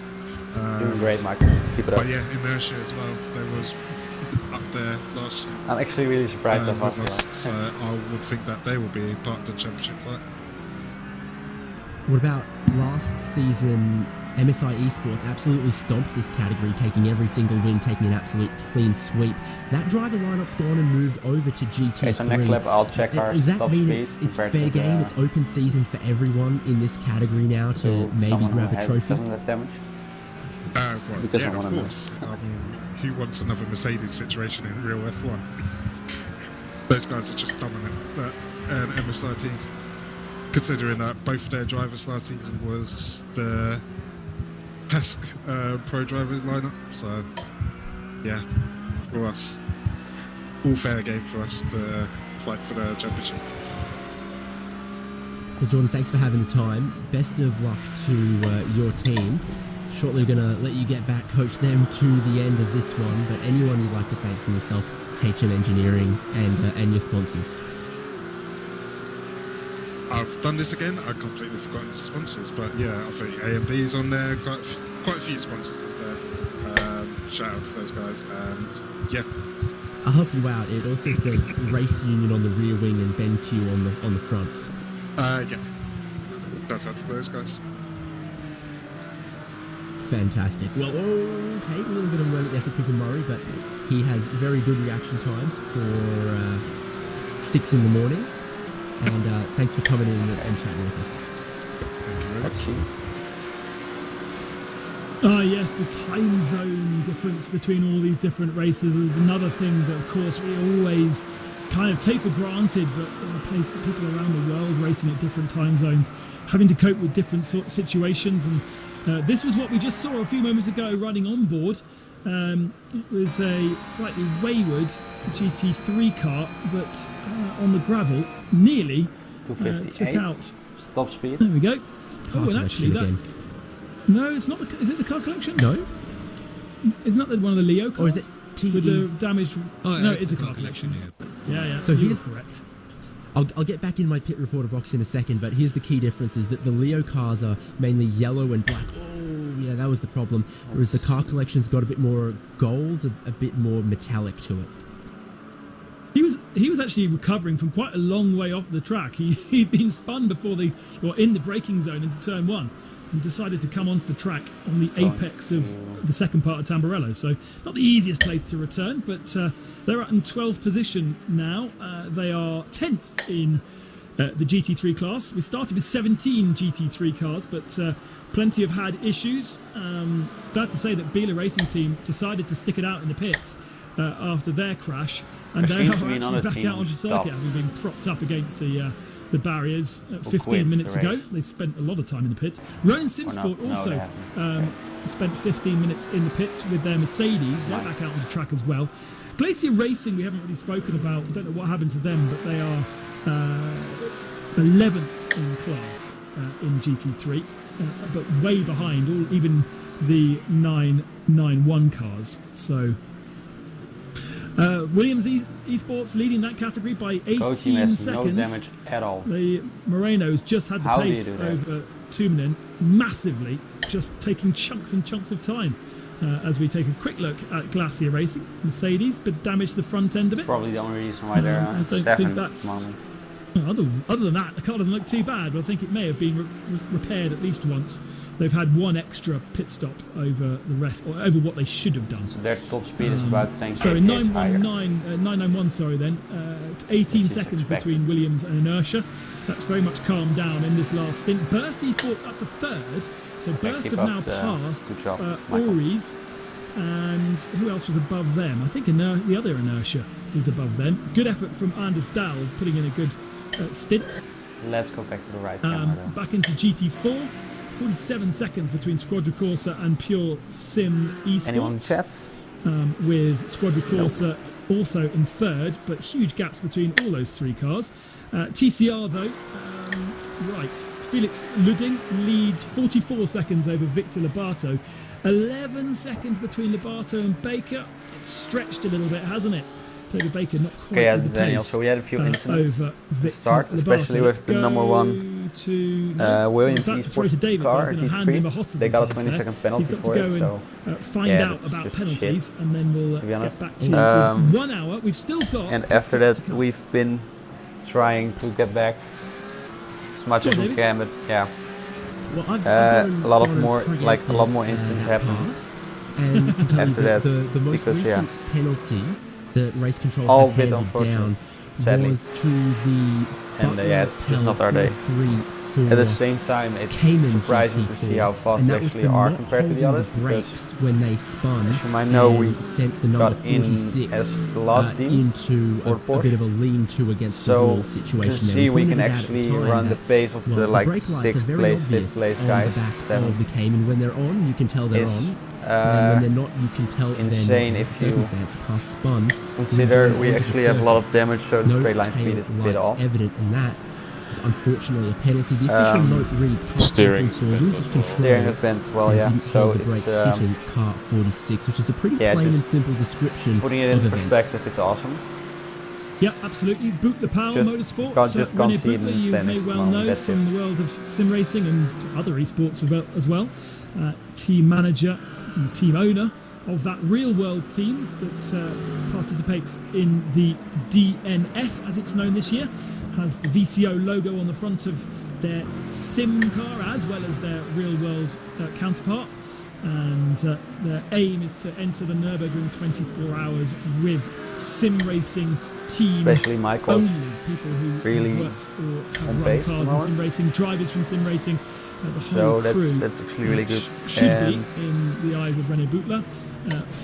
Doing great, Michael. Keep it up. But yeah, Inertia as well. They was up there last year. I'm actually really surprised of with us. us, so I would think that they will be part of the championship fight. What about last season? MSI Esports absolutely stomped this category, taking every single win, taking an absolute clean sweep. That driver lineup's gone and moved over to GT3. Okay, so next lap I'll check our Does that top mean speed it's compared fair to game, the, it's open season for everyone in this category now to maybe someone grab who a trophy? doesn't have damage? Well, Because yeah, I wanna of know. course. Who wants another Mercedes situation in real F1? Those guys are just dominant. An MSI team, considering that both their drivers last season was the best pro drivers lineup. So, yeah, for us, all fair game for us to fight for the championship. Well, Jordan, thanks for having the time. Best of luck to your team. Shortly going to let you get back, coach them to the end of this one, but anyone you'd like to thank from yourself, HM Engineering, and your sponsors. I've done this again. I've completely forgotten the sponsors, but yeah, I think AMD's on there. Quite a few sponsors in there. Shout out to those guys, and yeah. I'll help you out. It also says Race Union on the rear wing and BenQ on the front. Yeah. Shout out to those guys. Fantastic. Well, okay, a little bit of work there for Cooper Murray, but he has very good reaction times for 6 in the morning. And thanks for coming in and chatting with us. Let's see. Yes, the time zone difference between all these different races is another thing that, of course, we always kind of take for granted, but in a place that people around the world racing at different time zones, having to cope with different sort of situations. And this was what we just saw a few moments ago running on board. It was a slightly wayward GT3 car that on the gravel nearly took 258. out. Top speed. There we go. Car Oh, and actually collection that... No, it's not the... Is it the car collection? No? It's not one of the Leo cars? Or is it With the damaged... Oh, no, it's it's the a car car collection. collection, Yeah. So you here's- were correct. I'll get back in my pit reporter box in a second, but here's the key difference is that the Leo cars are mainly yellow and black. Oh, yeah, that was the problem. Whereas the car collection's got a bit more gold, a bit more metallic to it. He was actually recovering from quite a long way off the track. He'd been spun in the braking zone into turn 1 and decided to come onto the track on the apex of the second part of Tamburello. So not the easiest place to return, but they're in 12th position now. They are 10th in the GT3 class. We started with 17 GT3 cars, but plenty have had issues. Glad to say that Biela Racing Team decided to stick it out in the pits after their crash. And There they seems to are be actually another back team out onto the circuit, stopped. having been propped up against the barriers Or 15 quit minutes the ago. race. They spent a lot of time in the pits. Ronin Or Simsport not. No, also they haven't. spent 15 minutes in the pits with their Mercedes. They're Nice. back out on the track as well. Glacier Racing, we haven't really spoken about. I don't know what happened to them, but they are 11th in class in GT3, but way behind even the 991 cars. So Williams Esports leading that category by 18 Coach team has no seconds. damage at all. The Morenos just had the How do you pace do that? over Tuominen massively, just taking chunks and chunks of time. As we take a quick look at Glacier Racing, Mercedes, but damaged the front end of it. Probably the only reason why they're I don't think 7th at that's- the moment. Other than that, the car doesn't look too bad, but I think it may have been repaired at least once they've had one extra pit stop over the rest, or over what they should have done. So their top speed is about 10 So in kph higher. 991, sorry, then 18 Which is seconds expected. between Williams and Inertia. That's very much calmed down in this last stint. Burst Esports up to third. So Burst keep have up now the passed good job, Michael. Ori's, and who else was above them? I think the other Inertia was above them. Good effort from Anders Dahl, putting in a good stint. Let's go back to the right camera then. Back into GT4. 47 seconds between Squadra Corsa and Pure Sim Esports. Anyone in chat? With Squadra Corsa also in third, but huge gaps between all those three cars. TCR though, right, Felix Ludding leads 44 seconds over Victor Lobato. 11 seconds between Lobato and Baker. It's stretched a little bit, hasn't it? David Baker not quite Okay, yeah, with the Daniel, pace, so we had a few incidents over to Victor start, especially Lobato. with the Let's number go one to Williams I was about to throw to Esports David, car, but I was gonna hand him a GT3. hospital They got a pass 20-second there. penalty He's got for to it, go so and, find yeah, out that's about just penalties, shit, and then we'll to be get honest. back to 1 hour. We've still got. And after that, we've been trying to get back as much as we can, but yeah, Well, I've a lot of got a more, like a lot more preemptive, incidents that happened pass, and I can tell you after that that, the most because recent penalty that race control all have bit handed unfortunate, down sadly. was to the And yeah, it's just not our day. 3-4 At the same time, it's Cayman surprising to GT4, see how fast and they that was actually for are not compared to the holding others, the because brakes when they spun, as you might know, we and sent the number got in 46 as the last team into for a bit of a lean-to against the so wall situation. to there. see we pointed can it out at actually time run the that, pace of well, the like brake lights are 6th very place, obvious 5th place on guys, the back 7 of the Cayman. When they're on, you can tell they're is on. And when they're not, you can tell insane they're not. if you Circumstance past spun. consider When we going actually onto have a the lot of damage, so the circuit, straight line no speed is a tail bit lights off. evident, and that is unfortunately a penalty. The official note reads car Steering 44 loses control. Steering has bent as well, and yeah, didn't so hold the it's brakes hitting car 46, which is a pretty yeah, plain and just simple description putting it of in events. perspective, it's awesome. Yeah, absolutely. Boot the Power Just Motorsports. can't see Rene it in Bootler, the you standings may at the well moment, know that's from it. the world of sim racing and other esports as well. Team manager, and team owner of that real world team that participates in the DNS, as it's known this year, has the VCO logo on the front of their sim car as well as their real world counterpart. And their aim is to enter the Nürburgring 24 hours with sim racing team Especially Michael's only, people who really have worked or have on run pace at the cars in moment. sim racing, drivers from sim racing, the So whole crew, that's actually really good. should be And in the eyes of Rene Bootler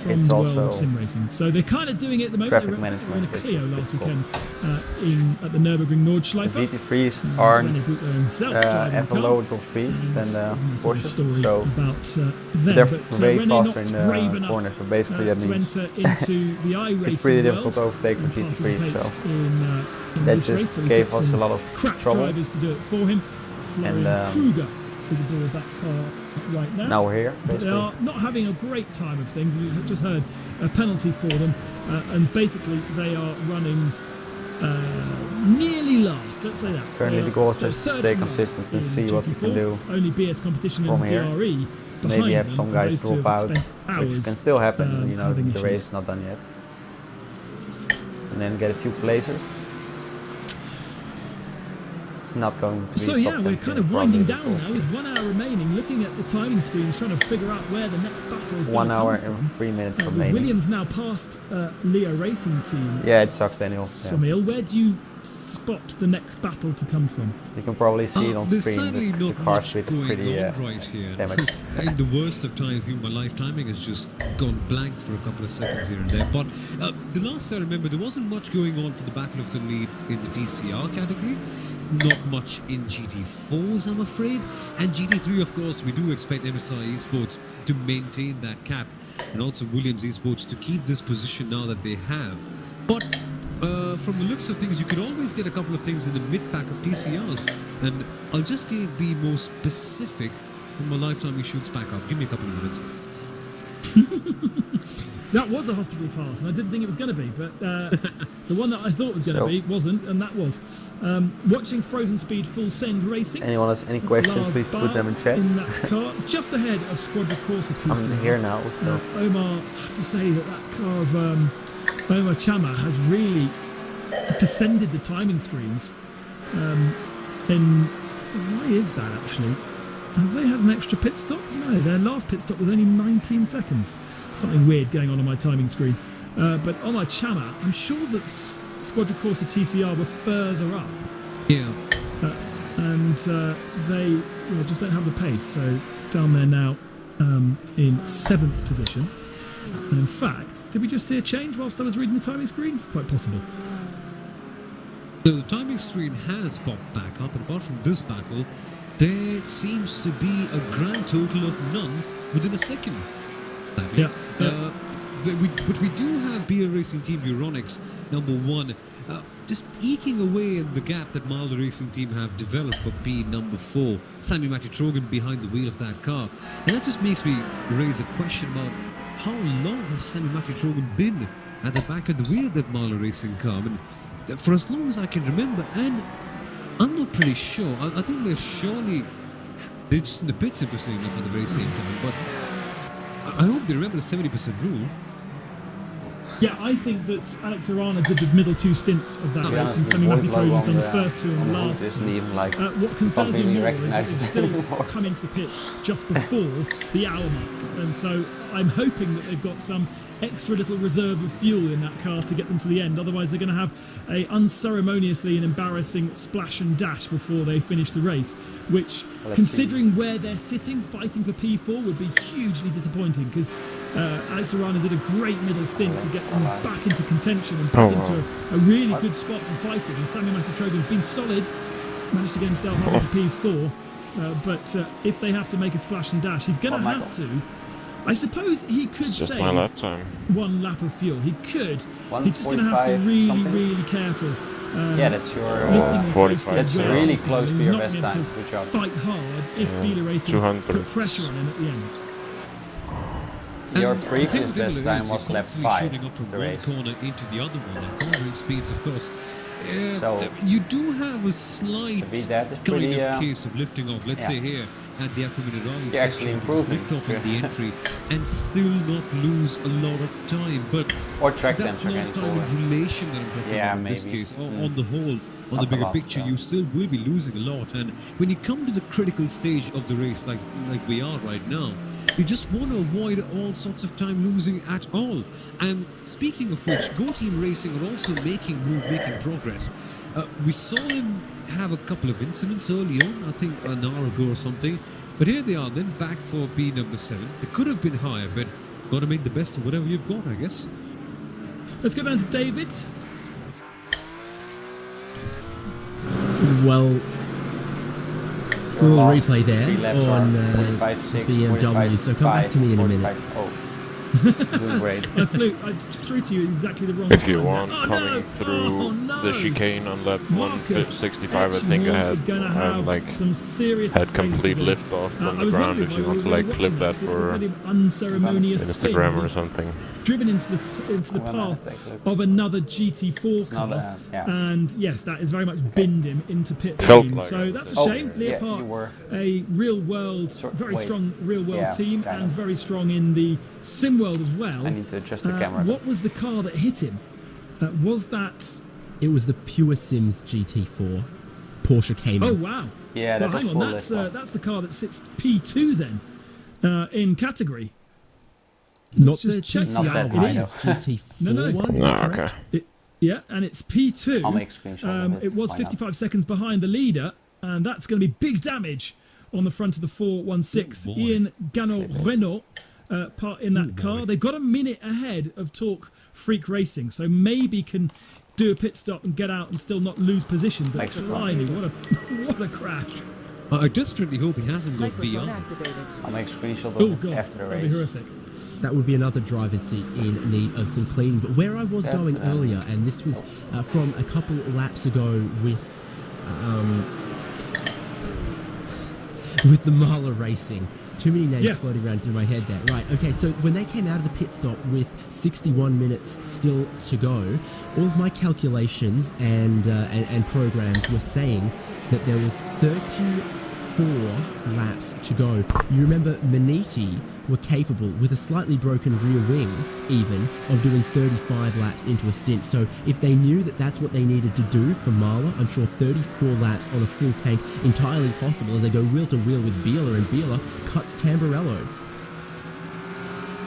from it's the world also of sim racing. So they're kind of doing it at the moment. traffic They were management, in a which Clio is last difficult. weekend at the Nürburgring Nordschleife. GT3s Rene aren't Bootler himself driving have the a car. lower top speed than There's a Porsche, story so about them, they're but, way Rene faster not in brave the enough, corner, so basically that to means enter into the iRacing it's pretty difficult world to overtake with and GT3s, so participate in that this race. just So he's gave got us a some lot of crack trouble. drivers to do it for him. Florian And, Kruger with the ball of that car right now. Now we're here, But they basically. are not having a great time of things. We've just heard a penalty for them, and basically they are running nearly last. Let's say that. Currently They the are goal is just to third stay from last consistent and in see what we can GT4. do Only BS competition from and here. DRE behind Maybe have them, some and guys those two drop have out, spent which hours, can still happen, you know, having the issues. race is not done yet. And then get a few places. It's not going to be So top yeah, 10 we're kind finish, of winding probably, down but now we'll with see. 1 hour remaining, looking at the timing screens, trying to figure out where the next battle is 1 going to hour come and from. 3 minutes With remaining. Williams now past Leo Racing Team. Yeah, it sucks, Daniel. Yeah. Samil, where do you spot the next battle to come from? You can probably see it on There's screen. sadly The not car's much pretty, going on right here. damaged. In the worst of times, even my live timing has just gone blank for a couple of seconds here and there. But the last I remember, there wasn't much going on for the Battle of the Lead in the DCR category. Not much in GT4s, I'm afraid. And GT3, of course, we do expect IMSA Esports to maintain that cap, and also Williams Esports to keep this position now that they have. But from the looks of things, you could always get a couple of things in the mid-pack of TCRs. And I'll just be more specific when my lifetime shoots back up. Give me a couple of minutes. That was a hospital pass, and I didn't think it was going to be, but the one that I thought was going to So- be wasn't, and that was. Watching Frozen Speed Full Send Racing. Anyone has any questions, Lars please Bar put them in chat. In that car, just ahead of Squadra Corsa TCR. I'm here now, so Omar, I have to say that car of Omar Chama has really descended the timing screens. And why is that actually? have they had an extra pit stop? No, their last pit stop was only 19 seconds. Something weird going on my timing screen. But on my channel, I'm sure that Squadra Corsa TCR were further up. Yeah. And they just don't have the pace. So down there now in 7th position. And in fact, did we just see a change whilst I was reading the timing screen? Quite possible. So the timing screen has popped back up, and apart from this battle, there seems to be a grand total of none within a second. Yeah. But we do have BR Racing Team Euronics #1, just eking away at the gap that Marley Racing Team have developed for P #4. Sammy Matty Trogan behind the wheel of that car, and that just makes me raise a question about how long has Sammy Matty Trogan been at the back of the wheel of that Marley Racing car? And for as long as I can remember, and I'm not pretty sure. I think they're just in the pits, interestingly enough, at the very same time. But I hope they remember the 70% rule. Yeah, I think that Alex Arana did the middle 2 stints of that To be race, honest, and the Sammy void Matthew logo Trojan's done the on first 2 and the on last isn't 2. even like What concerns me really more is recognise it's it still anymore. come into the pits just before the hour mark, and so I'm hoping that they've got some extra little reserve of fuel in that car to get them to the end. Otherwise, they're going to have a unceremoniously and embarrassing splash and dash before they finish the race, which, considering where they're sitting, fighting for P4 would be hugely disappointing, because Alex Arana did a great middle stint to get them back into contention and back into a really good spot for fighting. And Sammy Macatrogan's been solid, managed to get himself up into P4, but if they have to make a splash and dash, he's going to have to. I suppose he could Just save my lap time. 1 lap of fuel. He could. He's just going to have to be really, something? really careful. Yeah, that's your. Lifting and 45. coasting That's as well. really So close to he's your not best going time. to Good job. Fight hard if Yeah, Beeler Racing 200. put pressure on him at the end. Your And the previous thing with best Beeler time is was you're lap constantly 5 shooting up from of the one race. corner into the other one, and cornering speeds, of course. So, You do have a slight to beat that is kind pretty, of case of lifting off. Let's yeah. say here at the Accommodation You're actually improving. lift off in the entry and still not lose a lot of time. But or track that's dams are not getting time forward. in relation that I'm talking Yeah, about in this maybe. case. On the whole, on Not the bigger a lot, picture, yeah. you still will be losing a lot. And when you come to the critical stage of the race, like we are right now, you just want to avoid all sorts of time losing at all. And speaking of which, Go Team Racing are also making progress. We saw him have a couple of incidents early on, I think an hour ago or something. But here they are then, back for P #7. They could have been higher, but you've got to make the best of whatever you've got, I guess. Let's go down to David. Well, Your we'll last replay there 3 laps on are 45, 6, BMW, 45, so come back to me in a 45. minute. Oh, doing great. I just threw to you exactly the wrong If you time. want, Oh, coming no! through Oh, no! the chicane on lap Marcus 165, I think I is going to have had some serious had explaining complete to do. lift off I from the was ground. wondering If you why want to we were like clip watching that it. It was a for pretty unceremonious spin. Instagram or something. Driven into the Well, no, path take a look. of another GT4 It's car, not yeah. and yes, that has very much binned him into pit Felt lane. like So it. that's a Oh, shame. yeah, Leopard, you were. a real world, very wait. strong real world Yeah, team, kind and of. very strong in the sim world as well. I need to adjust the camera. What was the car that hit him? Was that? It was the Pure Sims GT4 Porsche Cayman. Oh wow! Yeah, Well, that was hang full on, lift off. that's the car that sits P2 then in category. Not Let's just the check Not that that. high, It though. is. GT4 No. one. Is No, that okay. correct? Yeah, and it's P2. I'll make a screenshot of it. It was Why not? 55 seconds behind the leader, and that's going to be big damage on the front of the 416. Oh, boy. Ian Gano-Renault part in that car. They've got a minute ahead of Torque Freak Racing, so maybe can do a pit stop and get out and still not lose position. But Makes it blimey, what a crash! I desperately hope he hasn't got Microphone VR. activated. I'll make a screenshot of Oh it god, after the that'd be race. horrific. That would be another driver's seat in need of some cleaning. But where I was That's, going earlier, and this was from a couple laps ago with the Mahler Racing. Too many names Yes. floating around through my head there. Right, okay, so when they came out of the pit stop with 61 minutes still to go, all of my calculations and programs were saying that there was 34 laps to go. You remember Maniti were capable, with a slightly broken rear wing even, of doing 35 laps into a stint. So if they knew that that's what they needed to do for Marla, I'm sure 34 laps on a full tank entirely possible as they go wheel to wheel with Biela, and Biela cuts Tamburello.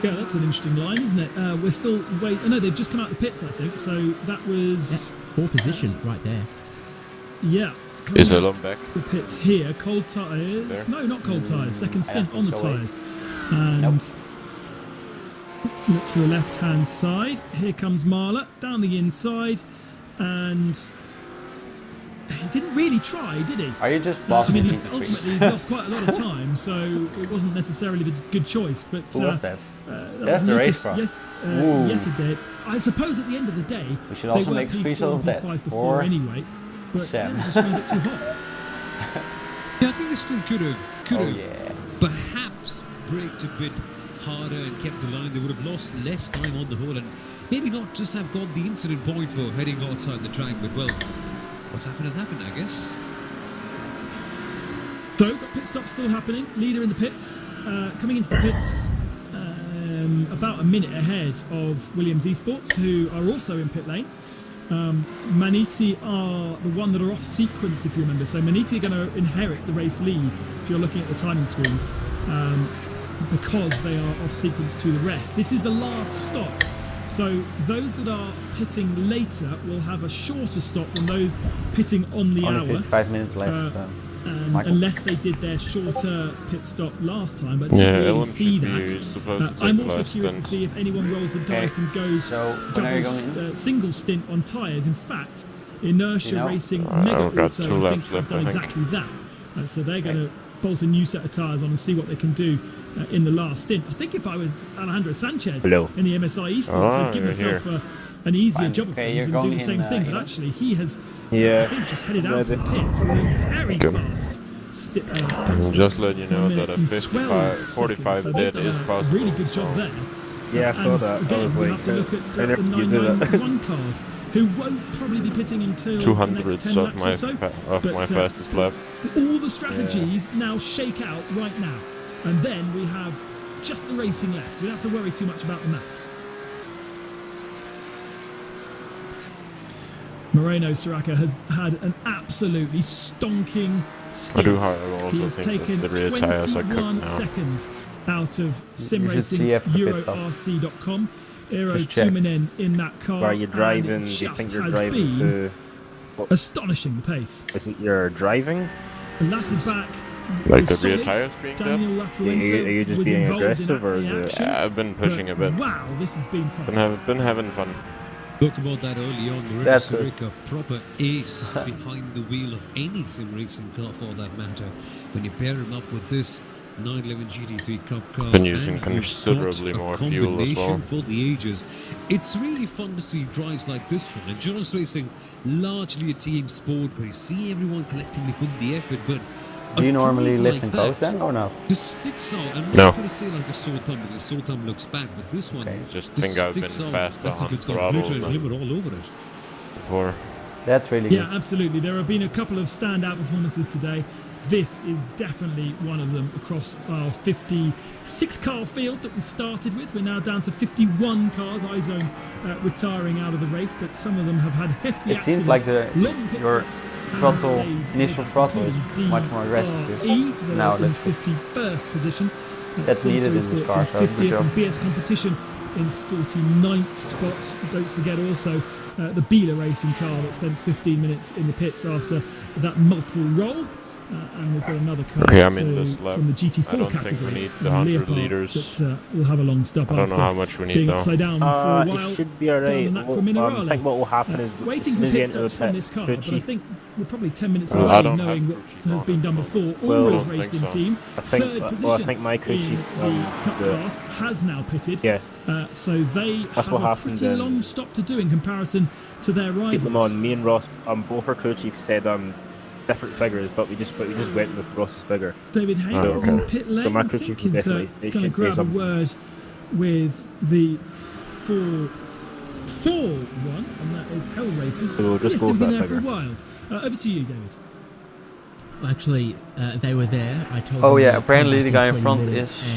Yeah, that's an interesting line, isn't it? We're still wait. No, they've just come out the pits, I think. So that was Four position right there. Yeah. Is Elon back? The pits here. Cold tyres. There? No, not cold tyres. Second stint think on the so, wait. tyres. And look to the left-hand side. Here comes Marla down the inside, and he didn't really try, did he? Are you just I bossing mean, me? ultimately he's lost quite a lot of time, so it wasn't necessarily the good choice. But Who was that? that That's was the Lucas. race cross. Yes, Ooh. yes, it did. I suppose at the end of the day, We should they also weren't make a P4 screenshot of and that P5 for before anyway. But Sam. yeah, just found it too hot. Yeah, I think they still could have Oh yeah. perhaps braked a bit harder and kept the line. They would have lost less time on the whole, and maybe not just have got the incident point for heading outside the track, but well, what's happened has happened, I guess. So, got pit stop still happening. Leader in the pits, coming into the pits about a minute ahead of Williams Esports, who are also in pit lane. Maniti are the one that are off sequence, if you remember. So Maniti are going to inherit the race lead if you're looking at the timing screens, because they are off sequence to the rest. This is the last stop. So those that are pitting later will have a shorter stop than those pitting on the Only hour. 55 minutes left. Michael. Unless they did their shorter pit stop last time, but I Yeah, didn't really Ellen see should be that. supposed to I'm take also last curious to stint. see if anyone rolls the dice and goes So when are you going in? single stint on tyres. In fact, Inertia You know, Racing I've Mega got Auto, 2 I laps think, have left, done I think. exactly that. So they're going to bolt a new set of tyres on and see what they can do in the last stint. I think if I was Alejandro Sanchez Hello. in the MSI Esports, I'd give you're myself an easier Fine. job of Okay, things you're and do going the same in, thing. But Elon? actually, he has, Yeah. I think, just headed out to the pits with a very fast pit stop. Just let you know 1 that a minute and 55, 12 45 seconds. So they've dead done is a possible. really good job so- there. Yeah, I saw And that. I again, was we like, have to look at I the never knew that. 991 cars, who won't probably be pitting until the 200 next 10 of laps my or so. of But, my fastest lap. all the strategies now shake out right now, and then we have just the racing left. We don't have to worry too much about the maths. Moreno Soraka has had an absolutely stonking stint. I do, however, He also has think taken that the rear tires are cooked 21 now. seconds out of sim You should racing see after the pit stop. EuroRC.com. Eero Just check. Tuominen in that car. Where you're and driving, it do you just think you're has driving been to... astonishing the pace. Is it you're driving? Lassenbach Like was the rear solid. tires being dead? Daniel Lafuente Are you just was being involved aggressive, in or that is it- reaction, Yeah, I've been pushing a but bit. Wow, this has been fun. Been having fun. Spoke about that early on. Moreno That's good. Soraka, proper ace behind the wheel of any sim racing car for that matter. When you pair him up with this 911 GT3 Cup car, Been using and you've considerably got more a fuel as well. combination for the ages. It's really fun to see drives like this one. Endurance racing, largely a team sport where you see everyone collectively put the effort, but Do you a normally drive listen like close that then or not? just sticks out. I'm No. not going to say like a sore thumb because a sore thumb looks bad, but this one Okay. Just just think I've been sticks out faster as if on it's got throttle glitter and than glimmer all over it. before. That's really Yeah, good. absolutely. There have been a couple of standout performances today. This is definitely one of them across our 56 car field that we started with. We're now down to 51 cars. iZone retiring out of the race, but some of them have had hefty It seems like long pit your stops and throttle, stayed initial with us, throttle is including much more aggressive. DRE, they're Now in that's good. 51st position. That's needed in this car, so good 50th job. and BS Competition in 49th spot. Don't forget also the Biela racing car that spent 15 minutes in the pits after that multiple roll. And we've got another car Okay, I'm in this lap. from the I GT4 don't think we category. need the 100 Leopard litres. that will have a long stop I don't after know how much we need being though. upside down for a while. It should be down alright. in that I Minerale. think what will happen is as Waiting soon for as you pit enter the stops from this pits, car, crew but I chief, think we're probably 10 minutes I away don't knowing have what crew chief has on been at done the before. moment. Well, Always I think racing so. team, I think, third position well, I think my crew in chief, the cup the- class has now pitted. Yeah. So they That's have what a happened pretty in- long stop to do in comparison to their keep them on. rivals. Me and Ross, both our crew chief said different figures, but we just went with Ross's figure. David Hayes okay. in pit lane, So my I crew think, chief will is definitely- they going to should say grab a something. word with the 4-1, and that is Hell Races. So we'll just Yes, go they've with been that there for a figure. while. Over to you, David. Actually, they were there. I told Oh them yeah, they'd apparently come the back guy in in 20 front minutes, is-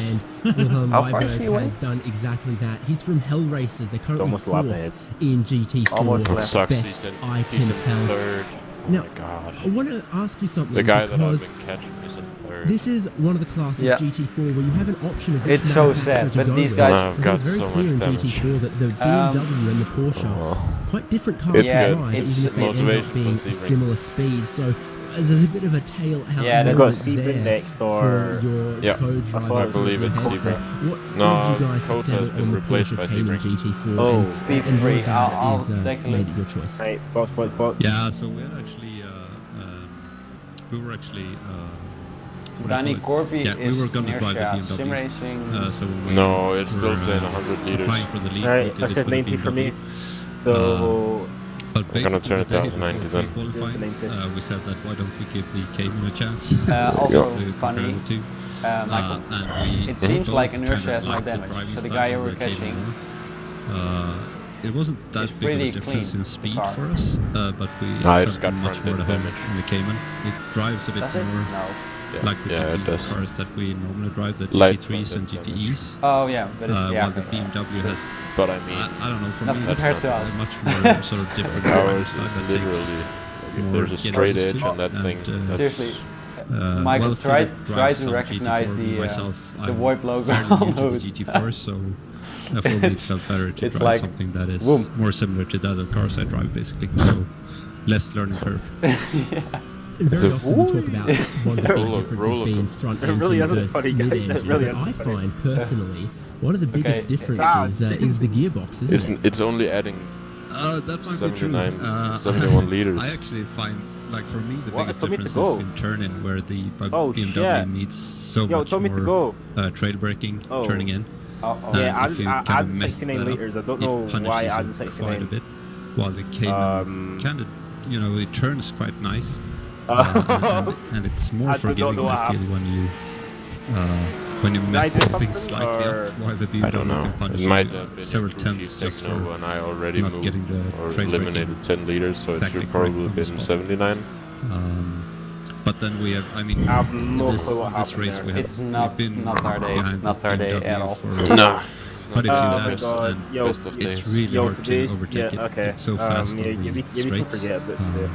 And Wilhelm How far is Weiberg he away? has done exactly that. He's from Hell Racers. They're currently Almost a lap fourth ahead. in GT4. Almost What left. sucks, Best he's in, I he's can in tell. third. Oh Now, my god. I want to ask you something The guy that I've because been catching is in third. this is one of the classes Yeah. GT4 where you have an option of which It's so manufacturer sad, to but go these with. guys- I've But got it's very so clear much in damage. GT4 that the BMW and the Porsche Oh. quite different cars It's to good. drive, It's even if they end motivation up being for a Sebring. similar speed. So there's a bit of a tail out Yeah, We've that's- got there Sebring next for or your Yeah, co-driver. I believe it's headset. Sebring. What No, led you guys to Kota has settle been on the replaced Porsche by Cayman Sebring. GT4? Oh. and Be what free. that I'll is, take a made look. it your choice. right, box. Yeah, so we had actually, we were actually, what do you Danny call it? Corby Yeah, is we were gonna drive inertia, the sim BMW. racing. So when we No, it's were, still saying 100 liters. applying for the league, Right, we did that it says with the 90 for me. BMW. So But I'm gonna basically turn it the day down to 90 before then. qualifying, 90. we said that why don't we give the Cayman a chance? Also to funny, compare the two. Michael, And we it seems both like kind inertia of has more liked the damage. driving So the style guy of you were the Cayman catching, more. It wasn't that It's big pretty of a difference clean, in the speed car. for us, but we Ah, it's felt got much front more end at home damage. in the Cayman. It drives a bit does it? more No. like the Yeah, it GT does. cars that we normally drive, the Light GT3s and front end GTEs. Oh yeah, but it's yeah. While the BMW has, But I mean, I don't know, for Not me compared it's to us. a much more sort of different ours style that is takes literally, like, if more there's a getting straight used edge to, on that thing, and, that's, Seriously, Michael, well, try Philip to drives some recognize GT4, the myself, the I'm VoIP logo fairly on new to the those. GT4, so for me it It's- felt better to it's drive like, something that is boom. more similar to the other cars I drive, basically. So less learning curve. Very a- often we talk about one of the big Roller- differences roller being coaster. front It engine really isn't versus funny, guys. It mid-engine, really but isn't I funny. find personally one of the biggest Okay. differences is the gearbox, isn't it's, it? it's only adding That might be true. 79, 71 liters. I actually find, like for me, the What? biggest Told me to difference is go. in turn-in, where the Oh, BMW shit. needs so Yo, much told me to more go. trail braking Oh. turning in. Oh, Yeah, if you add kind of mess 69 that up, liters. I don't it know punishes why you add quite a 69. bit. While the Cayman kind of, it turns quite nice. And it's more I do not forgiving, know what I feel, when you I mess do things something, slightly or- up, while the I don't BMW know. can punish It might you have been several a tenths just for techno, and I already not moved getting the or trail eliminated 10 liters, so it back should correct probably on have the been spot. 79. But then we have, I mean, I have in no this, clue what this happened race there. we have It's not- we've been not our day. behind Not the our day BMW at all. for No. But if Oh you my have, god. and Yo, Best of it's days. really yo, hard to today's- overtake yeah, it. okay. It's so fast yeah, on you the can straights. forget a bit today.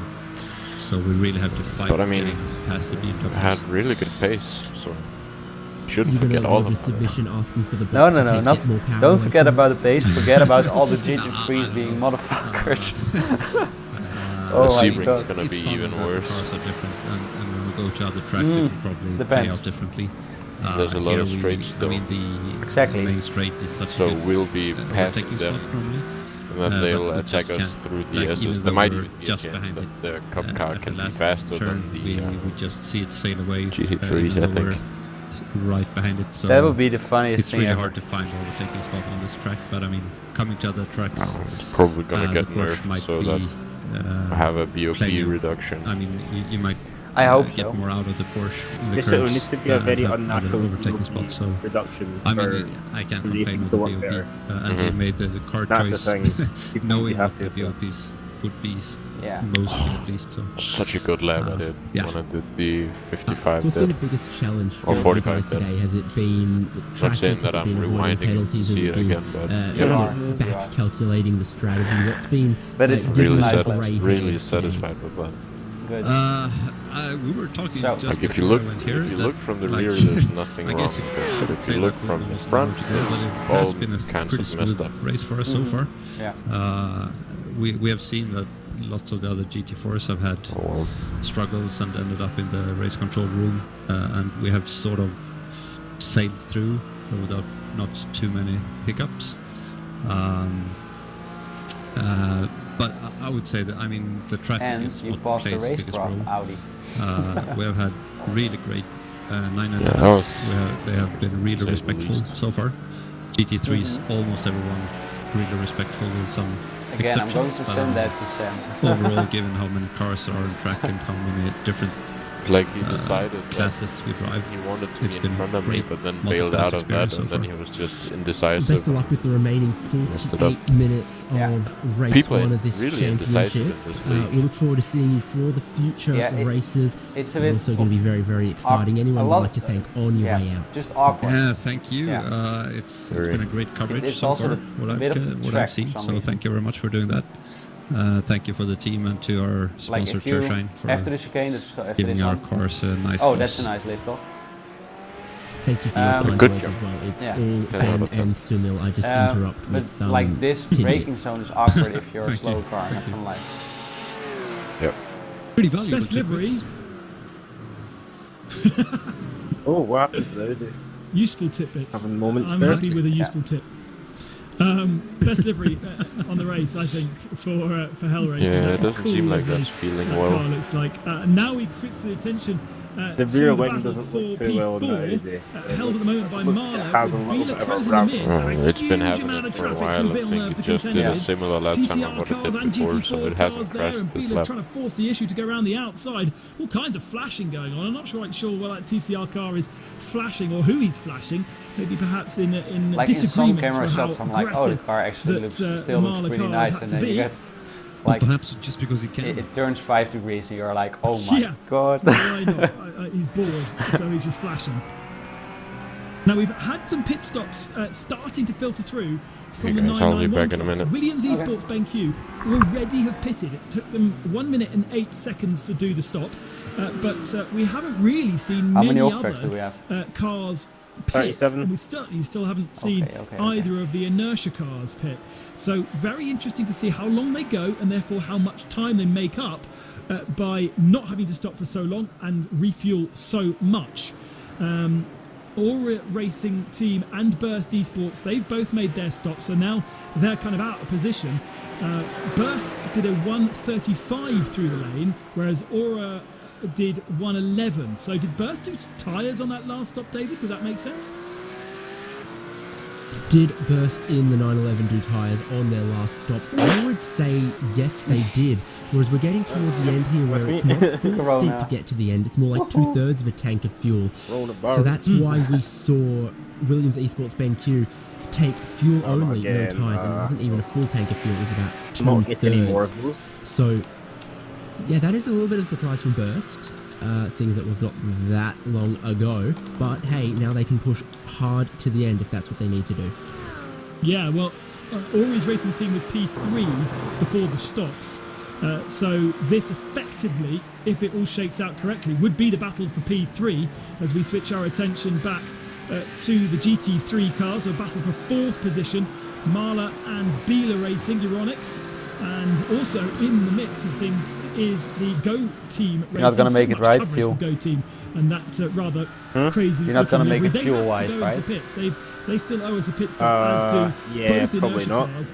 So we really have to fight But I mean, getting past the BMW. had really good pace, so shouldn't You're going forget to all lodge a of them. submission asking for the box No, to no, take not. yet more power Don't away forget from about the pace. Forget about all the GT3s being motherfuckers. Oh my Sebring's god. gonna be fun even that worse. The cars are different, and when we go to other tracks, it will probably depends. play out differently. There's a lot Here of straights I still. mean, the Exactly. main straight is such So a good we'll be passing overtaking them, spot normally. and then but they'll we attack just us can't- through the like, S's. even There though might we're even be a just chance behind that it, the Cup car at can the be last faster turn, than we the just see it sail away. GT3s, even I though think. we're right behind it. So That would be the funniest it's thing really ever. hard to find overtaking spot on this track. But I mean, coming to other tracks, It's probably gonna the get Porsche nerfed might so be, that have a BOP playing- reduction. I mean, you might I hope get so. more out of the Porsche in the This will curves, need to be a very and have unnatural other overtaking spot. So reduction. I for mean, I can't racing complain with to the work BOP, there. and we Mhm. made the car That's the choice thing. You knowing have what the to, so. BOPs would be Yeah. mostly, at least. So Such a good lap I did yeah. when I did the 55 So what's been the dip. biggest challenge Or for you 45 guys then. today? Has it been Not traffic? saying Has that it I'm been avoiding rewinding it to penalties? Has see it it been again, but You you are, know, you back are. calculating the strategy? What's been But it's giving really you nice the lap. grey really hairs today? satisfied with that. Good. we were talking So- just Like if you before look, I went here. if you that, look from the like, rear, there's nothing I wrong guess with you it. But could if say you look that from we've the lost front, more to go, but it it's has all been a kinds pretty of messed smooth up. race for us so far. Yeah. We have seen that lots of the other GT4s have had Oh, struggles and ended up in the race control room, and we have sort of sailed through without not too many hiccups. But I would say that, I mean, the traffic And is you what passed the plays the biggest racecraft role. Audi. We have had really great 911s. Yeah, that was- They have been really say the respectful least. so far. GT3s, Mm-hmm. almost everyone really respectful with some Again, I'm going exceptions. to send that to Sam. Overall, given how many cars are on track and how many different Like he decided that classes we drive. he wanted to It's be in been front of me, great but then bailed out of that, multi-class and then he experience was just Best indecisive. of luck with the remaining Messed it up. 48 minutes Yeah. of race People are one of this really indecisive championship. in this league. We look forward to seeing you for the future Yeah, races. It's a bit Also going to be very, very exciting. Anyone a would lot- like to thank on your yeah, way out? just awkward. Yeah, thank you. Yeah. It's Very. been a great coverage It's so also far, a what bit of I've, the what track I've for seen. some So reason. thank you very much for doing that. Thank you for the team and to our Like sponsor if you Turshine for after the chicane, after giving this our one. cars a nice Oh, course. that's a nice lift off. Thank you for your kind good words job. as well. It's Yeah. all 10 out of Ben and Sunil. I just interrupt But with like this tidbits. braking zone is awkward if you're a Thank slow you, car. thank Not you. gonna lie. Pretty valuable Best livery, tidbits. Oh, what happened to those? useful tidbits. Having moments I'm there. happy with a useful tip. Best livery on the race, I think, for Hell Races. Yeah, it That's a doesn't cool seem like livery, that's feeling that well. car looks like. Now we switch the attention The to rear the wing battle doesn't for look too well P4, nowadays. held at the moment by It has a Marla, little with bit Bila of a closing ramp. them in. Oh, it's been Huge happening amount of for a traffic while. through I think Villeneuve it to just contend did a with. similar lap time of TCR what it cars did and before, GT4 so it cars hasn't there, crashed and this Bila lap. trying to force the issue to go around the outside. All kinds of flashing going on. I'm not quite sure where that TCR car is flashing or who he's flashing. Maybe perhaps in Like in some disagreement camera for how shots, I'm like, oh, the aggressive car actually that, looks the still looks Marla pretty cars nice, had and to then you be. get Or like perhaps just because he can. it turns 5 degrees, and you're like, oh my Yeah. god. Why not? He's bored, so he's just flashing. Now we've had some pit stops starting to filter through from the Okay, guys, I'll be 991 back in a trucks. minute. Williams Esports BenQ already have pitted. It took them 1 minute and 8 seconds to do the stop, but we haven't really seen How many many off other tracks do we have? cars pit. 37. And we certainly still haven't seen Okay. either of the inertia cars pit. So very interesting to see how long they go and therefore how much time they make up by not having to stop for so long and refuel so much. Aura Racing Team and Burst Esports, they've both made their stops, so now they're kind of out of position. Burst did a 1:35 through the lane, whereas Aura did 1:11. So did Burst do tyres on that last stop, David? Would that make sense? Did Burst in the 911 do tyres on their last stop? I would say yes, they did. Whereas we're getting towards the end here where it's not full Corona. steep to get to the end. It's more like 2/3 of a tank of fuel. Rolling a So barrel. that's why we saw Williams Esports BenQ take fuel Oh, only, no again, tyres, and it wasn't even a full tank of fuel. It was about Not getting any more 2/3. of those. So, yeah, that is a little bit of a surprise from Burst, seeing as it was not that long ago. But hey, now they can push hard to the end if that's what they need to do. Yeah, well, Aura's racing team was P3 before the stops. So this effectively, if it all shakes out correctly, would be the battle for P3 as we switch our attention back to the GT3 cars, a battle for 4th position. Marla and Bila Racing, Euronics, and also in the mix of things is the Go Team Racing. You're not gonna So make it much right, coverage Fuel. for Go Team, and that rather crazy. You're not gonna looking make it livery. They have to fuel-wise, go into right? pits. They still owe us a pit stop, as do yeah, both probably inertia not. cars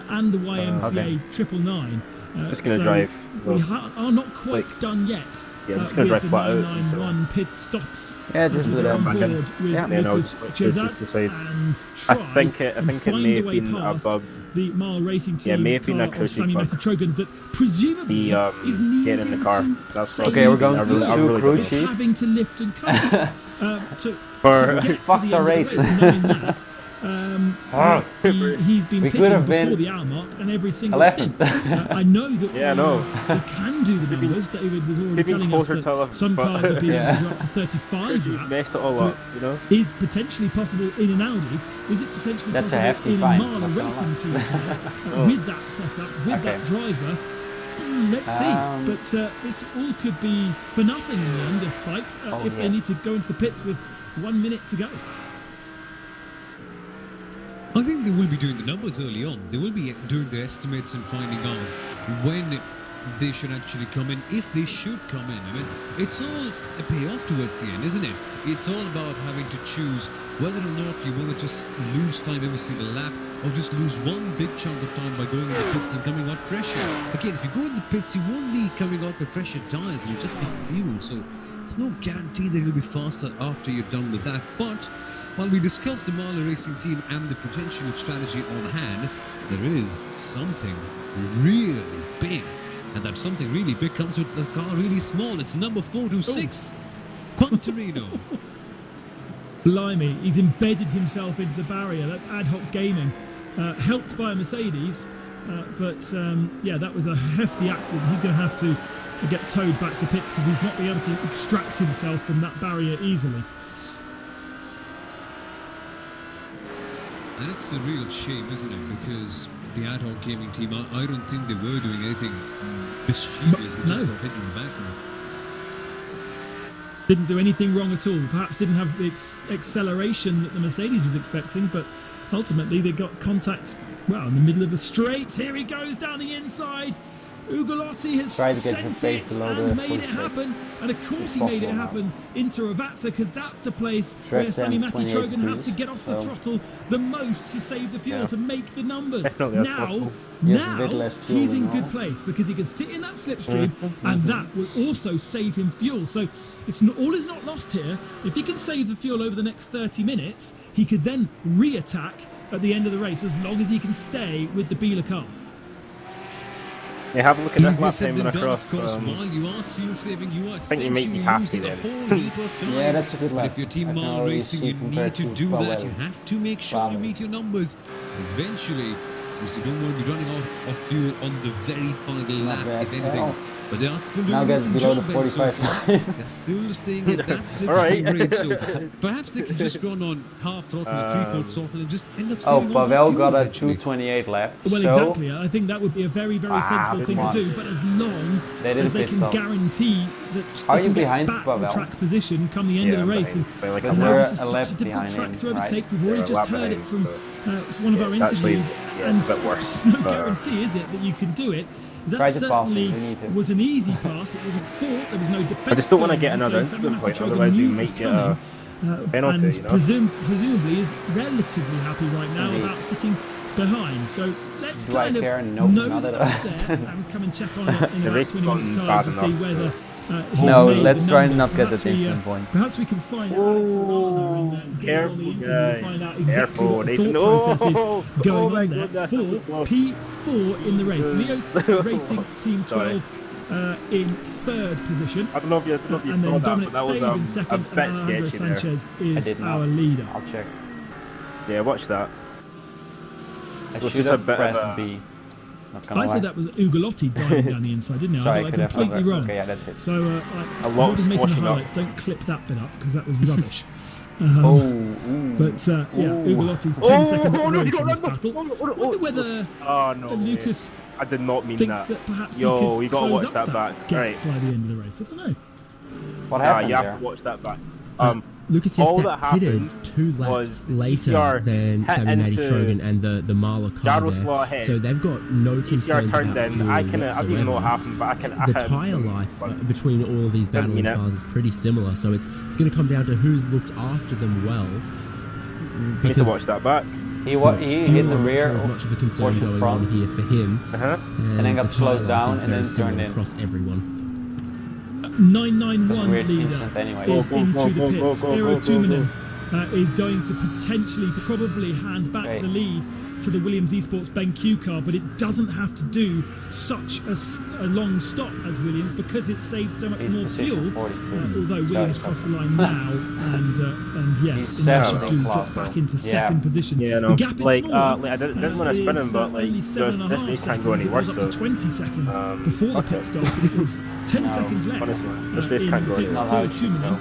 and the YMCA Okay. 999. Just gonna so drive, we well, are not quite done yet. Yeah, I'm just gonna with drive the flat out 991 pit stops. Yeah, just do We're that. on board with Yeah. Then I'll Lucas switch to Chezat the side. and I try think it and may find a have way been past above. the Mile Racing Team Yeah, may have been car a of cruising Sammy bug. Trogan that presumably The, is getting needing in the car. to That's save Okay, we're going I to really- I sue really crew don't know. chief. having to lift and cover to For- get Fuck to the the end race. of the race, knowing that, he's been We pitting could have before been the hour mark and every single 11th. stint. I know that Yeah, I know. we can do the numbers. David was already they've been telling us closer to that 11th, some but- cars have been Yeah. able to go up to 35 You've laps. messed it all So up, you know? is potentially possible in an Audi. Is it potentially That's a possible hefty in fine, a Marla not gonna Racing Team Oh. with that setup, with Okay. that driver? Let's see. But this all could be for nothing in the end, this fight, Oh, if yeah. they need to go into the pits with 1 minute to go. I think they will be doing the numbers early on. They will be doing their estimates and finding out when they should actually come in, if they should come in. I mean, it's all a payoff towards the end, isn't it? It's all about having to choose whether or not you want to just lose time every single lap or just lose one big chunk of time by going in the pits and coming out fresher. Again, if you go in the pits, you won't be coming out with fresher tyres, and you'll just be fuel. So there's no guarantee that you'll be faster after you're done with that. But while we discuss the Marla Racing Team and the potential strategy on hand, there is something really big and that something really big comes with the car really small. It's number 426, Punterino. Blimey, he's embedded himself into the barrier. That's ad hoc gaming, helped by a Mercedes. But yeah, that was a hefty accident. He's going to have to get towed back to the pits because he's not been able to extract himself from that barrier easily. And it's a real shame, isn't it? Because the ad hoc gaming team, I don't think they were doing anything mischievous. They just got hit in the back. Didn't do anything wrong at all. Perhaps didn't have the acceleration that the Mercedes was expecting, but ultimately they got contact, well, in the middle of the straight. Here he goes down the inside. Ugolotti has sent it and made it happen. And of course he made it happen into Ravazza, because that's the place where Sammy Matti-Trogan has to get off the throttle the most to save the fuel, to make the numbers. Now he's in good place because he can sit in that slipstream and that will also save him fuel. So it's not, all is not lost here. If he can save the fuel over the next 30 minutes, he could then re-attack at the end of the race as long as he can stay with the Biela car. Yeah, have a look at this lap Easier time said when than done, across. of course. While you are fuel saving, you are I think you make me essentially happy losing a then. whole heap of time. Yeah, that's a good But lap. if your team I can Mile already Racing, see you compared need to do Powell. that. You have to make sure you meet your numbers. Eventually, because you don't want to be running out of fuel on the very final lap, bad if at anything. all. But they are still Now doing gets this in below the job beds so 45 far. They're still staying at that slipstream rate, so perhaps they can just run on half throttle or three-fourths throttle and just end up Oh, saving all that Pavel fuel got a eventually. 2:28 lap. Well, so exactly. I think that would be a very, very sensible thing to do. But as long They did as a they pit can stop. guarantee that Are they you can get behind back Pavel? the track position come the end of the race. And Like But now we're this is a such lap a difficult behind track him, to overtake. right? We've already Yeah, just lap heard it behind, from one of our it's actually- interviews, yeah, and it's a bit worse, it's no but, guarantee, is it, that you can do it? Try That to pass him, certainly we need to. was an easy pass. It wasn't fought. There was no defence. I just don't want to going get on, another so incident point, Sammy otherwise we knew it was might get a coming, penalty, and you know? presumably is relatively happy right now Indeed. about sitting behind. So let's Do I kind care? of Nope, know not that at all. that's there and come and check on it in The about race 20 minutes' gone time bad to see enough, whether he's No, made let's the try and numbers. not get Perhaps that we, incident point. Perhaps we can find out and get on the interview and find out exactly what the thought process is going on there for P4 in the race. Leo Racing Team 12 in third position. I don't know if you saw And then that, Dominic but that was Stave in second, a and bit Alejandro sketchy there. Sanchez I is did not. our leader. I'll check. Yeah, watch that. I was should just a have bit of pressed a- B. Not gonna I lie. said that was Ugolotti diving down the inside, didn't I? Sorry, I I got could have completely over. wrong. Okay, yeah, that's it. So A lot whoever's of making the squashing up. highlights, don't clip that bit up because that was rubbish. Oh, ooh. But yeah, Ooh. Ugolotti's 10 seconds no, up the you road got from this that. battle. Oh, I wonder whether Oh no, Lucas I did not mean thinks that. that perhaps Yo, he could we gotta close watch up that that back. gap Right. by the end of the race. I don't know. What Nah, happened you have there? to watch that back. Lucas all just that pitted happened 2 laps was later ECR than hit Sammy into Matti-Trogan and the Marla car Jaroslaw there. hit. So they've got no ECR concerns turned about in. fuel I don't even know what whatsoever. happened, but I can. The tyre life between all of these battling mean it. cars is pretty similar, so it's going to come down to who's looked after them well. Need to watch that back. He hit the rear as much of a concern Porsche going front. on here for him, And then got the slowed tyre life down is and very then similar turned in. across everyone. 991 That's a weird leader incident anyway. is Go, into go, the go, go, pits. go, go, Eero go, Tuominen is going to potentially probably hand back Right. the lead to the Williams Esports BenQ car, but it doesn't have to do such a long stop as Williams because it saved so much He's more position fuel. 42. Although So Williams it's cross the okay. line now, and yes, He's Inertia seventh do in drop class, back though. into Yeah. second position. Yeah, no. The gap is Like, smaller. I didn't want to spin him, but like, only this 7.5 race can't go any seconds. worse. It was up to So 20 seconds before the okay. pit stops. It was 10 No, seconds less. honestly, this race can't go in any pits worse. Not how for it should Tuominen, go.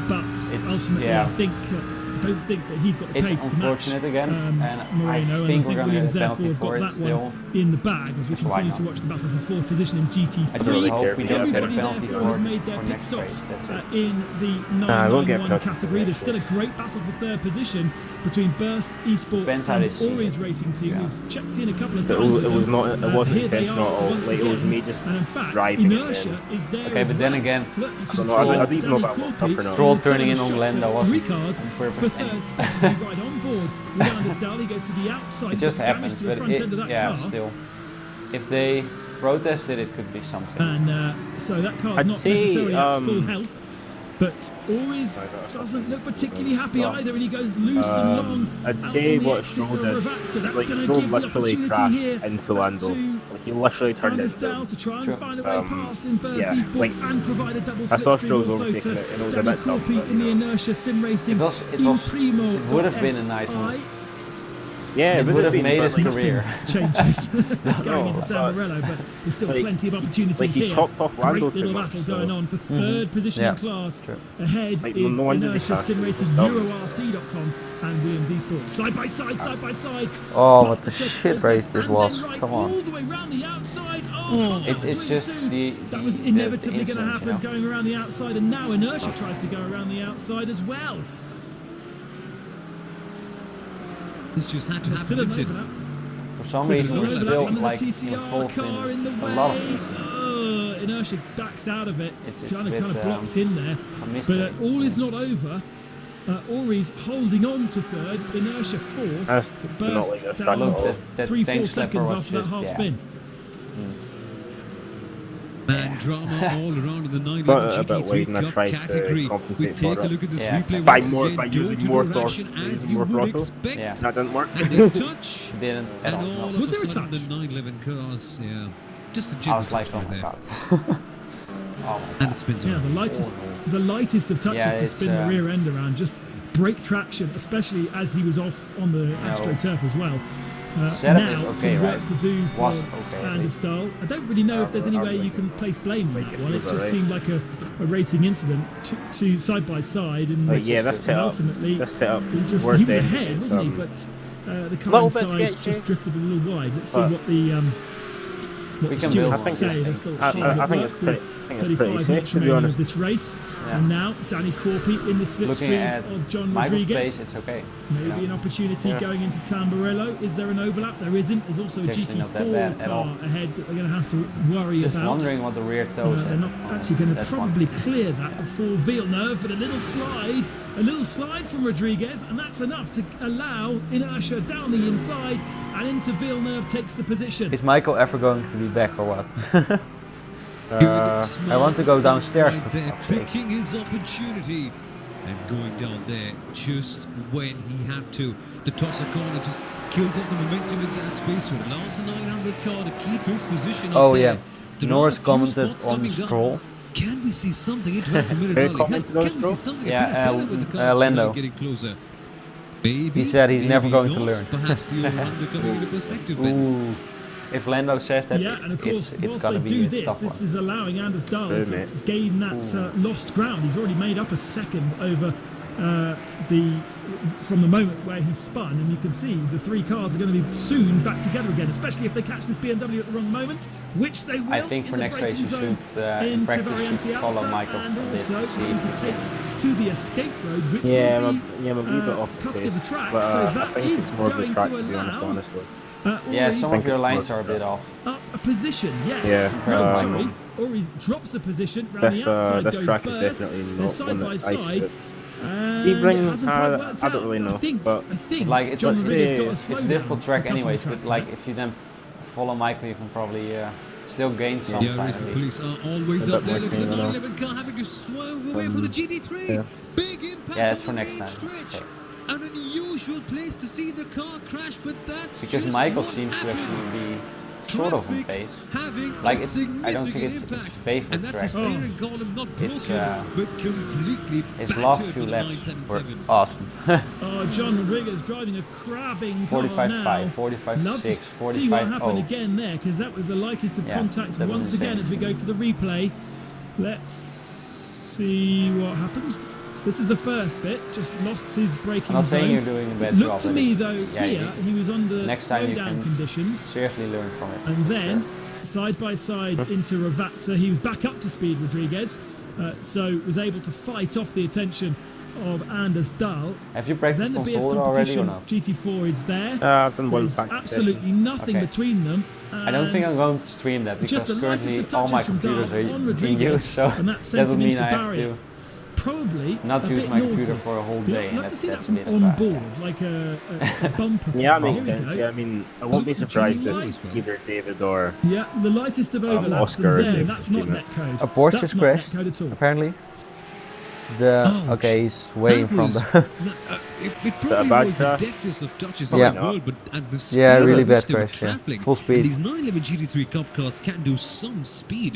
but It's- ultimately, yeah. I don't think that he's got the It's pace to match unfortunate again, and I Moreno, think and we're gonna Williams get a penalty therefore for have it got that still. one in the bag as we That's why continue not. to watch the battle for fourth position in GT3. I really hope we don't get a Everybody penalty therefore for has it made their for pit next stops race. That's it. in the I won't get 991 penalty for category. There's still a races. great battle for third position between Burst Esports Depends how and they see Ori's it, Racing to Team. be We've honest. checked in a couple of It times. was- it was not- it wasn't Here they intentional are at all. once Like, it was again. me just And in fact, driving it Inertia in. is there Okay, as but then well. again, Look, you can don't know, see I don't even know Danny about Corky Pepper now. Stroll turning in shots on at Landa 3 wasn't cars on for purpose. third spot to be right on board. Leander Staley goes to the outside. It just but damage happens, to the but front end of that yeah, car. still. If they protested, it could be something. And so that car's I'd not say, necessarily at full health, but Ori's doesn't look particularly happy either, and he goes loose and long. I'd out say on the what exit Stroll of did, Ravazza. That's like going to Stroll give the literally opportunity crashed here into Lando. to Like he literally turned Anders into Dahl to try and Sure. find a way past in Burst yeah, Esports like, and provide a double I saw slipstream Stroll's also overtaking to it, and it was a Danny bit tough, Corpy but, in the you know. Inertia Sim Racing. It in was. Primo It would have been a nice FI. move. Yeah, It would have made his Nothing career. changes going into but, Tamburello, but there's still like- plenty of opportunities like, he here. chopped off Great Lando too little much, battle so- going on for third position Yeah, in class. true. Ahead Like, is no wonder they Inertia passed Sim it, Racing, it was dumb. EuroRC.com and Williams Esports. Side by side, side by side. Oh, But what a the shit second race is this and was. then right Come on. all the way round the outside. Oh, contact It's between just the two. the That was the inevitably going to incident, happen, you know? going around the outside, and now Inertia tries to go around the outside as well. This just had to There's still happen, an didn't it? overlap. For some There's reason, an we're overlap still under the like TCR involved car in the in way. a lot of incidents. Inertia backs out of it, It's trying a to bit, kind of blocked in there. a But mistake. all is not over. Ori's holding on to third, Inertia fourth. That's but not like burst a down struggle. That 3-4 tank slapper seconds was after that just, half yeah. spin. Man, drama all around in the 911 But a bit GT3 late, and I Cup tried to category. We compensate take for a it. look at this Yeah, replay By once more- again. by using Door-to-door more throttle, action as using you more would throttle. expect. Yeah. That didn't work. And they touch. Didn't at And all. all No. of Was a there a sudden, the touch? 911 cars, yeah, just a I gentle was like, touch oh right my there. god. Oh my And god. it spins Yeah, around. the lightest of touches Yeah, to it's, spin the rear end around, just break traction, especially as he was off on the AstroTurf as well. Setup now, is okay, some work right? to do for Was okay, at Anders least. Dahl. I don't really know if there's any way you can place blame on that one. It just seemed like a racing incident, to side by side, and, Yeah, that's and set up. ultimately That's set up. he was Worst ahead, end, wasn't he? some- But the car Little bit inside sketchy. just drifted a little wide. Let's see But- what the We can build stewards one. say. They're still I hard at think work it's pretty, with I think it's pretty 35 safe, minutes to be remaining of honest. this race. Yeah. And now Danny Corpy in the Looking slipstream at of John Michael's Rodriguez. pace, it's okay. Maybe you an know? opportunity Yeah. going into Tamburello. Is there an overlap? There isn't. There's also a It's actually not that GT4 bad at all. car ahead that they're going to have to worry Just about. wondering what the rear toes They're not actually going to That's one. probably clear that before Villeneuve, but a little slide from Rodriguez, and that's enough to allow Inertia down the inside, and into Villeneuve takes the position. Is Michael ever going to be back or what? Good, I want to go smart downstairs stuff for right there, fuck's sake. picking his opportunity and going down there just when he had to. The tosser corner just killed off the momentum in that space, so it allows the 900 car to keep his position up Oh there. yeah, There are Norris a few commented spots on the coming up. scroll. Can we see something into that minute Who early? commented on Can we see scroll? something? Yeah, A bit of with the car Lando. getting closer. Maybe, He said he's never maybe going to not. learn. Perhaps the all-rounder coming into perspective. But Ooh, if Lando says that, Yeah, and of course, it's whilst gonna they be do a this, tough this one. is allowing Anders Dahl Boom, to mate. gain that lost ground. He's already made up a second over from the moment where he spun, and you can see the three cars are going to be soon back together again, especially if they catch this BMW at the wrong moment, which they will. I think for in the next race you braking should, zone in into practice, you Variante should follow Alta, Michael and a bit also to see going if to he take can. to the escape road, which Yeah, will I'm be a wee bit off the cut pace, of the track, but so I that think is it's more of the going track, to to be honest, allow honestly. Yeah, Ori's some of your it's lines more are a bit off. up a position, yes. Yeah, No, sorry. Ori drops the position, round the outside this goes track is Burst, definitely they're not side one by that I side, should. and Even, it hasn't quite worked I out. don't really know, I think but Like it's John let's Rodriguez see. got a it's a slowdown difficult track for cutting anyways, track, but like right? if you then follow Michael, you can probably still gain some the time at racing least. police are always A up bit there. more Look at the clean, 911 car having to swerve away from the GT3. yeah. Big impact. Yeah, it's on for the next main time. It's stretch. okay. An unusual place to see the car crash, but that's Because just Michael what seems to happened. actually be sort of on Traffic pace. having Like a it's, I don't think it's significant his impact. favorite And that's a track. steering column not It's, broken, but completely His last battered few for the laps were 977. awesome. Oh, John Rodriguez driving a crabbing car 45.5, now. 45.6, Love to see what happened 45.0. again there, because that was the lightest of Yeah, contacts that was once insane. again as we go to the replay. Let's see what happens. This is the first bit, just lost his braking I'm not saying you're zone. doing a bad Looked job. to but me it's- though, yeah, here he was under next time you slowdown can conditions. seriously learn from it. And for then, sure. side by side into Ravazza, he was back up to speed, Rodriguez, so was able to fight off the attention of Anders Dahl. Have you Then practiced the on BS Solder already or competition, not? GT4 is there. I've done one There's practice absolutely nothing Okay. between them. I don't think I'm going to stream that just because the lightest currently of all my touches from computers Dahl are on being Rodriguez, used, so and that that sent would him mean into I the have barrier. to Probably not a use bit my naughty. computer for a whole We'd day, and love to see that that's a from bit on bad. board, like a bumper. Yeah, car. that makes Here we sense. go. Yeah, I mean, I won't be surprised if either David or Yeah, the lightest of overlaps, Oscar and is there, the that's not streamer. netcode. A Porsche That's just not crashed, netcode at all. apparently. Okay, he's way in front. It probably bad was the crash? deftest of touches Yeah. in the world, but at the speed Yeah, at really which bad they were crash, yeah. traveling, Full speed. and these 911 GT3 Cup cars can do some speed.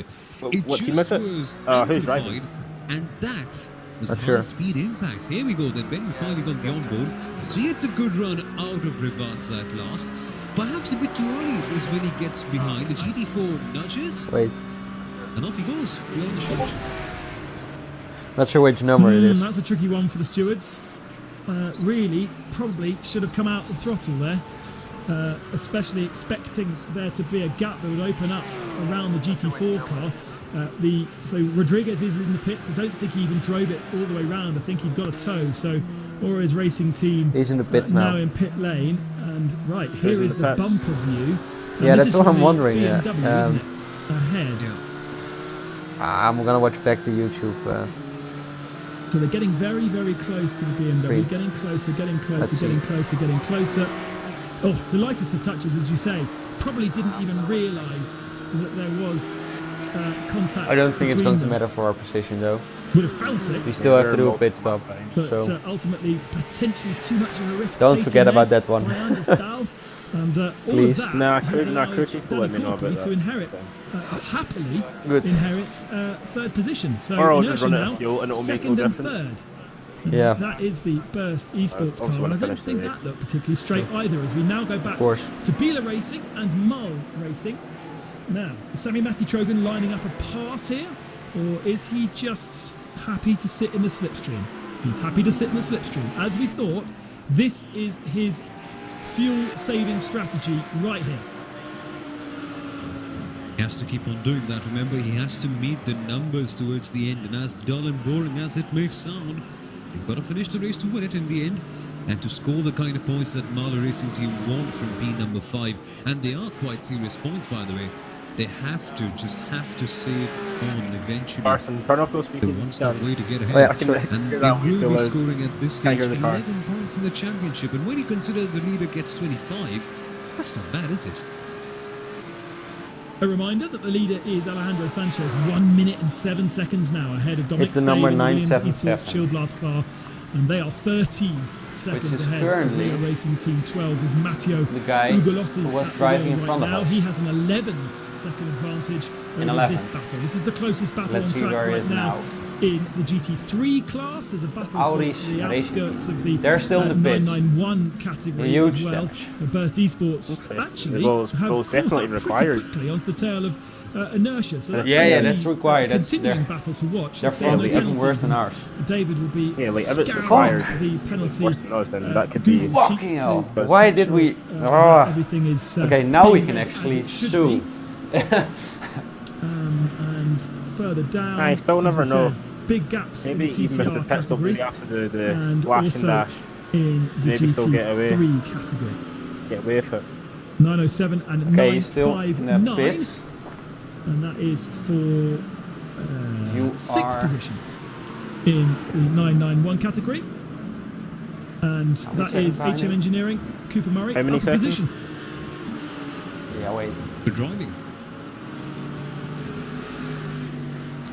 It What team just is it? was Who's driving? amplified, and that was Not high sure. speed impact. Here we go then, Ben finally got the onboard. So he gets a good run out of Rivanza at last. Perhaps a bit too early is when he gets behind. The GT4 nudges, Wait, and off he goes beyond the shot. not sure which number it is. That's a tricky one for the stewards. Really, probably should have come out the throttle there, especially expecting there to be a gap that would open up around the GT4 car. So Rodriguez is in the pits. I don't think he even drove it all the way round. I think he's got a tow. So Aura's racing team He's in the pits now. in pit lane. And right, here in is the the pits? bumper view. And Yeah, this that's is what from I'm the wondering, yeah. BMW, isn't it? Ahead. I'm gonna watch back to YouTube. So they're getting very, very close to the BMW. Street. Getting closer, getting closer, Let's getting see. closer, getting closer. Oh, it's the lightest of touches, as you say. Probably didn't even realise that there was contact. I don't think it's between going to them. matter for our position though. Would have felt it. We still have to they're do a pit stop. But So ultimately, potentially too much of a risk. don't taken forget there about that one. by Anders Dahl. And all Please. of that Nah, has Kurt, allowed will let me know Danny about Corpy that. to inherit, happily Good. inherits third position. So Or I'll just inertia run out of now, fuel and it'll make second no and difference. third. Yeah. That is the Burst Esports also car, wanna and I don't finish the think race. that looked particularly straight either, as we now go back Of course. to Biela Racing and Mull Racing. Now, is Sammy Matty Trogan lining up a pass here, or is he just happy to sit in the slipstream? He's happy to sit in the slipstream. As we thought, this is his fuel-saving strategy right here. He has to keep on doing that. Remember, he has to meet the numbers towards the end. And as dull and boring as it may sound, you've got to finish the race to win it in the end. And to score the kind of points that Mahler Racing Team want from P number 5. And they are quite serious points, by the way. They have to save on eventually. Carson, turn off those The speakers. one-step way to get ahead. Oh, yeah, I can sorry. And hear they that one will still be loud. scoring at this Can't stage hear the car. 11 points in the championship. And when you consider the leader gets 25, that's not bad, is it? A reminder that the leader is Alejandro Sanchez, 1 minute and 7 seconds now ahead of Dominic It's the number Stade in the Williams 977. Esports Chill Blast car, and they are 13 seconds is ahead of currently Leader Racing Team 12 with Matteo The guy Ugolotti who was at the driving wheel in front right of now. us. He has an 11-second advantage In over 11th. this battle. This is the closest battle Let's on see track where he right is now. now. In the GT3 class, there's a battle Audi's for the Racing outskirts Team. of the They're still in the pits. 991 category Huge as well. damage. The Burst Esports Okay. actually Goals have caught definitely up pretty required. quickly onto the tail of inertia. So that's Yeah, gonna yeah, be that's required. A That's continuing their- battle to watch. Their If there's front is no even worse than penalties, ours. David will be Yeah, like, if it's scouring required, the penalty. worse than us, then that could be- Google Fucking Sheets hell. to, Why make did sure, we- that Ah. everything is Okay, now we being can read actually as it should sue. be. And further down, I still as never we know. said, big gaps Maybe in the even if the TCR pit stop category really after the and splash and also dash, in the maybe still get away. GT3 category. get away with it. 907 and Okay, he's still in the 959, pits. and that is for You sixth are- position in the 991 category, and that seconds is behind HM him? Engineering, Cooper Murray, How many upper seconds? position. Yeah, wait. Good driving.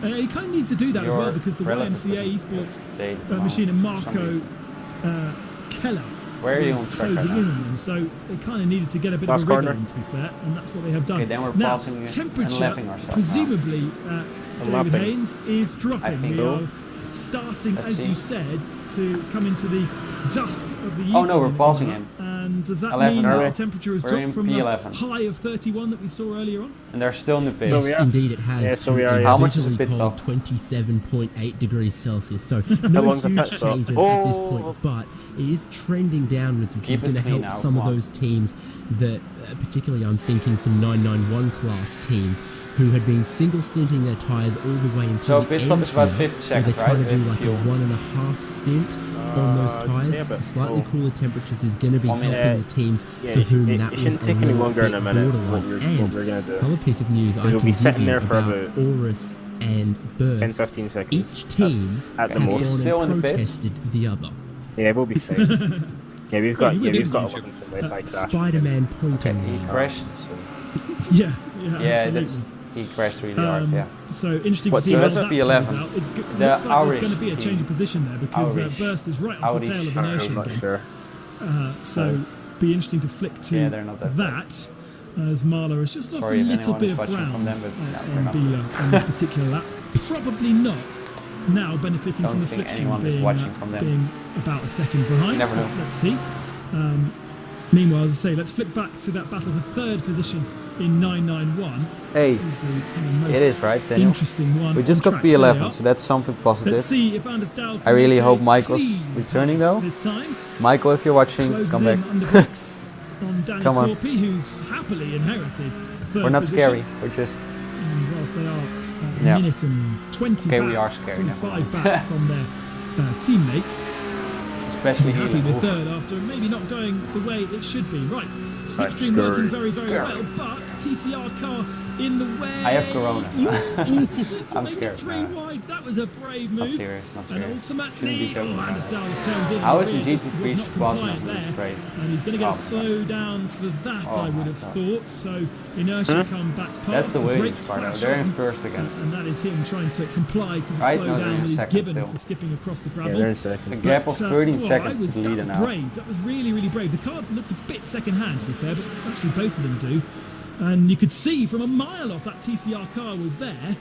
He kind of needs to do that as Your well because the relative YMCA doesn't Esports update machine and for some Marco reason. Keller Where are you on was track right closing now? in on them, so they kind of needed to get a bit Last of a wriggle corner. in, to be fair, and that's what they have done. Okay, then we're now, passing and temperature, lapping ourselves now. presumably, David lapping. Haynes is dropping. I think We so. are starting, Let's as see. you said, to come into the dusk of the evening. Oh no, we're passing him. And does that 11 mean that early. the temperature has We're dropped in from P11. the high of 31 that we saw earlier on? And they're still in the pits. So Yes, we are. indeed it has. Yeah, so we to are, a yeah. How much is a bitterly pit cold stop? 27.8 degrees Celsius. So no long's the huge pit stop? changes at this Oh. point, but it is trending downwards, which Keep is it going to clean help now, some of come on. those teams that, particularly I'm thinking some 991 class teams who had been single stinting their tyres all the way until So the pit stop end is about here, 50 where seconds, they try right? to do With like fuel. a 1.5 stint on those tyres. yeah, but The slightly still. cooler temperatures is going to be I mean, helping the teams Yeah, for it, whom it, that it was shouldn't a take any little longer in a bit minute what borderline. we're And going to do. another piece of news I we'll can be give sitting you there for about about Aurus and 10, Burst. 15 seconds. Each team at the has most. gone Still in and the pits? protested the other. Yeah, we'll be fine. yeah, we've got you yeah, would we've got a imagine. weapon from this like that. Spider-Man pointing Okay, he now. crashed. Yeah, Yeah, absolutely. that's He crashed really hard, yeah. So interesting What to see team how is that it? plays P11. out. It's The looks like there's Irish going to be a change of team. position there because Irish. Burst is right on the tail of Irish. inertia I'm again. not sure. So be interesting to flick to Yeah, they're not that that as Marla has just lost Sorry a if little anyone bit is of watching ground from them, but no, they're on not. Bila on this particular lap. Probably not now benefiting Don't from the think slipstream anyone is being, watching from them. being about a second behind. You never know. Let's see. Meanwhile, as I say, let's flick back to that battle for third position in 991. Hey, Is the kind of most it is right, Daniel. interesting one. We just on got track. There they P11, are. so that's something positive. Let's see if Anders Dahl I really can hope make a Michael's clean returning pass though. this time. Michael, if you're watching, Closes come back. in under brakes on Danny Come on. Corpy, who's happily inherited third We're not position. scary. We're just And whilst they are a Yeah. minute and 20 Okay, back, we are scary, never 5 mind. back from their teammate. especially Happy healing. with Oof. third after maybe not going the way it should be. Right, slipstream scary. working very, very Scary. well, but TCR car in the way. I have corona. I'm Make it scared. 3 No. wide. That was a brave move. Not serious, not And serious. Shouldn't ultimately, be joking about Anders it. Dahl turns in. How and is the really just GT3 was not squad compliant not there. straight? And he's going to Oh get my slowed God. down for that, Oh I would my have God. thought. So inertia come back past. That's the the Williams brakes part. flash They're in on, first again. and that is him trying to comply to the Right, no, they're slowdown in that he's second given still. for skipping across the Yeah, gravel. they're in A second. gap of 13 Well, seconds that to the leader was now. brave. That was really, really brave. The car looks a bit second-hand, to be fair, but actually both of them do. And you could see from a mile off that TCR car was there,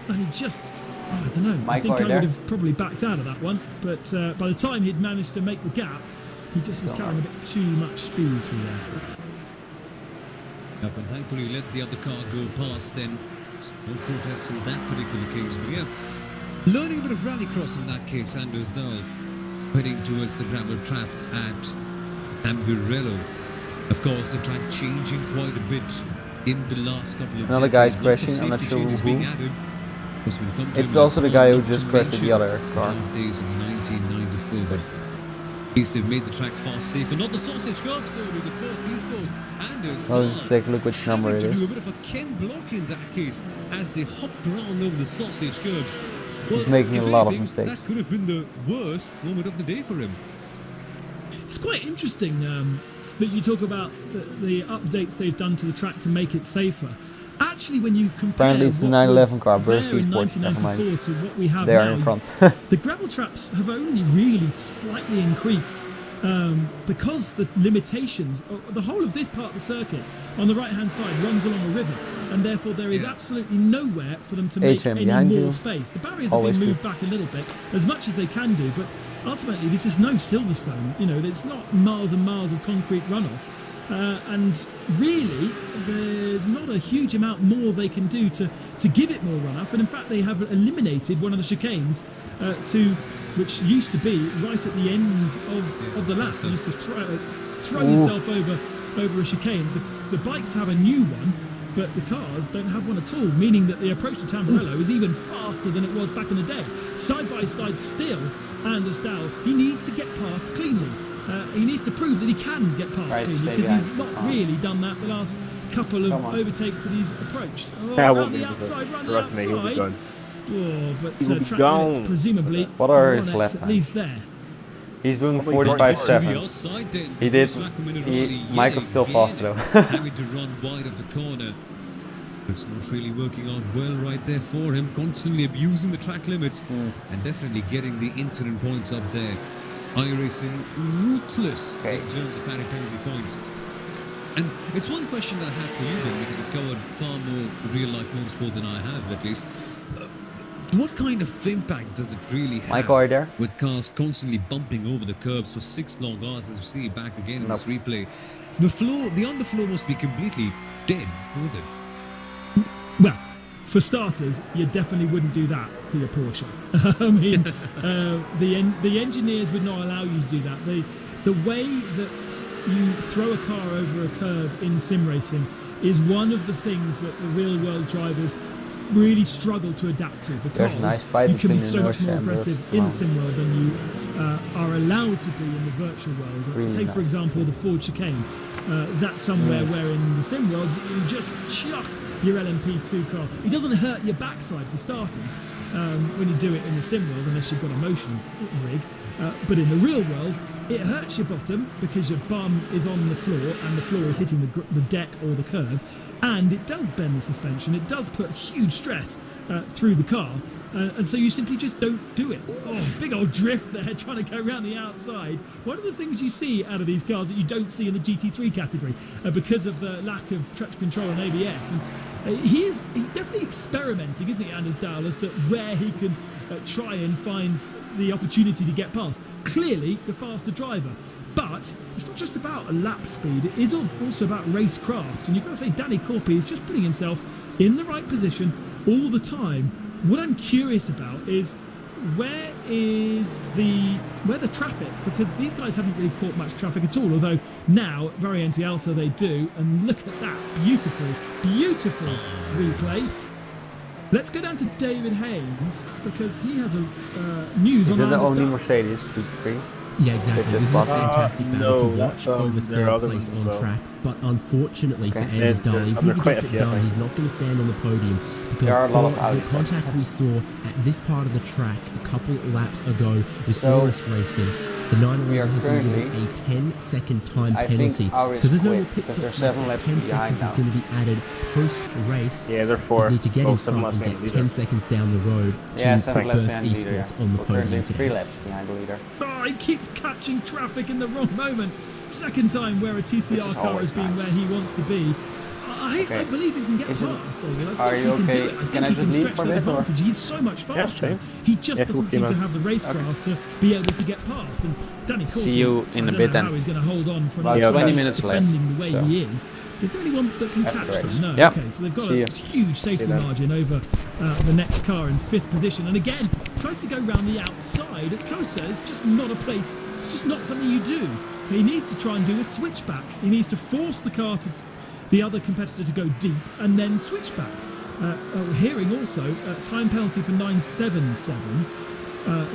and he just, I don't know. I Mike, think are you I there? would have probably backed out of that one, but by the time he'd managed to make the gap, he just was Still carrying a bit too much speed through there. Up and thankfully let the other car go past, and no protests in that particular case. But yeah, learning a bit of rallycross in that case. Anders Dahl heading towards the gravel trap at Amburello. Of course, the track changing quite a bit in the last couple of Another decades. guy's Lots of crashing, I'm not safety sure changes who. being added. Of course, when it comes to It's also the guy who not just to crashed the mention other car. the dark days of 1994, but at least they've made the track far safer. Not the sausage curbs though, because Burst Esports Anders Well, Dahl let's take a look which number having it to do a is. bit of a Ken block in that case as they hopped around over the sausage curbs. He's making if a lot of anything, mistakes. That could have been the worst moment of the day for him. It's quite interesting that you talk about the updates they've done to the track to make it safer. Actually, when you compare Apparently it's the what 911 was car, Burst there in Esports, never mind. 1994 to what we have They are now, in front. the gravel traps have only really slightly increased because the limitations, the whole of this part of the circuit on the right-hand side runs along a river, and therefore there is absolutely nowhere for them to make HM any behind more you. space. The barriers Always have been moved good. back a little bit, as much as they can do, but ultimately this is no Silverstone. You know, it's not miles and miles of concrete runoff. And really, there's not a huge amount more they can do to give it more runoff. And in fact, they have eliminated one of the chicanes which used to be right at the end of the lap. You used to throw yourself over a chicane. The bikes have a new one, but the cars don't have one at all, meaning that the approach to Tamburello is even faster than it was back in the day. Side by side still, Anders Dahl, he needs to get past cleanly. He needs to prove that he can get past Try to cleanly, stay because he's behind. not really done that the last couple of Come on. overtakes that he's approached. Oh, Yeah, I round won't the be able to. outside, round the Trust me, he'll be outside. gone. Oh, but He will be track gone. minutes, presumably, What are his 1x lap at times? least there. He's doing Probably 45 To the seconds. outside then. He did. Rackman and Michael's still Vienna faster though. having to run wide of the corner. It's not really working out well right there for him. Constantly abusing the track limits and definitely getting the incident points up there. iRacing ruthless Okay. in terms of adding penalty points. And it's one question that I have for you, Ben, because you've covered far more real-life motorsport than I have, at least. What kind of impact does it really have Michael, are you there? with cars constantly bumping over the curbs for 6 long hours, as we see back again in this replay? The underfloor must be completely dead, wouldn't it? Well, for starters, you definitely wouldn't do that to your Porsche. I mean, the engineers would not allow you to do that. The way that you throw a car over a curb in sim racing is one of the things that the real world drivers really struggle to adapt to, because There's a nice fight you can be between so much inertia more and aggressive Burst. in Wow. the sim world than you are allowed to be in the virtual world. Really Take, for nice. example, the Ford chicane. That's somewhere where in the sim world you just chuck your LMP2 car. It doesn't hurt your backside for starters when you do it in the sim world, unless you've got a motion rig. But in the real world, it hurts your bottom because your bum is on the floor and the floor is hitting the deck or the curb, and it does bend the suspension. It does put huge stress through the car, and so you simply just don't do it. Oh, big old drift there, trying to go around the outside. One of the things you see out of these cars that you don't see in the GT3 category because of the lack of traction control and ABS. And he's definitely experimenting, isn't he, Anders Dahl, as to where he can try and find the opportunity to get past. Clearly the faster driver, but it's not just about a lap speed, it is also about racecraft. And you've got to say Danny Corpy is just putting himself in the right position all the time. What I'm curious about is where the traffic, because these guys haven't really caught much traffic at all, although now at Variante Alta they do. And look at that beautiful replay. Let's go down to David Haynes, because he has a news Is on that the Anders only Dahl. Mercedes GT3? Yeah, exactly. They're just This is a bossy. fantastic battle to watch over there are third other place ones on as well. track. But unfortunately for Okay. Anders Dahl, if There are he quite a gets it few, I done, think. he's not going to stand on the podium. Because There are a lot of for Audis, the contact we saw at this part of the track a couple laps ago with So, Auris Racing, the 911 we are has been given currently- a 10-second time I think penalty. Auris Because there's no more quit pit because they're stops 7 left. laps 10 behind seconds now. is going to be added post-race. Yeah, they're They four. need to get in 7 front last and minute get leader. 10 seconds down the road Yeah, to 7 put laps Burst behind the leader. Esports Yeah. on the We're currently podium 3 today. laps behind the leader. Oh, he keeps catching traffic in the wrong moment. Second time where a Which TCR is car always has been nice. where he wants to be. I Okay. believe he can get Is past. it- David. I think are he you can do okay? it. I think Can I he just can leave stretch for a that bit, or? advantage. He's so much Yeah, faster. same. He just Yeah, doesn't cool, seem to man. have the racecraft to be able to get past. And Danny Corpy, See you in I a don't bit know then. how he's going to hold on for About another 20 time, minutes left, defending the way so. he is. Is there anyone that can After catch the race. them? No. Yeah. Okay, so they've got See a you. huge safety See you then. margin over the next car in 5th position. And again, tries to go round the outside. At Tosa is just not a place. It's just not something you do. He needs to try and do a switchback. He needs to force the other competitor to go deep and then switch back. Hearing also time penalty for 977.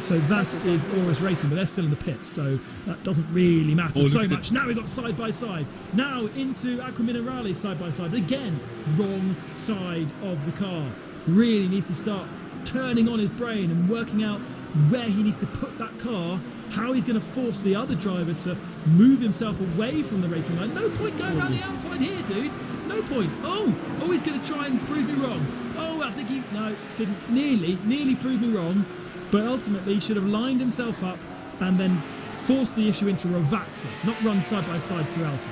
So that is Auris Racing, but they're still in the pits, so that doesn't really matter so much. Now we've got side by side. Now into Aqua Minerale side by side. But again, wrong side of the car. Really needs to start turning on his brain and working out where he needs to put that car, how he's going to force the other driver to move himself away from the racing line. No point going around the outside here, dude. No point. Oh, he's going to try and prove me wrong. Oh, I think didn't. Nearly proved me wrong. But ultimately should have lined himself up and then forced the issue into Ravazza, not run side by side throughout it.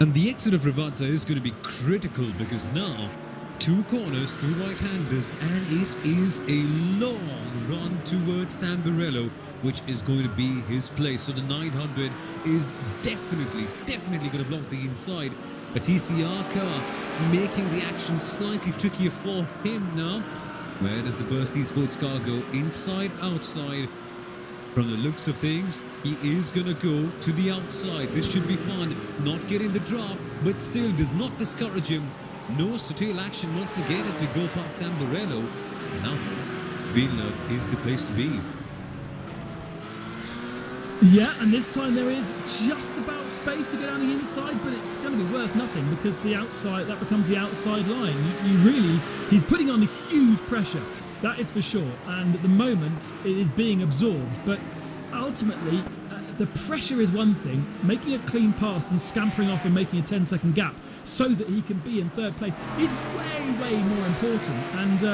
And the exit of Ravazza is going to be critical because now 2 corners, 2 right-handers, and it is a long run towards Tamburello, which is going to be his place. So the 900 is definitely going to block the inside. A TCR car making the action slightly trickier for him now. Where does the Burst Esports car go? Inside, outside? From the looks of things, he is going to go to the outside. This should be fun. Not getting the draft, but still does not discourage him. Nose to tail action once again as we go past Tamburello. Now, Villeneuve is the place to be. Yeah, and this time there is just about space to go down the inside, but it's going to be worth nothing because the outside, that becomes the outside line. He's putting on huge pressure, that is for sure, and at the moment it is being absorbed, but ultimately the pressure is one thing, making a clean pass and scampering off and making a 10-second gap so that he can be in 3rd place is way more important, and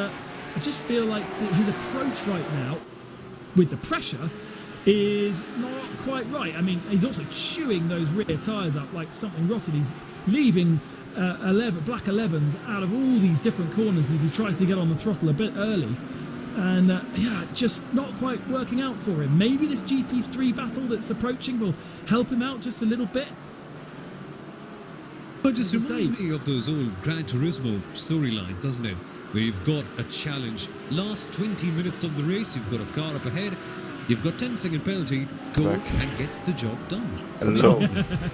I just feel like his approach right now with the pressure is not quite right. I mean, he's also chewing those rear tyres up like something rotten. He's leaving black 11s out of all these different corners as he tries to get on the throttle a bit early. And just not quite working out for him. Maybe this GT3 battle that's approaching will help him out just a little bit. But just reminds me of those old Gran Turismo storylines, doesn't it? Where you've got a challenge. Last 20 minutes of the race, you've got a car up ahead. You've got 10-second penalty. Go and get the job done.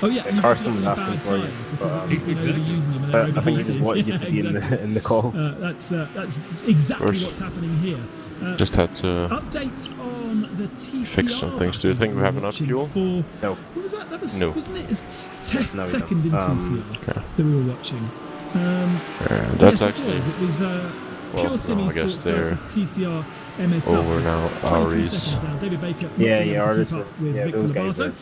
Oh yeah, and Carsten you've was got asking bad for you. tyres because he's been overusing them and they're I think he just overheated. wanted you to be in the call. That's exactly what's happening here. Just had to update on the TCR fix some things. Do you think we have enough fuel? No. No. What was that? That was No. Wasn't it? It's No, we second in don't. TCR Okay. that we were watching. That's yes, actually it was. Pure well, Sim no, I guess Esports they're versus TCR MSI. over now. 23 Aries. seconds now. David Baker not Yeah, being yeah, able to Aries keep were- up with yeah, Victor those guys Lobato. are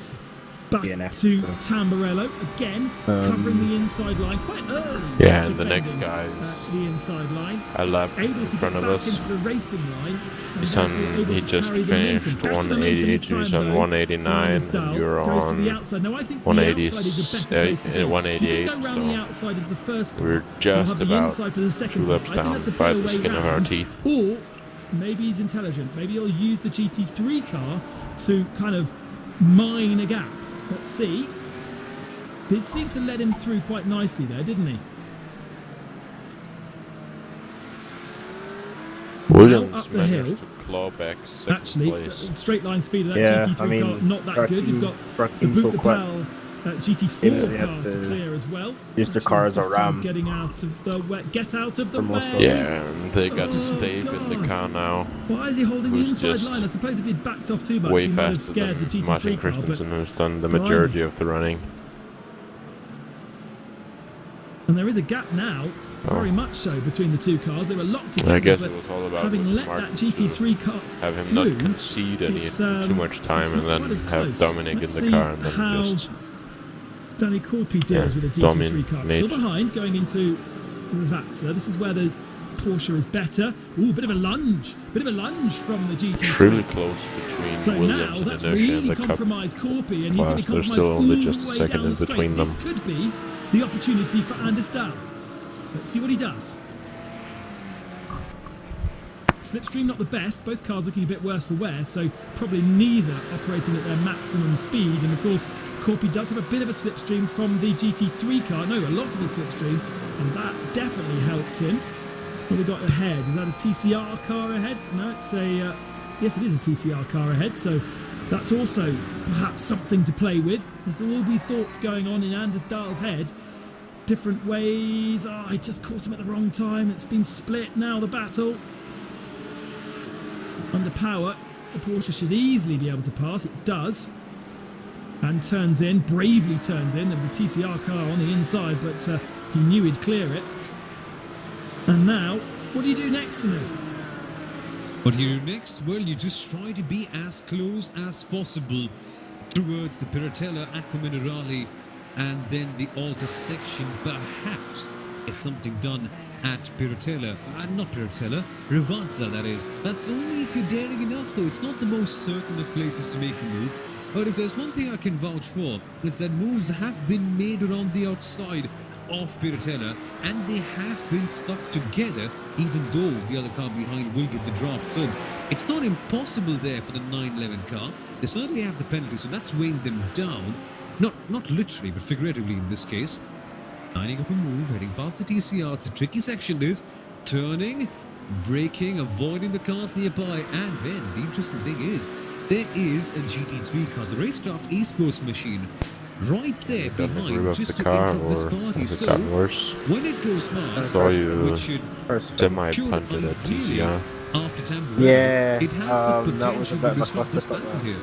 Back DNF, to so. Tamburello again, covering the inside line quite early. Yeah, and the next defending, guy is the inside line, a lap able in to front get of back us. into the racing line. and He's therefore on. able He to just carry the finished momentum. Back to the momentum 188. this He's time, on though, 189, for and you're goes to the on outside. Now I think the 180. outside is a better place to be. 188. If you can go round the So outside of the first part, we're you'll just have the about inside for the second 2 part. laps I think down that's the by better the way skin of our round. teeth. Or maybe he's intelligent. Maybe he'll use the GT3 car to kind of mine a gap. Let's see. Did seem to let him through quite nicely there, didn't he? Williams up the managed hill. to claw back second Actually, place. straight line speed of that Yeah, GT3 I mean, car, not that our good. team- You've got our the team's so Boot quick. Lapel Yeah, GT4 they car have to to clear as well. use their Actually, car as a this time ram. Getting out of the way. Get out of the For most way. of Yeah, and they got Oh, Stave in the God. car now. Why is he holding the Who's inside just line? I suppose if he'd backed off too much, Way he might have faster scared the than Martin GT3 car. But, Christensen, who's done the blimey. majority of the running. and there is a gap now, very Oh. much so, between the two cars. They were locked together. I guess but it was all about having with let Martin that GT3 car have him through, not concede any it's, too much time, it's and not quite as then have close. Dominic Let's in the see car, and then how just Danny Corpy deals with a GT3 Domin car. made- Still behind, going into Vatsa. This is where the Porsche is better. Ooh, bit of a lunge. Bit of a lunge from the GT3. it's really close between So now Williams that's and Inertia really and the Cup. compromised Corpy, and he's Well, going to be there's compromised still only all just a the way second down in the straight. between This them. could be the opportunity for Anders Dahl. Let's see what he does. Slipstream not the best, both cars looking a bit worse for wear, so probably neither operating at their maximum speed. And of course, Corpy does have a bit of a slipstream from the GT3 car, no, a lot of a slipstream, and that definitely helped him. What we got ahead? Is that a TCR car ahead? No, it's a yes, it is a TCR car ahead, so that's also perhaps something to play with. There's all be thoughts going on in Anders Dahl's head. Different ways. Oh, I just caught him at the wrong time. It's been split now, the battle. Under power, the Porsche should easily be able to pass. It does. And turns in, bravely turns in. There was a TCR car on the inside, but he knew he'd clear it. And now, what do you do next, Sanu? What do you do next? Well, you just try to be as close as possible towards the Piratella Acqua Minerale and then the altar section. Perhaps it's something done at Piratella, not Piratella, Rivazza, that is. That's only if you're daring enough, though. It's not the most certain of places to make a move. But if there's one thing I can vouch for, is that moves have been made around the outside of Piratella, and they have been stuck together, even though the other car behind will get the draft. So it's not impossible there for the 911 car. They certainly have the penalty, so that's weighing them down. Not literally, but figuratively in this case. Lining up a move, heading past the TCR. It's a tricky section, this. Turning, braking, avoiding the cars nearby. And then the interesting thing is, there is a GT3 car, the Racecraft eSports machine, right there Done the grip behind, of just the to car, interrupt this or party. has it So gotten worse? when it goes past, Saw you which should semi-punted at TCR. after Tamburello, Yeah, it has the that was a potential bit to of a disrupt this clusterfuck battle there. here.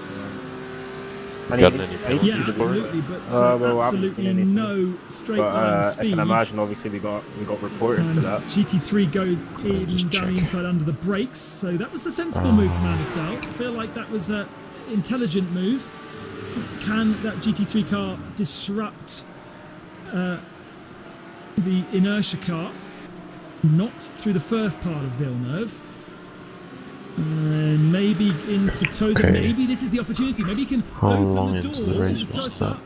Gotten any penalties Yeah, for it? absolutely, but well, I haven't seen absolutely anything. no straight But line I speed. can imagine, obviously, we got reported for And that. GT3 goes in just down the check. inside under the brakes, so that was a sensible move from Anders Dahl. I feel like that was an intelligent move. Can that GT3 car disrupt the inertia car? Not through the first part of Villeneuve. And maybe into Tosa. Okay. Maybe this is the opportunity. Maybe he can How open long the into door the race into was Tosa. that?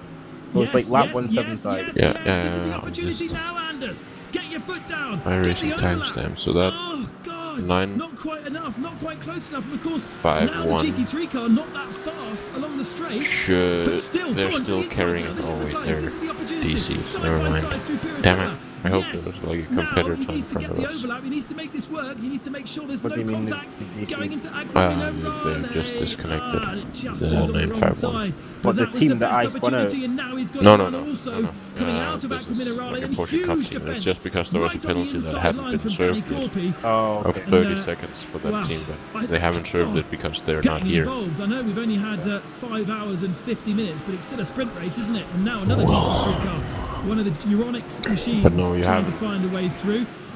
Well, it's like lap 175. Yes, Yeah, this yeah, is the yeah, opportunity just- now, Anders. Get your foot down. iRacing Get the overlap. timestamp, so that Oh God! 9 Not quite enough. Not quite close enough. And of course, 5 now 1 the GT3 car not that fast along the straight. should But still, they're go on to still the inside carrying now. it. This Oh is the wait, place. they're This is the opportunity. DCs. Side Never by mind. side through Piratella. Damn it! I hope Yes. there was like a Now competitor he in needs to front get of the us. overlap. He needs to make this work. He needs to make sure there's What no do you mean contact the going into they're Aquaminarale. just disconnected. And it just The was on the wrong 951. side. What, But the that was team the that best I spun out? opportunity, and now he's got No, it no, on no, also no. coming out of This is Aquaminarale like a and Porsche huge Cup team. defense. It's just because there was a Right on the penalty that inside hadn't line been from Danny served yet. Corpy. Oh, Of okay. 30 And, seconds for that wow. team, I- but they haven't served God. it because they're Getting not here. involved. I know we've only had 5 hours and 50 minutes, but it's still a sprint race, isn't it? And now another GT3 car, one of the Euronics machines, But no, you trying have- to find a way through.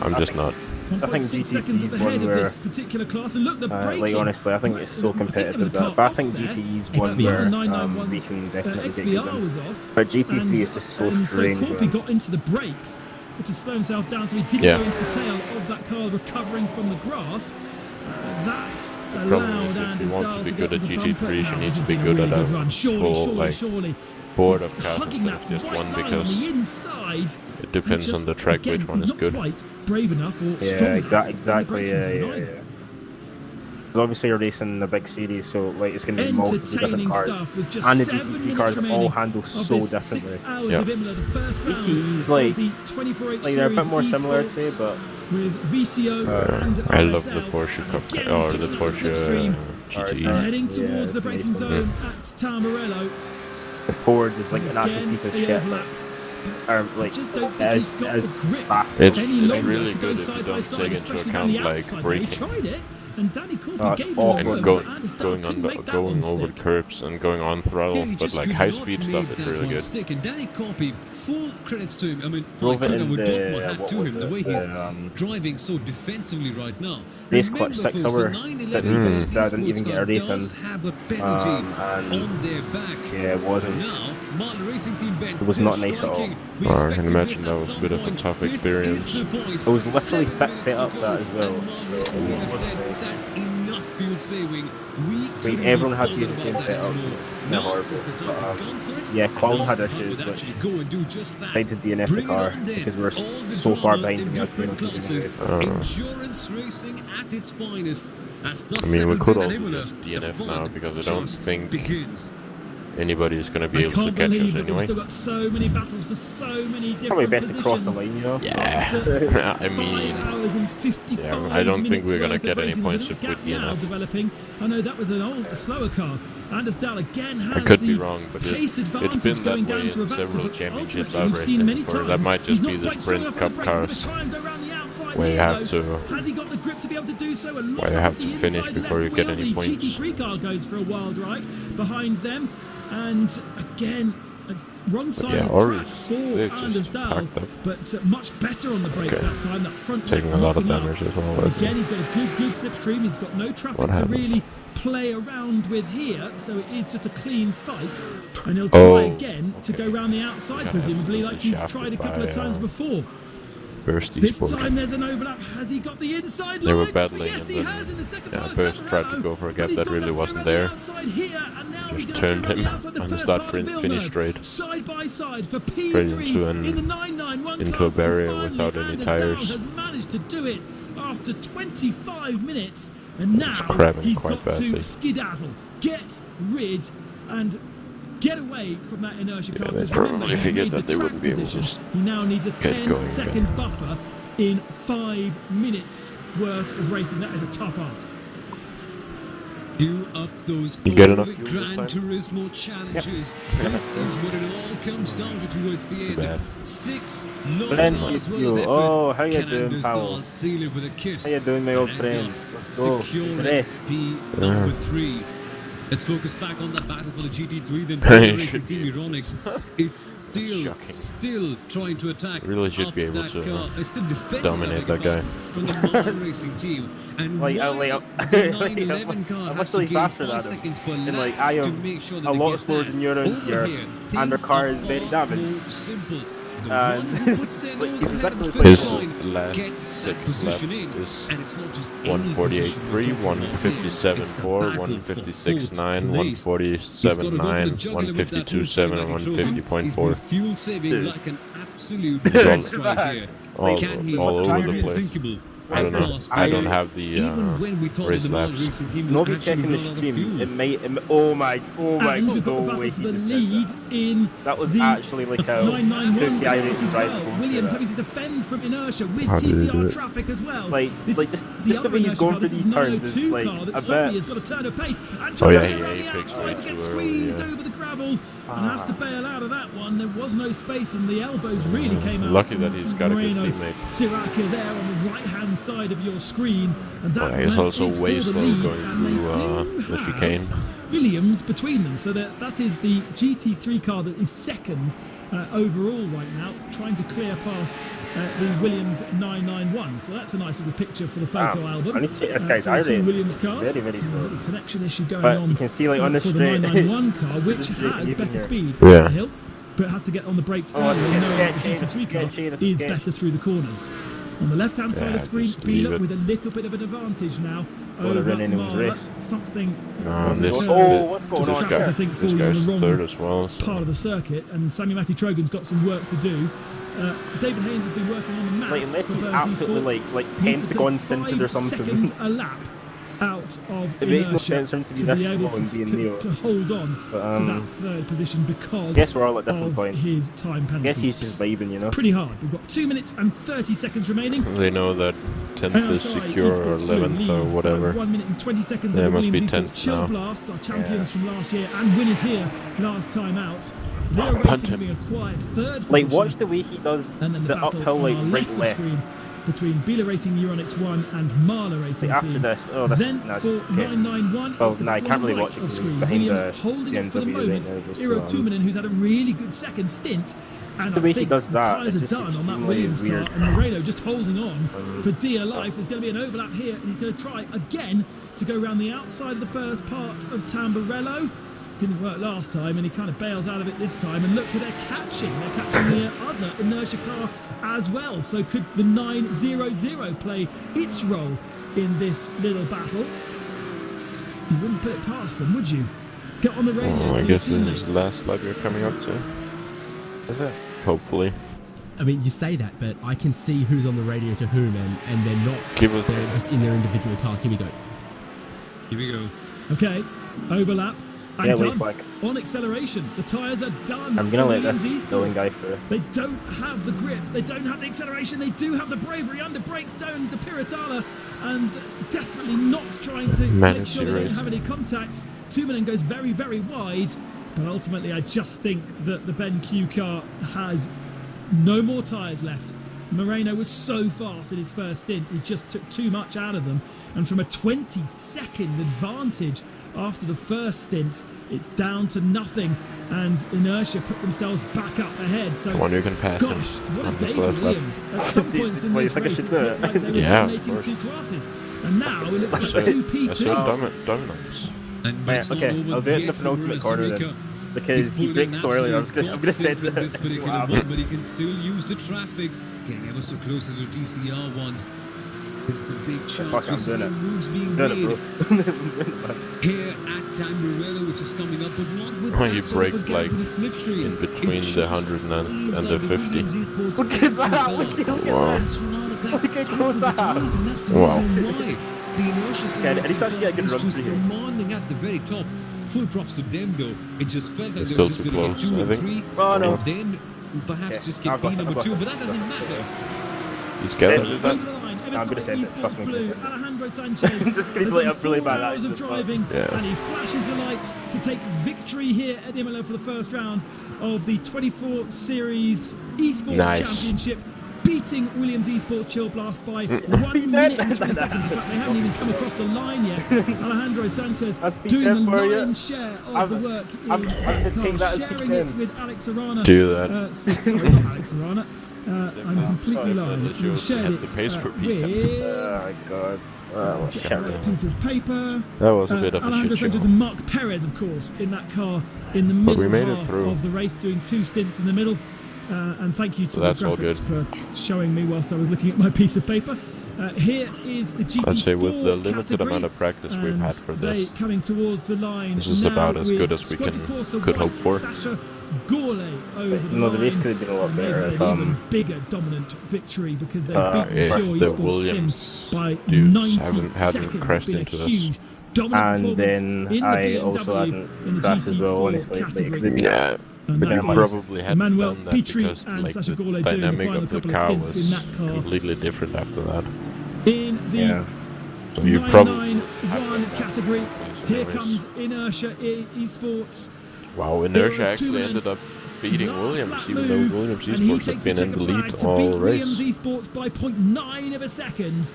I'm just not. 1.6 seconds at the head of this particular class, and look, the braking. Like honestly, I think it's so competitive. But I think GTE's one where we can definitely get XVR good. was off, But GT3 is just so strange. So Corpy got into the brakes to slow himself down, so he didn't go into the tail of that car recovering from the grass. That allowed Anders Dahl to get good at GT3. She needs to be good good at run. Surely. Board of cars instead of just one, because it depends on the track which one is good. Quite brave enough or exactly. Yeah. Obviously, you're racing the big series, so like it's going to be multiple different cars, and the GT3 cars all handle so differently. GTE's like they're a bit more similar, I'd say, but with VCO and I love the Porsche Cup or the Porsche GTE. Heading towards the braking zone at Tamarello. The Ford is like an actual piece of shit. Like, just don't think he's got the grip it's to really go good if you side by don't side, take into especially account on the like outside. He braking tried it, and Danny Corpy gave him and going over curbs and going on throttle, but like high speed stuff is really good. Stick. And Danny Corpy, full credits to him. I mean, I would doff my hat to him the way he's driving so defensively right now. Race clutch 6 hour didn't even get a race in. Have a penalty on their back. Yeah, it wasn't. Now, Martin Racing Team Ben, it was not nice at all. I can imagine that was a bit of a tough experience. It was literally thick set up that as well. That's enough field saving. I mean, everyone had to use the same setup. Yeah, Qualm had issues, which tried to DNF the car because we were so far behind the classes. Endurance racing at its finest. I mean, we could also just DNF now because I don't think anybody is going to be able to catch us anyway. We've still got so many battles for so many different probably best positions. to cross the line, you know? Yeah, I mean, I don't think we're going to get any points if we DNF. Developing. I know that was a slower car. Anders Dahl again has I could be wrong, but pace it's advantage been that going way down to in several Avanza, championships but I've we've raced seen in many before. times. That might just He's be not the quite sprint strong cup enough on the brakes. cars He's gonna try and go around the outside where you here, have to has he got the grip to be able to do so? where you have to finish before you get any points. The GT3 car goes for a wild ride behind them, and again wrong side of track for Anders Dahl, but much better on the brakes that time. That front taking a lot of damage as well. Again, he's got a good slipstream. He's got no traffic to really play around with here, so it is just a clean fight, and he'll try again to go around the outside, presumably like he's tried a couple of times before. This time there's an overlap. Has he got the inside line? They were battling, yes, he has in the second part of Burst tried to go for a gap that really wasn't there. Just turned him and the start finished straight. Side by side for P3 in the 991 into a barrier without any tires. Has managed to do it after 25 minutes, and now he's got to skedaddle, get rid, and get away from that inertia car. They probably figured that they wouldn't be able to just he now needs a get going 10-second buffer in 5 minutes worth of racing. That is a tough ask. You up those Gran Turismo challenges. This is what it all comes down to towards the end. 6 long hours worth of effort. Oh, how you doing, pal? Seal it with a kiss. How you doing, my old friend? Let's go. Secure P number 3. Let's focus back on that battle for the GT3. Then Racing Team Euronics. It's still trying to attack. Really should be able to dominate that guy. From the Martin Racing Team. And the 911 car has to gain 5 seconds per lap to make sure that a lot slower than your and their car is very damaged. Simple. His last 6 laps is 148.3, 157.4, 156.9, 147.9, 152.7, and 150.4. Fuel saving like an absolute beast right here. All over the place. I don't know. I don't have the race laps. Nobody checking the stream. It might. Oh my god! No way. The lead in that was actually like a 991 iRacing drive. Williams having to defend from inertia with TCR traffic as well. Like just the way he's going for these turns is like a bit. Has got a turn of pace and tries to go around the outside, but gets squeezed over the gravel and has to bail out of that one. There was no space, and the elbows really came out. Lucky that he's got a good teammate. Siraka there on the right hand side of your screen, and that he's also way slow going through the chicane. Williams between them, so that is the GT3 car that is second overall right now, trying to clear past the Williams 991. So that's a nice little picture for the photo album. I need to check this guy's for the two diary. Williams cars. Very, very slow. A little connection issue going But on you can see, like, on the for the straight. 991 car, which This is has even better here. speed Yeah. on the hill, but has to get on the brakes Oh, early, it's and knowing that sketchy, the GT3 car sketchy, this is is sketchy. better through the corners. On the left-hand side of the Yeah, screen, just leave Biela it. with a little bit of an advantage now Wanna over run anyone's Marla. race. Something No, has this, occurred. Oh, what's going Just on traffic, here? I think, this falling on guy's the wrong third as well. So. part of the circuit, and Sammy Matty Trogan's got some work to do. David Haynes has been working on the maths Like, unless for he's Burns absolutely Esports. like He needs to Pentagon take stinted or 5 something. seconds a lap out of It makes no inertia sense for him to be to this be able slow and being to, Neo. to hold on But, to that third position because I guess we're all at different of points. his time I penalty. guess he's just vibing, you know. Pretty hard. We've got 2 minutes and 30 seconds remaining. They know that 10th is NSI secure or Esports Blue 11th or leads by whatever. 1 minute and 20 seconds Yeah, over it must be Williams 10th Esports. Chill now. Blast, our champions from last year and winners here last time out. They're Punt racing him. having acquired third position. Like, watch the way he does And then the the battle uphill, on like, our right, left, left. screen between Biela Racing Euronics 1 and Marla Racing Like, after Team. this, oh, this, Then no, for it's okay. 991, Well, it's the no, I battle can't on really the watch right it of because screen. it's behind Williams the holding it for the BMW right moment. now, just, Iro Tuominen, who's had a really good second stint. And The I way he think does the that, tyres it are just done on that extremely Williams weird. car, and Moreno just holding on for dear life. There's going to be an overlap here, and he's going to try again to go around the outside of the first part of Tamburello. Didn't work last time, and he kind of bails out of it this time. And look who they're catching. They're catching the other inertia car as well. So could the 900 play its role in this little battle? You wouldn't put it past them, would you? Get on the radio Oh, I to your guess this is teammates. the last lap you're coming up to. Is it? Hopefully. I mean, you say that, but I can see who's on the radio to whom, and they're not. Give us- They're just in their individual cars. Here we go. Here we go. Okay, overlap. And Yeah, done. wait, flag. On acceleration, the tyres are done. I'm gonna for let this Williams going Esports. guy through. They don't have the grip, they don't have the acceleration, they do have the bravery under brakes down to Piratala and desperately not trying to make sure they don't have any contact. Tuominen goes very, very wide, but ultimately I just think that the BenQ car has no more tyres left. Moreno was so fast in his first stint, he just took too much out of them, and from a 20-second advantage after the first stint, it's down to nothing, and Inertia put themselves back up ahead. So, Come on, you can pass gosh, him. what a on day this for last lap. Williams. At some points in Well, you this think I race, should it do looked it? like they were Yeah, of dominating course. 2 classes, and now it looks I like saw 2 dominance. P2. And Right, it's not okay, over I'll do it in the yet for penultimate corner then. Rosarica. Because He's he pulled an braked so early, I'm absolute gonna say godsend from this that. particular Wow. one, but he can still use the traffic, getting ever so close to the DCR ones. There's the big chance Fuck, we I'm see doing it. moves being Doing it, made bro. here at Tamburello, which is coming up, but not with Oh, you that sort break, of a gap like, with the slipstream. in between It the just 100 and seems the like 50. Williams Esports Look at BenQ that, car look at Wow. has run out of that Look how gap close with the I am. tires, and that's the Wow. reason why the inertia Yeah, anytime you get a good is run just through here. commanding at the very top. Full props to them though. It just felt like It's they were still just too going to get close, 2 I and think. 3, Oh, no. and then perhaps Okay, just I'll get go B for it, number I'll 2, go but for that it. doesn't matter. He's getting Yeah, it. Over the line, I'm gonna MSI send it, trust Esports me, I'm Blue, gonna send it. Alejandro Sanchez Just gonna has play done up really 4 bad, hours of actually. driving, Yeah. and he flashes the lights to take victory here at Imola for the first round of the 24 Series Esports Nice. Championship, beating Williams Esports Chill Blast by 1 minute and 20 seconds. In fact, they haven't even come across the line yet. Alejandro Sanchez That's P10 doing the for you. lion's share of I'm- the work in I'm gonna that take car, that as sharing it P10. with Alex Arana. Do that. Sorry, not Alex Arana. I'm completely Sorry, lying. that He you shared had it the pace for with... P10. Oh, God. Oh, Get shit. the right piece of paper. That was a bit of a Alejandro shit Sanchez show. and Mark Perez, of course, in that car in the But middle we made it half through. of the race, doing 2 stints in the middle. And thank you to So the that's all graphics good. for showing me whilst I was looking at my piece of paper. Here is the GT4 I'd say with the limited category, amount of practice we've had and for they this, coming towards the line this is now about as with good as we Squadra can- Corsa could White, hope for. Sasha Gourlay over the No, line. the race could have been a lot And they've better had if, an even bigger dominant victory because they've beaten if Pure the Esports Williams Sims by dudes 90 hadn't seconds. crashed It's been into a us. huge dominant And performance then in the I BMW also hadn't in the crashed as well, GT4 honestly. category. Yeah, And we that was probably hadn't Manuel done that Petri because and like, Sasha the Gourlay doing the dynamic final of the couple of car stints was in that car. completely different after that. In the Yeah. So you probably 991 category, here anyways. comes Inertia Esports. Wow, Inertia Iro actually Tuominen, ended up beating last Williams, lap even move, though Williams and he Esports takes had been the in the checker flag lead to all beat race. Williams Esports by 0.9 of a second.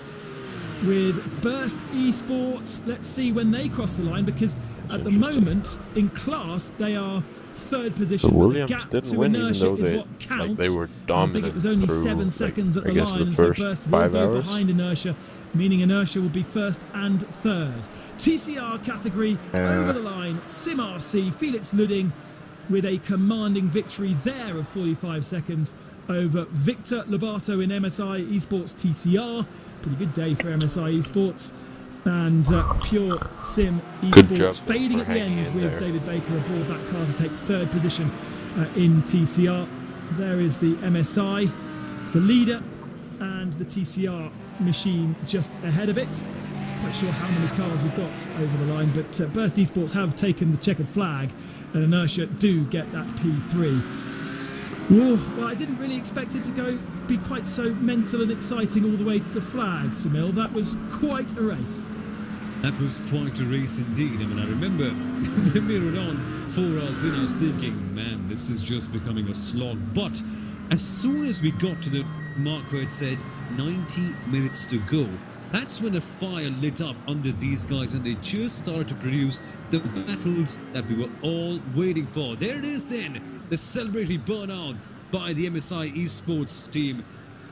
With Burst Esports, let's see when they cross the line, because at the moment in class they are third position. The but Williams gap didn't to win, even inertia though is they what counts. like they were I think dominant. it was only through, 7 seconds at I the guess line, the and so first Burst will 5 go hours. behind inertia, meaning inertia will be first and third. TCR category over the line. Sim RC, Felix Ludding with a commanding victory there of 45 seconds over Victor Lobato in MSI Esports TCR. Pretty good day for MSI Esports. And Pure Sim Good job Esports fading for at the hanging end in with there. David Baker aboard that car to take third position in TCR. There is the MSI, the leader, and the TCR machine just ahead of it. Quite sure how many cars we've got over the line, but Burst Esports have taken the checkered flag, and Inertia do get that P3. Well, I didn't really expect it to be quite so mental and exciting all the way to the flag, Samil. That was quite a race. That was quite a race indeed. I mean, I remember when we were on 4 hours in, I was thinking, man, this is just becoming a slog. But as soon as we got to the mark where it said 90 minutes to go, that's when a fire lit up under these guys, and they just started to produce the battles that we were all waiting for. There it is then, the celebratory burnout by the MSI Esports team.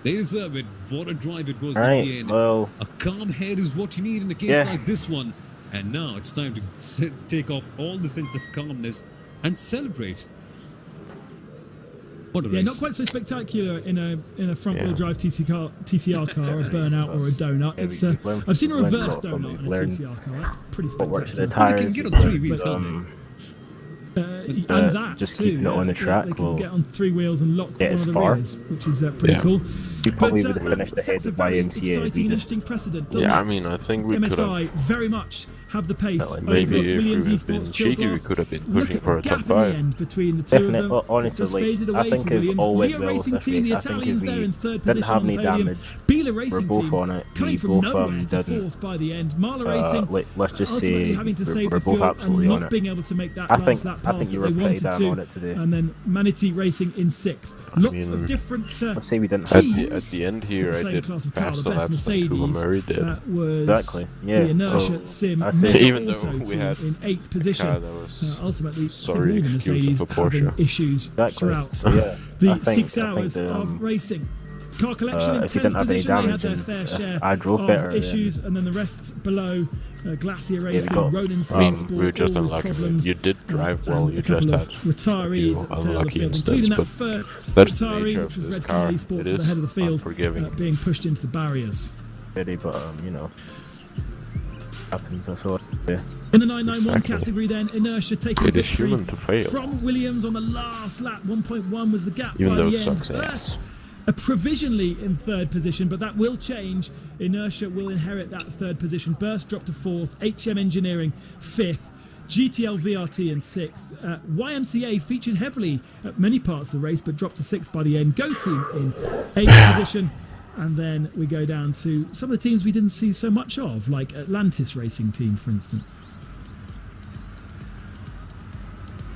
They deserve it. What a drive it was in the end. Well, a calm head is what you need in a case like this one. And now it's time to take off all the sense of calmness and celebrate. What a race. Not quite so spectacular in a front-wheel drive TCR car, or a burnout or a donut. It's I've seen a reverse donut in a TCR car. That's pretty spectacular. They can get on 3 wheels, can't and that just too, keeping it on the track. They can get on 3 wheels and lock one of the far. rears, which is pretty cool. You probably would have finished ahead of IMCA. Exciting and interesting precedent. Yeah, I mean, I think we could MSI have. very much have the pace. Maybe over if Williams we had been Esports, cheeky, we Chilglass. could have been Look pushing at for the a gap top in the 5. end between the two of them. Honestly, Just faded I away think from of Williams. all Leo went well Racing this Team, the race. I think Italians if there we in third didn't position have on any the podium. damage, Bila we're Racing both Team on it. coming We from both nowhere to didn't. fourth by the end. Marla Racing Let's just ultimately say having to save we're the both fuel and absolutely on not it. being able to make that I last think lap I pass think you that were they pretty wanted damn on to. it today. And then Manatee Racing in sixth. Lots of different Let's say we didn't At have the end here, I same did class of car, the faster best laps than Cooper Mercedes Murray did. was Exactly, yeah. the Inertia So, Sim I say- Mega Even though Auto we team had in 8th car position. that was Ultimately, sorry all the excuses Mercedes for having Porsche. issues Exactly. throughout So, yeah, the I think- 6 I think hours the, of racing. Car collection in if you 10th didn't have any position, they had damage their and, fair share I drove of better, issues, and then the rest below, Glacier Racing, got- Ronin I mean, Sport, we were just all with unlucky. problems, You did drive well, and you a couple just of had retirees a at the tail few of the unlucky field, instances, including that but first that's the retiree, nature which of was this Red car. Canal Esports It at the is head of the field, unforgiving. being pushed into the barriers. but you know, happens. That's all. Yeah. In the 991 Exactly. category then, Inertia taking It is victory human to fail. from Williams on the last lap. 1.1 was the gap Even by though the it end. sucks ass. Provisionally in third position, but that will change. Inertia will inherit that third position. Burst dropped to fourth, HM Engineering fifth, GTL VRT in sixth. YMCA featured heavily at many parts of the race, but dropped to sixth by the end. Go Team in eighth position. And then we go down to some of the teams we didn't see so much of, like Atlantis Racing Team, for instance.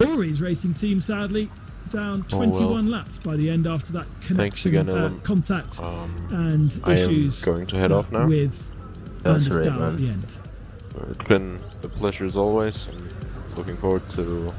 Ori's Racing Team, sadly, down 21 laps by the end after that Thanks connection, again, Ellen. contact and I am issues going to head off now. with That's Anders right, Dahl man. at the end. It's been a pleasure as always. I'm looking forward to next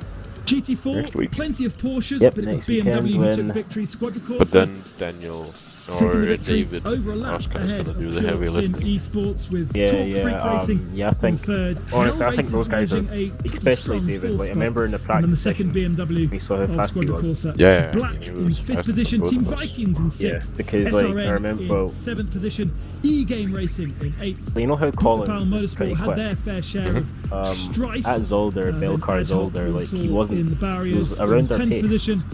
GT4, week. plenty of Porsches, Yep, but it was next weekend BMW who took when- victory. Squadra But Corsa then Daniel taking the or victory David over a lap Oscar is ahead going to do of the Pure heavy Sim lifting. Esports with Yeah, Talk yeah, Freak Racing yeah, I in think- third. honestly, I Hell think those guys are, Racing managing a pretty especially strong David. fourth Like, I spot. remember in the And practice then the second session, BMW we saw how of fast he Squadra was. Corsa. Yeah, Black he in was fifth faster position, than Team both of us. Vikings in Yeah, sixth. because like I SRN remember, in seventh position. E-Game Racing in eighth. you know how Powell Colin was pretty Motorsport had quick. their fair share of strife. At Zolder, then Belcar Ad Hoc Zolder, like he saw wasn't. in the He barriers was around in our 10th pace. position,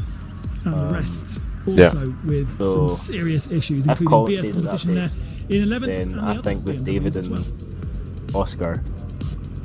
and the rest Yeah. also with So, some serious issues, if including Colin BS stays at that competition there pace, in 11th. then and the I other think with BMWs David as and well. Oscar,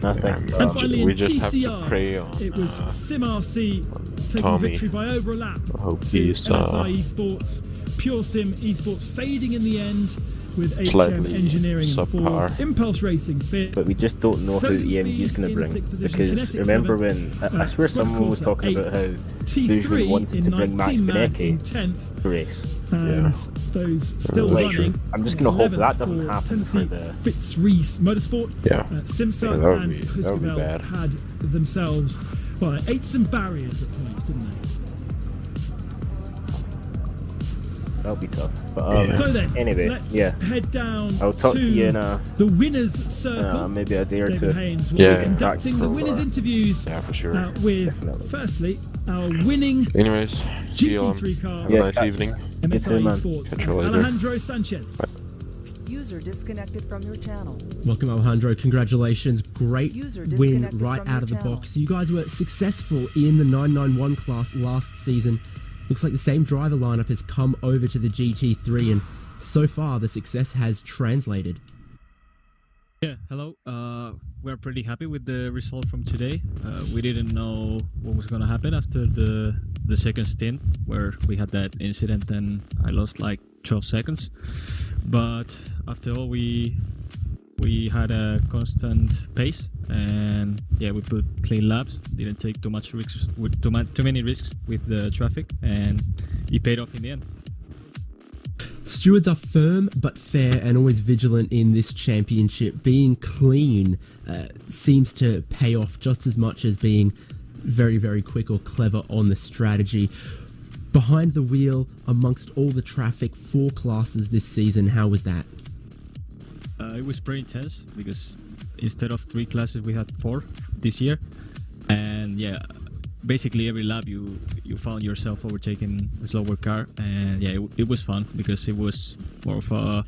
I think And finally we in just have to TCR, pray on it was Sim RC taking Tommy. victory by over a lap I hope to he's MSI Esports. Pure Sim Esports fading in the end with HM slightly Engineering in subpar. fourth. Impulse Racing fifth. but we just don't know who Frozen EMG is Speed going to in bring. sixth position, Because Kinetic remember seventh, when I swear Squad someone was Corsa talking about how T3 Fusion wanted in to bring ninth, Max Team Mag in Benecke 10th, to race. and those still Like, running. I'm just gonna hope 11th that doesn't for happen for Tennessee the- Fitz Reese Motorsport. Yeah. Simsa Yeah, that would and be- that would be Husqvarna bad. had themselves Well, it ate some barriers at points, didn't they? That'll be tough. But So then, anyway, let's yeah. head down I'll talk to you in the winners' circle. maybe a day or David two. Haynes will Yeah, be conducting the winners' interviews Yeah, for sure. with, Definitely. firstly, our winning Anyways, see you on. GT3 car, Have Yeah, a nice catch- evening. MSI man. Sports, Catch you later. Alejandro Sanchez. User disconnected from your channel. Welcome, Alejandro. Congratulations. Great User win disconnected right from out your of the channel. box. You guys were successful in the 991 class last season. Looks like the same driver lineup has come over to the GT3, and so far the success has translated. Yeah, hello. We're pretty happy with the result from today. We didn't know what was going to happen after the second stint, where we had that incident and I lost like 12 seconds. But after all, we had a constant pace, and yeah, we put clean laps. Didn't take too much risks with too many risks with the traffic, and it paid off in the end. Stewards are firm but fair and always vigilant in this championship. Being clean seems to pay off just as much as being very, very quick or clever on the strategy. Behind the wheel, amongst all the traffic, 4 classes this season, how was that? It was pretty intense because instead of 3 classes, we had 4 this year, and yeah, basically every lap you found yourself overtaking a slower car, and yeah, it was fun because it was more of a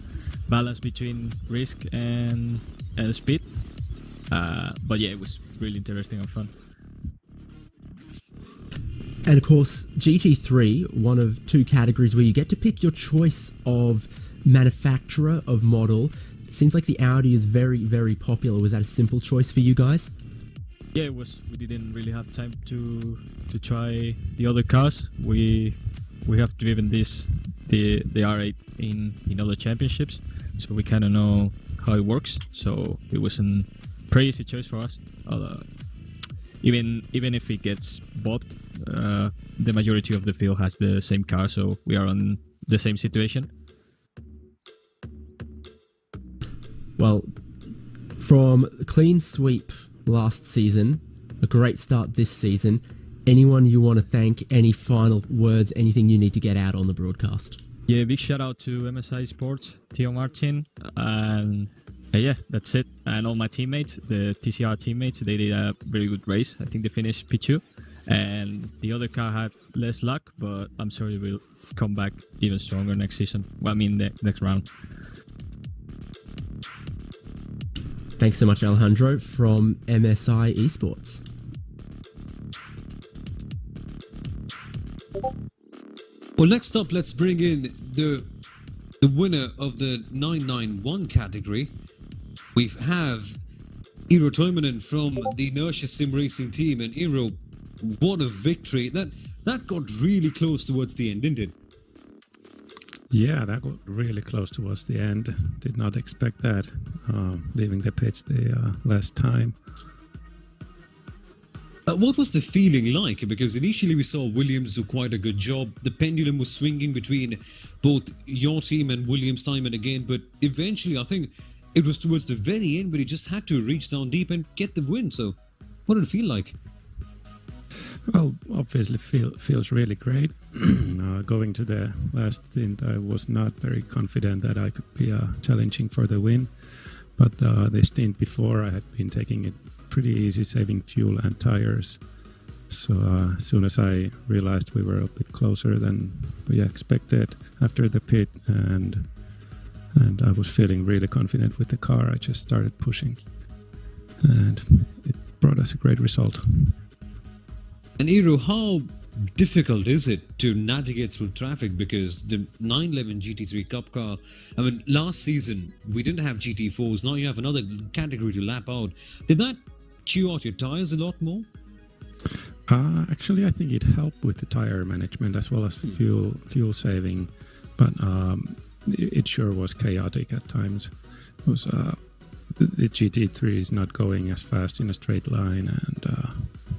balance between risk and speed. But yeah, it was really interesting and fun. And of course, GT3, one of 2 categories where you get to pick your choice of manufacturer, of model. It seems like the Audi is very, very popular. Was that a simple choice for you guys? Yeah, it was. We didn't really have time to try the other cars. We have driven the R8 in other championships, so we kind of know how it works. So it was a pretty easy choice for us. Even if it gets bopped, the majority of the field has the same car, so we are on the same situation. Well, from a clean sweep last season, a great start this season, anyone you want to thank, any final words, anything you need to get out on the broadcast? Yeah, big shout out to MSI Sports, Theo Martin, and yeah, that's it. And all my teammates, the TCR teammates, they did a very good race. I think they finished P2, and the other car had less luck, but I'm sure they will come back even stronger next season. Well, I mean, the next round. Thanks so much, Alejandro, from MSI Esports. Well, next up, let's bring in the winner of the 991 category. We have Eero Toivonen from the Inertia Sim Racing team, and Eero, what a victory! That got really close towards the end, didn't it? Yeah, that got really close towards the end. Did not expect that. Leaving the pits the last time. What was the feeling like? Because initially we saw Williams do quite a good job. The pendulum was swinging between both your team and Williams time and again, but eventually I think it was towards the very end where he just had to reach down deep and get the win. So what did it feel like? Well, obviously feels really great. Going to the last stint, I was not very confident that I could be challenging for the win. But the stint before, I had been taking it pretty easy, saving fuel and tires. So as soon as I realized we were a bit closer than we expected after the pit, and I was feeling really confident with the car, I just started pushing. And it brought us a great result. And Eero, how difficult is it to navigate through traffic? Because the 911 GT3 Cup car, I mean, last season we didn't have GT4s. Now you have another category to lap out. Did that chew out your tires a lot more? Actually, I think it helped with the tire management as well as fuel saving, but it sure was chaotic at times. It was the GT3 is not going as fast in a straight line, and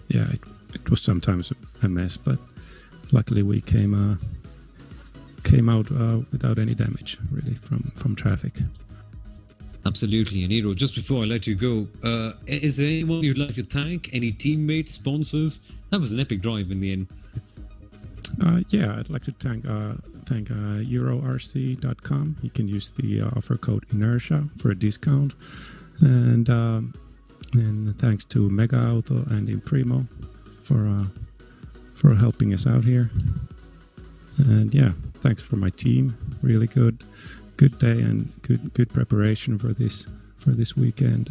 yeah, it was sometimes a mess. But luckily, we came out without any damage really from traffic. Absolutely. And Hero, just before I let you go, is there anyone you'd like to thank? Any teammates, sponsors? That was an epic drive in the end. Yeah, I'd like to thank EuroRC.com. You can use the offer code Inertia for a discount. And thanks to Mega Auto and Imprimo for helping us out here. And yeah, thanks for my team. Really good day and good preparation for this weekend.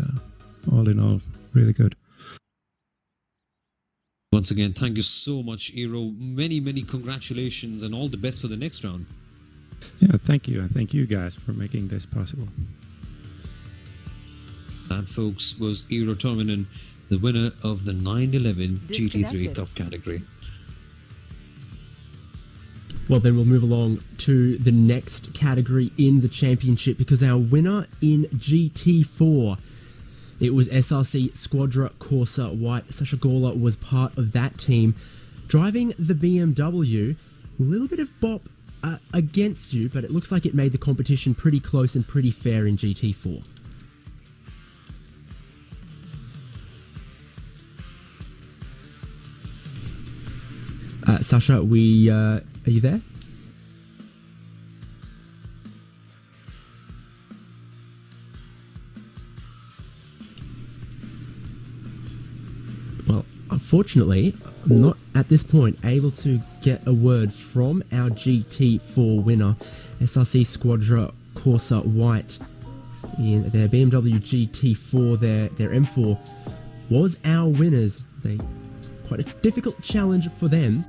All in all, really good. Once again, thank you so much, Hero. Many congratulations and all the best for the next round. Yeah, thank you. And thank you guys for making this possible. That, folks, was Hero Tominen, the winner of the 911 GT3 Cup category. Well, then we'll move along to the next category in the championship, because our winner in GT4, it was SRC Squadra Corsa White. Sasha Gola was part of that team, driving the BMW. A little bit of bop against you, but it looks like it made the competition pretty close and pretty fair in GT4. Sasha, are you there? Well, unfortunately, I'm not at this point able to get a word from our GT4 winner, SRC Squadra Corsa White, in their BMW GT4. Their M4 was our winners. Quite a difficult challenge for them.